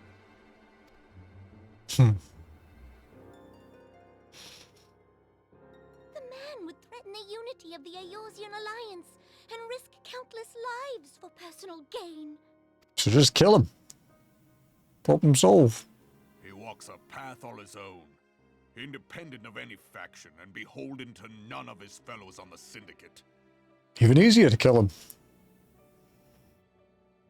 The man would threaten the unity of the Eorzean alliance and risk countless lives for personal gain. So just kill him. Problem solved. He walks a path all his own, independent of any faction and beholden to none of his fellows on the Syndicate. Even easier to kill him.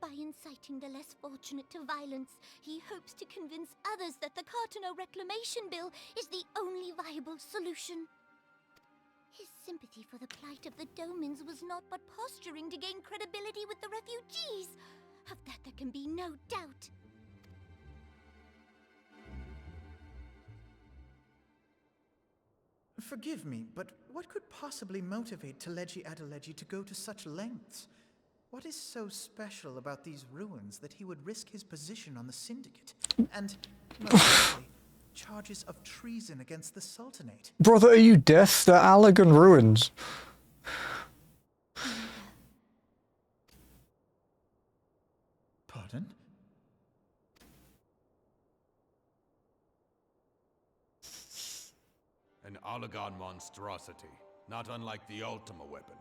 By inciting the less fortunate to violence, he hopes to convince others that the Cartano Reclamation Bill is the only viable solution. His sympathy for the plight of the Domans was not but posturing to gain credibility with the refugees. Of that there can be no doubt. Forgive me, but what could possibly motivate Teleji Adeleji to go to such lengths? What is so special about these ruins that he would risk his position on the Syndicate? And, most likely, charges of treason against the Sultanate. Brother, are you deaf? They're Alagon ruins. Pardon? An Alagon monstrosity, not unlike the Ultima weapon,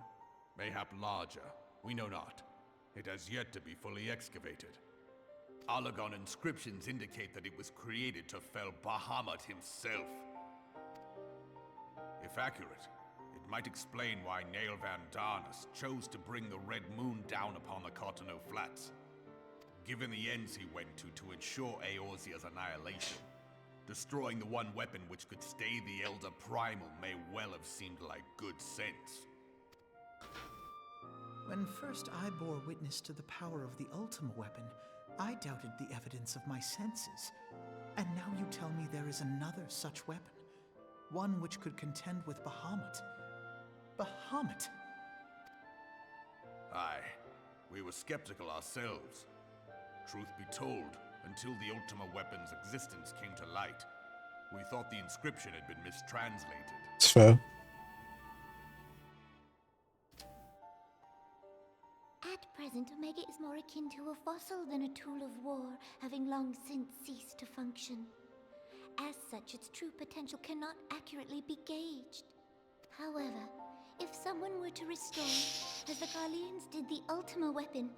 mayhap larger, We know not. It has yet to be fully excavated. Allagan inscriptions indicate that it was created to fell Bahamut himself. If accurate, it might explain why Nail Van Darnus chose to bring the Red Moon down upon the Cotonou Flats. Given the ends he went to ensure Eorzea's annihilation, destroying the one weapon which could stay the Elder Primal may well have seemed like good sense. When first I bore witness to the power of the Ultima weapon, I doubted the evidence of my senses. And now you tell me there is another such weapon. One which could contend with Bahamut. Bahamut! Aye, we were skeptical ourselves. Truth be told, until the Ultima weapon's existence came to light, we thought the inscription had been mistranslated. It's fair. At present, Omega is more akin to a fossil than a tool of war, having long since ceased to function. As such, its true potential cannot accurately be gauged. However, if someone were to restore, as the Garleans did the Ultima weapon,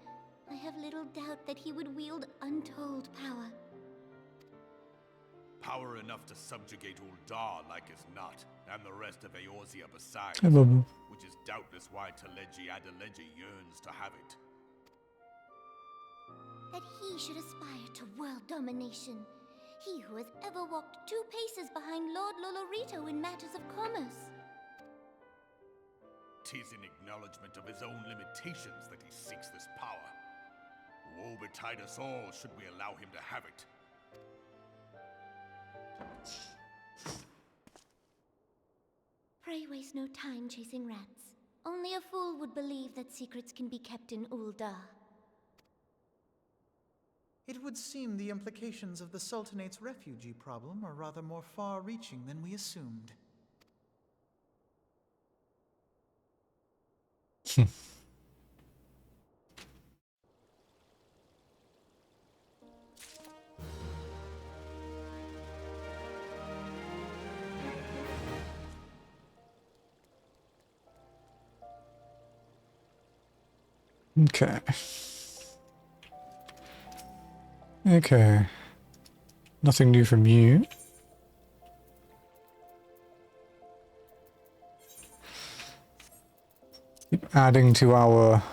I have little doubt that he would wield untold power. Power enough to subjugate Uldar like as not, and the rest of Eorzea besides, Hey, Babu. which is doubtless why Teleji Adeleji yearns to have it. That he should aspire to world domination. He who has ever walked 2 paces behind Lord Lolorito in matters of commerce. 'Tis in acknowledgement of his own limitations that he seeks this power. Woe betide us all should we allow him to have it. Pray waste no time chasing rats. Only a fool would believe that secrets can be kept in Uldar. It would seem the implications of the Sultanate's refugee problem are rather more far-reaching than we assumed. Okay. Okay. Nothing new from you. Keep adding to our...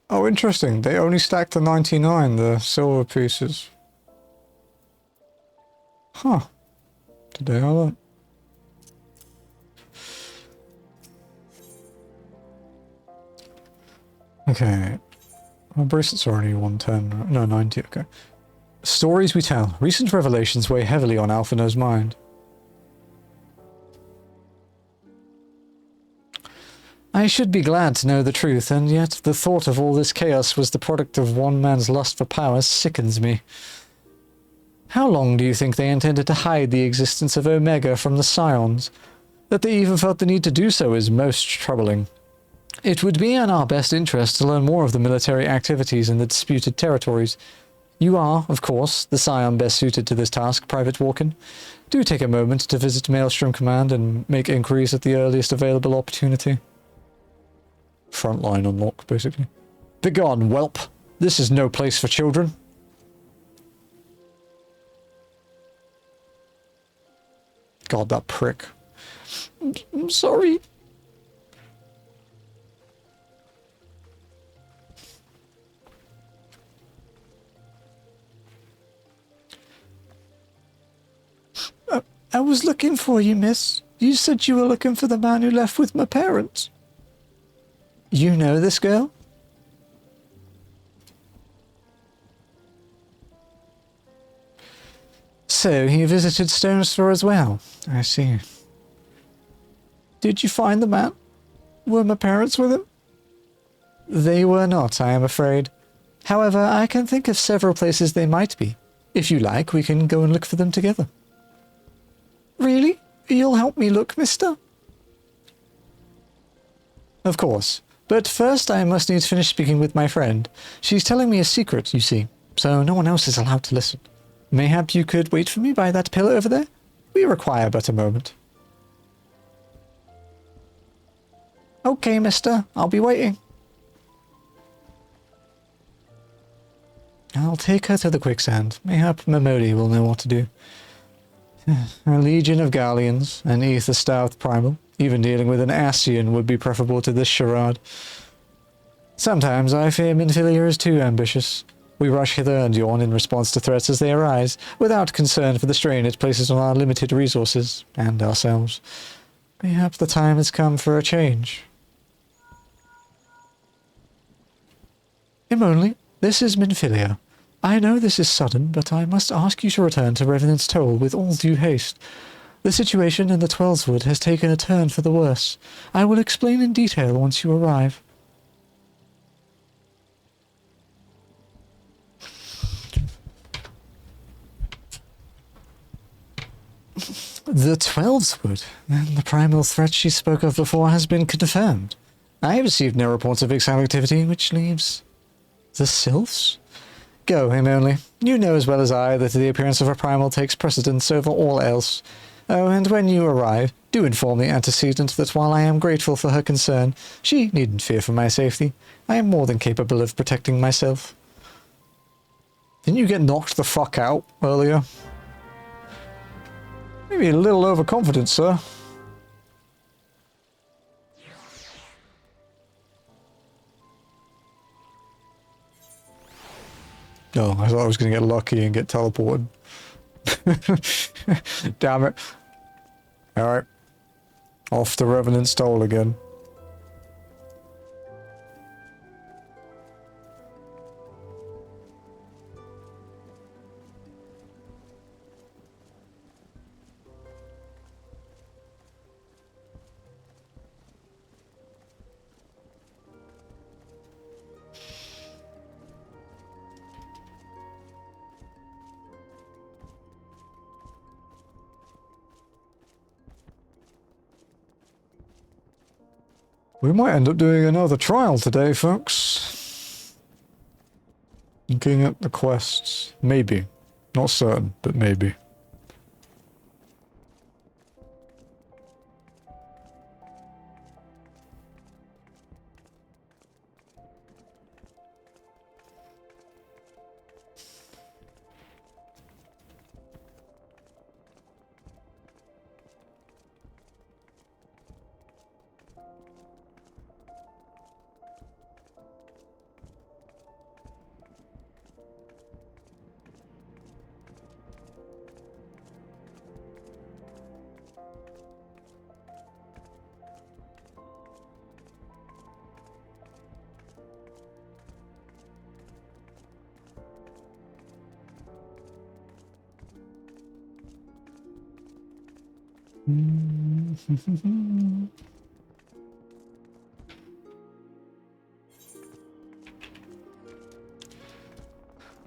Oh, interesting. They only stacked the 99, the silver pieces. Huh. Did they all that? Okay. Our bracelets are only 110. No, 90. Okay. Stories we tell. Recent revelations weigh heavily on Alphina's mind. I should be glad to know the truth, and yet the thought of all this chaos was the product of one man's lust for power sickens me. How long do you think they intended to hide the existence of Omega from the Scions? That they even felt the need to do so is most troubling. It would be in our best interest to learn more of the military activities in the disputed territories. You are, of course, the Scion best suited to this task, Private Walken. Do take a moment to visit Maelstrom Command and make inquiries at the earliest available opportunity. Frontline unlock, basically. Begone, whelp! This is no place for children. God, that prick. I'm sorry. I was looking for you, miss. You said you were looking for the man who left with my parents. You know this girl? So, he visited Stone's Throw as well. I see. Did you find the man? Were my parents with him? They were not, I am afraid. However, I can think of several places they might be. If you like, we can go and look for them together. Really? You'll help me look, mister? Of course. But first I must need to finish speaking with my friend. She's telling me a secret, you see, so no one else is allowed to listen. Mayhap you could wait for me by that pillar over there? We require but a moment. Okay, mister. I'll be waiting. I'll take her to the quicksand. Mayhap Memoli will know what to do. A legion of galleons, an ether-stout primal. Even dealing with an Ascian would be preferable to this charade. Sometimes I fear Minfilia is too ambitious. We rush hither and yon in response to threats as they arise, without concern for the strain it places on our limited resources, and ourselves. Perhaps the time has come for a change. Immonli, this is Minfilia. I know this is sudden, but I must ask you to return to Revenant's Toll with all due haste. The situation in the Twelveswood has taken a turn for the worse. I will explain in detail once you arrive. The Twelveswood, and the primal threat she spoke of before has been confirmed. I have received no reports of exile activity, which leaves the Sylphs? Go, Immonli. You know as well as I that the appearance of a primal takes precedence over all else. Oh, and when you arrive, do inform the antecedent that while I am grateful for her concern, she needn't fear for my safety. I am more than capable of protecting myself. Didn't you get knocked the fuck out earlier? Maybe a little overconfident, sir. Oh, I thought I was going to get lucky and get teleported. Damn it. Alright. Off to Revenant's Toll again. We might end up doing another trial today, folks. Looking at the quests. Maybe. Not certain, but maybe.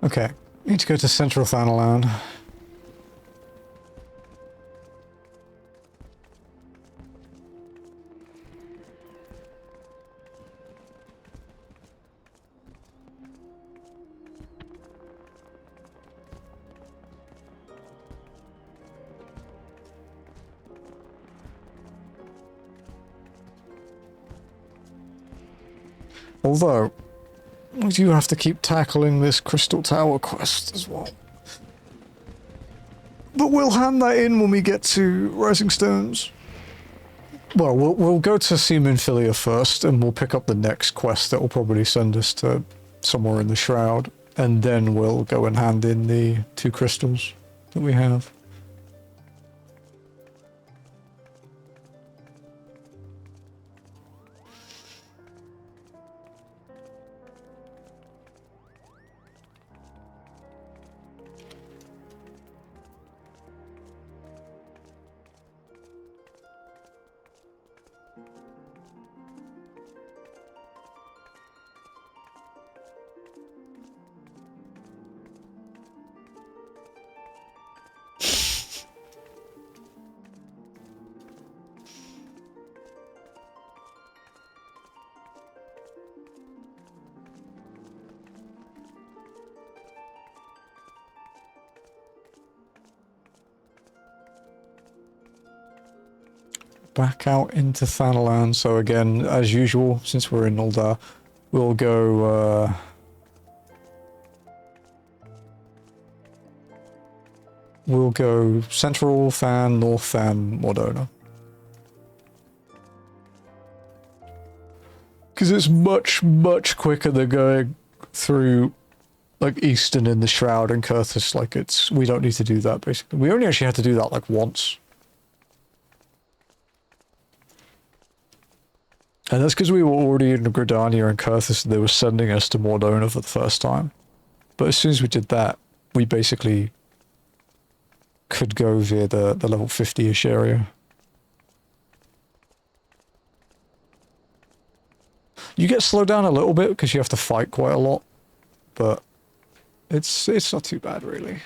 Okay, need to go to Central Thanaland. Although, we do have to keep tackling this Crystal Tower quest as well. But we'll hand that in when we get to Rising Stones. Well, we'll go to see Minfilia first, and we'll pick up the next quest that will probably send us to somewhere in the Shroud. And then we'll go and hand in the 2 crystals that we have. back out into Thanalan. So again, as usual, since we're in Uldar, we'll go Central Than, North Than, Mordona. Because it's much, much quicker than going through, like, Eastern in the Shroud and Kurthus. Like, we don't need to do that, basically. We only actually had to do that, like, once. And that's because we were already in Gridania and Kurthus, and they were sending us to Mordona for the first time. But as soon as we did that, we basically could go via the level 50-ish area. You get slowed down a little bit because you have to fight quite a lot, but it's not too bad, really.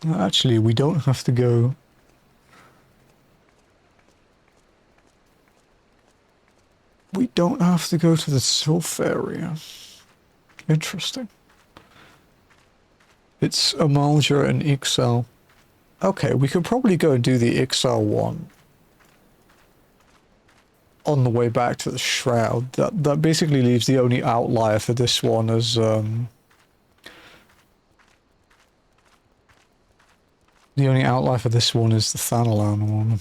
Actually, we don't have to go... We don't have to go to the Sylph area. Interesting. It's Amalja and Ixal. Okay, we could probably go and do the Ixal one on the way back to the Shroud. That basically leaves the only outlier for this one as... The only outlier for this one is the Thanalan one.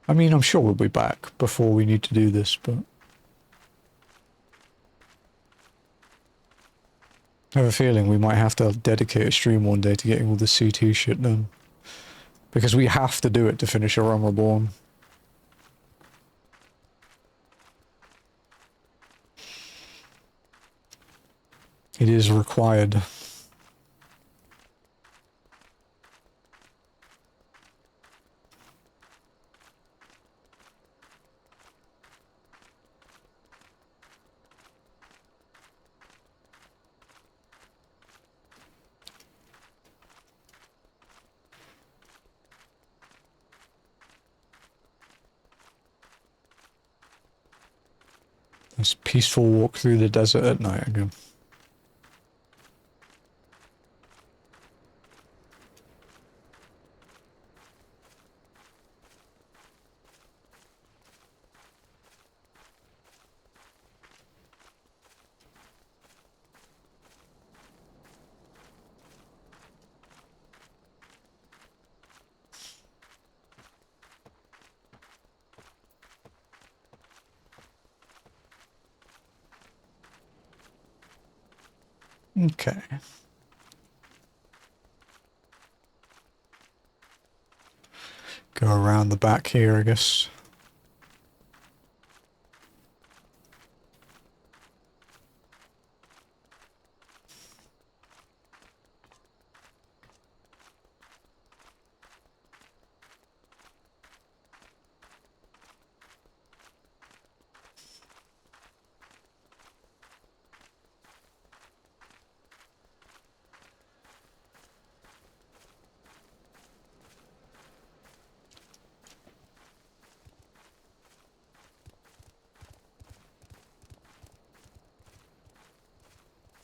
I mean, I'm sure we'll be back before we need to do this, but... I have a feeling we might have to dedicate a stream one day to getting all the C2 shit done. Because we have to do it to finish a Realm Reborn. It is required. This peaceful walk through the desert at night again. Okay. Go around the back here, I guess.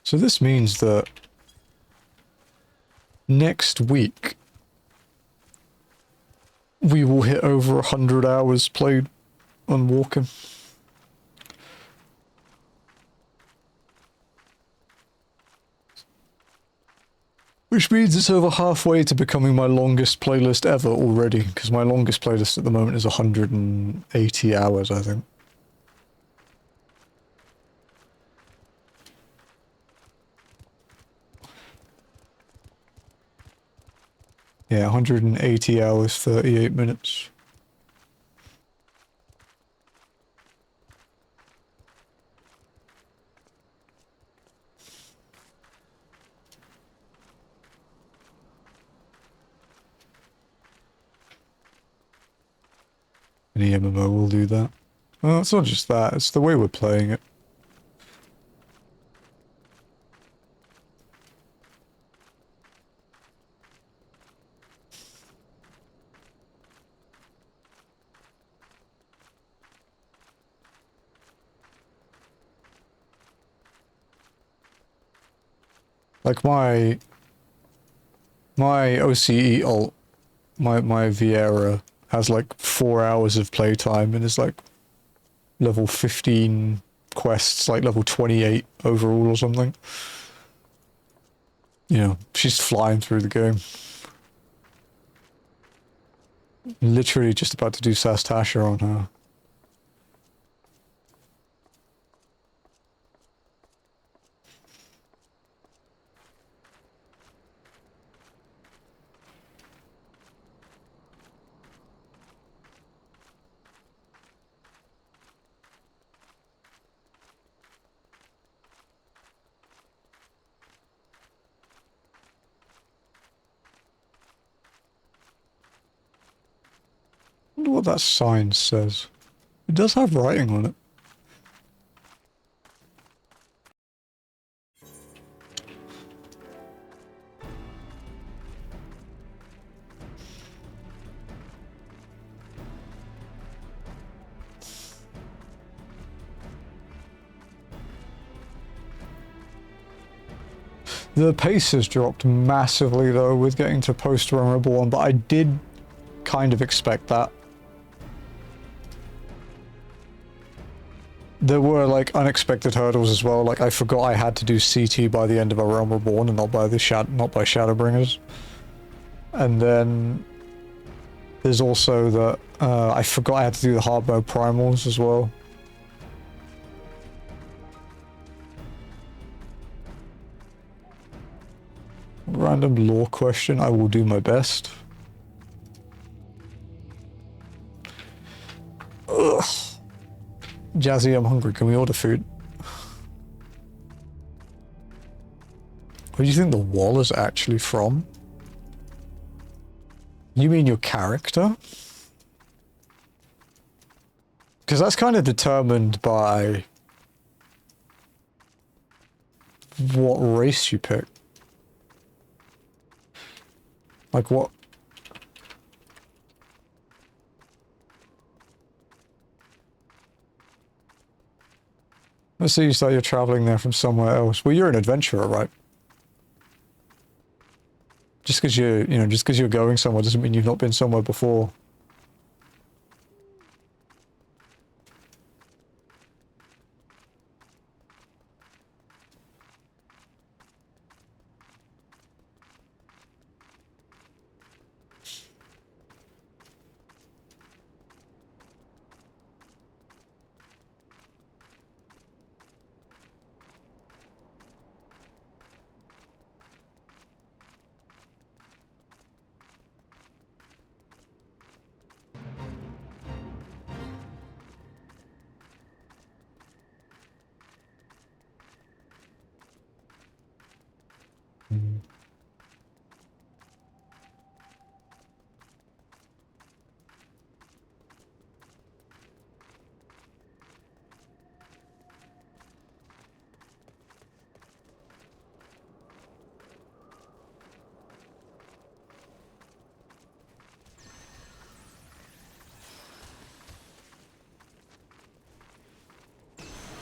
So this means that next week we will hit over 100 hours played on walking. Which means it's over halfway to becoming my longest playlist ever already, because my longest playlist at the moment is 180 hours, I think. Yeah, 180 hours, 38 minutes. Any MMO will do that. Well, it's not just that, it's the way we're playing it. Like my OCE ult, my Viera has like 4 hours of playtime and is like level 15 quests, like level 28 overall or something. You know, she's flying through the game. Literally just about to do Sastasha on her. I wonder what that sign says. It does have writing on it. The pace has dropped massively though with getting to post-Run Reborn, but I did kind of expect that. There were like unexpected hurdles as well. Like I forgot I had to do CT by the end of A Realm Reborn and not by Shadowbringers. And then there's also that I forgot I had to do the hard mode primals as well. Random lore question. I will do my best. Ugh. Jazzy, I'm hungry. Can we order food? Where do you think the wall is actually from? You mean your character? Because that's kind of determined by what race you pick. Like what? Let's say you say you're traveling there from somewhere else. Well, you're an adventurer, right? Just because just because you're going somewhere doesn't mean you've not been somewhere before.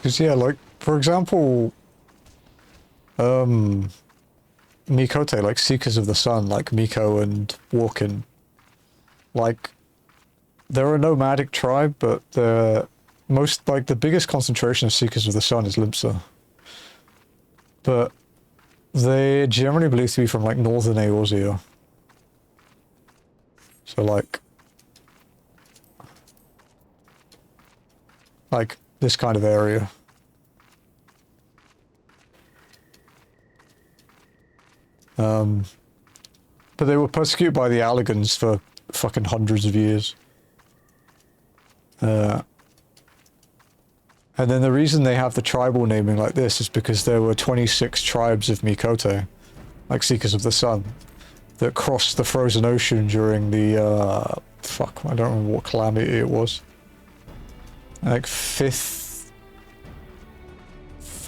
Because, yeah, like, for example, Mikote, like, Seekers of the Sun, like Miko and Walken, like, they're a nomadic tribe, but the biggest concentration of Seekers of the Sun is Limsa. But they generally believed to be from, like, northern Eorzea. So, like, this kind of area. But they were persecuted by the Allegans for fucking hundreds of years. And then the reason they have the tribal naming like this is because there were 26 tribes of Mikote, like Seekers of the Sun, that crossed the frozen ocean during the fuck, I don't remember what calamity it was. Like 4th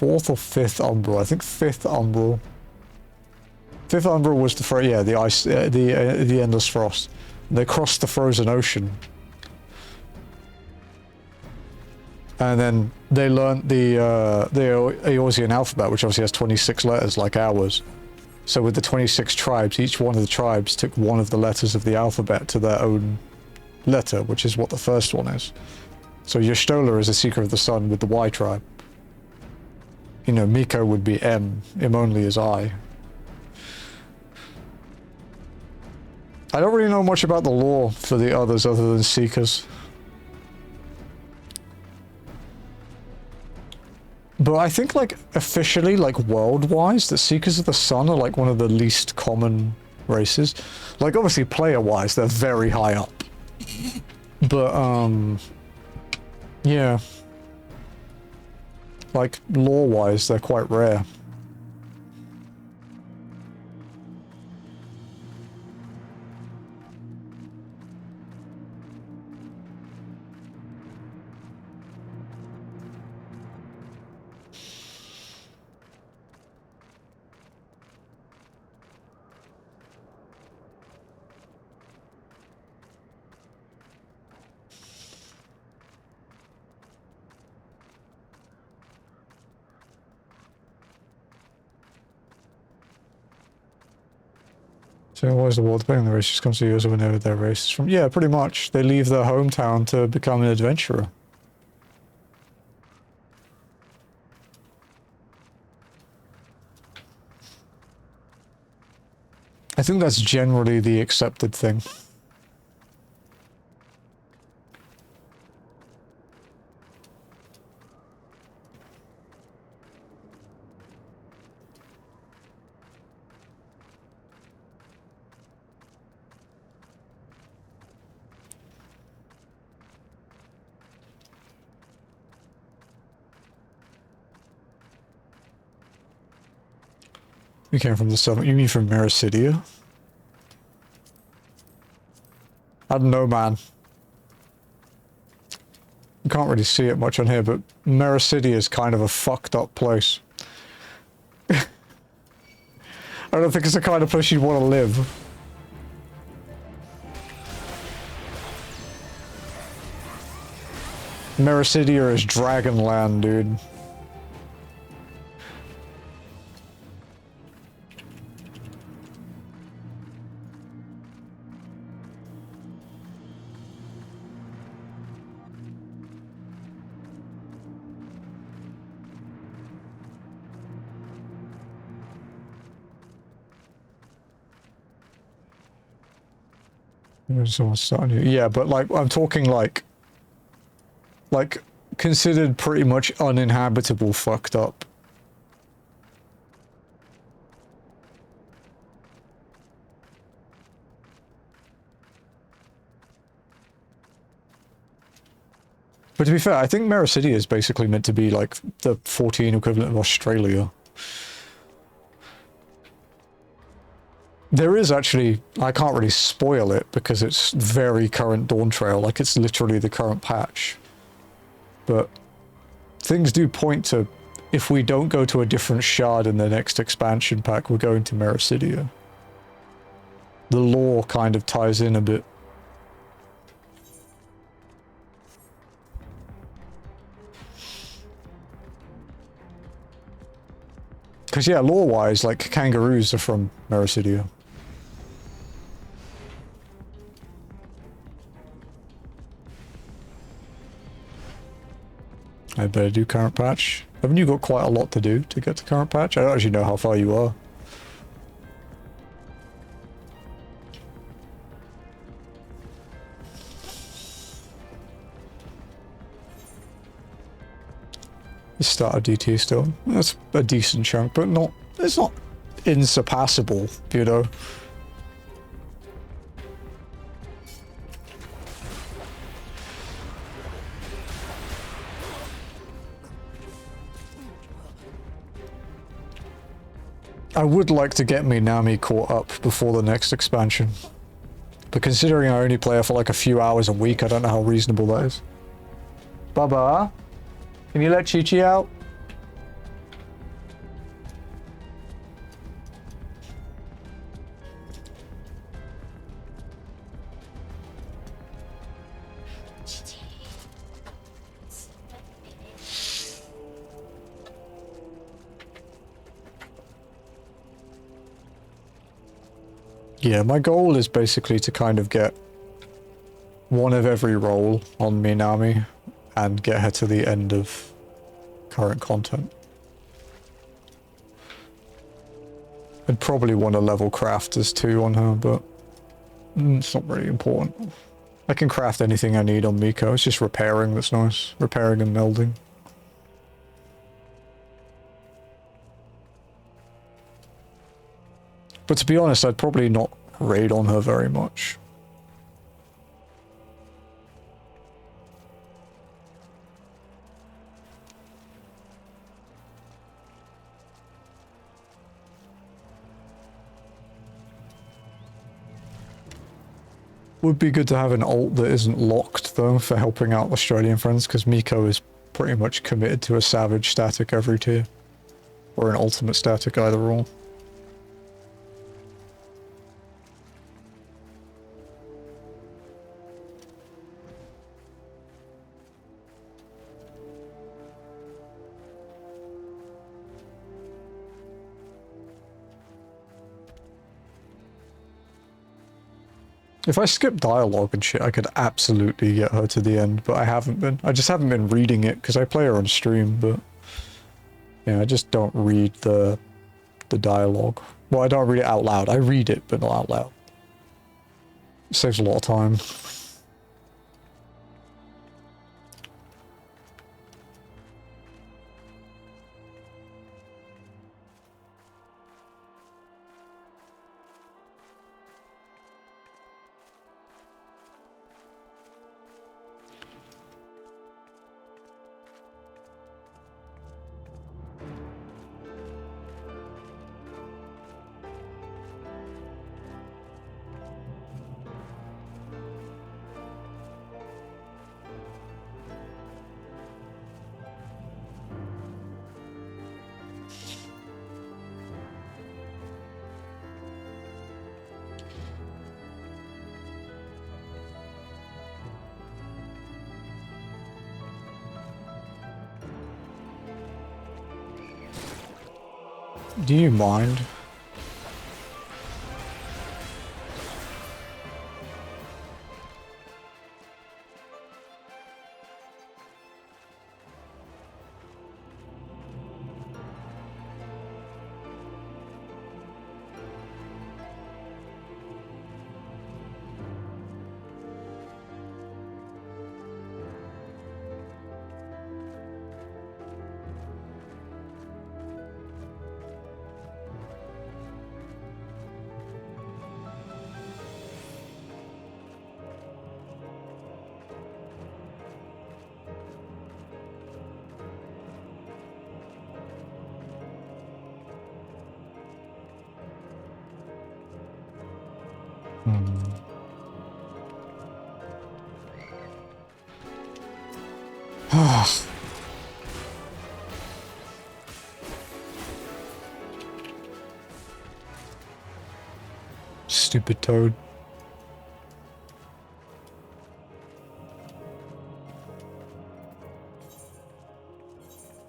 or 5th umbral. I think 5th umbral. 5th umbral was the ice, the endless frost. They crossed the frozen ocean. And then they learnt the Eorzean alphabet, which obviously has 26 letters like ours. So with the 26 tribes, each one of the tribes took one of the letters of the alphabet to their own letter, which is what the first one is. So Y'shtola is a Seeker of the Sun with the Y tribe. You know, Miko would be M. M only is I. I don't really know much about the lore for the others other than Seekers. But I think, like, officially, like, world-wise, the Seekers of the Sun are, like, one of the least common races. Like, obviously, player-wise, they're very high up. But, yeah. Like, lore-wise, they're quite rare. So what is the world depending on the race just comes to use whenever their race is from? Yeah, pretty much. They leave their hometown to become an adventurer. I think that's generally the accepted thing. You came from the southern. You mean from Nirethia? I don't know, man. You can't really see it much on here, but Nirethia is kind of a fucked up place. I don't think it's the kind of place you'd want to live. Nirethia is Dragonland, dude. Someone's starting to, yeah, but like I'm talking like considered pretty much uninhabitable fucked up. But to be fair, I think Nirethia is basically meant to be like the 14 equivalent of Australia. There is actually, I can't really spoil it because it's very current Dawn Trail, like it's literally the current patch. But things do point to, if we don't go to a different shard in the next expansion pack, we're going to Nirethia. The lore kind of ties in a bit. Because yeah, lore-wise, like kangaroos are from Nirethia. I better do current patch. Haven't you got quite a lot to do to get to current patch? I don't actually know how far you are. You start a DT still. That's a decent chunk, but not, it's not insurpassable, you know. I would like to get me Nami caught up before the next expansion. But considering I only play her for like a few hours a week, I don't know how reasonable that is. Baba, can you let Chi-Chi out? Yeah, my goal is basically to kind of get one of every role on Minami and get her to the end of current content. I'd probably want to level crafters too on her, but it's not really important. I can craft anything I need on Miko, it's just repairing that's nice. Repairing and melding. But to be honest, I'd probably not raid on her very much. Would be good to have an alt that isn't locked though for helping out Australian friends, because Miko is pretty much committed to a savage static every tier. Or an ultimate static, either or. If I skip dialogue and shit, I could absolutely get her to the end, but I haven't been. I just haven't been reading it, because I play her on stream, but... yeah, I just don't read the dialogue. Well, I don't read it out loud. I read it, but not out loud. It saves a lot of time. Do you mind? Stupid toad.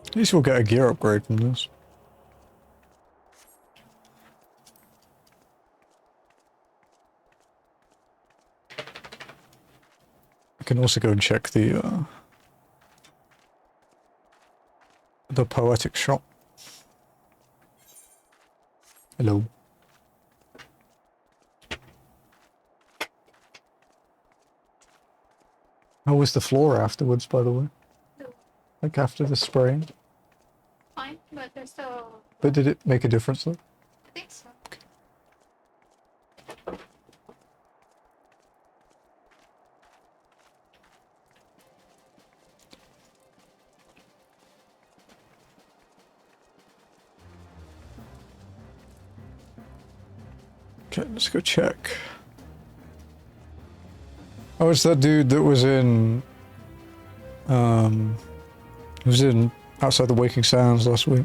At least we'll get a gear upgrade from this. I can also go and check the poetic shop. Hello. How was the floor afterwards, by the way? Like after the spraying? Fine, but there's still... But did it make a difference though? I think so. Okay, let's go check. Oh, it's that dude that was in... was in Outside the Waking Sands last week.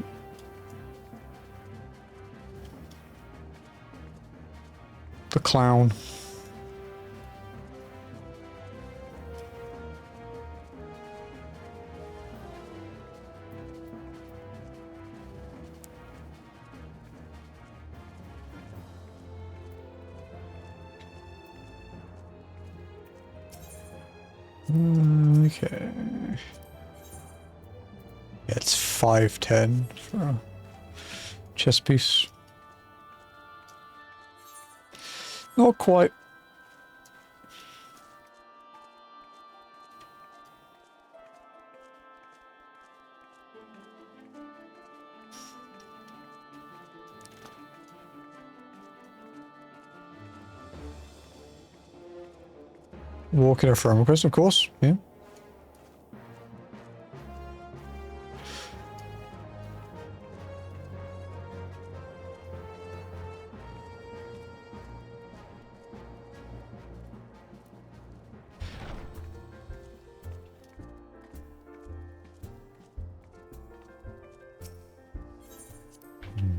The clown. Okay. Yeah, it's 510 for a chess piece. Not quite. Walk in a friend request, of course, yeah.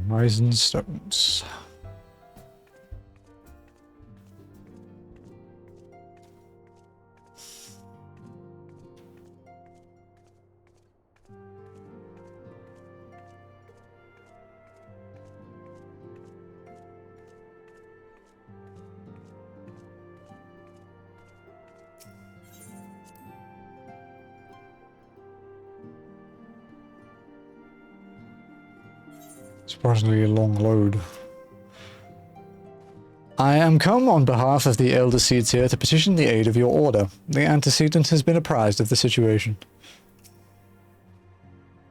Rising stones. Surprisingly a long load. I am come on behalf of the Elder Seeds here to petition the aid of your order. The antecedent has been apprised of the situation.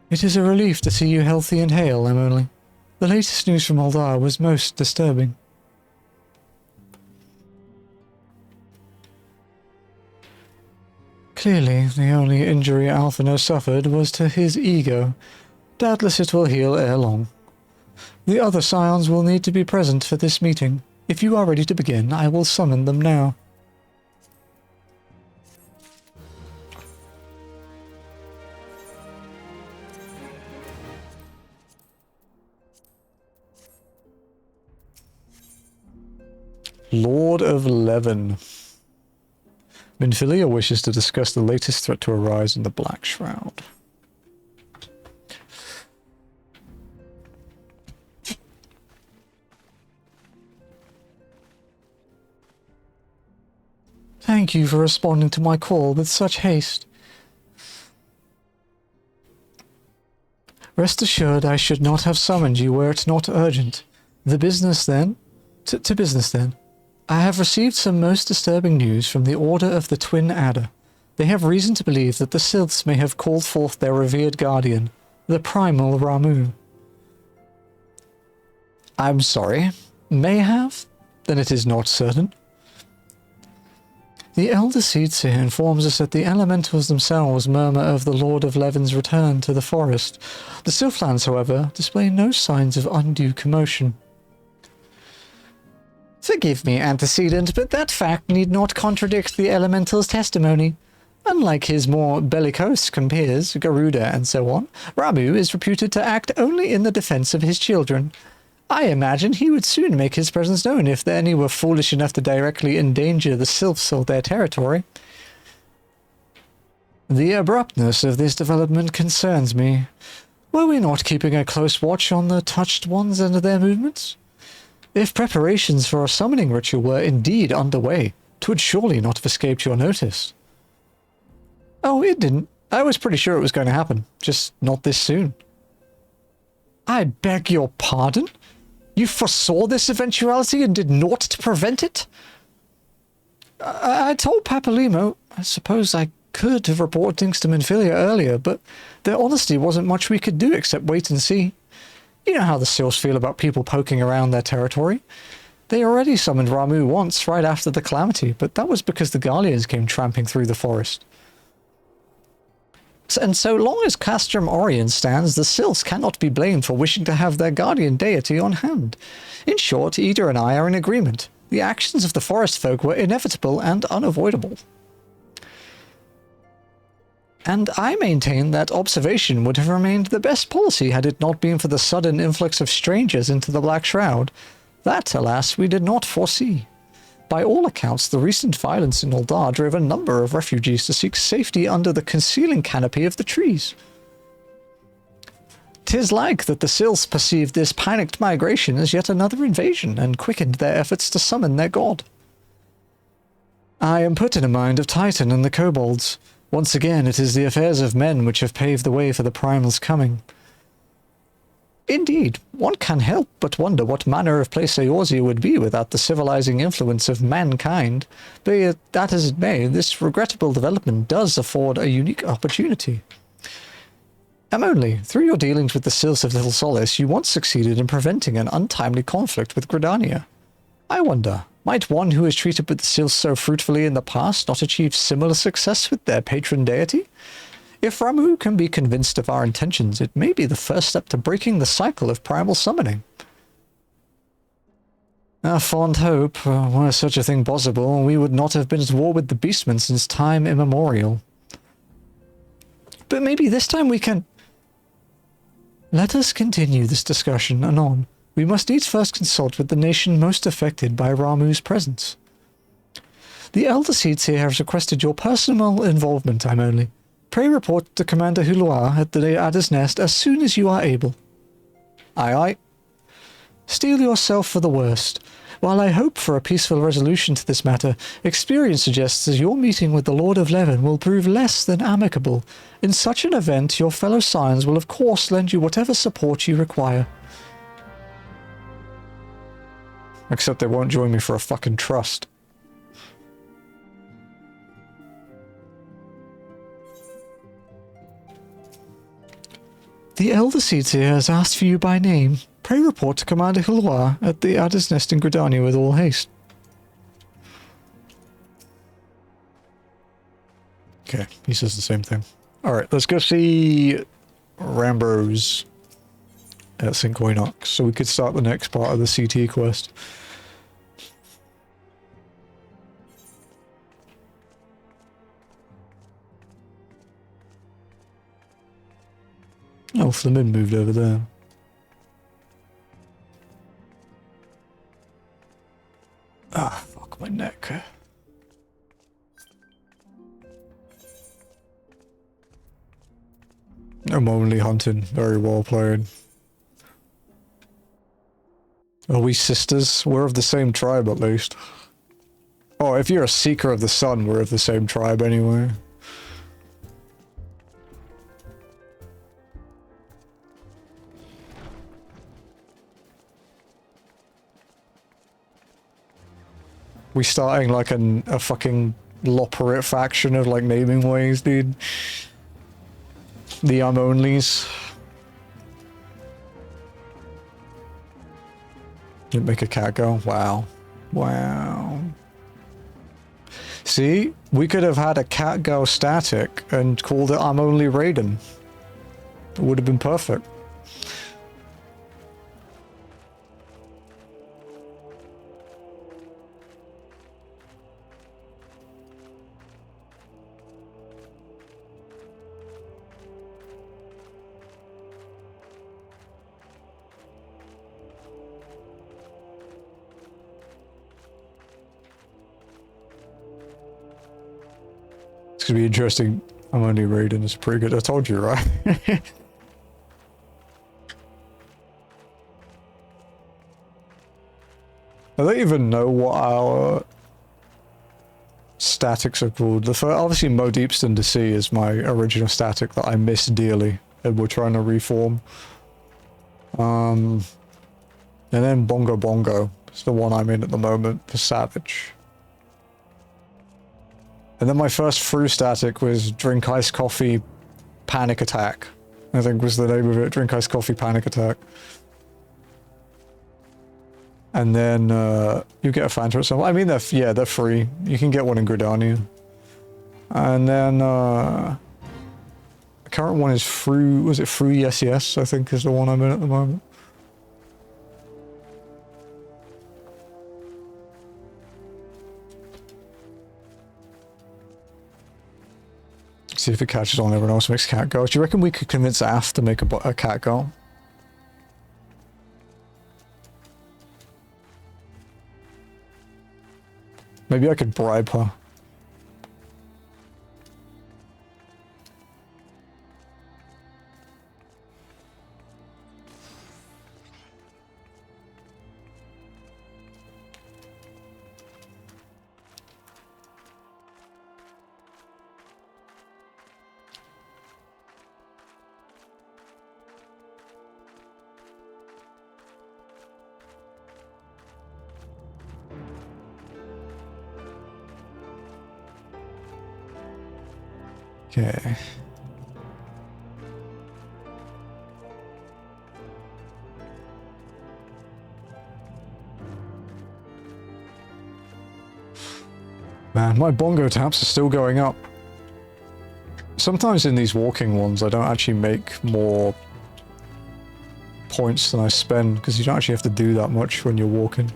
It is a relief to see you healthy and hale, Emily. The latest news from Aldar was most disturbing. Clearly, the only injury Alphino suffered was to his ego. Doubtless it will heal ere long. The other scions will need to be present for this meeting. If you are ready to begin, I will summon them now. Lord of Leven. Minfilia wishes to discuss the latest threat to arise in the Black Shroud. Thank you for responding to my call with such haste. Rest assured I should not have summoned you were it not urgent. The business then? To business then. I have received some most disturbing news from the Order of the Twin Adder. They have reason to believe that the Sylphs may have called forth their revered guardian, the primal Ramuh. I'm sorry. May have? Then it is not certain. The Elder Seedseer informs us that the elementals themselves murmur of the Lord of Leven's return to the forest. The Sylphlands, however, display no signs of undue commotion. Forgive me, Antecedent, but that fact need not contradict the elemental's testimony. Unlike his more bellicose compeers, Garuda and so on, Ramuh is reputed to act only in the defense of his children. I imagine he would soon make his presence known if any were foolish enough to directly endanger the Sylphs or their territory. The abruptness of this development concerns me. Were we not keeping a close watch on the touched ones and their movements? If preparations for a summoning ritual were indeed underway, 'twould surely not have escaped your notice. Oh, it didn't. I was pretty sure it was going to happen, just not this soon. I beg your pardon? You foresaw this eventuality and did naught to prevent it? I told Papalimo, I suppose I could have reported things to Minfilia earlier, but there honestly wasn't much we could do except wait and see. You know how the Sylphs feel about people poking around their territory. They already summoned Ramuh once, right after the calamity, but that was because the Garleans came tramping through the forest. And so long as Castrum Orient stands, the Sylphs cannot be blamed for wishing to have their guardian deity on hand. In short, Ida and I are in agreement. The actions of the forest folk were inevitable and unavoidable. And I maintain that observation would have remained the best policy had it not been for the sudden influx of strangers into the Black Shroud. That, alas, we did not foresee. By all accounts, the recent violence in Uldar drove a number of refugees to seek safety under the concealing canopy of the trees. 'Tis like that the Sils perceived this panicked migration as yet another invasion and quickened their efforts to summon their god. I am put in a mind of Titan and the kobolds. Once again, it is the affairs of men which have paved the way for the Primal's coming. Indeed, one can help but wonder what manner of place Eorzea would be without the civilizing influence of mankind. Be that as it may, this regrettable development does afford a unique opportunity. Only, through your dealings with the Sils of Little Solace, you once succeeded in preventing an untimely conflict with Gridania. I wonder, might one who has treated with the Sils so fruitfully in the past not achieve similar success with their patron deity? If Ramuh can be convinced of our intentions, it may be the first step to breaking the cycle of primal summoning. A fond hope, were such a thing possible, we would not have been at war with the Beastmen since time immemorial. But maybe this time we can... Let us continue this discussion anon. We must needs first consult with the nation most affected by Ramuh's presence. The Elder Seeds here has requested your personal involvement, I'm only. Pray report to Commander Huluar at the Adder's Nest as soon as you are able. Aye aye. Steel yourself for the worst. While I hope for a peaceful resolution to this matter, experience suggests that your meeting with the Lord of Leven will prove less than amicable. In such an event, your fellow Scions will of course lend you whatever support you require. Except they won't join me for a fucking trust. The Elder Seeds here has asked for you by name. Pray report to Commander Huluar at the Adder's Nest in Gridania with all haste. Okay, he says the same thing. Alright, let's go see Rambos at St. Coinox, so we could start the next part of the CT quest. Oh, Flamin moved over there. Ah, fuck my neck. I'm only hunting. Very well played. Are we sisters? We're of the same tribe at least. Oh, if you're a Seeker of the Sun, we're of the same tribe anyway. We starting like a fucking Loperate faction of like naming ways, dude. The onlys. Didn't make a cat go. Wow. Wow. See, we could have had a cat go static and called it I'm Only Raiden. It would have been perfect. It's gonna be interesting. I'm Only Raiden is pretty good. I told you, right? I don't even know what our statics are called. The first, obviously Mo Deepstone to Sea is my original static that I miss dearly and we're trying to reform. And then Bongo Bongo is the one I'm in at the moment for Savage. And then my first through static was Drink Iced Coffee Panic Attack. I think was the name of it. Drink Iced Coffee Panic Attack. And then you get a Fanta at some. I mean, they're free. You can get one in Gridania. And then the current one is Free. Was it Free? Yes, I think is the one I'm in at the moment. See if it catches on, everyone else makes cat girls. Do you reckon we could convince Ath to make a cat girl? Maybe I could bribe her. Okay. Man, my bongo taps are still going up. Sometimes in these walking ones, I don't actually make more points than I spend, because you don't actually have to do that much when you're walking.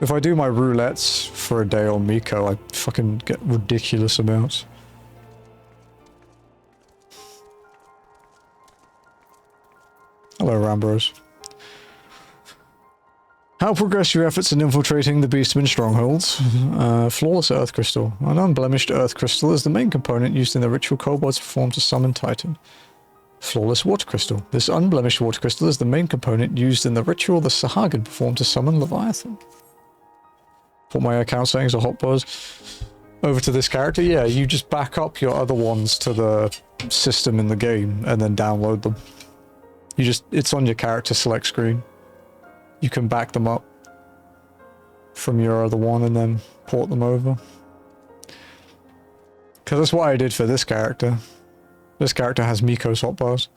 If I do my roulettes for a day on Miko, I fucking get ridiculous amounts. Hello, Rambros. How progress your efforts in infiltrating the Beastman strongholds? Flawless Earth Crystal. An unblemished Earth Crystal is the main component used in the ritual kobolds performed to summon Titan. Flawless Water Crystal. This unblemished Water Crystal is the main component used in the ritual the Sahagin performed to summon Leviathan. Put my account settings or hotbars over to this character? Yeah, you just back up your other ones to the system in the game and then download them. It's on your character select screen. You can back them up from your other one and then port them over. Because that's what I did for this character. This character has Miko's hotbars.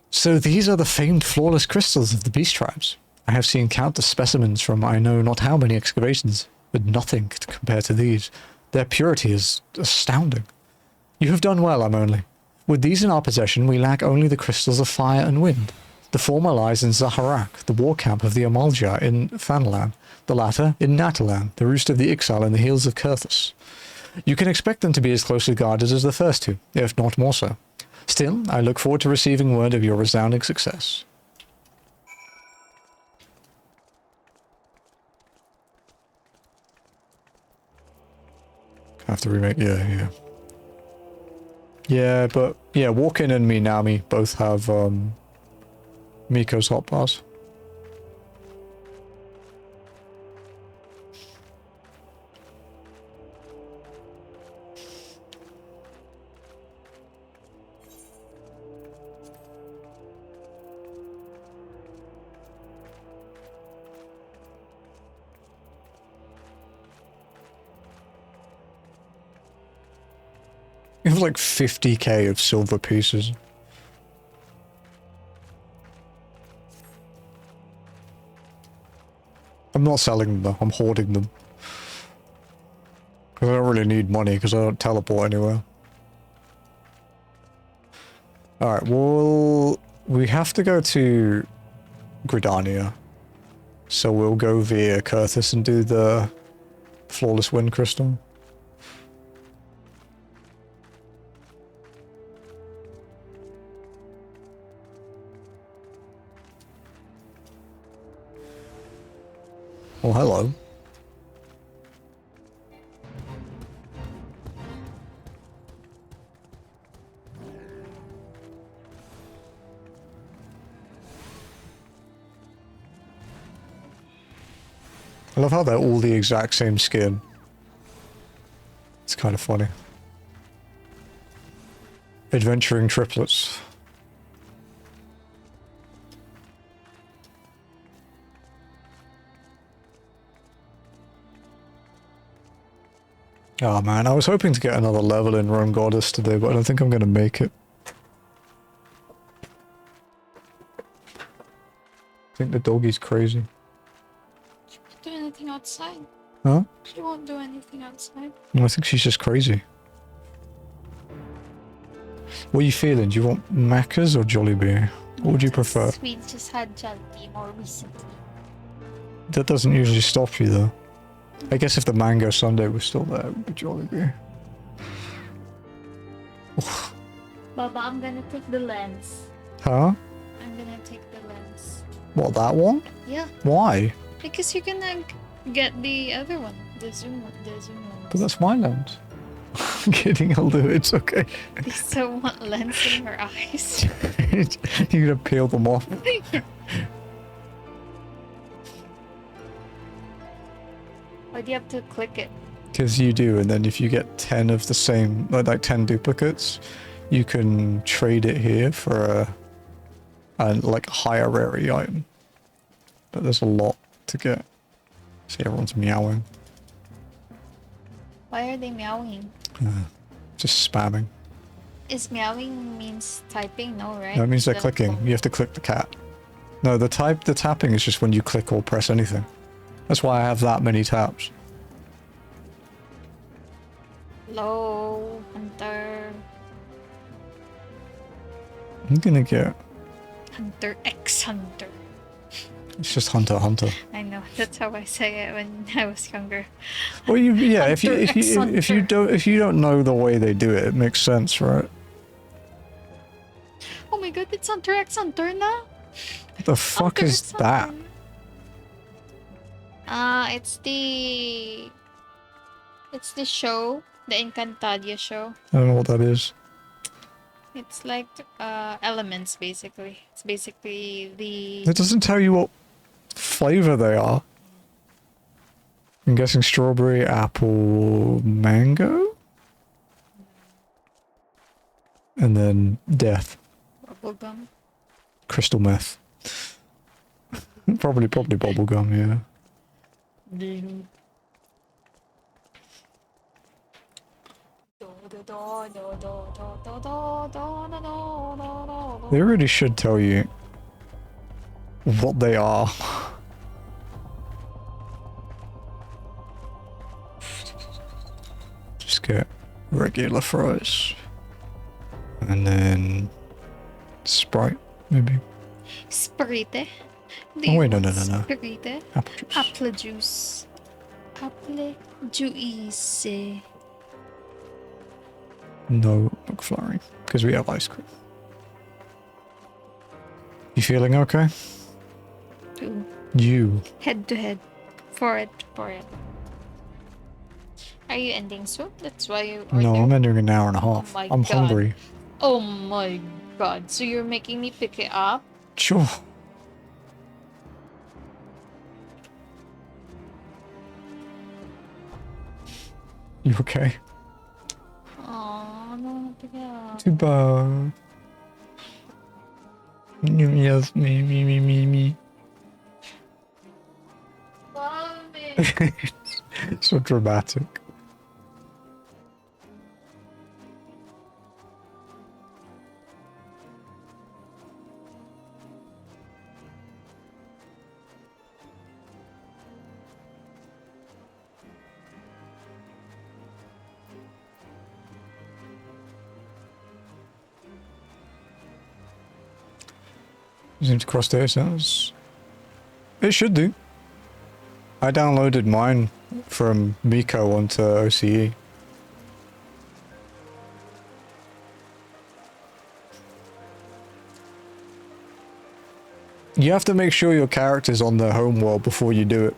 So these are the famed flawless crystals of the beast tribes. I have seen countless specimens from I know not how many excavations, but nothing to compare to these. Their purity is astounding. You have done well, Amonli. With these in our possession, we lack only the crystals of fire and wind. The former lies in Zaharak, the war camp of the Amalja in Fanlan. The latter in Natalan, the roost of the Ixal in the hills of Kurthus. You can expect them to be as closely guarded as the first two, if not more so. Still, I look forward to receiving word of your resounding success. I have to remake, yeah. Yeah, but, yeah, Walk-In and Minami both have, Miko's hotbars. You have like 50k of silver pieces. I'm not selling them though, I'm hoarding them. Because I don't really need money because I don't teleport anywhere. Alright, well, we have to go to Gridania. So we'll go via Kurthus and do the Flawless Wind Crystal. Oh, hello. I love how they're all the exact same skin. It's kind of funny. Adventuring triplets. Oh man, I was hoping to get another level in Rome Goddess today, but I don't think I'm going to make it. I think the doggy's crazy. She won't do anything outside. Huh? She won't do anything outside. No, I think she's just crazy. What are you feeling? Do you want Macca's or Jollibee? What would you prefer? We just had Jollibee more recently. That doesn't usually stop you though. I guess if the mango sundae was still there, it would be Jollibee. Baba, I'm gonna take the lens. Huh? I'm gonna take the lens. What, that one? Yeah, Why? because you're gonna get the other one, the zoom lens. But that's my lens. I'm kidding, I'll do it, it's okay. They still want lens in her eyes. You're gonna peel them off. Why do you have to click it? Because you do, and then if you get 10 of the same, like 10 duplicates, you can trade it here for a like higher rarity item. But there's a lot to get. See, everyone's meowing. Why are they meowing? Just spamming. Is meowing means typing? No, right? No, it means they're That's clicking. You have to click the cat. No, the tapping is just when you click or press anything. That's why I have that many taps. Hello, Hunter. I'm gonna get... Hunter X Hunter. It's just Hunter x Hunter. I know, that's how I say it when I was younger. Well, yeah, if you don't know the way they do it, it makes sense, right? Oh my god, it's Hunter X Hunter now? What the fuck Hunter is X that? It's the show, the Encantadia show. I don't know what that is. It's like elements, basically. It's basically the... It doesn't tell you what flavor they are. I'm guessing strawberry, apple, mango? And then death. Bubblegum. Crystal meth. probably bubblegum, yeah. They really should tell you what they are. Just get regular fries. And then Sprite, maybe. Sprite. Oh wait, no. Sprite. Apple juice. Apple juice. No McFlurry, because we have ice cream. You feeling okay? Two. You. Head to head. For it. Are you ending soon? That's why you No, I'm ending an hour and a half. Oh my I'm God. hungry. Oh my god. So you're making me pick it up? Sure. You okay? Aw, I don't want to pick it up. Too bad. Yes, me. Love it. So dramatic. Seems to cross there, sounds. It should do. I downloaded mine from Miko onto OCE. You have to make sure your character's on the home world before you do it.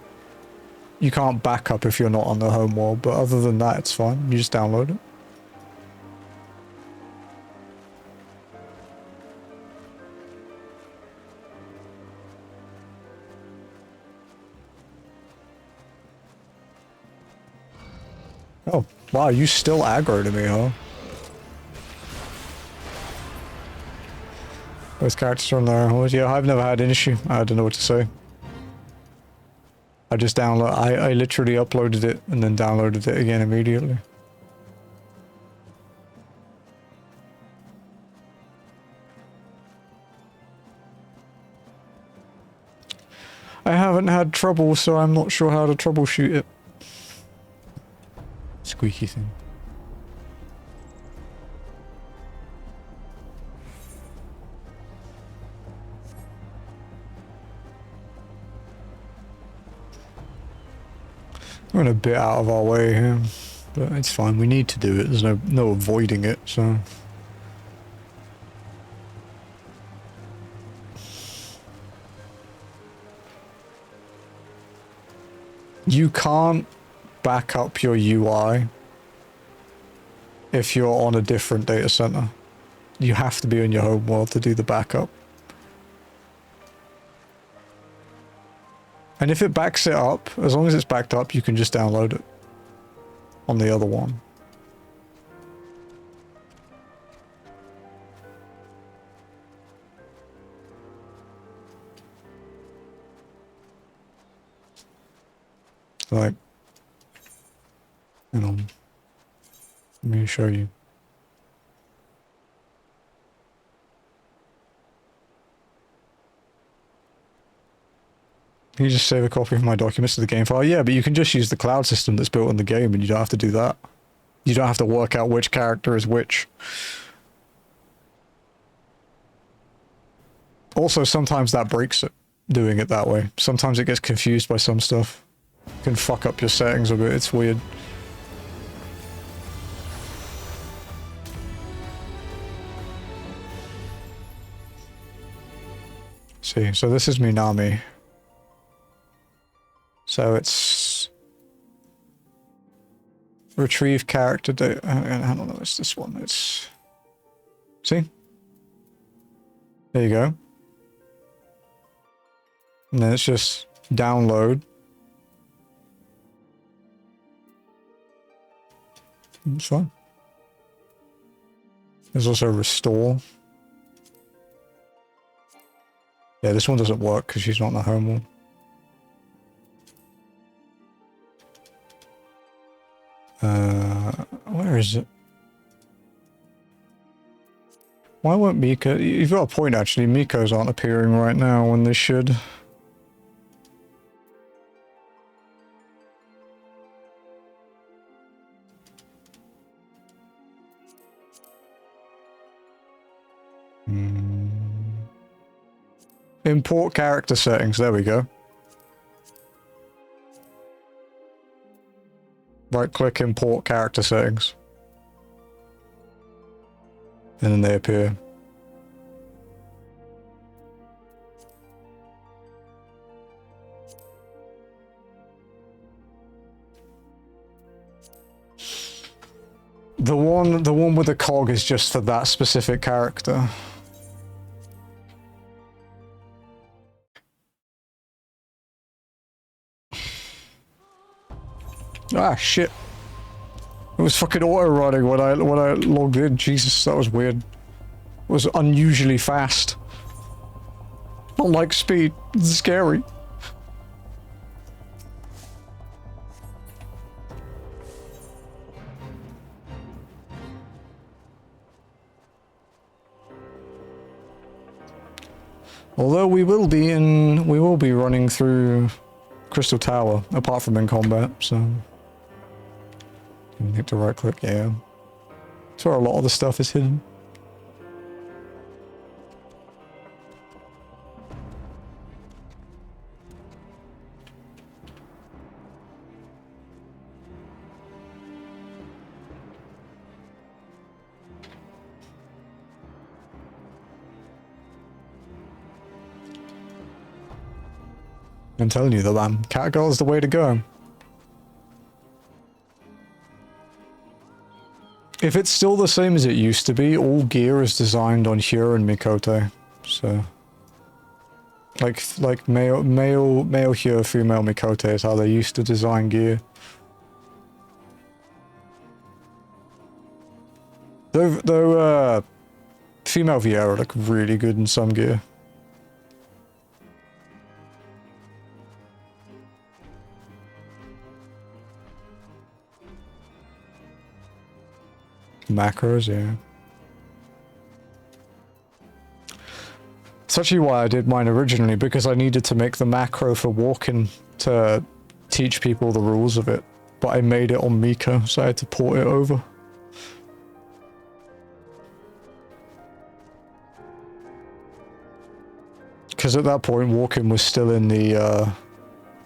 You can't back up if you're not on the home world, but other than that, it's fine. You just download it. Oh, wow, you still aggro to me, huh? Those characters are on their own. Yeah, I've never had an issue. I don't know what to say. I just I literally uploaded it and then downloaded it again immediately. I haven't had trouble, so I'm not sure how to troubleshoot it. Squeaky thing. We're a bit out of our way here, but it's fine. We need to do it. There's no avoiding it, so. You can't back up your UI if you're on a different data center. You have to be in your home world to do the backup. And if it backs it up, as long as it's backed up, you can just download it on the other one. Like, hang on. Let me show you. Can you just save a copy of my documents to the game file? Yeah, but you can just use the cloud system that's built in the game and you don't have to do that. You don't have to work out which character is which. Also, sometimes that breaks it, doing it that way. Sometimes it gets confused by some stuff. It can fuck up your settings a bit, it's weird. See, so this is Minami. So it's retrieve character data. I don't know, it's this one. It's see? There you go. And then it's just download. It's fine. There's also restore. Yeah, this one doesn't work because she's not in the home one. Where is it? Why won't Miko? You've got a point actually. Miko's aren't appearing right now when they should. Import character settings. There we go. Right click, import character settings. And then they appear. The one with the cog is just for that specific character. Ah, shit. It was fucking auto-running when I logged in. Jesus, that was weird. It was unusually fast. Not like speed. It's scary. Although we will be running through Crystal Tower, apart from in combat, so... You hit to right click, yeah. That's where a lot of the stuff is hidden. I'm telling you, the Catgirl is the way to go. If it's still the same as it used to be, all gear is designed on Hira and Mikoto. So, like male Hira, female Mikoto is how they used to design gear. Though female Viera look really good in some gear. Macros, yeah. That's actually why I did mine originally, because I needed to make the macro for walking to teach people the rules of it. But I made it on Mika, so I had to port it over. Because at that point, walking was still in the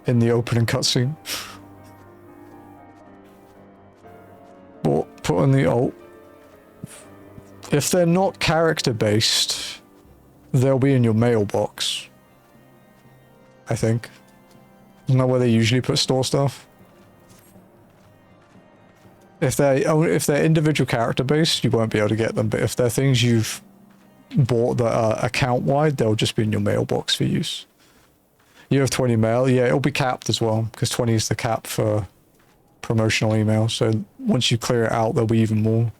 opening cutscene. Put on the alt. If they're not character-based, they'll be in your mailbox. I think. Isn't that where they usually store stuff? If they're individual character based, you won't be able to get them, but if they're things you've bought that are account wide, they'll just be in your mailbox for use. You have 20 mail, yeah, it'll be capped as well, because 20 is the cap for promotional email, so once you clear it out, there'll be even more.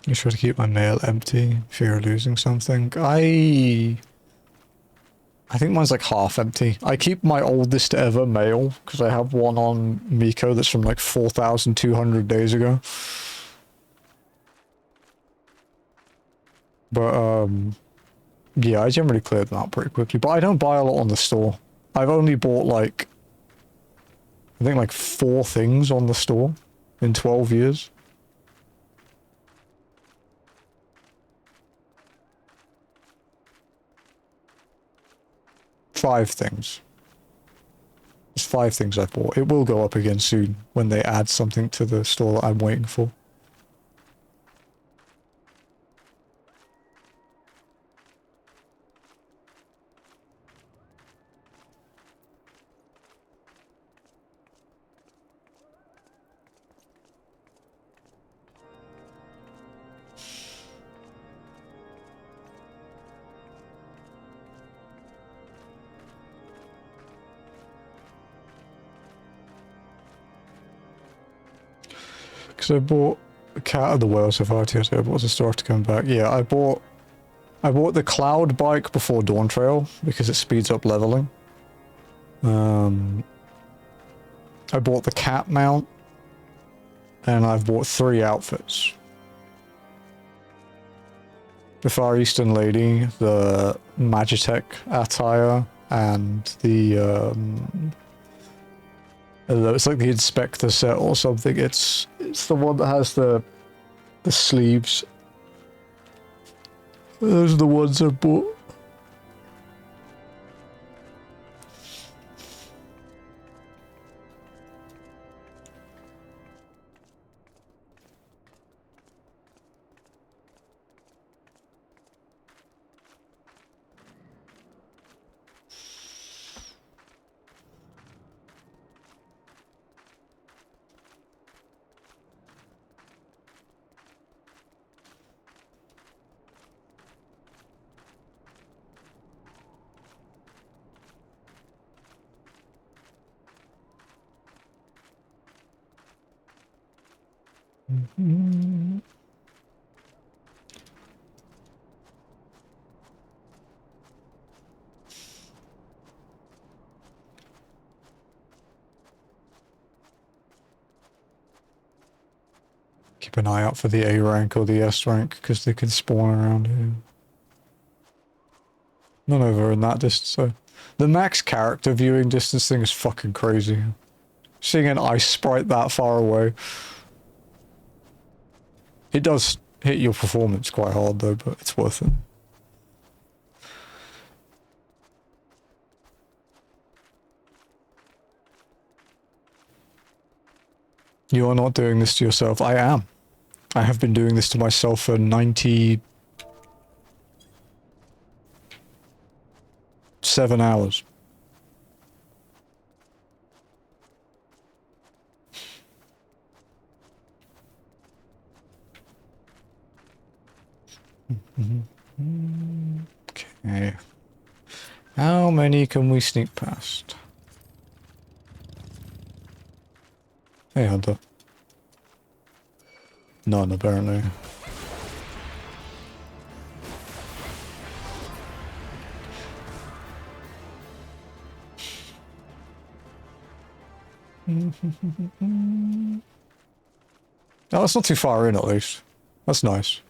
I try to keep my mail empty, fear of losing something. I think mine's like half empty. I keep my oldest ever mail, because I have one on Miko that's from like 4,200 days ago. But, yeah, I generally clear them out pretty quickly. But I don't buy a lot on the store. I've only bought like, I think like 4 things on the store in 12 years. Five things. There's 5 things I've bought. It will go up again soon when they add something to the store that I'm waiting for. Because I bought Cat of the Whale Safari, I bought the store to come back. Yeah, I bought the Cloud bike before Dawn Trail because it speeds up leveling. I bought the cat mount, and I've bought 3 outfits. The Far Eastern Lady, the Magitech attire, and the it's like the Inspector set or something. It's the one that has the sleeves. Those are the ones I bought. Keep an eye out for the A rank or the S rank because they can spawn around here. None over in that distance though. The max character viewing distance thing is fucking crazy. Seeing an ice sprite that far away. It does hit your performance quite hard though, but it's worth it. You are not doing this to yourself. I am. I have been doing this to myself for 97 hours. Okay. How many can we sneak past? Hey, Hunter. None, apparently. Oh, that's not too far in, at least. That's nice.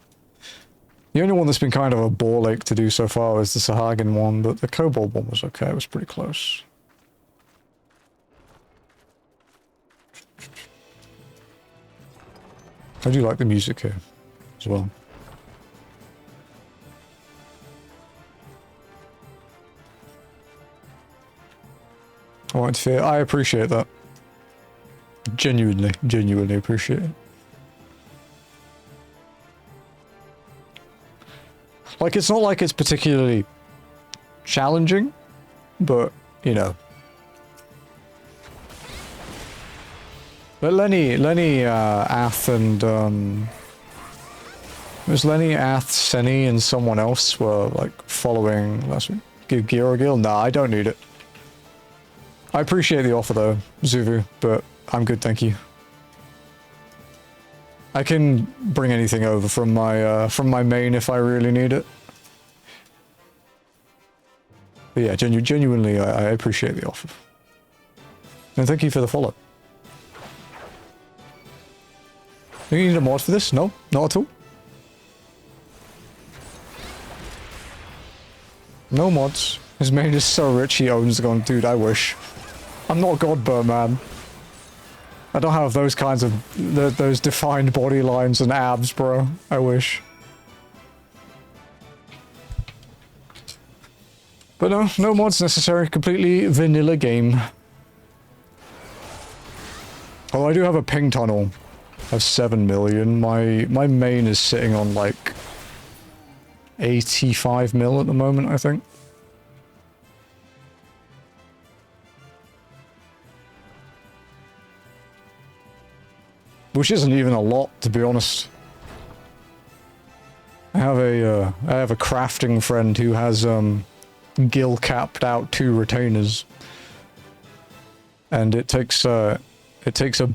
The only one that's been kind of a ball ache to do so far is the Sahagin one, but the Kobold one was okay. It was pretty close. I do like the music here as well. Alright, fair. I appreciate that. Genuinely appreciate it. Like, it's not like it's particularly challenging, but, you know. But Lenny, Ath, and, it was Lenny, Ath, Senny, and someone else were, like, following last week. Girogil? Nah, I don't need it. I appreciate the offer, though, Zuvu, but I'm good, thank you. I can bring anything over from my main if I really need it. But yeah, genuinely, I appreciate the offer. And thank you for the follow. Do you need a mod for this? No, not at all. No mods. His main is so rich he owns the gun. Dude, I wish. I'm not Godburn, man. I don't have those kinds of... those defined body lines and abs, bro. I wish. But no, no mods necessary. Completely vanilla game. Oh, I do have a ping tunnel of 7 million. My main is sitting on like 85 mil at the moment, I think. Which isn't even a lot, to be honest. I have a crafting friend who has gil capped out 2 retainers, and it takes a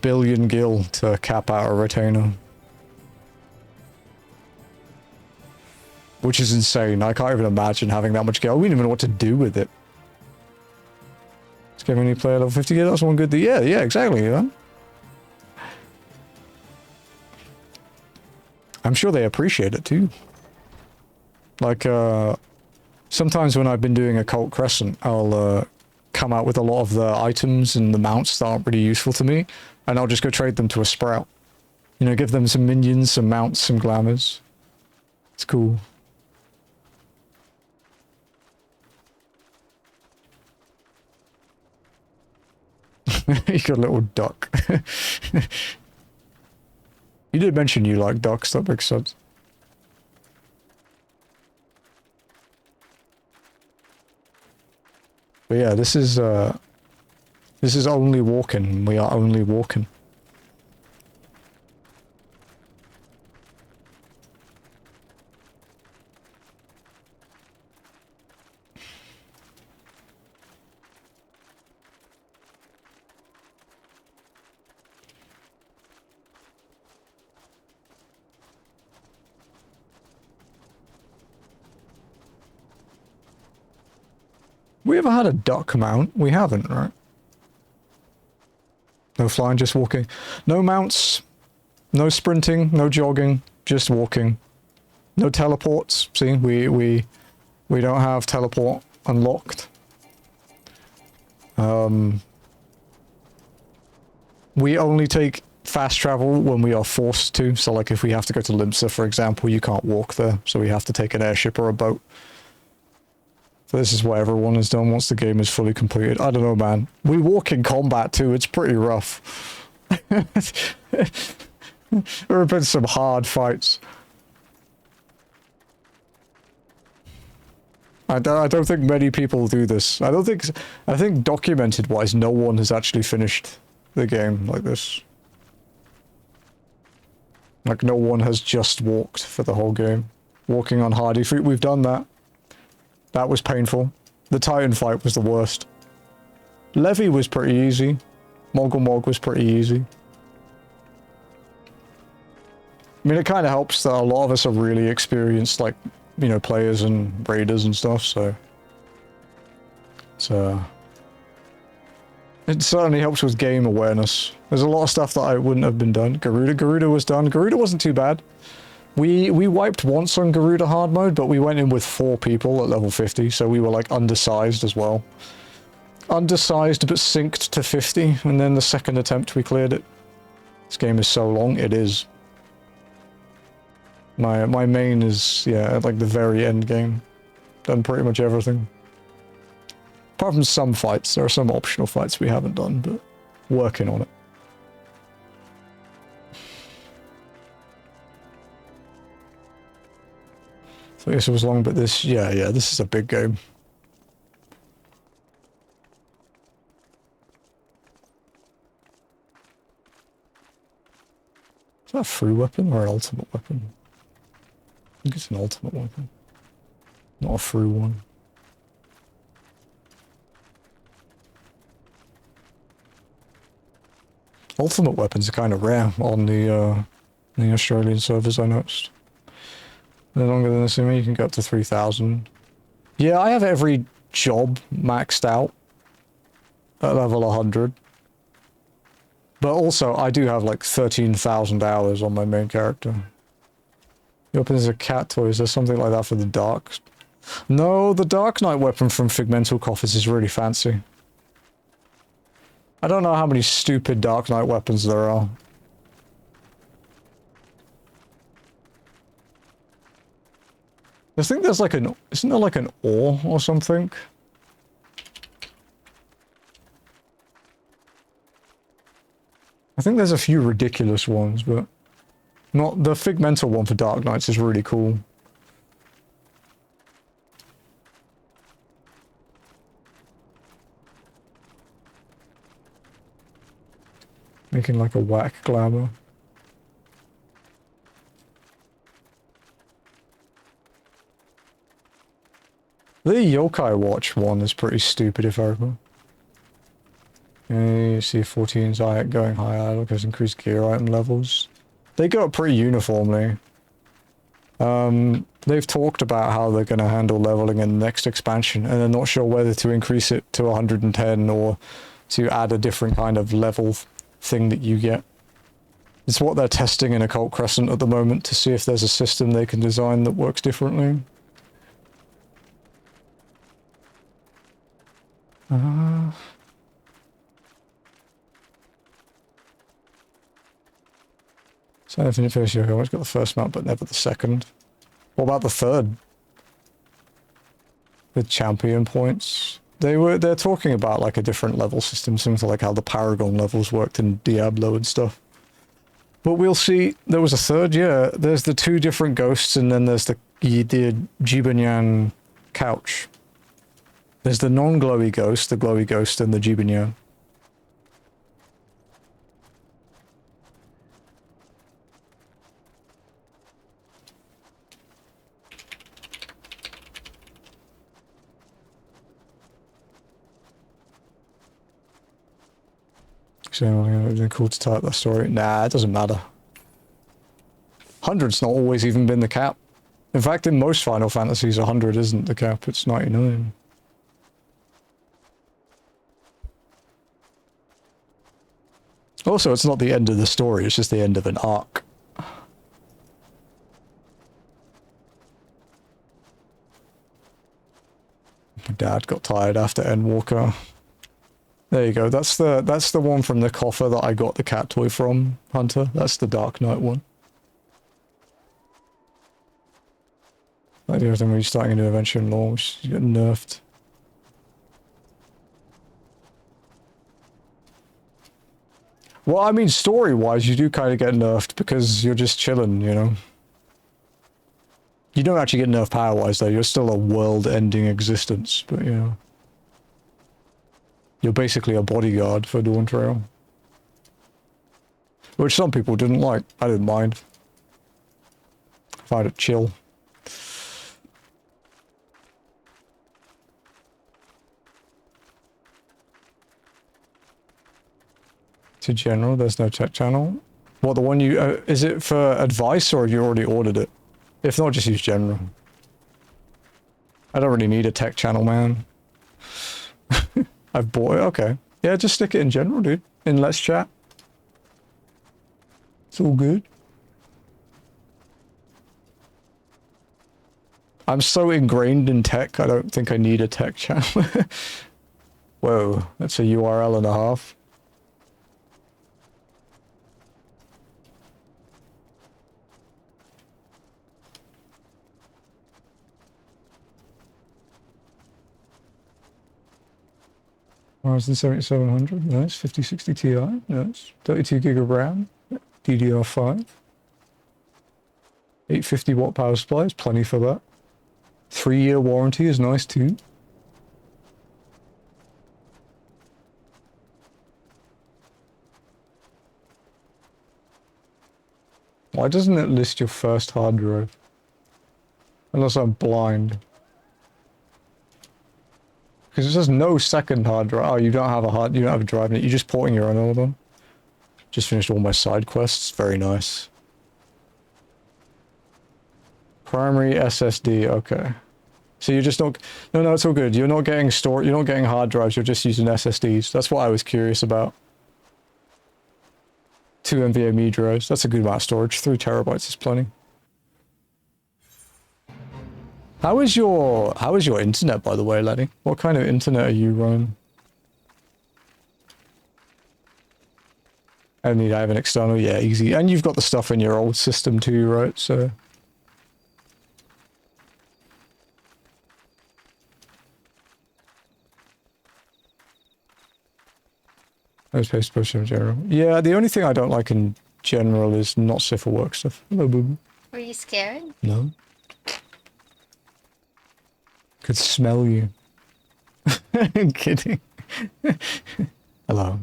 billion gil to cap out a retainer, which is insane. I can't even imagine having that much gil. I wouldn't even know what to do with it. This game only play level 50 gil. That's one good. Yeah, exactly. Man. I'm sure they appreciate it too. Like, sometimes when I've been doing Occult Crescent, I'll come out with a lot of the items and the mounts that aren't really useful to me, and I'll just go trade them to a Sprout. You know, give them some minions, some mounts, some glamours. It's cool. You got a little duck. You did mention you like ducks, that makes sense. But yeah, this is only walking. We are only walking. We ever had a duck mount? We haven't, right? No flying, just walking. No mounts, no sprinting, no jogging, just walking. No teleports. See, we don't have teleport unlocked. We only take fast travel when we are forced to. So like if we have to go to Limsa, for example, you can't walk there. So we have to take an airship or a boat. So this is what everyone has done once the game is fully completed. I don't know, man. We walk in combat too. It's pretty rough. There have been some hard fights. I don't think many people do this. I think documented wise, no one has actually finished the game like this. Like no one has just walked for the whole game. Walking on hardy feet, we've done that. That was painful. The Titan fight was the worst. Levy was pretty easy. Mog was pretty easy. I mean, it kind of helps that a lot of us are really experienced, like, you know, players and raiders and stuff, so... It certainly helps with game awareness. There's a lot of stuff that I wouldn't have been done. Garuda was done. Garuda wasn't too bad. We wiped once on Garuda hard mode, but we went in with 4 people at level 50, so we were like undersized as well. Undersized but synced to 50, and then the second attempt we cleared it. This game is so long, it is. My main is, yeah, at like the very end game. Done pretty much everything. Apart from some fights, there are some optional fights we haven't done, but working on it. So I guess it was long, but this, yeah, this is a big game. Is that a free weapon or an ultimate weapon? I think it's an ultimate weapon. Not a free one. Ultimate weapons are kind of rare on the Australian servers, I noticed. They're longer than this, you can go up to 3,000. Yeah, I have every job maxed out at level 100. But also, I do have like 13,000 hours on my main character. He opens a cat toy. Is there something like that for the dark? No, the Dark Knight weapon from Figmental Coffers is really fancy. I don't know how many stupid Dark Knight weapons there are. I think there's like an... Isn't there like an ore or something? I think there's a few ridiculous ones, but... Not... The Figmental one for Dark Knights is really cool. Making like a whack glamour. The Yokai Watch one is pretty stupid if I recall. You see 14 Zayat going higher because increased gear item levels. They go up pretty uniformly. They've talked about how they're going to handle leveling in the next expansion, and they're not sure whether to increase it to 110 or to add a different kind of level thing that you get. It's what they're testing in Occult Crescent at the moment to see if there's a system they can design that works differently. So Infinite Fierce Yoga, always got the first mount but never the second. What about the third? With champion points? They're talking about like a different level system, similar to like how the Paragon levels worked in Diablo and stuff. But we'll see. There was a third, yeah. There's the two different ghosts, and then there's the Jibanyan couch. There's the non-glowy ghost, the glowy ghost, and the Jibanyan. So, it would be cool to type that story. Nah, it doesn't matter. 100's not always even been the cap. In fact, in most Final Fantasies, 100 isn't the cap, it's 99. Also, it's not the end of the story, it's just the end of an arc. My dad got tired after Endwalker. There you go, that's the one from the coffer that I got the cat toy from, Hunter. That's the Dark Knight one. Like the other thing when you're starting a new adventure in lore, which you get nerfed. Well, I mean, story-wise, you do kind of get nerfed because you're just chilling, you know? You don't actually get nerfed power-wise, though. You're still a world-ending existence, but, you know. You're basically a bodyguard for Dawn Trail. Which some people didn't like. I didn't mind. I found it chill. To general, there's no tech channel. What, the one you... is it for advice or have you already ordered it? If not, just use general. I don't really need a tech channel, man. I've bought it, okay. Yeah, just stick it in general, dude. In Let's Chat. It's all good. I'm so ingrained in tech, I don't think I need a tech channel. Whoa, that's a URL and a half. Ryzen 7700, nice. 5060 Ti, nice. 32 gig of RAM, DDR5. 850 watt power supply is plenty for that. 3-year warranty is nice too. Why doesn't it list your first hard drive? Unless I'm blind. Because it says no second hard drive. Oh, you don't have a drive in it. You're just porting your own old one. Just finished all my side quests. Very nice. Primary SSD. Okay. So you're just not. No, it's all good. You're not getting You're not getting hard drives. You're just using SSDs. That's what I was curious about. 2 NVMe drives. That's a good amount of storage. 3 terabytes is plenty. How is your internet, by the way, Lenny? What kind of internet are you running? I need to have an external, yeah, easy. And you've got the stuff in your old system too, right? So I was supposed to push in general. Yeah, the only thing I don't like in general is not safe for work stuff. Hello, boo. Were you scared? No. Could smell you. I'm kidding. Hello.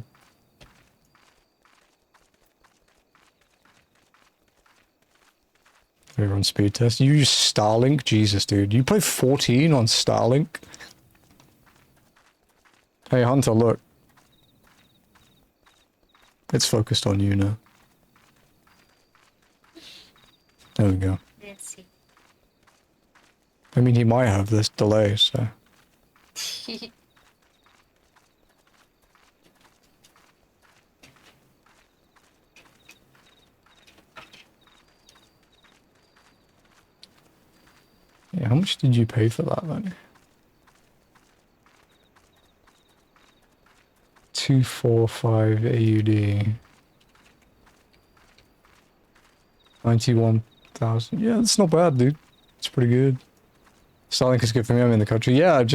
We run speed test. You use Starlink? Jesus, dude. You play 14 on Starlink? Hey, Hunter, look. It's focused on you now. There we go. Let's see. I mean, he might have this delay, so... Yeah, how much did you pay for that, then? 245 AUD. 91,000. Yeah, that's not bad, dude. It's pretty good. Starlink is good for me. I'm in the country. Yeah, I've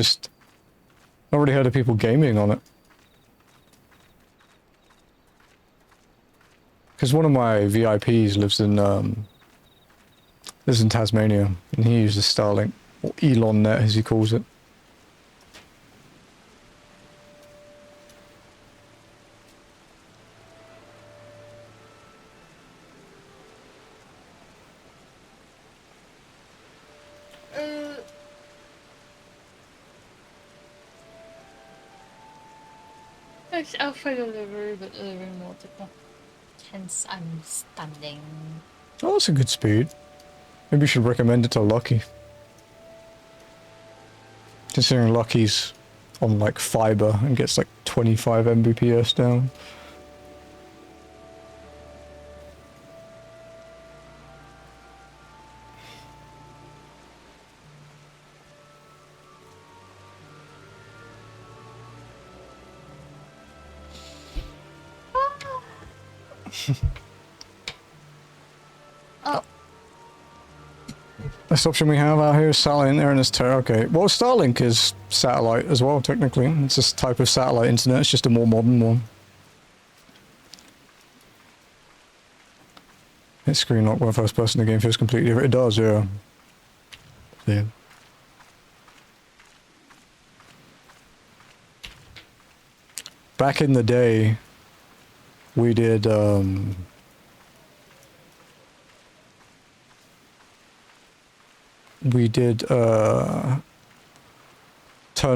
already heard of people gaming on it. Because one of my VIPs lives in Tasmania, and he uses Starlink, or Elon Net as he calls it. I'll find a delivery, but delivering multiple. Hence, I'm standing. Oh, that's a good speed. Maybe you should recommend it to Lucky. Considering Lucky's on like fiber and gets like 25 Mbps down. Oh. Best option we have out here is satellite internet is okay. Well, Starlink is satellite as well, technically. It's this type of satellite internet, it's just a more modern one. Hit screen lock when first person the game feels completely different. It does, yeah. Yeah. Back in the day, we did, turn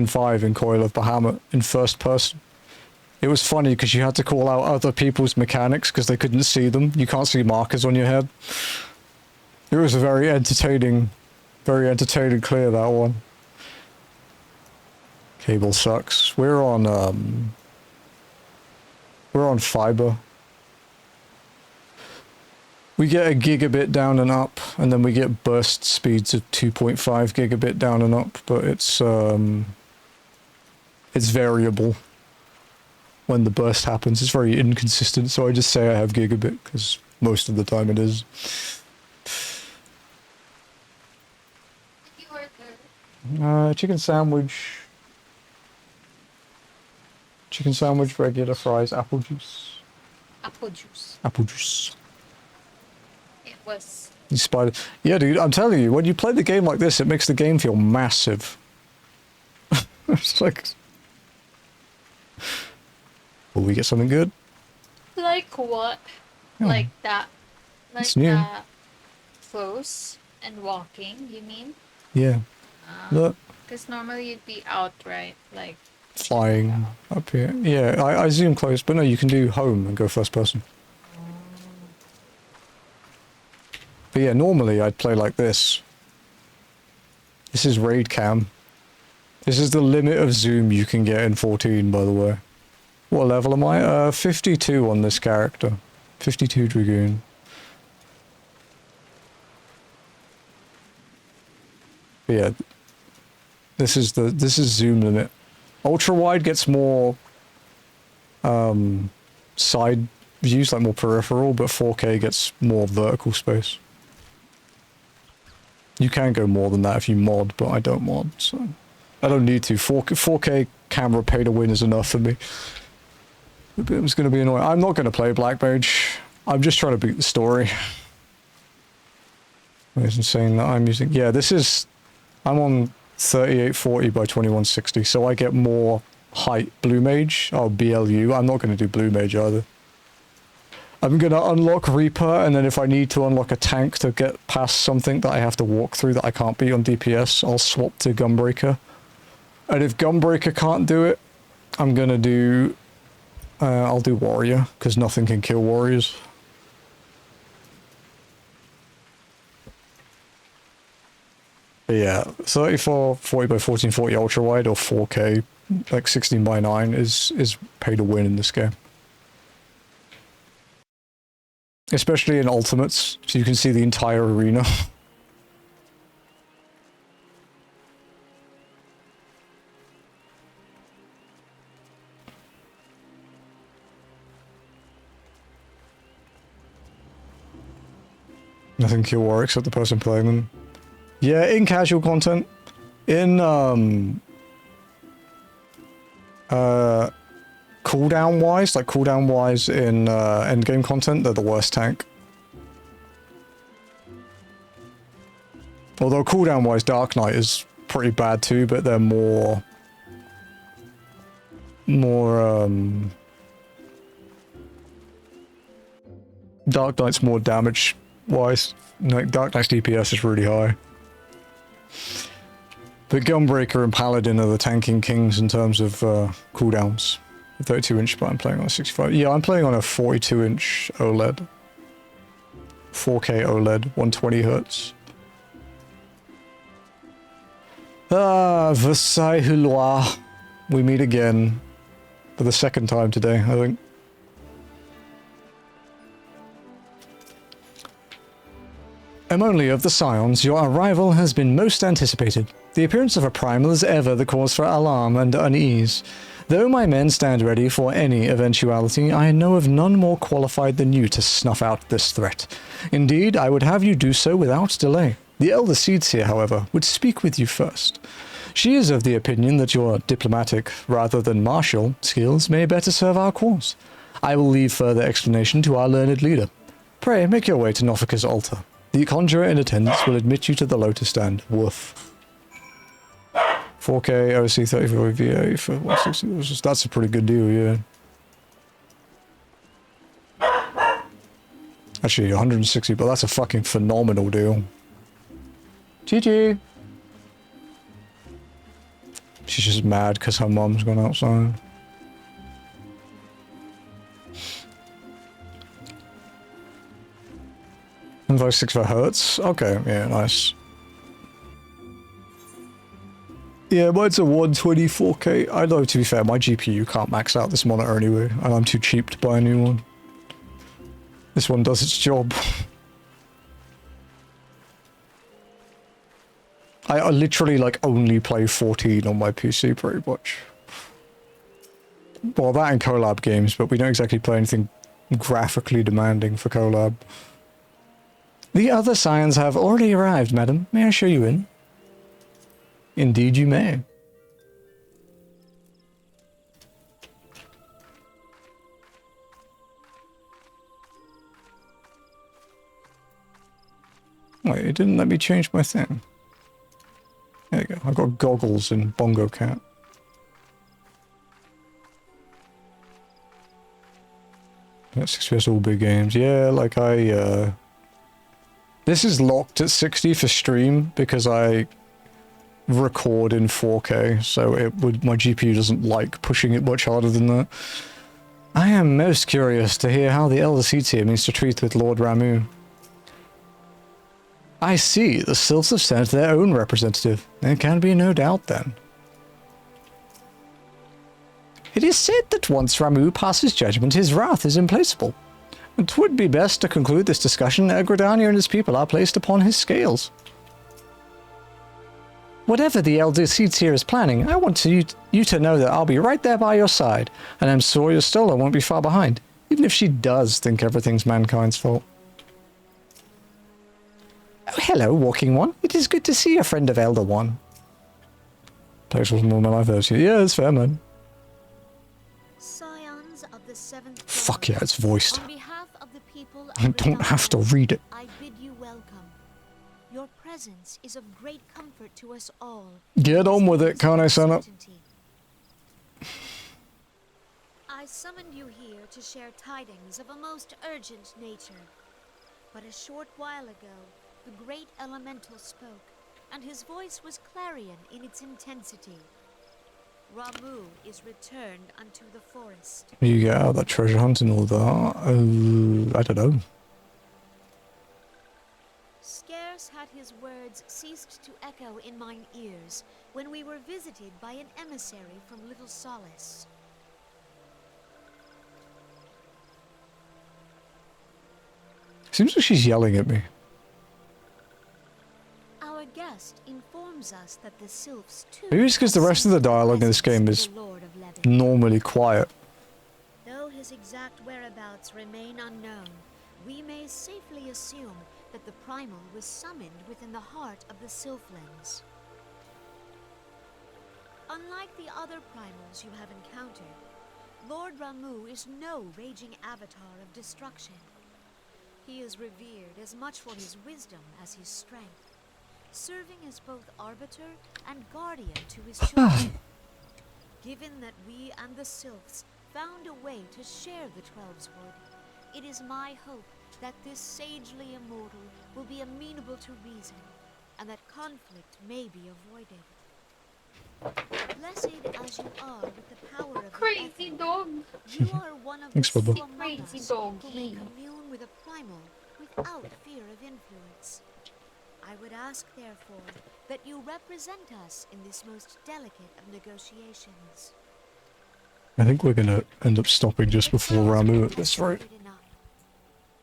5 in Coil of Bahamut in first person. It was funny because you had to call out other people's mechanics because they couldn't see them. You can't see markers on your head. It was a very entertaining clear, that one. Cable sucks. We're on fiber. We get a gigabit down and up, and then we get burst speeds of 2.5 gigabit down and up, but it's variable when the burst happens. It's very inconsistent, so I just say I have gigabit, because most of the time it is. Chicken sandwich. chicken sandwich, regular fries, apple juice. Apple juice. Apple juice. It was. You spider. Yeah, dude, I'm telling you, when you play the game like this, it makes the game feel massive. It's like... Will we get something good? Like what? Oh. Like that? Like It's new. that close and walking, you mean? Yeah. Look. Because normally you'd be out, right? Like... Flying up here. Yeah, I zoom close, but no, you can do home and go first person. But yeah, normally I'd play like this. This is raid cam. This is the limit of zoom you can get in 14, by the way. What level am I? 52 on this character. 52 Dragoon. But yeah, this is zoom limit. Ultra wide gets more side views, like more peripheral, but 4K gets more vertical space. You can go more than that if you mod, but I don't mod, so I don't need to. 4K camera pay to win is enough for me. It's going to be annoying. I'm not going to play Black Mage. I'm just trying to beat the story. It's insane that I'm using... Yeah, this is... I'm on 3840 by 2160, so I get more height Blue Mage. Oh, BLU. I'm not going to do Blue Mage either. I'm going to unlock Reaper, and then if I need to unlock a tank to get past something that I have to walk through that I can't beat on DPS, I'll swap to Gunbreaker. And if Gunbreaker can't do it, I'm going to do... I'll do Warrior, because nothing can kill Warriors. But yeah, 3440 by 1440 ultra wide or 4K, like 16 by 9 is pay to win in this game. Especially in ultimates, so you can see the entire arena. Nothing kill war except the person playing them. Yeah, in casual content. In cooldown wise, like cooldown wise in endgame content, they're the worst tank. Although cooldown wise Dark Knight is pretty bad too, but they're more Dark Knight's more damage wise. Like Dark Knight's DPS is really high. But Gunbreaker and Paladin are the tanking kings in terms of cooldowns. 32 inch, but I'm playing on a 65. Yeah, I'm playing on a 42 inch OLED. 4K OLED, 120 Hz. Ah, Versailles Hulois. We meet again. For the second time today, I think. Only of the Scions, your arrival has been most anticipated. The appearance of a primal is ever the cause for alarm and unease. Though my men stand ready for any eventuality, I know of none more qualified than you to snuff out this threat. Indeed, I would have you do so without delay. The Elder Seedseer, however, would speak with you first. She is of the opinion that your diplomatic, rather than martial, skills may better serve our cause. I will leave further explanation to our learned leader. Pray, make your way to Nofika's altar. The conjurer in attendance will admit you to the Lotus Stand. Woof. 4K OC 34 VA for 160. That's a pretty good deal, yeah. Actually, 160, but that's a fucking phenomenal deal. GG. She's just mad because her mum's gone outside. Invoke 64 Hertz? Okay, yeah, nice. Yeah, mine's a 124K. I know, to be fair, my GPU can't max out this monitor anyway, and I'm too cheap to buy a new one. This one does its job. I literally, like, only play 14 on my PC, pretty much. Well, that and collab games, but we don't exactly play anything graphically demanding for collab. The other Scions have already arrived, madam. May I show you in? Indeed you may. Wait, it didn't let me change my thing. There you go. I've got goggles and Bongo Cat. That's XPS all big games. Yeah, like this is locked at 60 for stream because I record in 4K, so my GPU doesn't like pushing it much harder than that. I am most curious to hear how the Elder Seats here means to treat with Lord Ramuh. I see, the Sylphs have sent their own representative. There can be no doubt then. It is said that once Ramuh passes judgment, his wrath is implacable. It would be best to conclude this discussion. Gridania and his people are placed upon his scales. Whatever the Elder Seats here is planning, I want you to know that I'll be right there by your side, and I'm sure your Stola won't be far behind, even if she does think everything's mankind's fault. Oh, hello, Walking One. It is good to see a friend of Elder One. Takes was more my life version. Yeah, it's fair, man. Scions of the seventh Fuck yeah, it's voiced. On behalf of the people I don't have to read it. I bid you welcome. Your presence is of great comfort to us all. Get on with it, can't I, son up? I summoned you here to share tidings of a most urgent nature. But a short while ago, the great elemental spoke, and his voice was clarion in its intensity. Ramuh is returned unto the forest. You get out of that treasure hunt and all that. I don't know. Scarce had his words ceased to echo in mine ears when we were visited by an emissary from Little Solace. Seems like she's yelling at me. Our guest informs us that the Sylphs too. Maybe it's because the rest of the dialogue in this game is normally quiet. Though his exact whereabouts remain unknown, we may safely assume that the Primal was summoned within the heart of the Sylphlands. Unlike the other Primals you have encountered, Lord Ramuh is no raging avatar of destruction. He is revered as much for his wisdom as his strength, serving as both arbiter and guardian to his children. Given that we and the Sylphs found a way to share the Twelveswood, it is my hope that this sagely immortal will be amenable to reason, and that conflict may be avoided. Blessed as you are with the power of crazy dog. You are one of Thanks, the Bubba. few among us who may commune with a primal without fear of influence. I would ask, therefore, that you represent us in this most delicate of negotiations. I think we're gonna end up stopping just before Ramuh at this rate.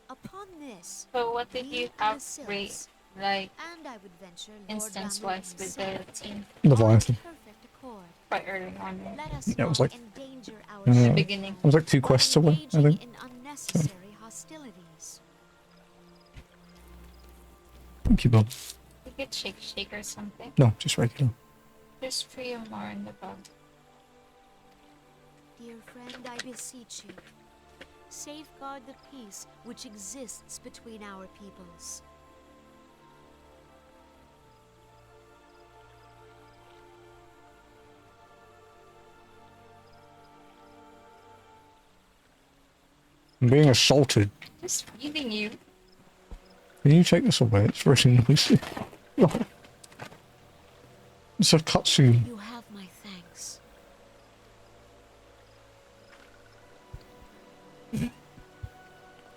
Upon this, So what did you have rate, like, and I would venture instance-wise with the team? Leviathan. Quite early on. Yeah, it was like the beginning. It was like 2 quests away, I think. unnecessary hostilities. Thank you, Bob. You could shake or something. No, just regular. Just 3 or more in the bag. Dear friend, I beseech you, safeguard the peace which exists between our peoples. I'm being assaulted. Just feeding you. Can you take this away? It's very noisy. It's a cutscene. You have my thanks.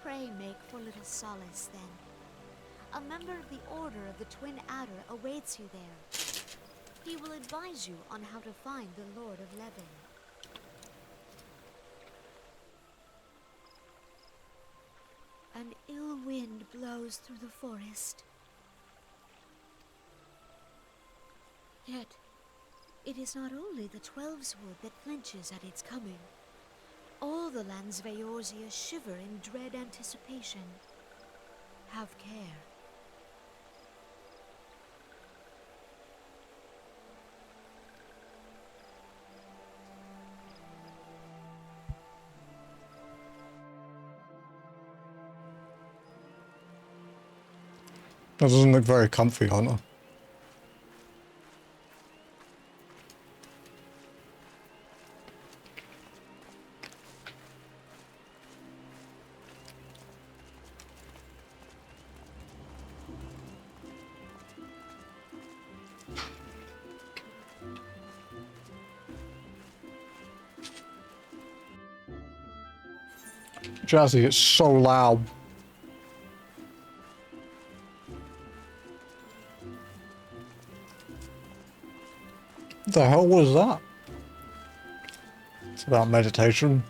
Pray make for little solace, then. A member of the Order of the Twin Adder awaits you there. He will advise you on how to find the Lord of Levin. An ill wind blows through the forest. Yet, it is not only the Twelveswood that flinches at its coming. All the lands of Eorzea shiver in dread anticipation. Have care. That doesn't look very comfy, Hunter. Jazzy, it's so loud. What the hell was that? It's about meditation.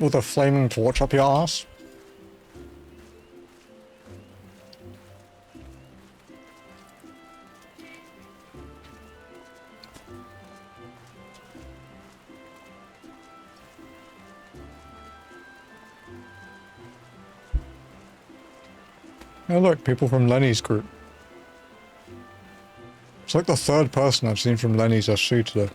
With a flaming torch up your ass. Oh look, people from Lenny's group. It's like the third person I've seen from Lenny's SC today.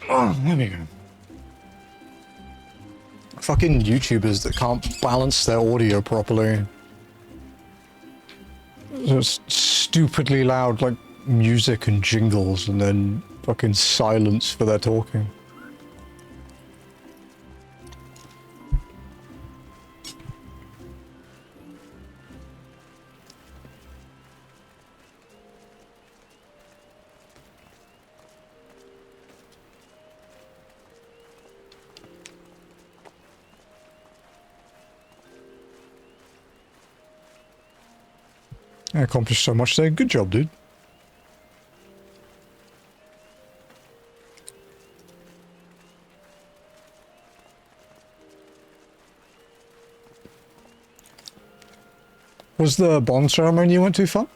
Oh, there we go. Fucking YouTubers that can't balance their audio properly. Just stupidly loud, like, music and jingles, and then fucking silence for their talking. I accomplished so much today. Good job, dude. Was the bond ceremony you went to fun?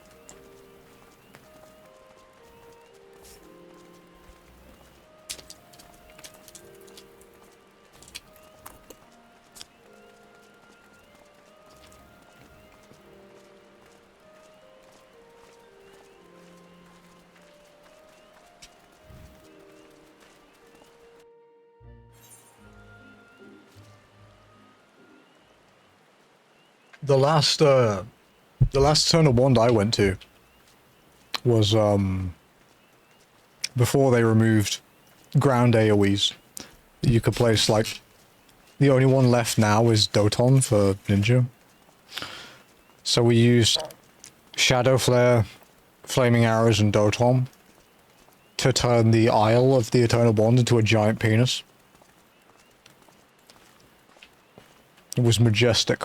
The last Eternal Bond I went to was before they removed ground AoEs. You could place, like, the only one left now is Doton for Ninja. So we used Shadow Flare, Flaming Arrows, and Doton to turn the Isle of the Eternal Bond into a giant penis. It was majestic.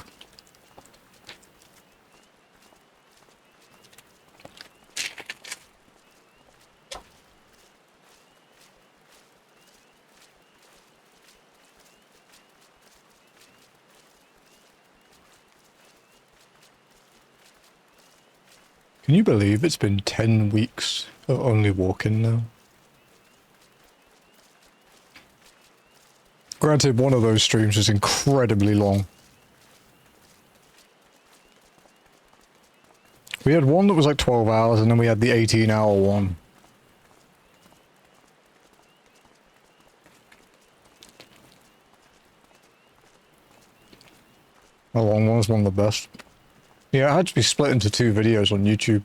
Can you believe it's been 10 weeks of only walking now? Granted, one of those streams was incredibly long. We had one that was like 12 hours, and then we had the 18-hour one. That long one was one of the best. Yeah, it had to be split into 2 videos on YouTube.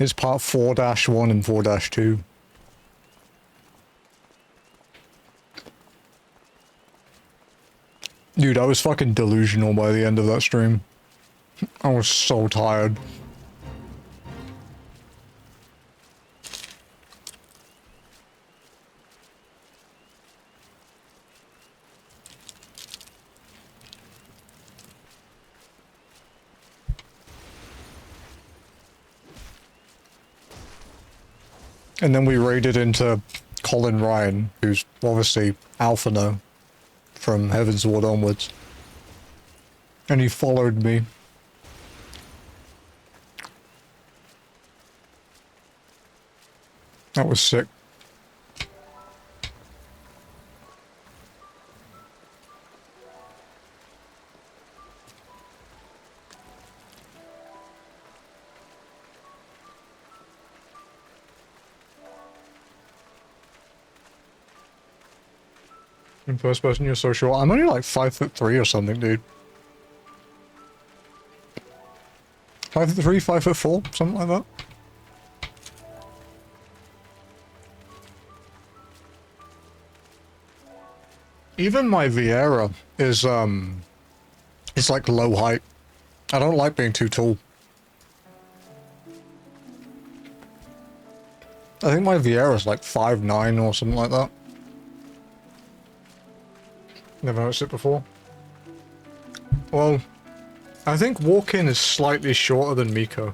It's part 4-1 and 4-2. Dude, I was fucking delusional by the end of that stream. I was so tired. And then we raided into Colin Ryan, who's obviously Alpha now, from Heaven's Ward onwards. And he followed me. That was sick. In first person, you're so short. I'm only like 5'3" or something, dude. 5'3", 5'4", something like that. Even my Viera is it's like low height. I don't like being too tall. I think my Viera is like 5'9" or something like that. Never noticed it before. Well, I think walk-in is slightly shorter than Miko.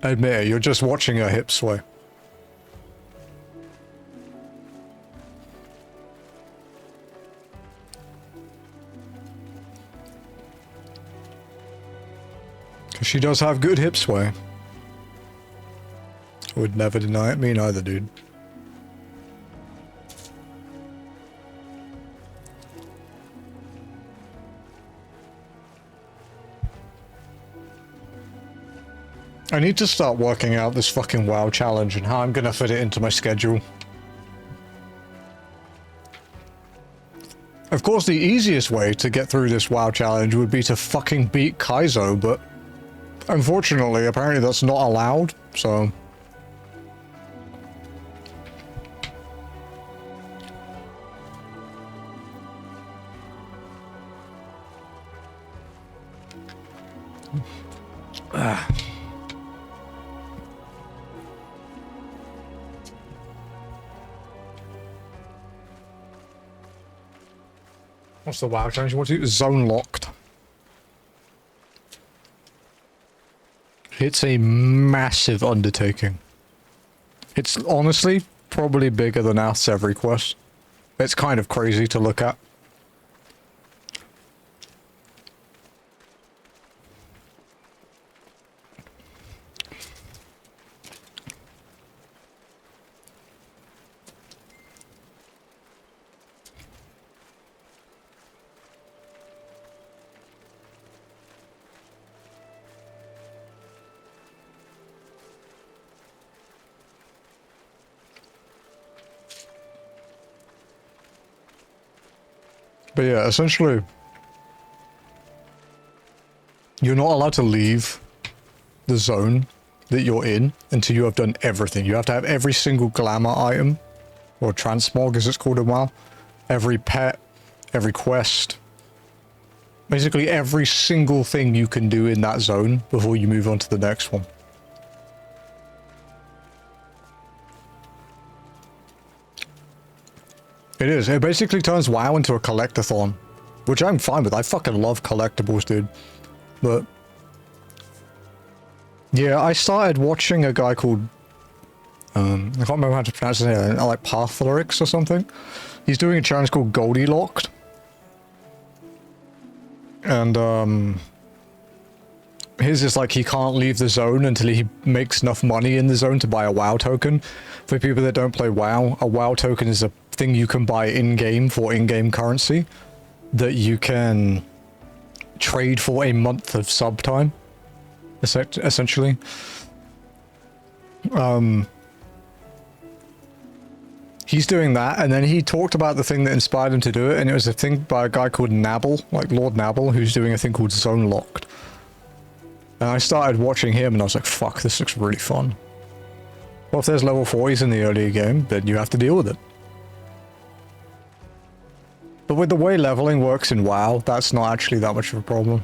Admit it, you're just watching her hip sway. She does have good hip sway. Would never deny it. Me neither, dude. I need to start working out this fucking WoW challenge and how I'm gonna fit it into my schedule. Of course, the easiest way to get through this WoW challenge would be to fucking beat Kaizo, but unfortunately, apparently that's not allowed, so... What's the WoW challenge? What's it? Zone locked. It's a massive undertaking. It's honestly probably bigger than Ath's every quest. It's kind of crazy to look at. But yeah, essentially, you're not allowed to leave the zone that you're in until you have done everything. You have to have every single glamour item, or transmog as it's called in WoW, every pet, every quest, basically every single thing you can do in that zone before you move on to the next one. It is. It basically turns WoW into a collectathon, which I'm fine with. I fucking love collectibles, dude. But yeah, I started watching a guy called I can't remember how to pronounce his name. Like Pathlorix or something. He's doing a challenge called Goldilocked, and his is like he can't leave the zone until he makes enough money in the zone to buy a WoW token. For people that don't play WoW, a WoW token is a thing you can buy in-game for in-game currency that you can trade for a month of sub time, essentially. He's doing that, and then he talked about the thing that inspired him to do it, and it was a thing by a guy called Nabble, like Lord Nabble, who's doing a thing called Zone Locked. And I started watching him, and I was like, fuck, this looks really fun. Well, if there's level 40s in the early game, then you have to deal with it. But with the way leveling works in WoW, that's not actually that much of a problem.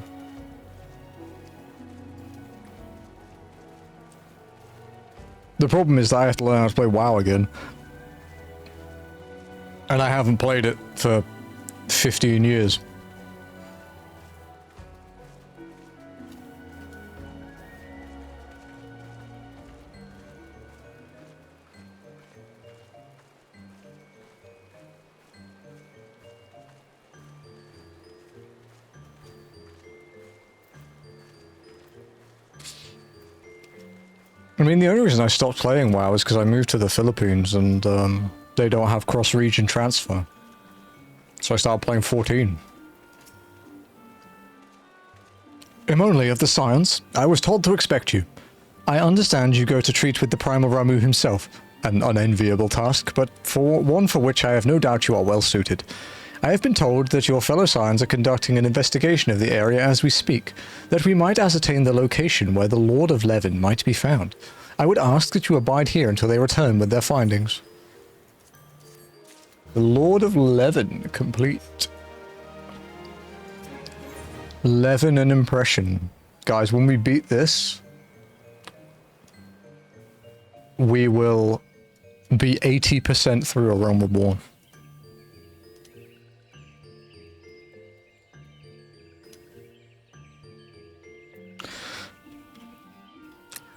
The problem is that I have to learn how to play WoW again. And I haven't played it for 15 years. I mean, the only reason I stopped playing WoW is because I moved to the Philippines and they don't have cross-region transfer. So I started playing 14. I'm only of the Scions. I was told to expect you. I understand you go to treat with the primal Ramuh himself. An unenviable task, but for one for which I have no doubt you are well suited. I have been told that your fellow Scions are conducting an investigation of the area as we speak, that we might ascertain the location where the Lord of Levin might be found. I would ask that you abide here until they return with their findings. The Lord of Levin complete. Levin and impression. Guys, when we beat this, we will be 80% through A Realm Reborn.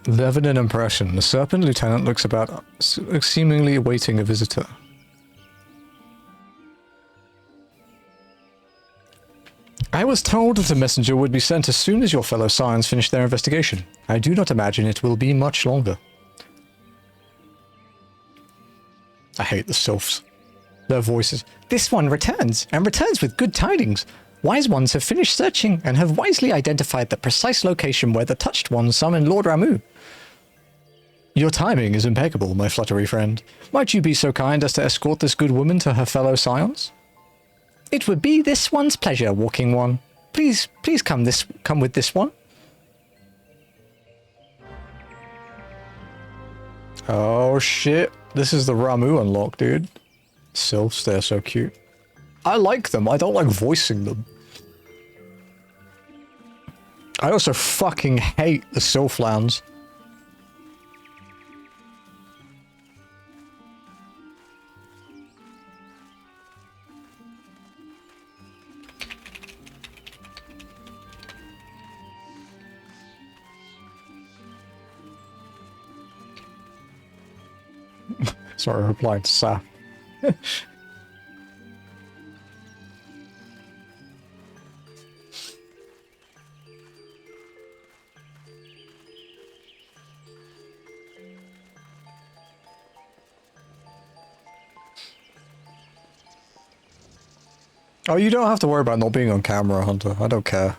Levin and impression. The Serpent Lieutenant looks about, seemingly awaiting a visitor. I was told that a messenger would be sent as soon as your fellow Scions finish their investigation. I do not imagine it will be much longer. I hate the sylphs. Their voices. This one returns, and returns with good tidings. Wise ones have finished searching and have wisely identified the precise location where the touched one summoned Lord Ramuh. Your timing is impeccable, my fluttery friend. Might you be so kind as to escort this good woman to her fellow Scions? It would be this one's pleasure, Walking One. Please come with this one. Oh shit. This is the Ramuh unlock, dude. Sylphs, they're so cute. I like them, I don't like voicing them. I also fucking hate the Sylphlands. Sorry, I replied to Saf. Oh, you don't have to worry about not being on camera, Hunter. I don't care.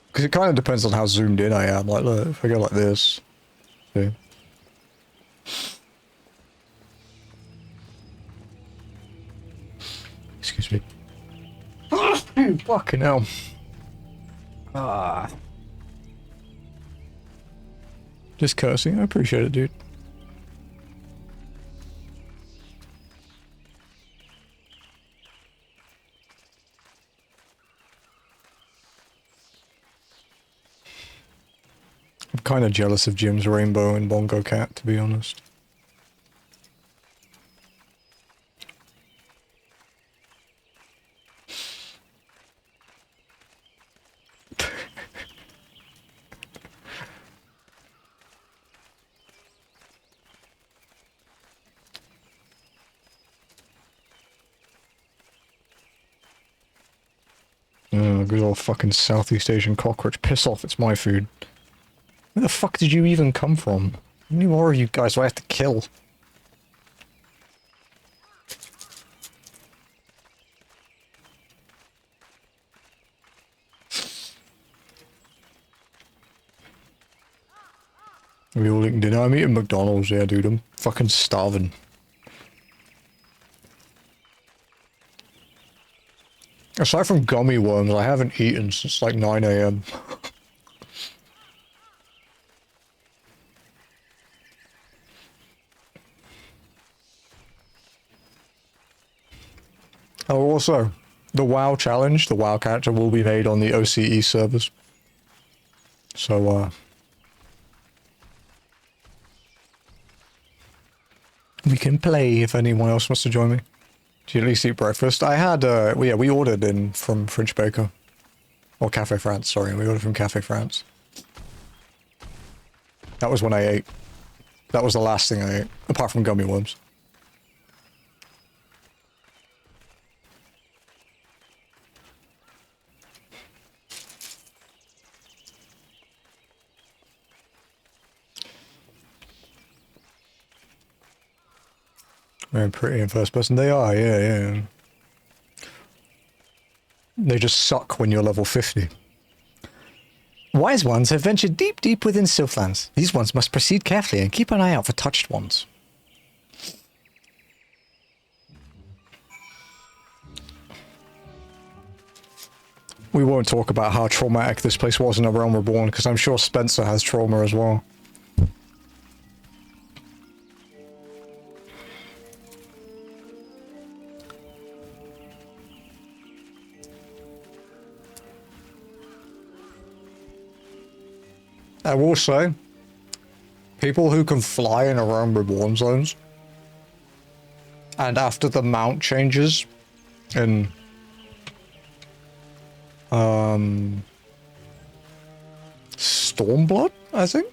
Because it kind of depends on how zoomed in I am. Like, look, if I go like this. See? Excuse me. Fucking hell. Ah. Just cursing. I appreciate it, dude. I'm kind of jealous of Jim's rainbow and Bongo Cat, to be honest. Oh, good old fucking Southeast Asian cockroach. Piss off, it's my food. Where the fuck did you even come from? How many more of you guys do I have to kill? We all eating dinner? I'm eating McDonald's, yeah, dude. I'm fucking starving. Aside from gummy worms, I haven't eaten since like 9 AM. Oh, also, the WoW challenge, the WoW character will be made on the OCE servers. So, we can play if anyone else wants to join me. Do you at least eat breakfast? I had, yeah, we ordered in from French Baker. Or Cafe France, sorry. We ordered from Cafe France. That was when I ate. That was the last thing I ate, apart from gummy worms. Very pretty in first person. They are, yeah. They just suck when you're level 50. Wise ones have ventured deep, deep within Sylphlands. These ones must proceed carefully and keep an eye out for touched ones. We won't talk about how traumatic this place was in A Realm Reborn, because I'm sure Spencer has trauma as well. I will say, people who can fly in A Realm Reborn zones, and after the mount changes in Stormblood, I think,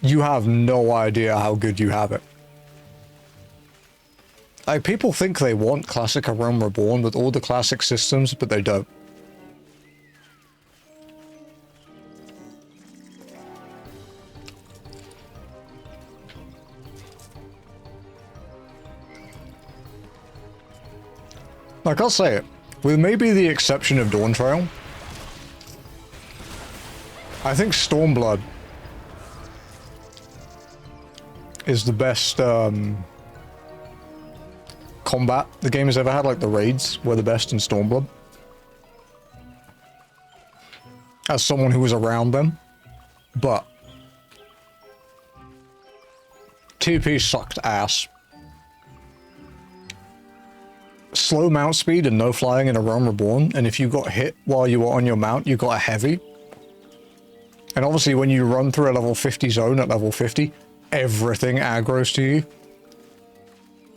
you have no idea how good you have it. Like, people think they want classic A Realm Reborn with all the classic systems, but they don't. Like, I'll say it, with maybe the exception of Dawn Trail, I think Stormblood is the best combat the game has ever had. Like, the raids were the best in Stormblood. As someone who was around them. But TP sucked ass. Slow mount speed and no flying in A Realm Reborn, and if you got hit while you were on your mount, you got a heavy. And obviously when you run through a level 50 zone at level 50, everything aggroes to you.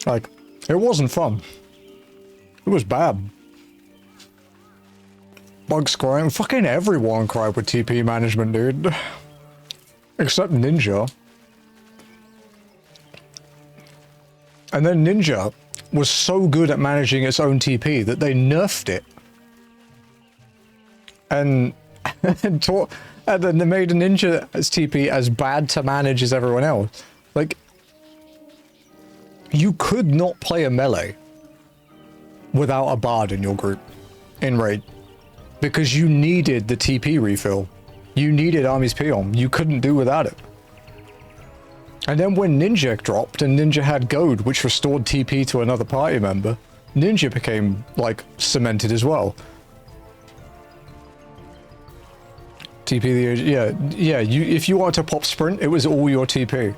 Like, it wasn't fun. It was bad. Bugs crying. Fucking everyone cried with TP management, dude. Except Ninja. And then Ninja was so good at managing its own TP that they nerfed it. And then they made a Ninja's TP as bad to manage as everyone else. Like, you could not play a melee without a bard in your group in raid, because you needed the TP refill. You needed Army's Peon. You couldn't do without it. And then when Ninja dropped and Ninja had Goad, which restored TP to another party member, Ninja became, like, cemented as well. TP, if you wanted to pop sprint, it was all your TP.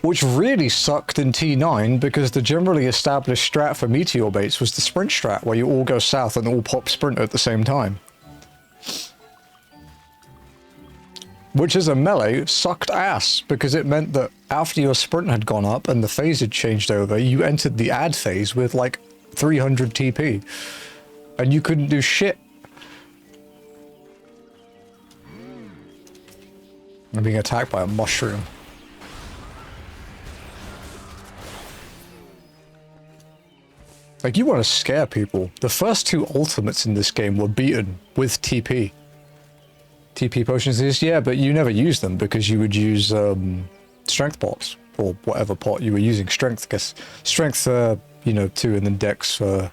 Which really sucked in T9, because the generally established strat for meteor baits was the sprint strat, where you all go south and all pop sprint at the same time. Which as a melee sucked ass, because it meant that after your sprint had gone up and the phase had changed over, you entered the ad phase with like 300 TP. And you couldn't do shit. I'm being attacked by a mushroom. Like, you want to scare people. The first two ultimates in this game were beaten with TP. TP potions is, yeah, but you never use them because you would use strength pots, or whatever pot you were using. Strength, I guess. Strength, 2, and then dex for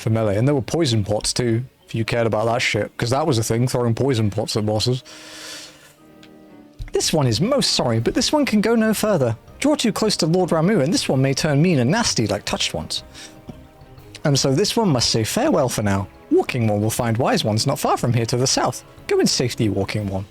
melee. And there were poison pots too, if you cared about that shit, because that was a thing, throwing poison pots at bosses. This one is most sorry, but this one can go no further. Draw too close to Lord Ramuh, and this one may turn mean and nasty like touched ones. And so this one must say farewell for now. Walking One will find wise ones not far from here to the south. Go in safety, Walking One.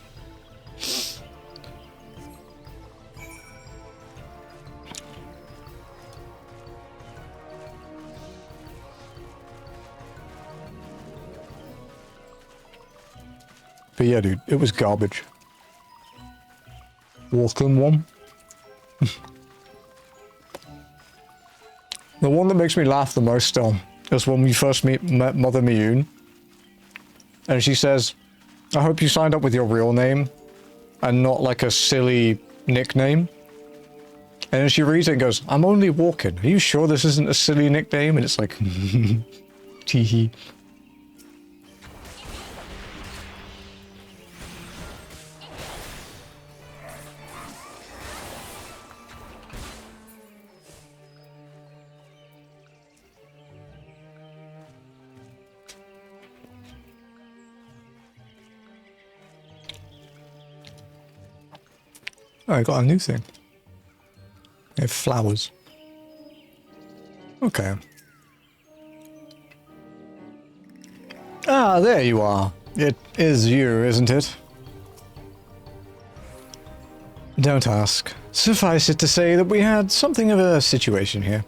But yeah, dude, it was garbage. Walking One. The one that makes me laugh the most still is when we first met Mother Miyun. And she says, I hope you signed up with your real name and not like a silly nickname. And then she reads it and goes, I'm only walking. Are you sure this isn't a silly nickname? And it's like, teehee. Oh, I got a new thing. They have flowers. Okay. Ah, there you are. It is you, isn't it? Don't ask. Suffice it to say that we had something of a situation here.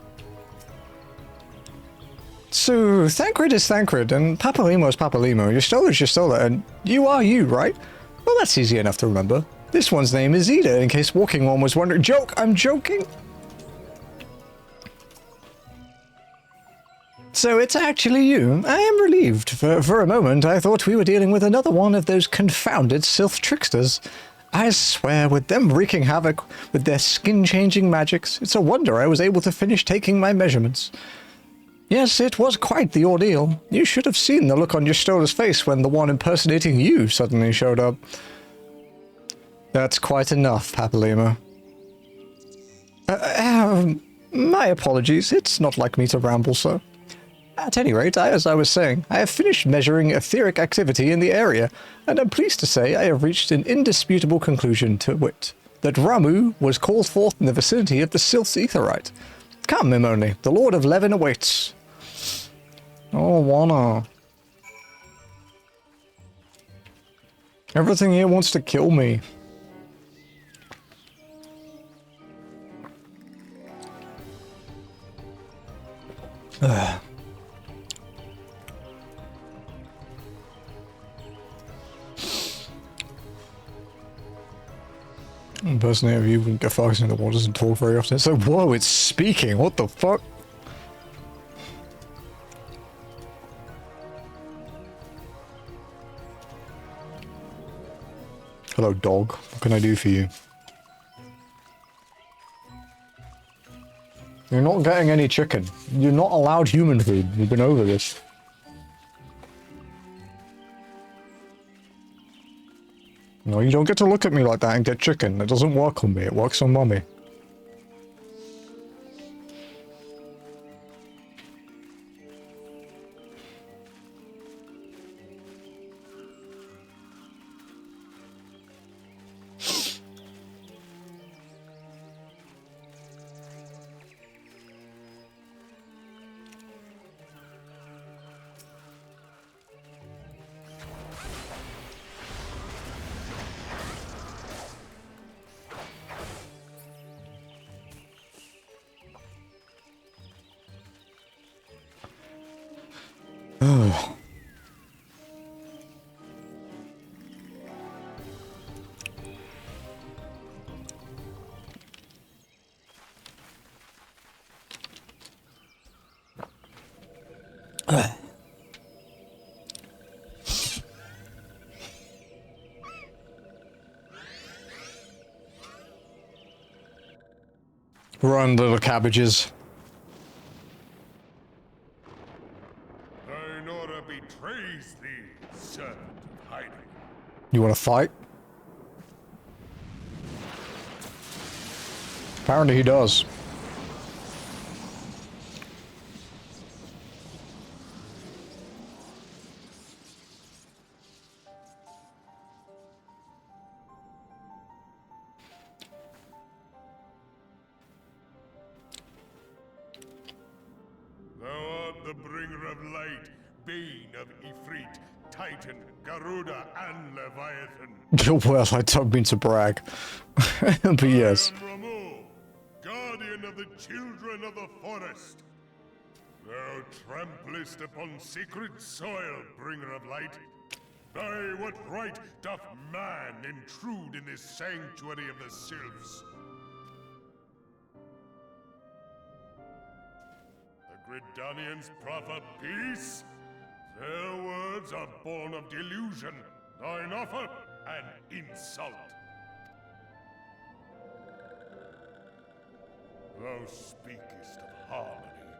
So, Thancred is Thancred, and Papalimo is Papalimo. Yestola is Yestola, and you are you, right? Well, that's easy enough to remember. This one's name is Ida, in case Walking One was wondering. Joke! I'm joking! So it's actually you. I am relieved. For a moment, I thought we were dealing with another one of those confounded Sylph tricksters. I swear, with them wreaking havoc with their skin-changing magics, it's a wonder I was able to finish taking my measurements. Yes, it was quite the ordeal. You should have seen the look on Yestola's face when the one impersonating you suddenly showed up. That's quite enough, Papalimo. My apologies. It's not like me to ramble, sir. At any rate, as I was saying, I have finished measuring etheric activity in the area, and I'm pleased to say I have reached an indisputable conclusion, to wit, that Ramuh was called forth in the vicinity of the Sylph's Aetheryte. Come, Mimone, the Lord of Levin awaits. Oh, wanna. Everything here wants to kill me. Ugh. Impersonator of you wouldn't get focused in the waters and talk very often. So, whoa, it's speaking. What the fuck? Hello, dog. What can I do for you? You're not getting any chicken. You're not allowed human food. We've been over this. No, you don't get to look at me like that and get chicken. It doesn't work on me. It works on Mummy. Oh. Run, little cabbages. Nora betrays thee, servant of hiding. You want to fight? Apparently he does. The bringer of light, bane of Ifrit, Titan, Garuda, and Leviathan. Well, I don't mean to brag. But yes. I am Ramuh, guardian of the children of the forest. Thou tramplest upon sacred soil, bringer of light. By what right doth man intrude in this sanctuary of the sylphs? Gridanians proffer peace? Their words are born of delusion, thine offer an insult. Thou speakest of harmony,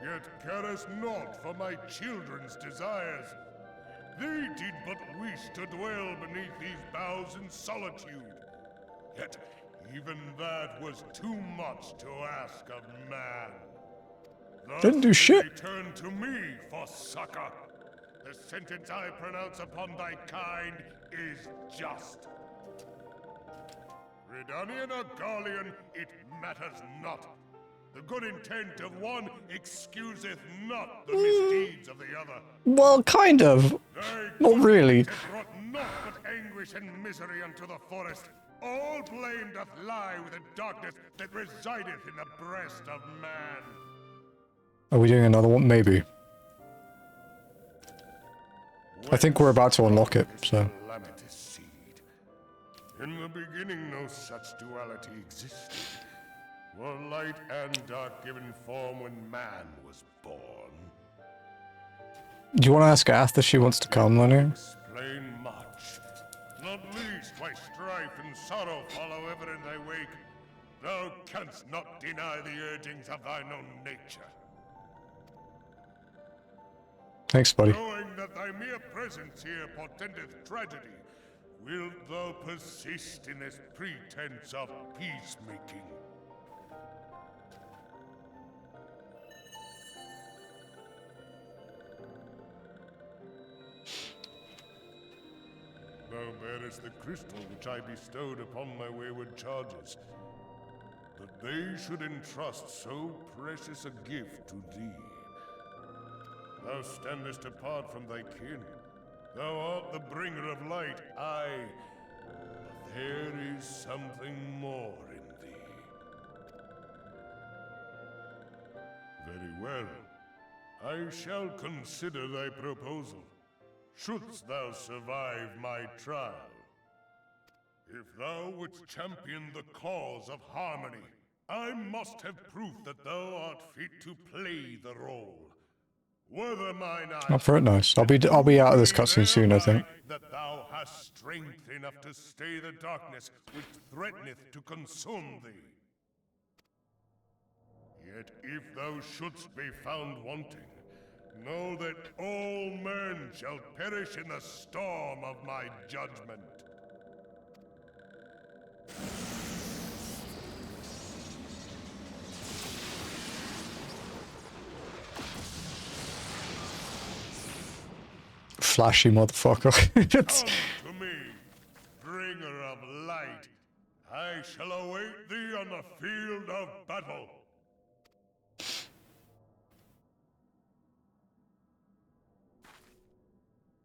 yet carest not for my children's desires. They did but wish to dwell beneath these boughs in solitude. Yet even that was too much to ask of man. Didn't do shit. They turn to me for succor. The sentence I pronounce upon thy kind is just. Redanian or Garlean, it matters not. The good intent of one excuseth not the misdeeds of the other. Well, kind of. Not really. It brought naught but anguish and misery unto the forest. All blame doth lie with the darkness that resideth in the breast of man. Are we doing another one? Maybe. I think we're about to unlock it, so. Calamitous seed. In the beginning no such duality existed. Were light and dark given form when man was born? Do you want to ask Ath if she wants to come, Leonard? Explain much. Not least why strife and sorrow follow ever in thy wake. Thou canst not deny the urgings of thine own nature. Thanks, buddy. Knowing that thy mere presence here portendeth tragedy, wilt thou persist in this pretense of peacemaking? Thou bearest the crystal which I bestowed upon my wayward charges. That they should entrust so precious a gift to thee. Thou standest apart from thy kin. Thou art the bringer of light, aye. But there is something more in thee. Very well. I shall consider thy proposal. Shouldst thou survive my trial. If thou wouldst champion the cause of harmony, I must have proof that thou art fit to play the role. Whether mine eyes Up for it, nice. I'll be out of this cutscene soon, I think. that thou hast strength enough to stay the darkness which threateneth to consume thee. Yet if thou shouldst be found wanting, know that all men shall perish in the storm of my judgment. Flashy motherfucker. It's... Come to me, bringer of light. I shall await thee on the field of battle.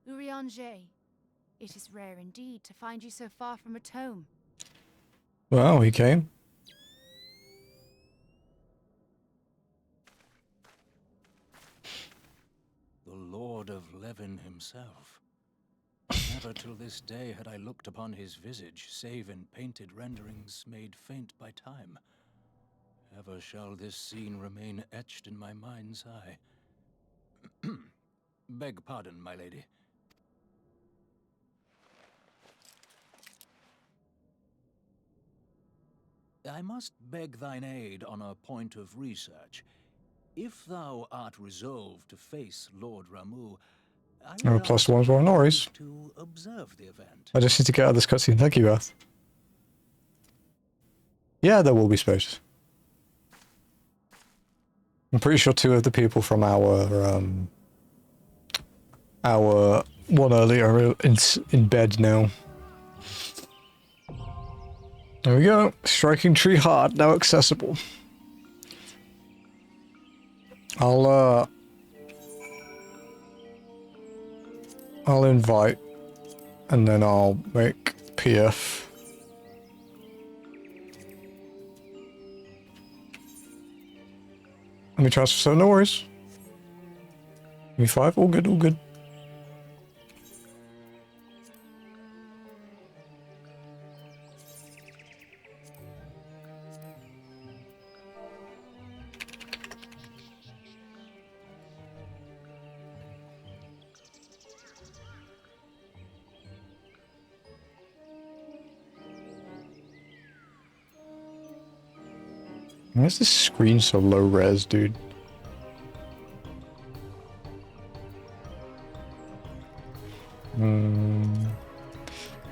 Urianger, it is rare indeed to find you so far from a tome. Well, he came. The Lord of Levin himself. Never till this day had I looked upon his visage, save in painted renderings made faint by time. Ever shall this scene remain etched in my mind's eye. Beg pardon, my lady. I must beg thine aid on a point of research. If thou art resolved to face Lord Ramuh, I Oh, would plus ask one's more noise. to observe the event. I just need to get out of this cutscene. Thank you, Beth. Yeah, there will be space. I'm pretty sure two of the people from our one earlier are in bed now. There we go. Striking tree hard, now accessible. I'll invite, and then I'll make PF. Let me transfer, so no worries. Give me 5, all good, all good. Why is this screen so low res, dude?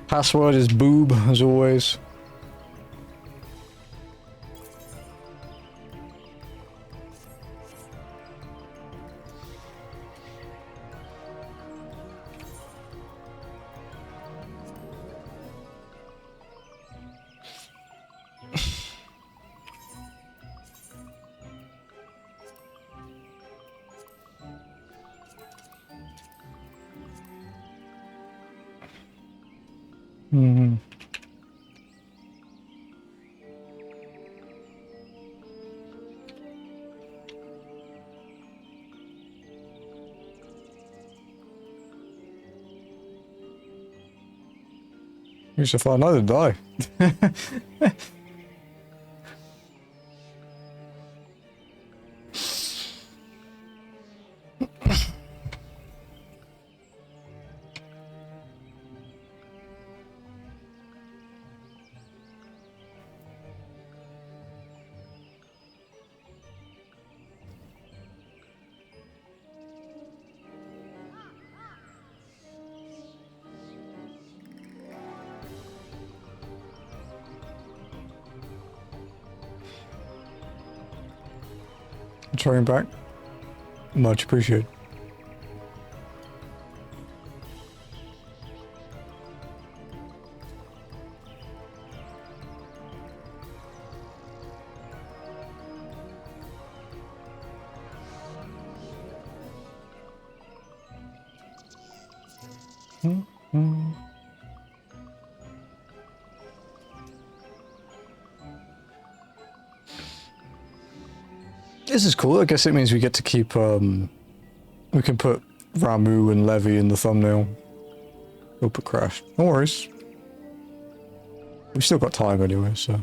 Password is boob, as always. Mm-hmm. You should find out and die. Trying back. Much appreciated. This is cool. I guess it means we get to keep, we can put Ramuh and Levi in the thumbnail. Hope it crashed. No worries. We've still got time anyway, so.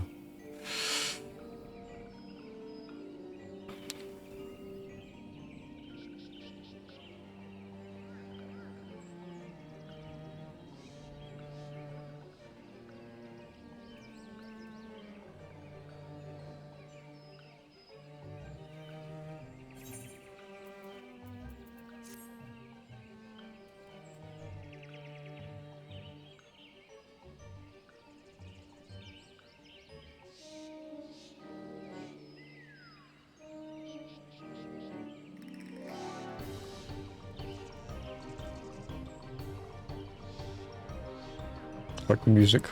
Like the music.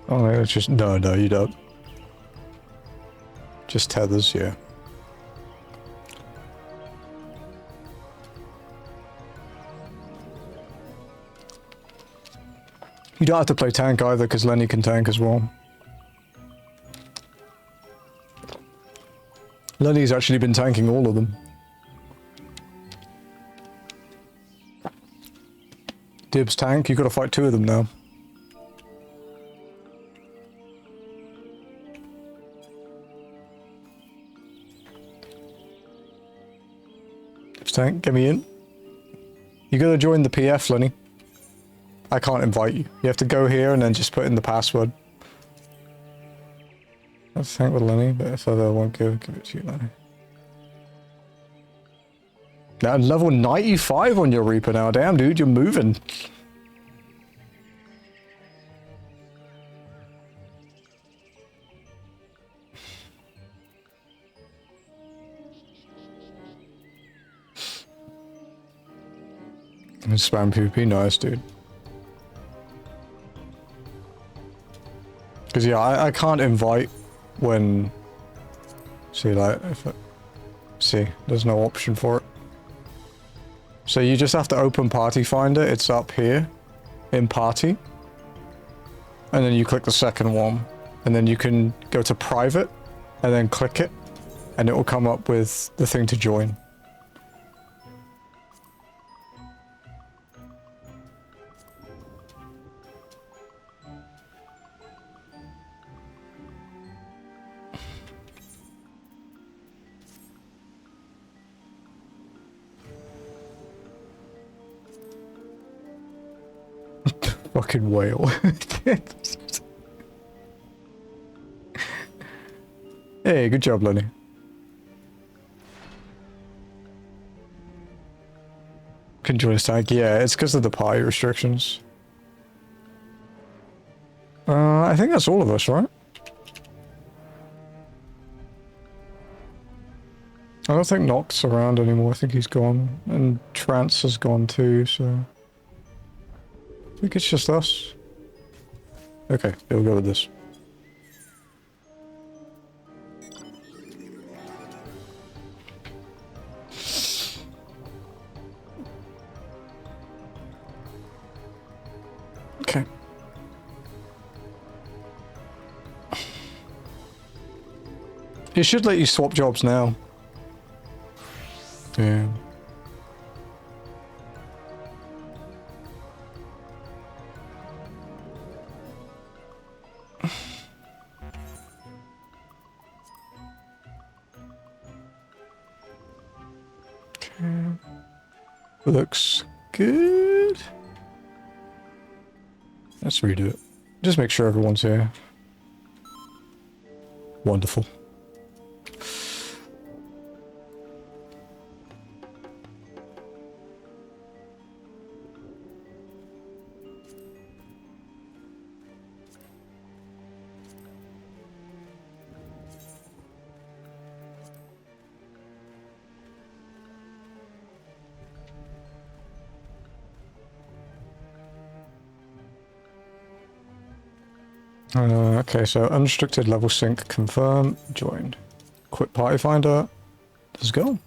Oh, no, it's just no, you don't. Just tethers, yeah. You don't have to play tank either, because Lenny can tank as well. Lenny's actually been tanking all of them. Dibs tank, you gotta fight 2 of them now. Dibs tank, get me in. You gotta join the PF, Lenny. I can't invite you. You have to go here and then just put in the password. Let's tank with Lenny, but if I won't give it to you, Lenny. Now level 95 on your Reaper now. Damn, dude, you're moving. Spam PvP, nice, dude. Because, yeah, I can't invite when... See, like, if it... See, there's no option for it. So you just have to open Party Finder. It's up here in Party. And then you click the second one. And then you can go to Private and then click it. And it will come up with the thing to join. Fucking whale. Hey, good job, Lenny. Can join us tag? Yeah, it's because of the party restrictions. I think that's all of us, right? I don't think Nox's around anymore. I think he's gone. And Trance has gone too, so... I think it's just us. Okay, we'll go with this. It should let you swap jobs now. Yeah. Okay. Looks good. Let's redo it. Just make sure everyone's here. Wonderful. Okay, so unrestricted level sync, confirm, join. Quit party finder. Let's go.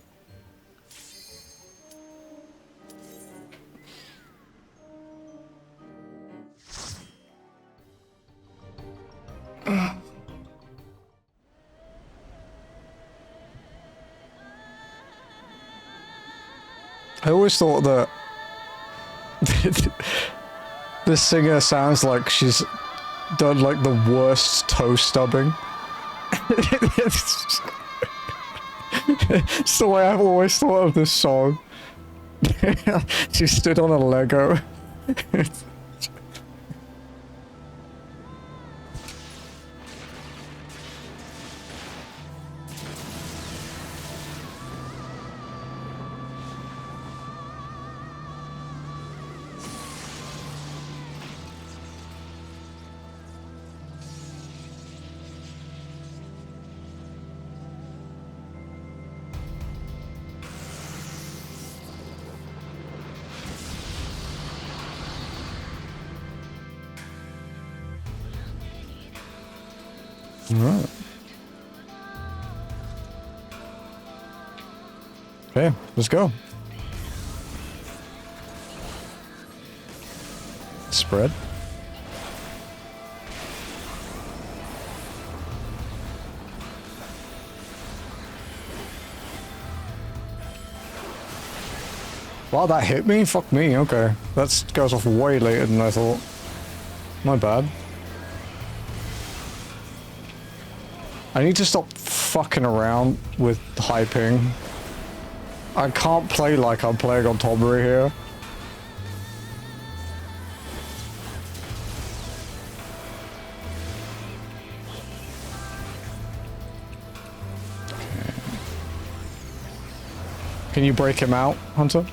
I always thought that this singer sounds like she's done like the worst toe stubbing. It's the way I've always thought of this song. She stood on a Lego. Alright. Okay, let's go. Spread. Wow, that hit me? Fuck me, okay. That goes off way later than I thought. My bad. I need to stop fucking around with high ping. I can't play like I'm playing on Tomry here. Okay. Can you break him out, Hunter?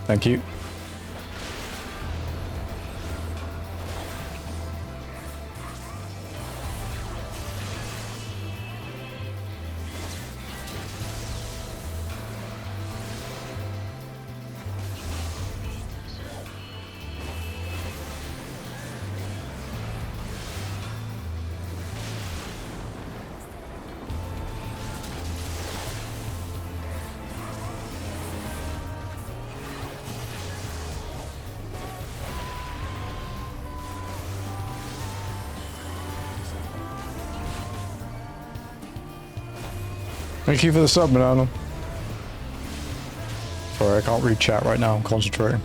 Thank you. Thank you for the sub, Banana. Sorry, I can't read chat right now, I'm concentrating.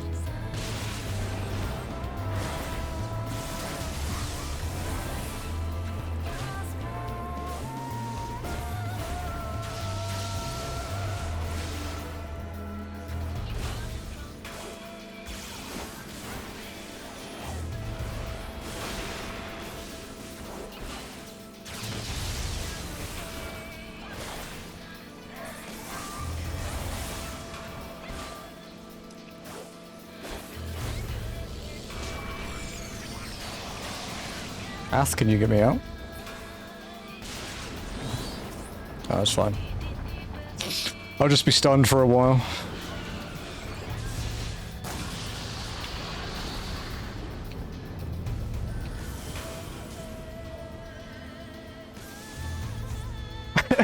Ask, can you get me out? Oh, that's fine. I'll just be stunned for a while.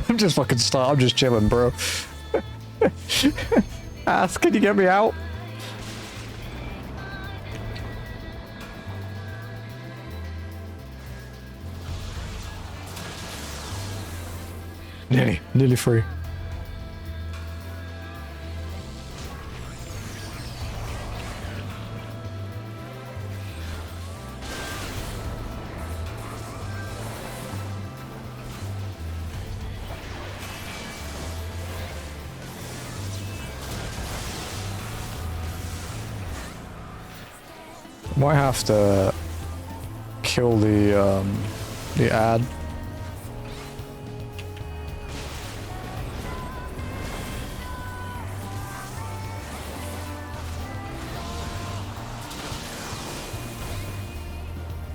I'm just fucking stunned. I'm just chilling, bro. Ask, can you get me out? Nearly free. Might have to kill the ad.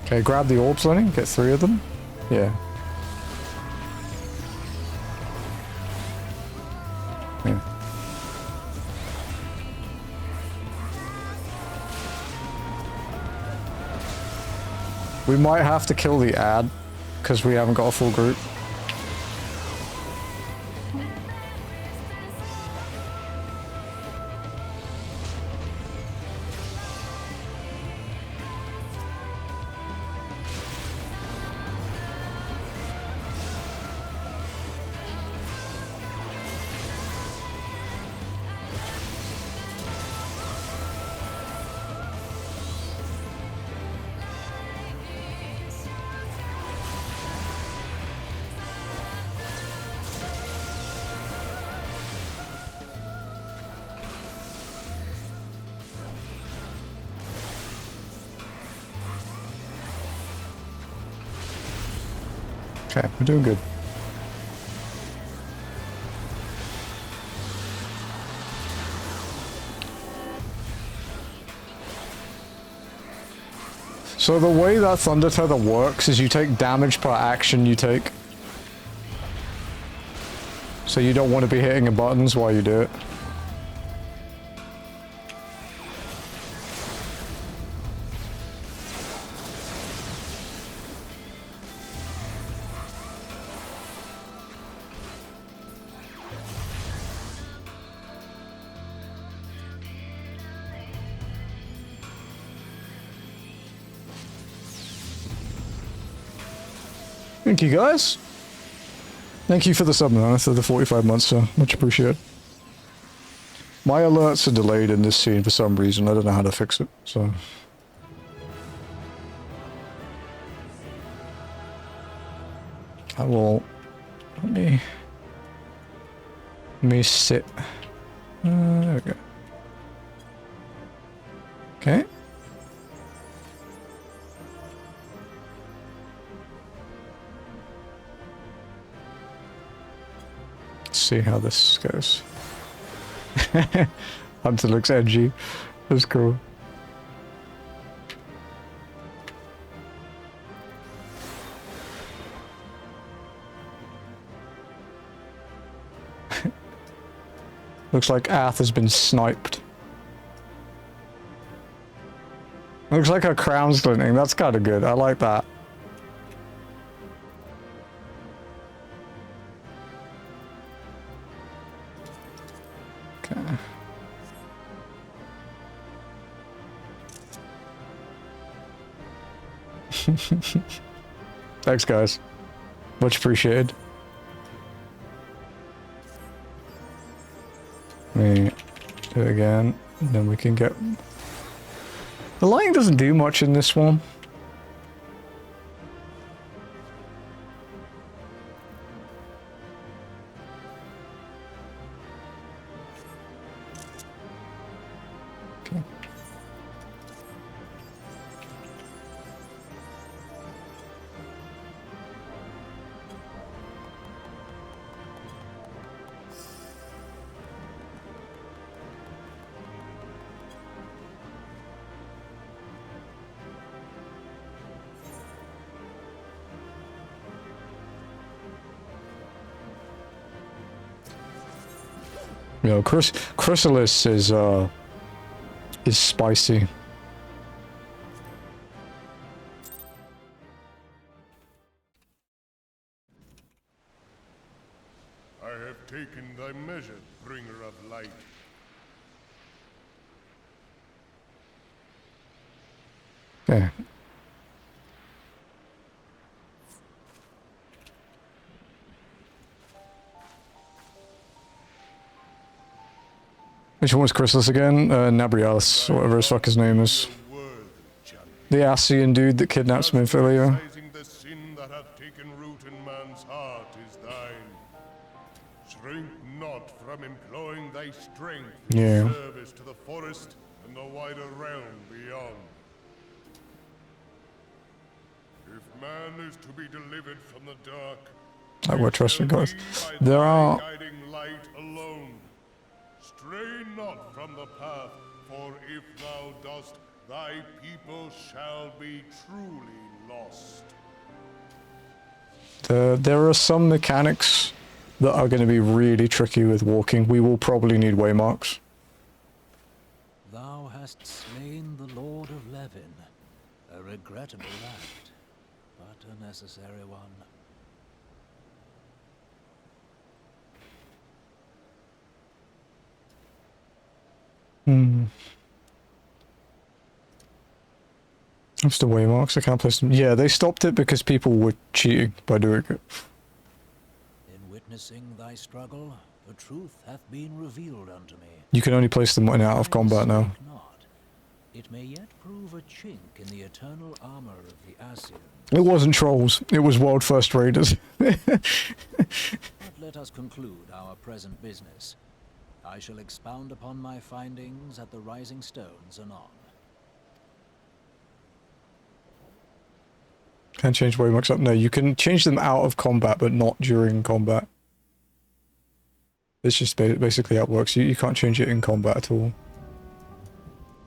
Okay, grab the orbs on him, get 3 of them. Yeah. Yeah. We might have to kill the ad, because we haven't got a full group. Okay, we're doing good. So the way that Thunder Tether works is you take damage per action you take. So you don't want to be hitting the buttons while you do it. Thank you guys. Thank you for the sub, man, for the 45 months, so much appreciated. My alerts are delayed in this scene for some reason. I don't know how to fix it, so. I will. Let me sit. There we go. Okay. See how this goes. Hunter looks edgy. That's cool. Looks like Ath has been sniped. Looks like her crown's glinting. That's kind of good. I like that. Thanks, guys. Much appreciated. Let me do it again, and then we can get... The lighting doesn't do much in this one. Okay. You know, Chrysalis is spicy. I have taken thy measure, bringer of light. Okay. Which one was Chrysalis again? Nabrialis, or whatever his fuck his name is. The Ascian dude that kidnaps Atheria. The sin that hath taken root in man's heart is thine. Shrink not from employing thy strength in service to the forest and the wider realm beyond. If man is to be delivered from the dark, Like we're trusting God. There are... guiding light alone. Stray not from the path, for if thou dost, thy people shall be truly lost. There are some mechanics that are going to be really tricky with walking. We will probably need waymarks. Thou hast slain the Lord of Levin. A regrettable act, but a necessary one. What's the waymarks? I can't place them. Yeah, they stopped it because people were cheating by doing it. In witnessing thy struggle, the truth hath been revealed unto me. You can only place them when out of combat now. It may yet prove a chink in the eternal armor of the Ascian. It wasn't trolls. It was world first raiders. But let us conclude our present business. I shall expound upon my findings at the Rising Stones anon. Can't change waymarks up. No, you can change them out of combat, but not during combat. It's just basically how it works. You can't change it in combat at all.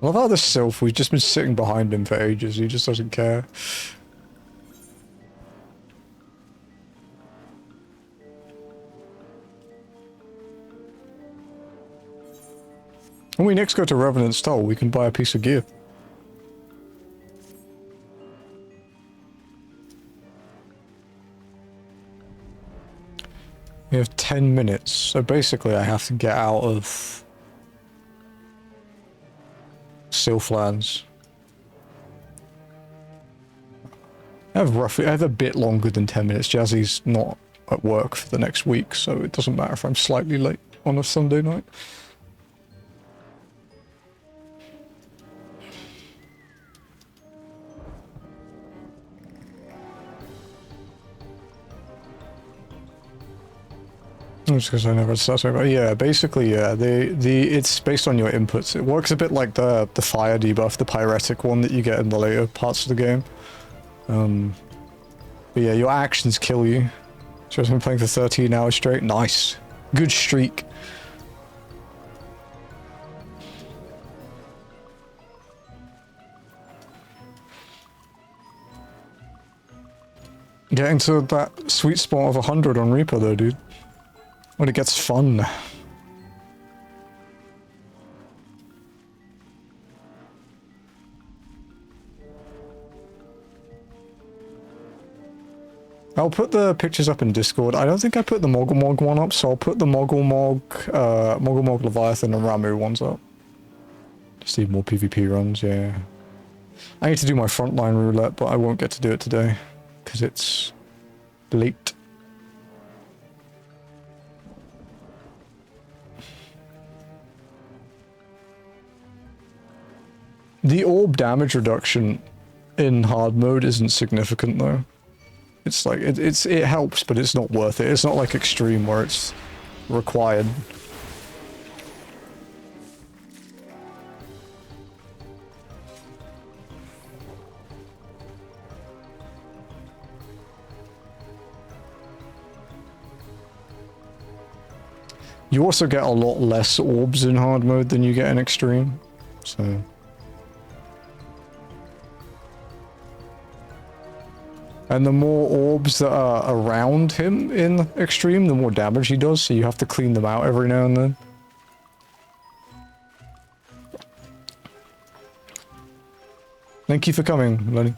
I love how the Sylph, we've just been sitting behind him for ages. He just doesn't care. When we next go to Revenant's Toll, we can buy a piece of gear. We have 10 minutes, so basically I have to get out of Sylphlands. I have a bit longer than 10 minutes. Jazzy's not at work for the next week, so it doesn't matter if I'm slightly late on a Sunday night. Just because I never started about. Yeah, basically, yeah. It's based on your inputs. It works a bit like the fire debuff, the pyretic one that you get in the later parts of the game. But yeah, your actions kill you. So I've been playing for 13 hours straight. Nice, good streak. Getting to that sweet spot of 100 on Reaper though, dude. When it gets fun. I'll put the pictures up in Discord. I don't think I put the Moggle one up, so I'll put the Moggle Leviathan and Ramuh ones up. Just need more PvP runs, yeah. I need to do my frontline roulette, but I won't get to do it today, because it's late. The orb damage reduction in hard mode isn't significant though. It's like it helps, but it's not worth it. It's not like extreme where it's required. You also get a lot less orbs in hard mode than you get in extreme, so. And the more orbs that are around him in extreme, the more damage he does, so you have to clean them out every now and then. Thank you for coming, Lenny.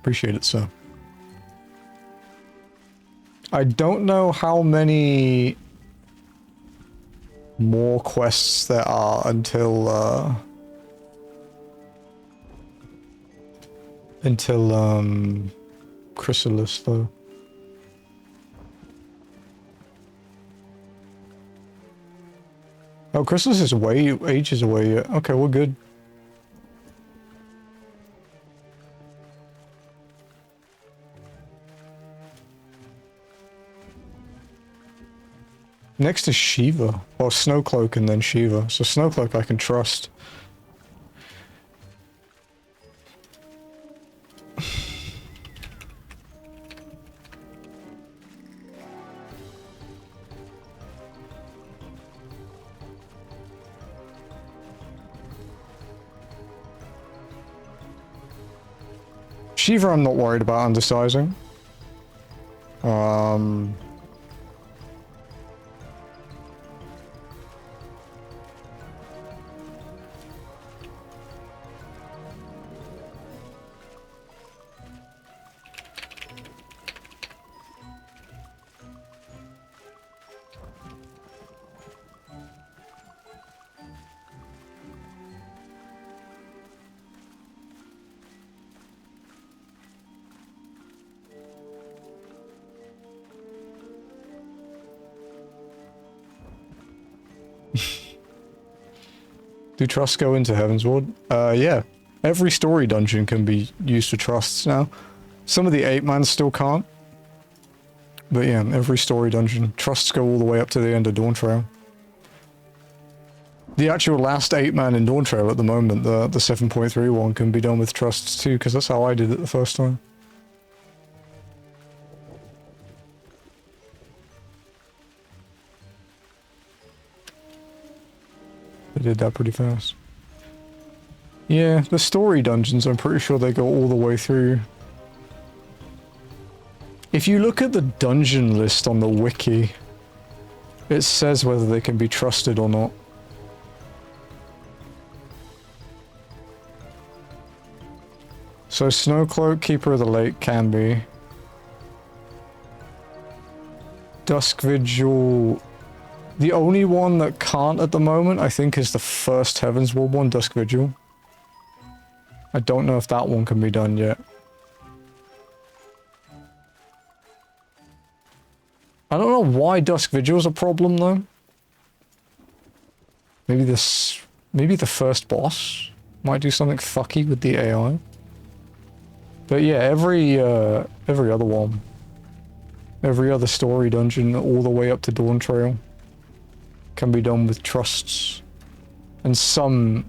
Appreciate it, sir. I don't know how many more quests there are until Chrysalis, though. Oh, Christmas is ages away yet. Okay, we're good. Next is Shiva. Or Snowcloak and then Shiva. So Snowcloak I can trust. Shiva I'm not worried about undersizing. Do trusts go into Heavensward? Yeah. Every story dungeon can be used for trusts now. Some of the 8-man still can't. But yeah, every story dungeon. Trusts go all the way up to the end of Dawn Trail. The actual last 8-man in Dawn Trail at the moment, the 7.3 one, can be done with trusts too, because that's how I did it the first time. They did that pretty fast. Yeah, the story dungeons, I'm pretty sure they go all the way through. If you look at the dungeon list on the wiki, it says whether they can be trusted or not. So Snowcloak, Keeper of the Lake can be. Dusk Vigil... The only one that can't at the moment, I think, is the first Heavensward one, Dusk Vigil. I don't know if that one can be done yet. I don't know why Dusk Vigil's a problem, though. Maybe the first boss might do something fucky with the AI. But yeah, every other one. Every other story dungeon, all the way up to Dawn Trail, can be done with trusts. And some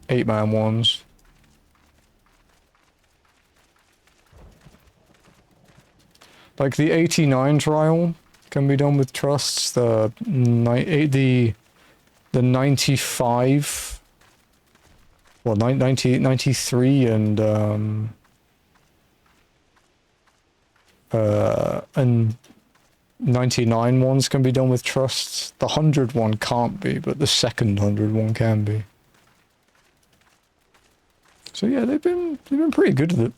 8-man ones. Like the 89 trial can be done with trusts. The 95, well, 93 and 99 ones can be done with trusts. The 100 one can't be, but the second 100 one can be. So yeah, they've been pretty good at it.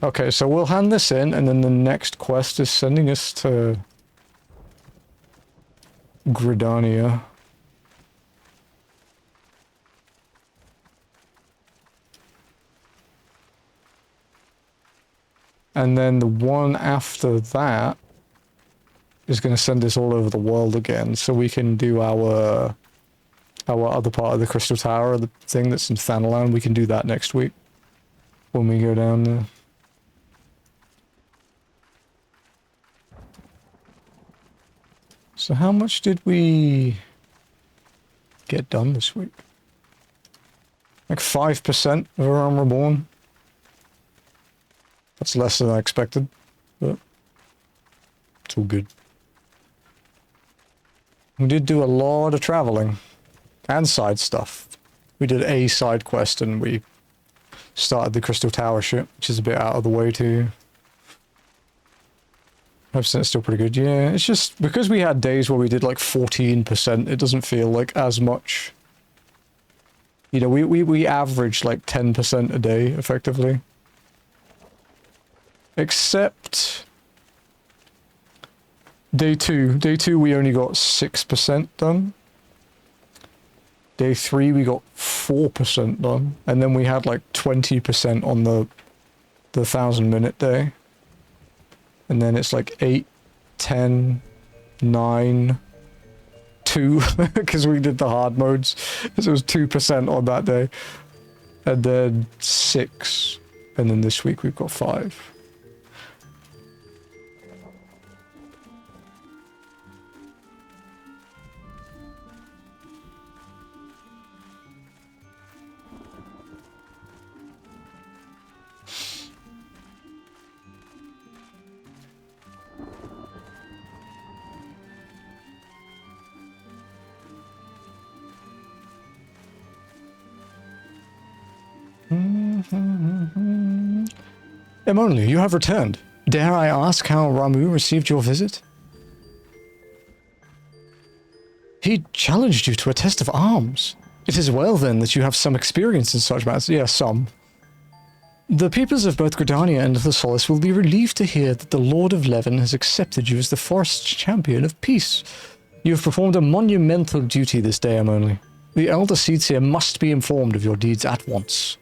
Okay, so we'll hand this in, and then the next quest is sending us to Gridania. And then the one after that is going to send us all over the world again, so we can do our other part of the Crystal Tower, the thing that's in Thanalan. We can do that next week when we go down there. So how much did we get done this week? Like 5% of A Realm Reborn. That's less than I expected, but it's all good. We did do a lot of traveling and side stuff. We did a side quest and we started the Crystal Tower shit, which is a bit out of the way too. 5% is still pretty good. Yeah, it's just because we had days where we did like 14%, it doesn't feel like as much. You know, we averaged like 10% a day effectively. Except day two we only got 6% done. Day 3 we got 4% done, and then we had like 20% on the the 1,000-minute day. And then it's like 8, 10, 9, 2, because we did the hard modes. So it was 2% on that day. And then 6. And then this week we've got 5. Emily, you have returned. Dare I ask how Ramuh received your visit? He challenged you to a test of arms. It is well then that you have some experience in such matters. Yes, some. The peoples of both Gridania and the Saelis will be relieved to hear that the Lord of Leven has accepted you as the forest's champion of peace. You have performed a monumental duty this day, Emily. The Elder Seedseer must be informed of your deeds at once.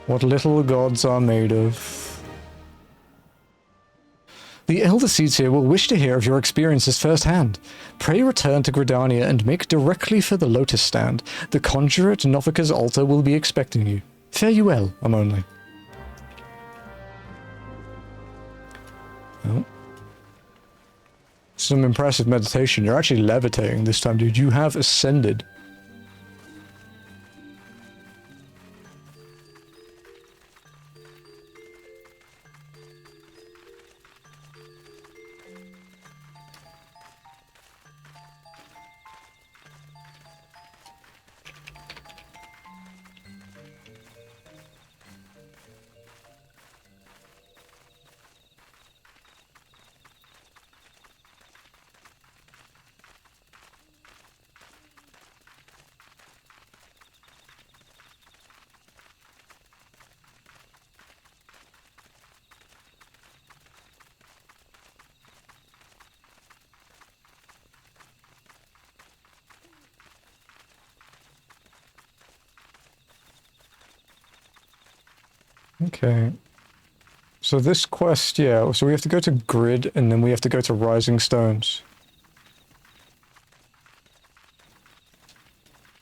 What little gods are made of. The Elder Seedseer will wish to hear of your experiences firsthand. Pray return to Gridania and make directly for the Lotus Stand. The Conjurer at Novika's altar will be expecting you. Fare you well, Amonli. Oh. Some impressive meditation. You're actually levitating this time, dude. You have ascended. Okay. So this quest, yeah, so we have to go to Grid, and then we have to go to Rising Stones.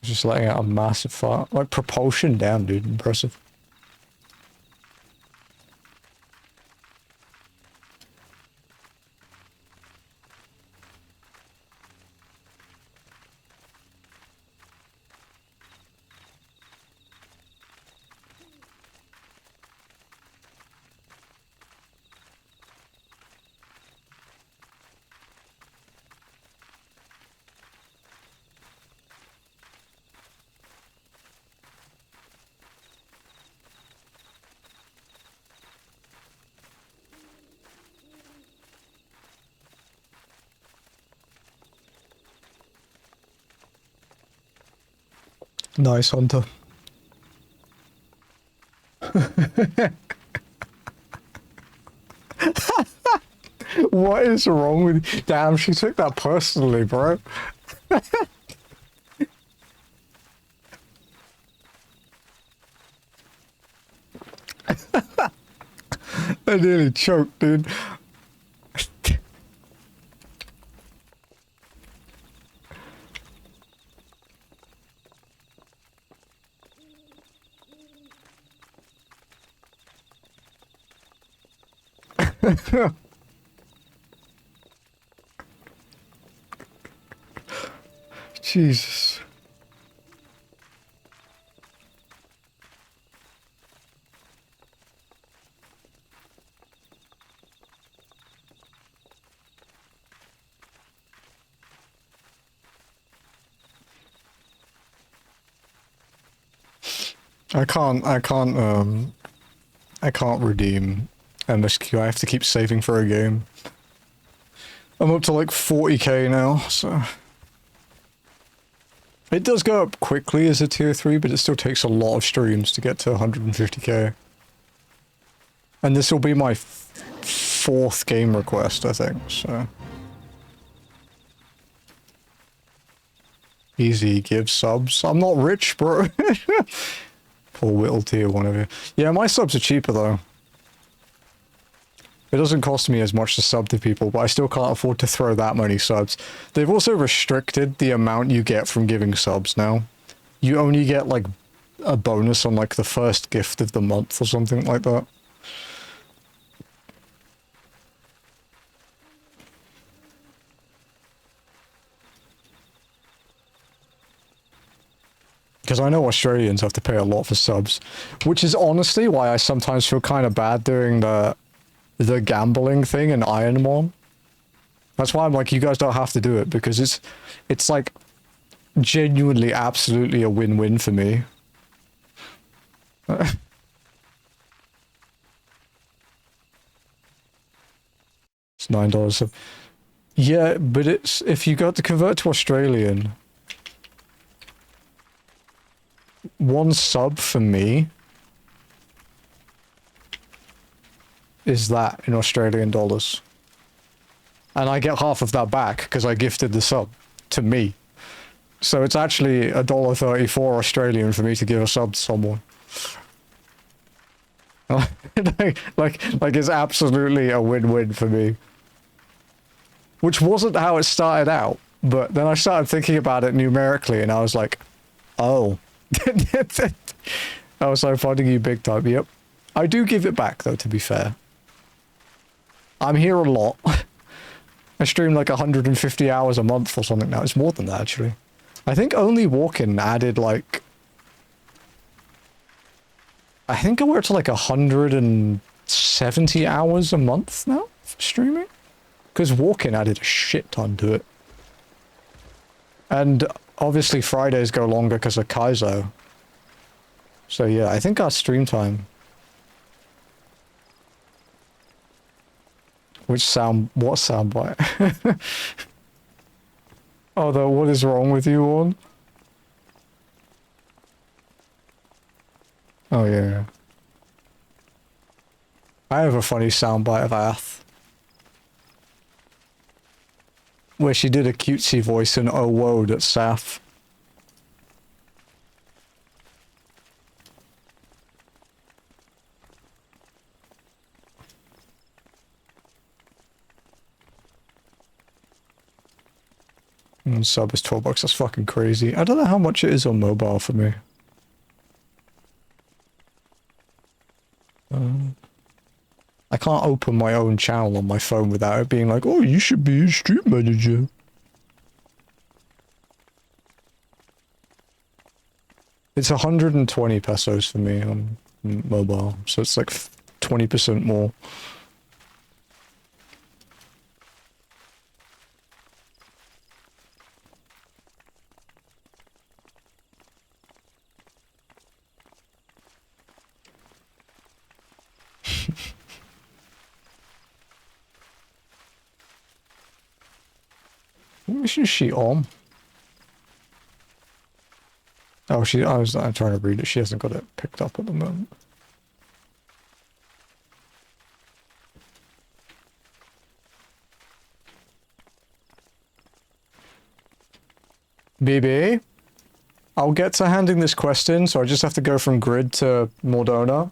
Just letting out a massive fart. Like, propulsion down, dude. Impressive. Nice, Hunter. What is wrong with you? Damn, she took that personally, bro. I nearly choked, dude. Jesus. I can't redeem MSQ. I have to keep saving for a game. I'm up to like 40k now, so... It does go up quickly as a tier 3, but it still takes a lot of streams to get to 150k. And this will be my 4th game request, I think, so... Easy, give subs. I'm not rich, bro. Poor Whittle tier one of you. Yeah, my subs are cheaper though. It doesn't cost me as much to sub to people, but I still can't afford to throw that many subs. They've also restricted the amount you get from giving subs now. You only get, like, a bonus on, like, the first gift of the month or something like that. Because I know Australians have to pay a lot for subs, which is honestly why I sometimes feel kind of bad doing the gambling thing in Ironmon. That's why I'm like, you guys don't have to do it, because it's like genuinely absolutely a win-win for me. It's $9. Yeah, but it's, if you got to convert to Australian, one sub for me is that in Australian dollars. And I get half of that back because I gifted the sub to me. So it's actually $1.34 Australian for me to give a sub to someone. like it's absolutely a win-win for me. Which wasn't how it started out, but then I started thinking about it numerically and I was like, oh. I was so funding you big time, yep. I do give it back though, to be fair. I'm here a lot. I stream like 150 hours a month or something now. It's more than that, actually. I think only Walking added like... I think we're to like 170 hours a month now for streaming. Because Walking added a shit ton to it. And obviously Fridays go longer because of Kaizo. So yeah, I think our stream time... what soundbite? Oh, what is wrong with you, Orn? Oh, yeah. I have a funny soundbite of Ath. Where she did a cutesy voice in Oh Woad at Saf. And sub is $12, that's fucking crazy. I don't know how much it is on mobile for me. I can't open my own channel on my phone without it being like, oh, you should be a stream manager. It's 120 pesos for me on mobile, so it's like 20% more. What mission is she on? Oh, I'm trying to read it. She hasn't got it picked up at the moment. BB? I'll get to handing this quest in, so I just have to go from Grid to Mordona.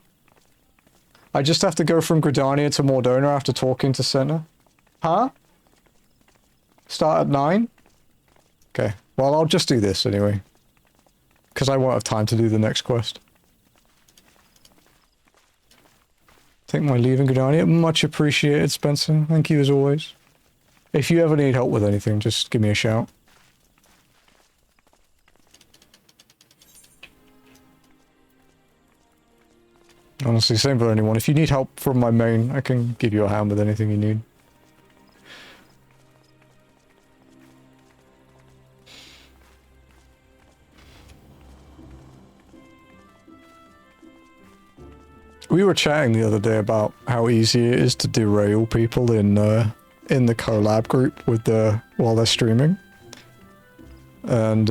I just have to go from Gridania to Mordona after talking to Senna. Huh? Start at 9? Okay. Well, I'll just do this anyway. Because I won't have time to do the next quest. Take my leave in Gridania. Much appreciated, Spencer. Thank you as always. If you ever need help with anything, just give me a shout. Honestly, same for anyone. If you need help from my main, I can give you a hand with anything you need. We were chatting the other day about how easy it is to derail people in the collab group with while they're streaming. And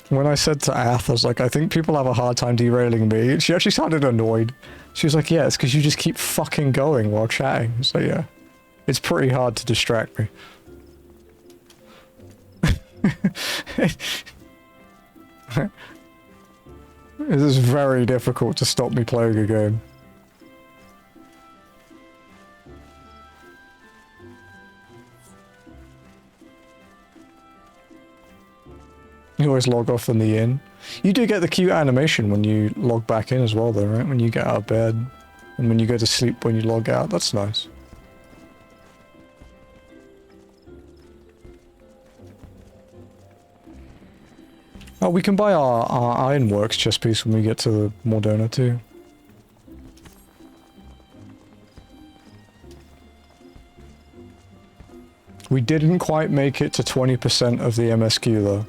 when I said to Ath, I was like, I think people have a hard time derailing me. She actually sounded annoyed. She was like, yeah, it's because you just keep fucking going while chatting. So yeah, it's pretty hard to distract me. It is very difficult to stop me playing a game. You always log off in the inn. You do get the cute animation when you log back in as well though, right? When you get out of bed. And when you go to sleep when you log out. That's nice. Oh, we can buy our ironworks chest piece when we get to Mordona too. We didn't quite make it to 20% of the MSQ though.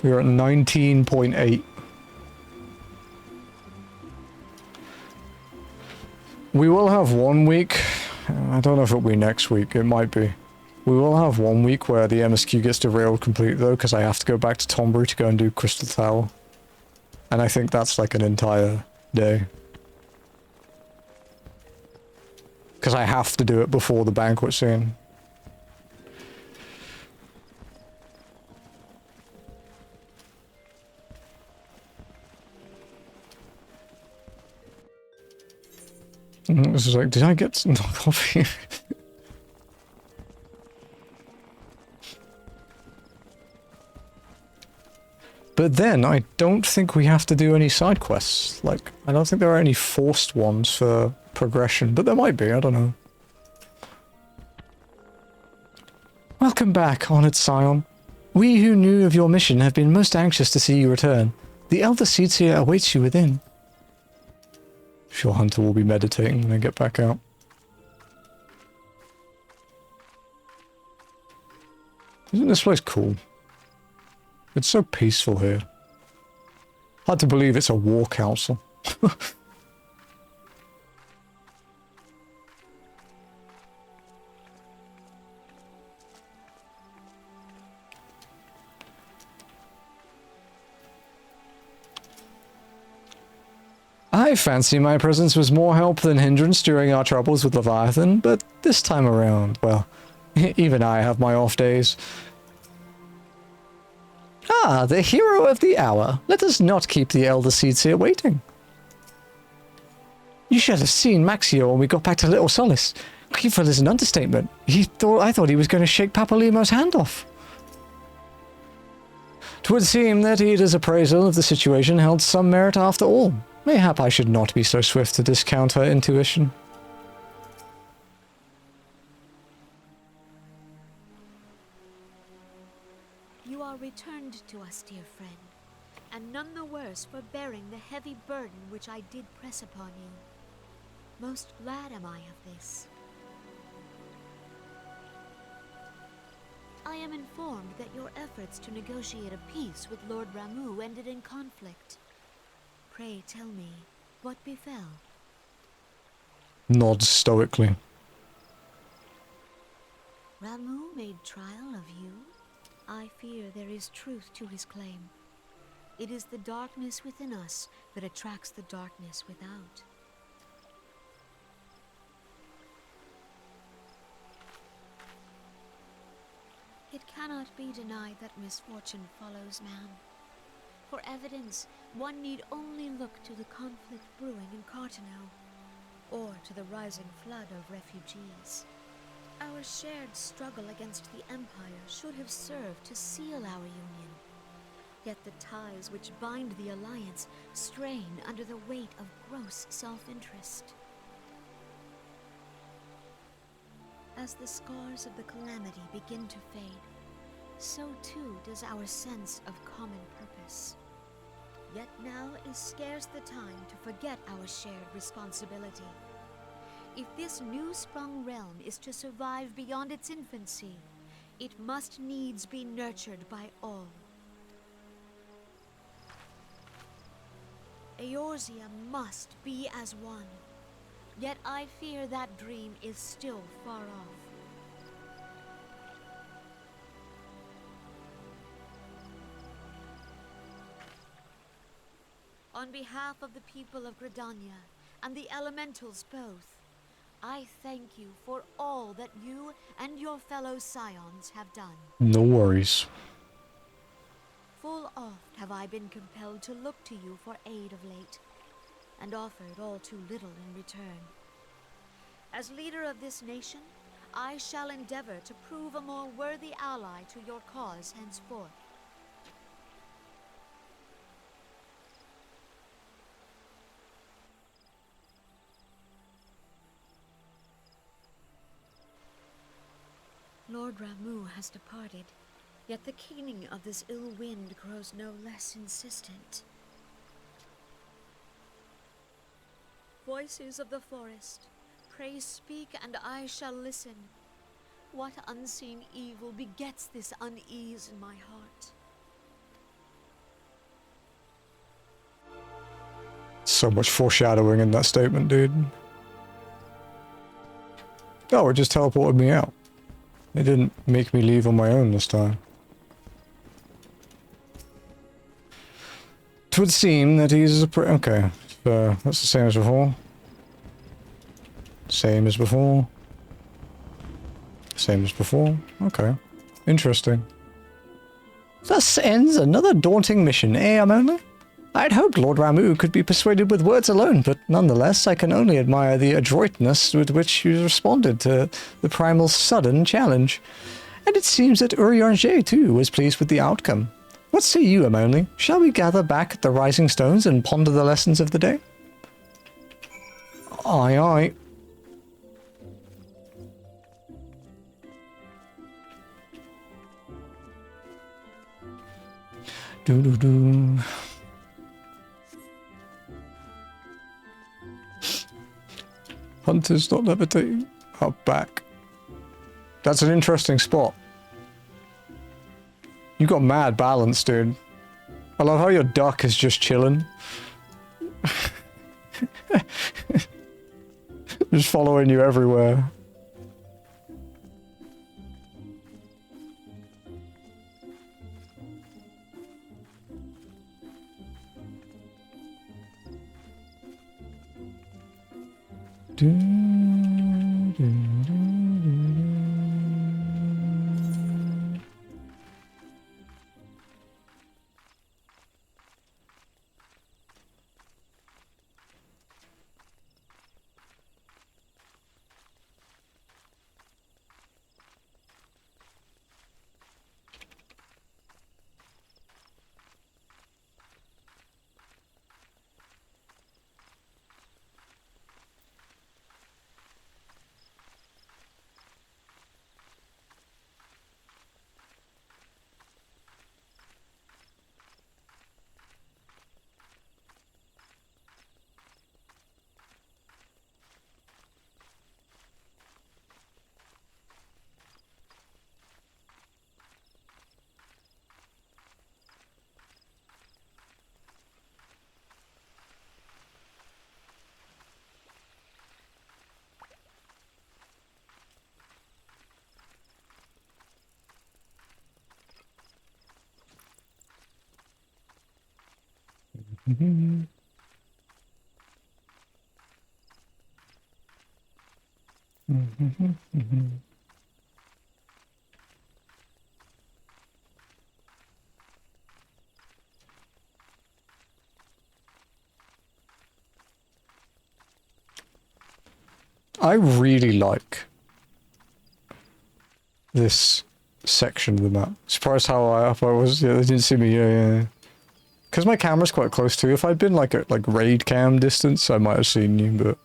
We are at 19.8. We will have 1 week. I don't know if it'll be next week. It might be. We will have 1 week where the MSQ gets derailed completely though, because I have to go back to Tombury to go and do Crystal Tower. And I think that's like an entire day. Because I have to do it before the banquet scene. This is like, did I get some coffee? But then, I don't think we have to do any side quests. Like, I don't think there are any forced ones for progression, but there might be, I don't know. Welcome back, Honored Scion. We who knew of your mission have been most anxious to see you return. The Elder Seedseer awaits you within. I'm sure Hunter will be meditating when I get back out. Isn't this place cool? It's so peaceful here. Hard to believe it's a war council. I fancy my presence was more help than hindrance during our troubles with Leviathan, but this time around, well, even I have my off days. Ah, the hero of the hour. Let us not keep the Elder Seedseer waiting. You should have seen Maxio when we got back to Little Solace. Grateful is an understatement. I thought he was going to shake Papalimo's hand off. 'Twould seem that Ida's appraisal of the situation held some merit after all. Mayhap I should not be so swift to discount her intuition. You are returned to us, dear friend, and none the worse for bearing the heavy burden which I did press upon you. Most glad am I of this. I am informed that your efforts to negotiate a peace with Lord Ramuh ended in conflict. Pray tell me, what befell? Nods stoically. Ramuh made trial of you? I fear there is truth to his claim. It is the darkness within us that attracts the darkness without. It cannot be denied that misfortune follows man. For evidence, one need only look to the conflict brewing in Cartano, or to the rising flood of refugees. Our shared struggle against the Empire should have served to seal our union. Yet the ties which bind the Alliance strain under the weight of gross self-interest. As the scars of the calamity begin to fade, so too does our sense of common purpose. Yet now is scarce the time to forget our shared responsibility. If this new-sprung realm is to survive beyond its infancy, it must needs be nurtured by all. Eorzea must be as one, yet I fear that dream is still far off. On behalf of the people of Gridania and the elementals both, I thank you for all that you and your fellow scions have done. No worries. Full oft have I been compelled to look to you for aid of late, and offered all too little in return. As leader of this nation, I shall endeavor to prove a more worthy ally to your cause henceforth. Lord Ramuh has departed, yet the keening of this ill wind grows no less insistent. Voices of the forest, pray speak and I shall listen. What unseen evil begets this unease in my heart? So much foreshadowing in that statement, dude. Oh, it just teleported me out. It didn't make me leave on my own this time. It would seem that he's a okay, so that's the same as before. Same as before. Same as before. Okay. Interesting. Thus ends another daunting mission, eh, Amona? I'd hoped Lord Ramuh could be persuaded with words alone, but nonetheless I can only admire the adroitness with which you responded to the Primal's sudden challenge. And it seems that Urianger too was pleased with the outcome. What say you, Amona? Shall we gather back at the Rising Stones and ponder the lessons of the day? Aye, aye. Doo-doo-doo. Hunter's not levitating. Up back. That's an interesting spot. You got mad balance, dude. I love how your duck is just chilling. Just following you everywhere. Mm-hmm. Mm-hmm. Mm-hmm. I really like this section of the map. Surprised how high up I was. Yeah, they didn't see me. Yeah. Because my camera's quite close too. If I'd been like at raid cam distance, I might have seen you, but...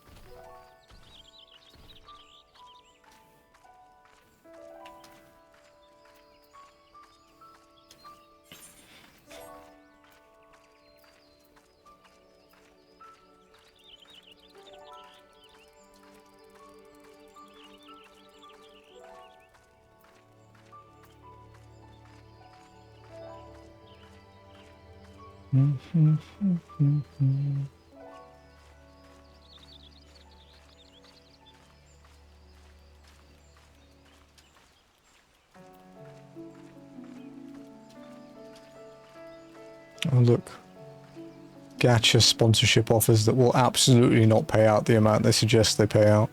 Oh look, gacha sponsorship offers that will absolutely not pay out the amount they suggest they pay out.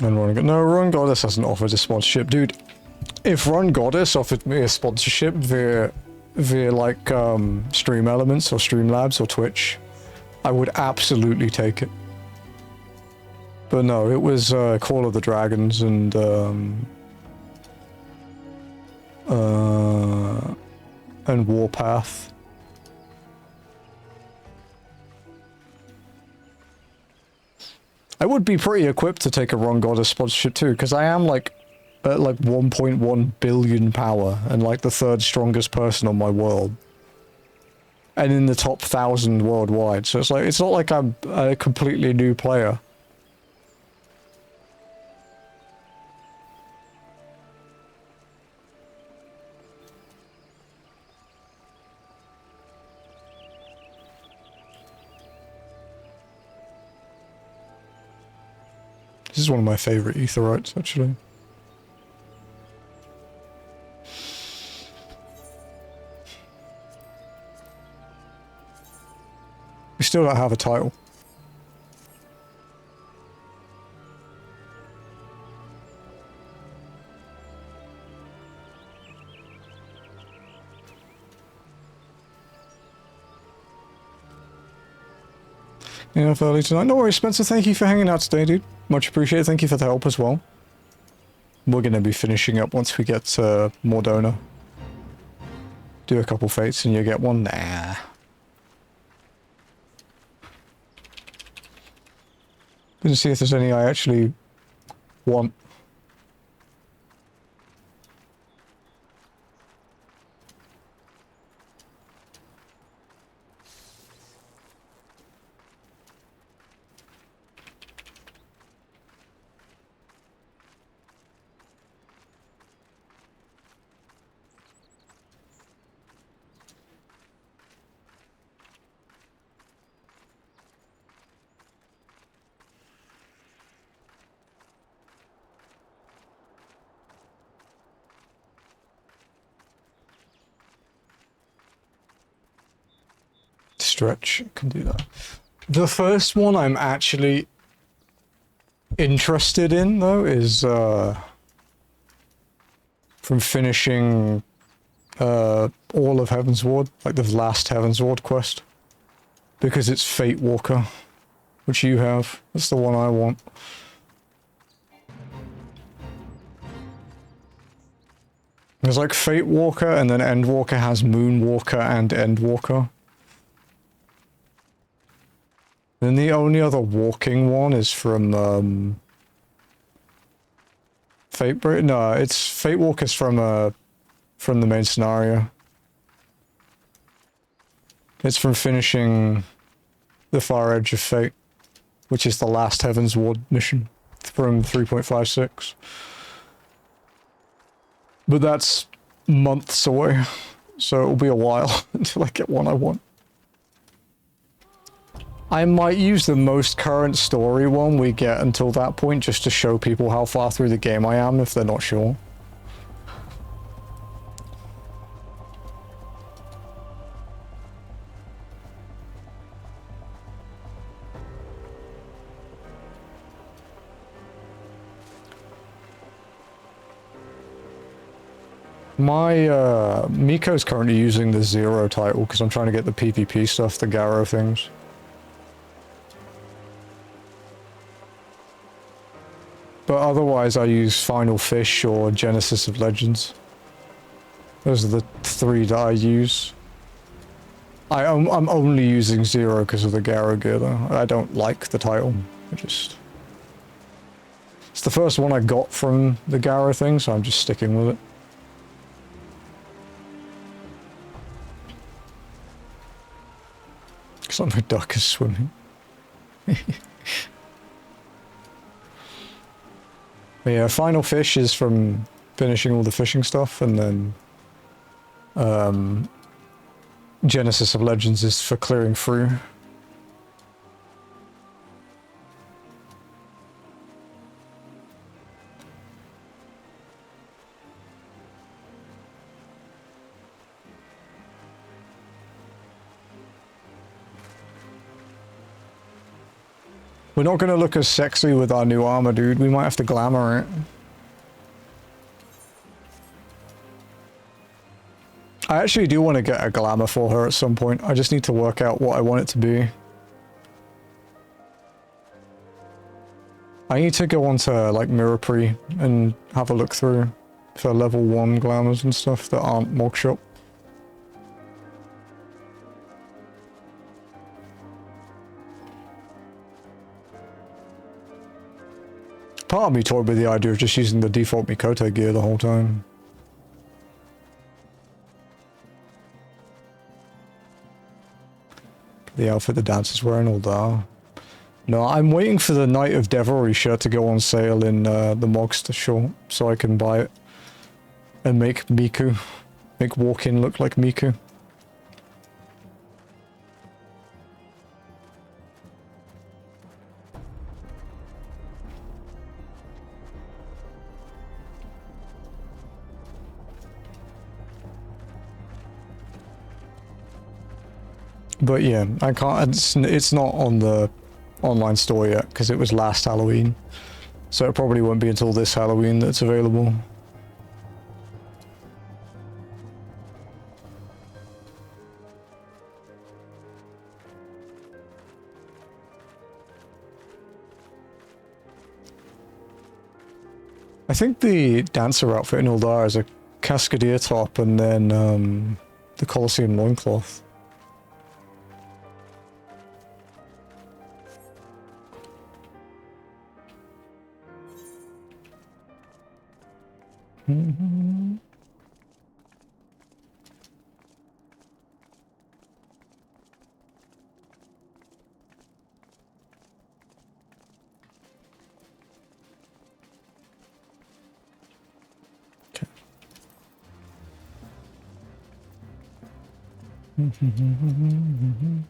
And no, Run Goddess hasn't offered a sponsorship. Dude, if Run Goddess offered me a sponsorship via like, Stream Elements or Streamlabs or Twitch, I would absolutely take it. But no, it was, Call of the Dragons and, Warpath. I would be pretty equipped to take a Run Goddess sponsorship too, because I am like at like 1.1 billion power and like the 3rd strongest person on my world. And in the top 1,000 worldwide, so it's like, it's not like I'm a completely new player. This is one of my favorite Aetherites, actually. We still don't have a title. Yeah, early tonight. No worries, Spencer. Thank you for hanging out today, dude. Much appreciated. Thank you for the help as well. We're going to be finishing up once we get Mordona. Do a couple fates and you get one. Nah. Gonna see if there's any I actually want. Stretch, can do that. The first one I'm actually interested in, though, is from finishing all of Heaven's Ward, like the last Heaven's Ward quest, because it's Fate Walker, which you have. That's the one I want. There's like Fate Walker, and then Endwalker has Moon Walker and Endwalker. Then the only other walking one is from no, it's Fate Walker's from the main scenario. It's from finishing the Far Edge of Fate, which is the last Heaven's Ward mission from 3.56. But that's months away, so it'll be a while until I get one I want. I might use the most current story one we get until that point just to show people how far through the game I am if they're not sure. My, Miko's currently using the 0 title because I'm trying to get the PvP stuff, the Garo things. But otherwise I use Final Fish or Genesis of Legends. Those are the 3 that I use. I'm only using 0 because of the Garo gear though. I don't like the title. It's the first one I got from the Garo thing, so I'm just sticking with it. Because my duck is swimming. But yeah, Final Fish is from finishing all the fishing stuff, and then Genesis of Legends is for clearing through. We're not going to look as sexy with our new armor, dude. We might have to glamour it. I actually do want to get a glamour for her at some point. I just need to work out what I want it to be. I need to go onto like Mirrorpree and have a look through for level 1 glamours and stuff that aren't Mogshop. Part of me toyed with the idea of just using the default Mikote gear the whole time. The outfit the dancer's wearing, all that. No, I'm waiting for the Knight of Devilry shirt to go on sale in the Mogster shop so I can buy it. And make Miku. Make Walk-In look like Miku. But yeah, I can't, it's not on the online store yet because it was last Halloween. So it probably won't be until this Halloween that it's available. I think the dancer outfit in Uldar is a Cascadier top and then the Colosseum loincloth. Mm-hmm. Okay. Mm-hmm.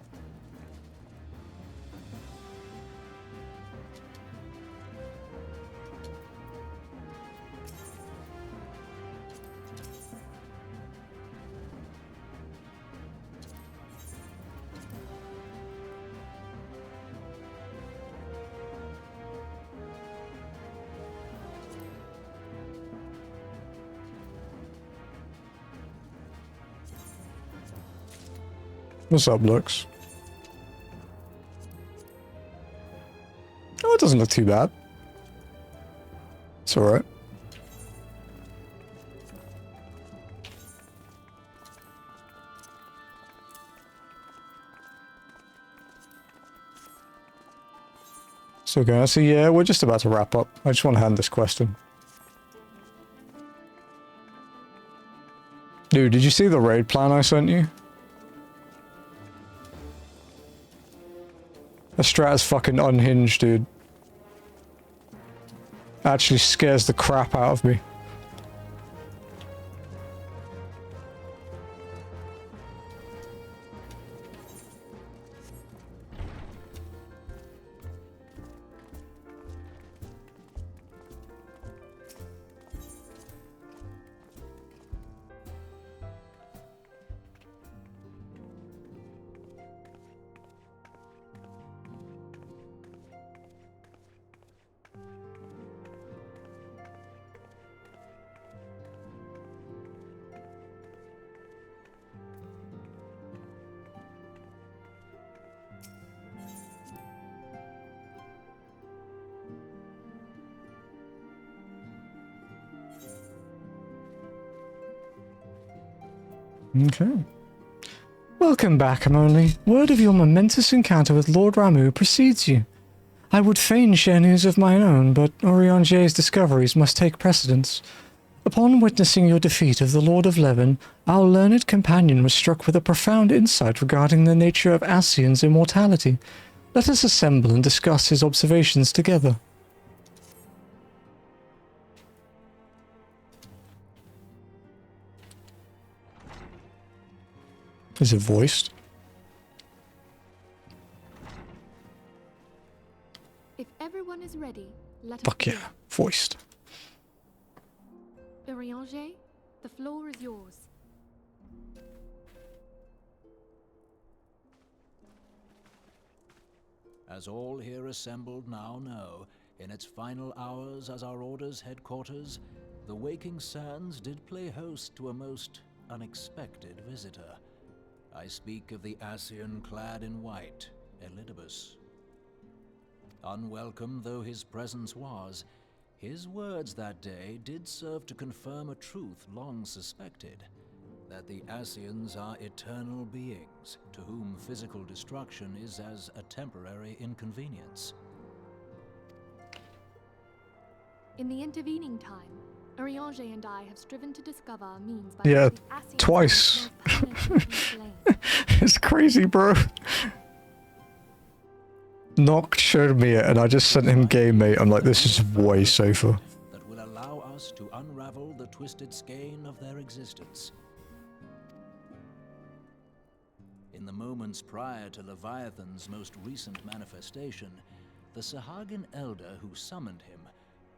What's up, Lux? Oh, it doesn't look too bad. It's alright. So guys, so yeah, we're just about to wrap up. I just want to hand this quest in. Dude, did you see the raid plan I sent you? The strat is fucking unhinged, dude. Actually scares the crap out of me. Okay. Welcome back, Amoli. Word of your momentous encounter with Lord Ramuh precedes you. I would fain share news of mine own, but Oriangier's discoveries must take precedence. Upon witnessing your defeat of the Lord of Leven, our learned companion was struck with a profound insight regarding the nature of Ascian's immortality. Let us assemble and discuss his observations together. Is it voiced? If everyone is ready, let us Fuck yeah, voiced. Orianger, the floor is yours. As all here assembled now know, in its final hours as our Order's headquarters, the Waking Sands did play host to a most unexpected visitor. I speak of the Ascian clad in white, Elidibus. Unwelcome though his presence was, his words that day did serve to confirm a truth long suspected, that the Ascians are eternal beings, to whom physical destruction is as a temporary inconvenience. In the intervening time, Urianger and I have striven to discover a means by Yeah, which the Ascians twice. can most permanently be slain. It's crazy, bro. Noct showed me it and I just sent him game, mate. I'm like, this is way safer. That will allow us to unravel the twisted skein of their existence. In the moments prior to Leviathan's most recent manifestation, the Sahagin elder who summoned him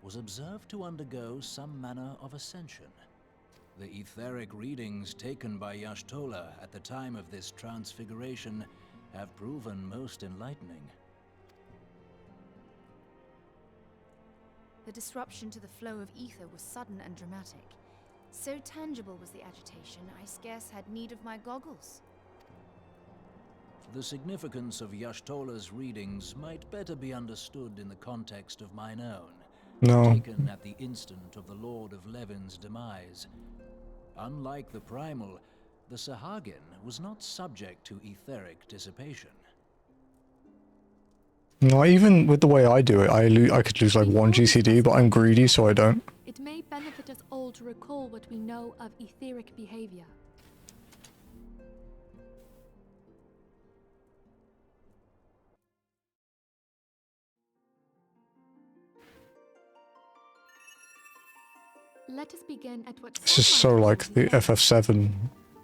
was observed to undergo some manner of ascension. The etheric readings taken by Y'shtola at the time of this transfiguration have proven most enlightening. The disruption to the flow of ether was sudden and dramatic. So tangible was the agitation, I scarce had need of my goggles. The significance of Y'shtola's readings might better be understood in the context of mine own, taken at the instant of the Lord of Levin's demise. Unlike the Primal, the Sahagin was not subject to etheric dissipation. No, even with the way I do it, I could lose like 1 GCD, but I'm greedy, so I don't. It may benefit us all to recall what we know of etheric behavior. Let us begin at what This is so like the FF7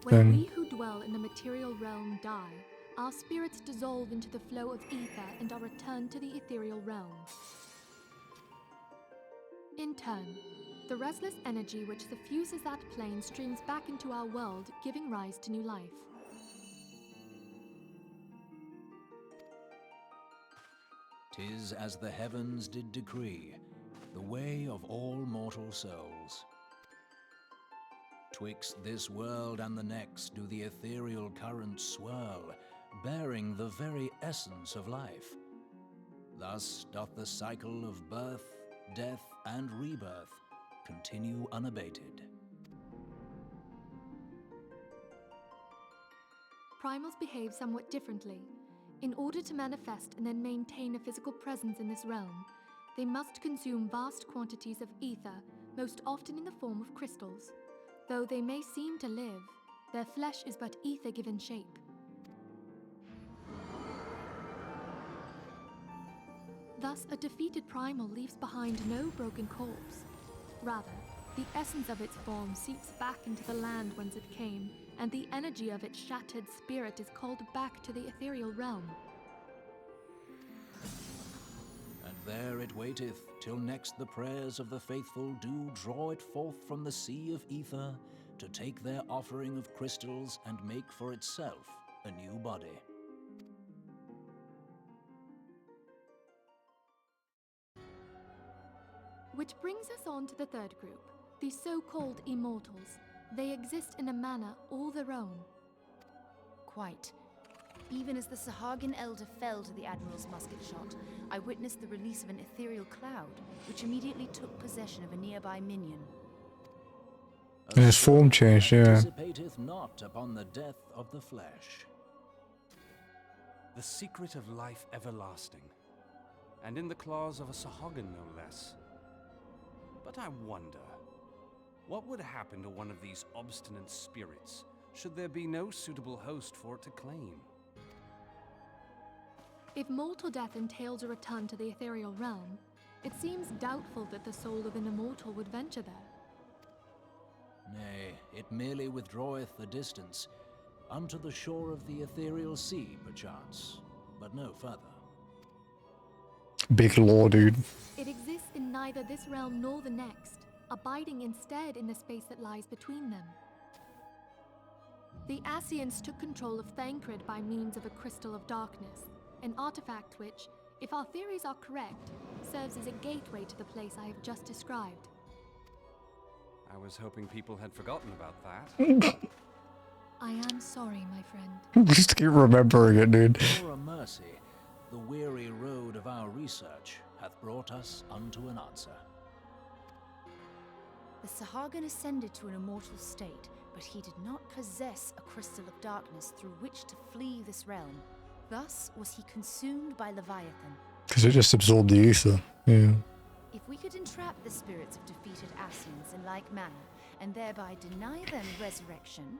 when thing. we who dwell in the material realm die, our spirits dissolve into the flow of ether and are returned to the ethereal realm. In turn, the restless energy which suffuses that plane streams back into our world, giving rise to new life. "'Tis as the heavens did decree, the way of all mortal souls. Twixt this world and the next do the ethereal currents swirl, bearing the very essence of life. Thus doth the cycle of birth, death, and rebirth continue unabated." Primals behave somewhat differently. In order to manifest and then maintain a physical presence in this realm, they must consume vast quantities of ether, most often in the form of crystals. Though they may seem to live, their flesh is but ether given shape. Thus, a defeated primal leaves behind no broken corpse. Rather, the essence of its form seeps back into the land whence it came, and the energy of its shattered spirit is called back to the ethereal realm. "And there it waiteth, till next the prayers of the faithful do draw it forth from the sea of ether, to take their offering of crystals and make for itself a new body." Which brings us on to the third group, the so-called immortals. They exist in a manner all their own. Quite. Even as the Sahagin elder fell to the Admiral's musket shot, I witnessed the release of an ethereal cloud, which immediately took possession of a nearby minion. And his form changed, yeah. "Dissipated not upon the death of the flesh." The secret of life everlasting, and in the claws of a Sahagin no less. But I wonder, what would happen to one of these obstinate spirits, should there be no suitable host for it to claim? If mortal death entails a return to the ethereal realm, it seems doubtful that the soul of an immortal would venture there. Nay, it merely withdraweth a distance, unto the shore of the ethereal sea, perchance, but no further. Big lore, dude. It exists in neither this realm nor the next, abiding instead in the space that lies between them. The Ascians took control of Thancred by means of a crystal of darkness, An artifact which, if our theories are correct, serves as a gateway to the place I have just described. I was hoping people had forgotten about that. I am sorry, my friend. Just keep remembering it, dude. For a mercy, the weary road of our research hath brought us unto an answer. The Sahagin ascended to an immortal state, but he did not possess a crystal of darkness through which to flee this realm. Thus was he consumed by Leviathan. Because it just absorbed the ether. Yeah. If we could entrap the spirits of defeated Ascians in like manner, and thereby deny them resurrection...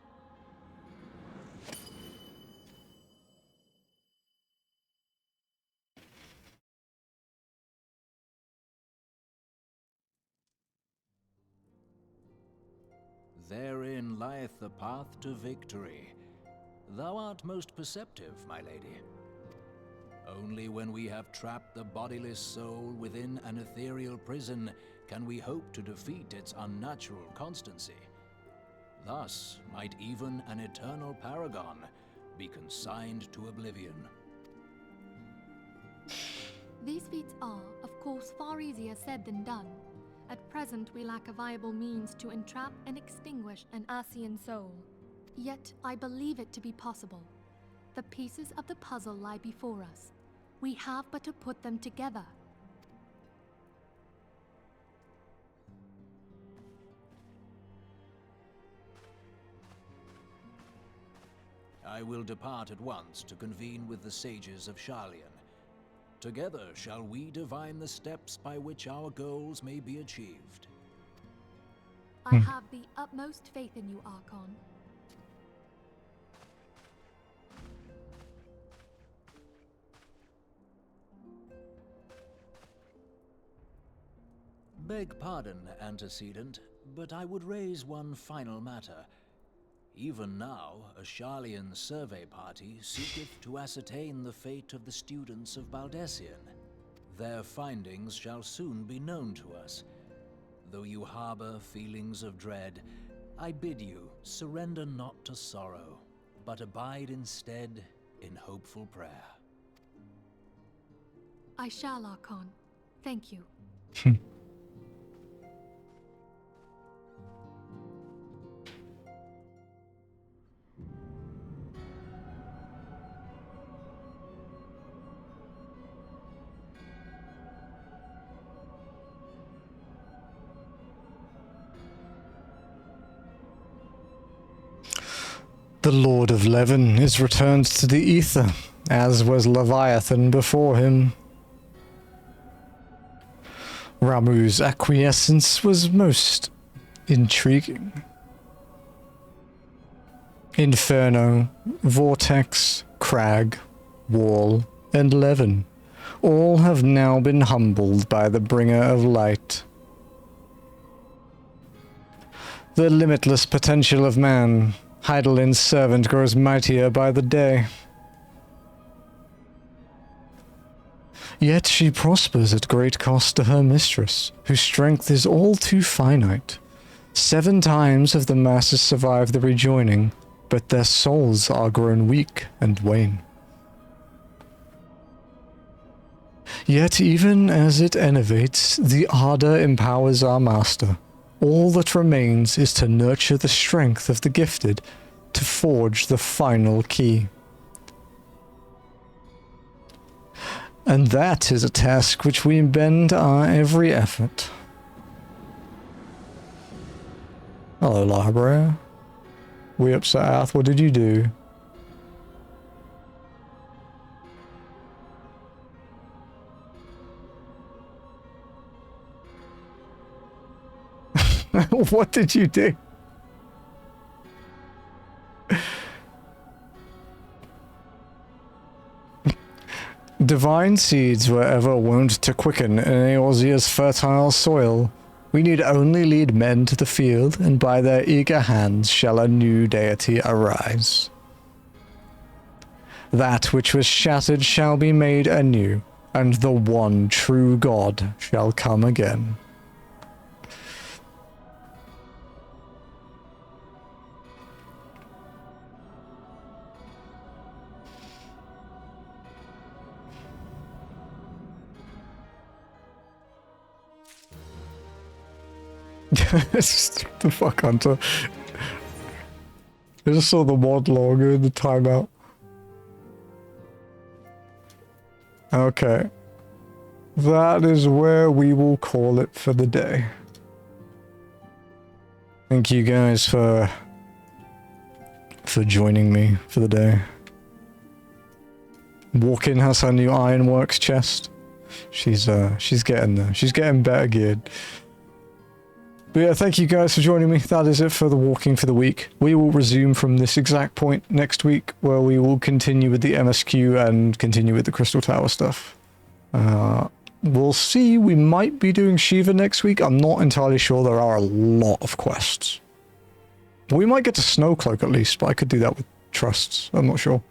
Therein lieth the path to victory. Thou art most perceptive, my lady. Only when we have trapped the bodiless soul within an ethereal prison can we hope to defeat its unnatural constancy. Thus might even an eternal paragon be consigned to oblivion. These feats are, of course, far easier said than done. At present, we lack a viable means to entrap and extinguish an Ascian soul. Yet, I believe it to be possible. The pieces of the puzzle lie before us. We have but to put them together. I will depart at once to convene with the sages of Sharlayan. Together shall we divine the steps by which our goals may be achieved. I have the utmost faith in you, Archon. Beg pardon, antecedent, but I would raise one final matter. Even now, a Sharlayan survey party seeketh to ascertain the fate of the students of Baldessian. Their findings shall soon be known to us. Though you harbor feelings of dread, I bid you surrender not to sorrow, but abide instead in hopeful prayer. I shall, Archon. Thank you. The Lord of Leven is returned to the ether, as was Leviathan before him. Ramuh's acquiescence was most intriguing. Inferno, Vortex, Crag, Wall, and Leven all have now been humbled by the Bringer of Light. The limitless potential of man, Heidelin's servant, grows mightier by the day. Yet she prospers at great cost to her mistress, whose strength is all too finite. 7 times have the masses survived the rejoining, but their souls are grown weak and wane. Yet even as it enervates, the ardor empowers our master. All that remains is to nurture the strength of the gifted, to forge the final key. And that is a task which we bend our every effort. Hello, library. We upset Ath, what did you do? What did you do? Divine seeds were ever wont to quicken in Eorzea's fertile soil. We need only lead men to the field, and by their eager hands shall a new deity arise. That which was shattered shall be made anew, and the one true God shall come again. The fuck, Hunter. I just saw the mod log in the timeout. Okay. That is where we will call it for the day. Thank you guys for joining me for the day. Walk-in has her new Ironworks chest. She's getting there. She's getting better geared. But yeah, thank you guys for joining me. That is it for the walking for the week. We will resume from this exact point next week, where we will continue with the MSQ and continue with the Crystal Tower stuff. We'll see. We might be doing Shiva next week. I'm not entirely sure. There are a lot of quests. We might get to Snowcloak at least, but I could do that with trusts. I'm not sure.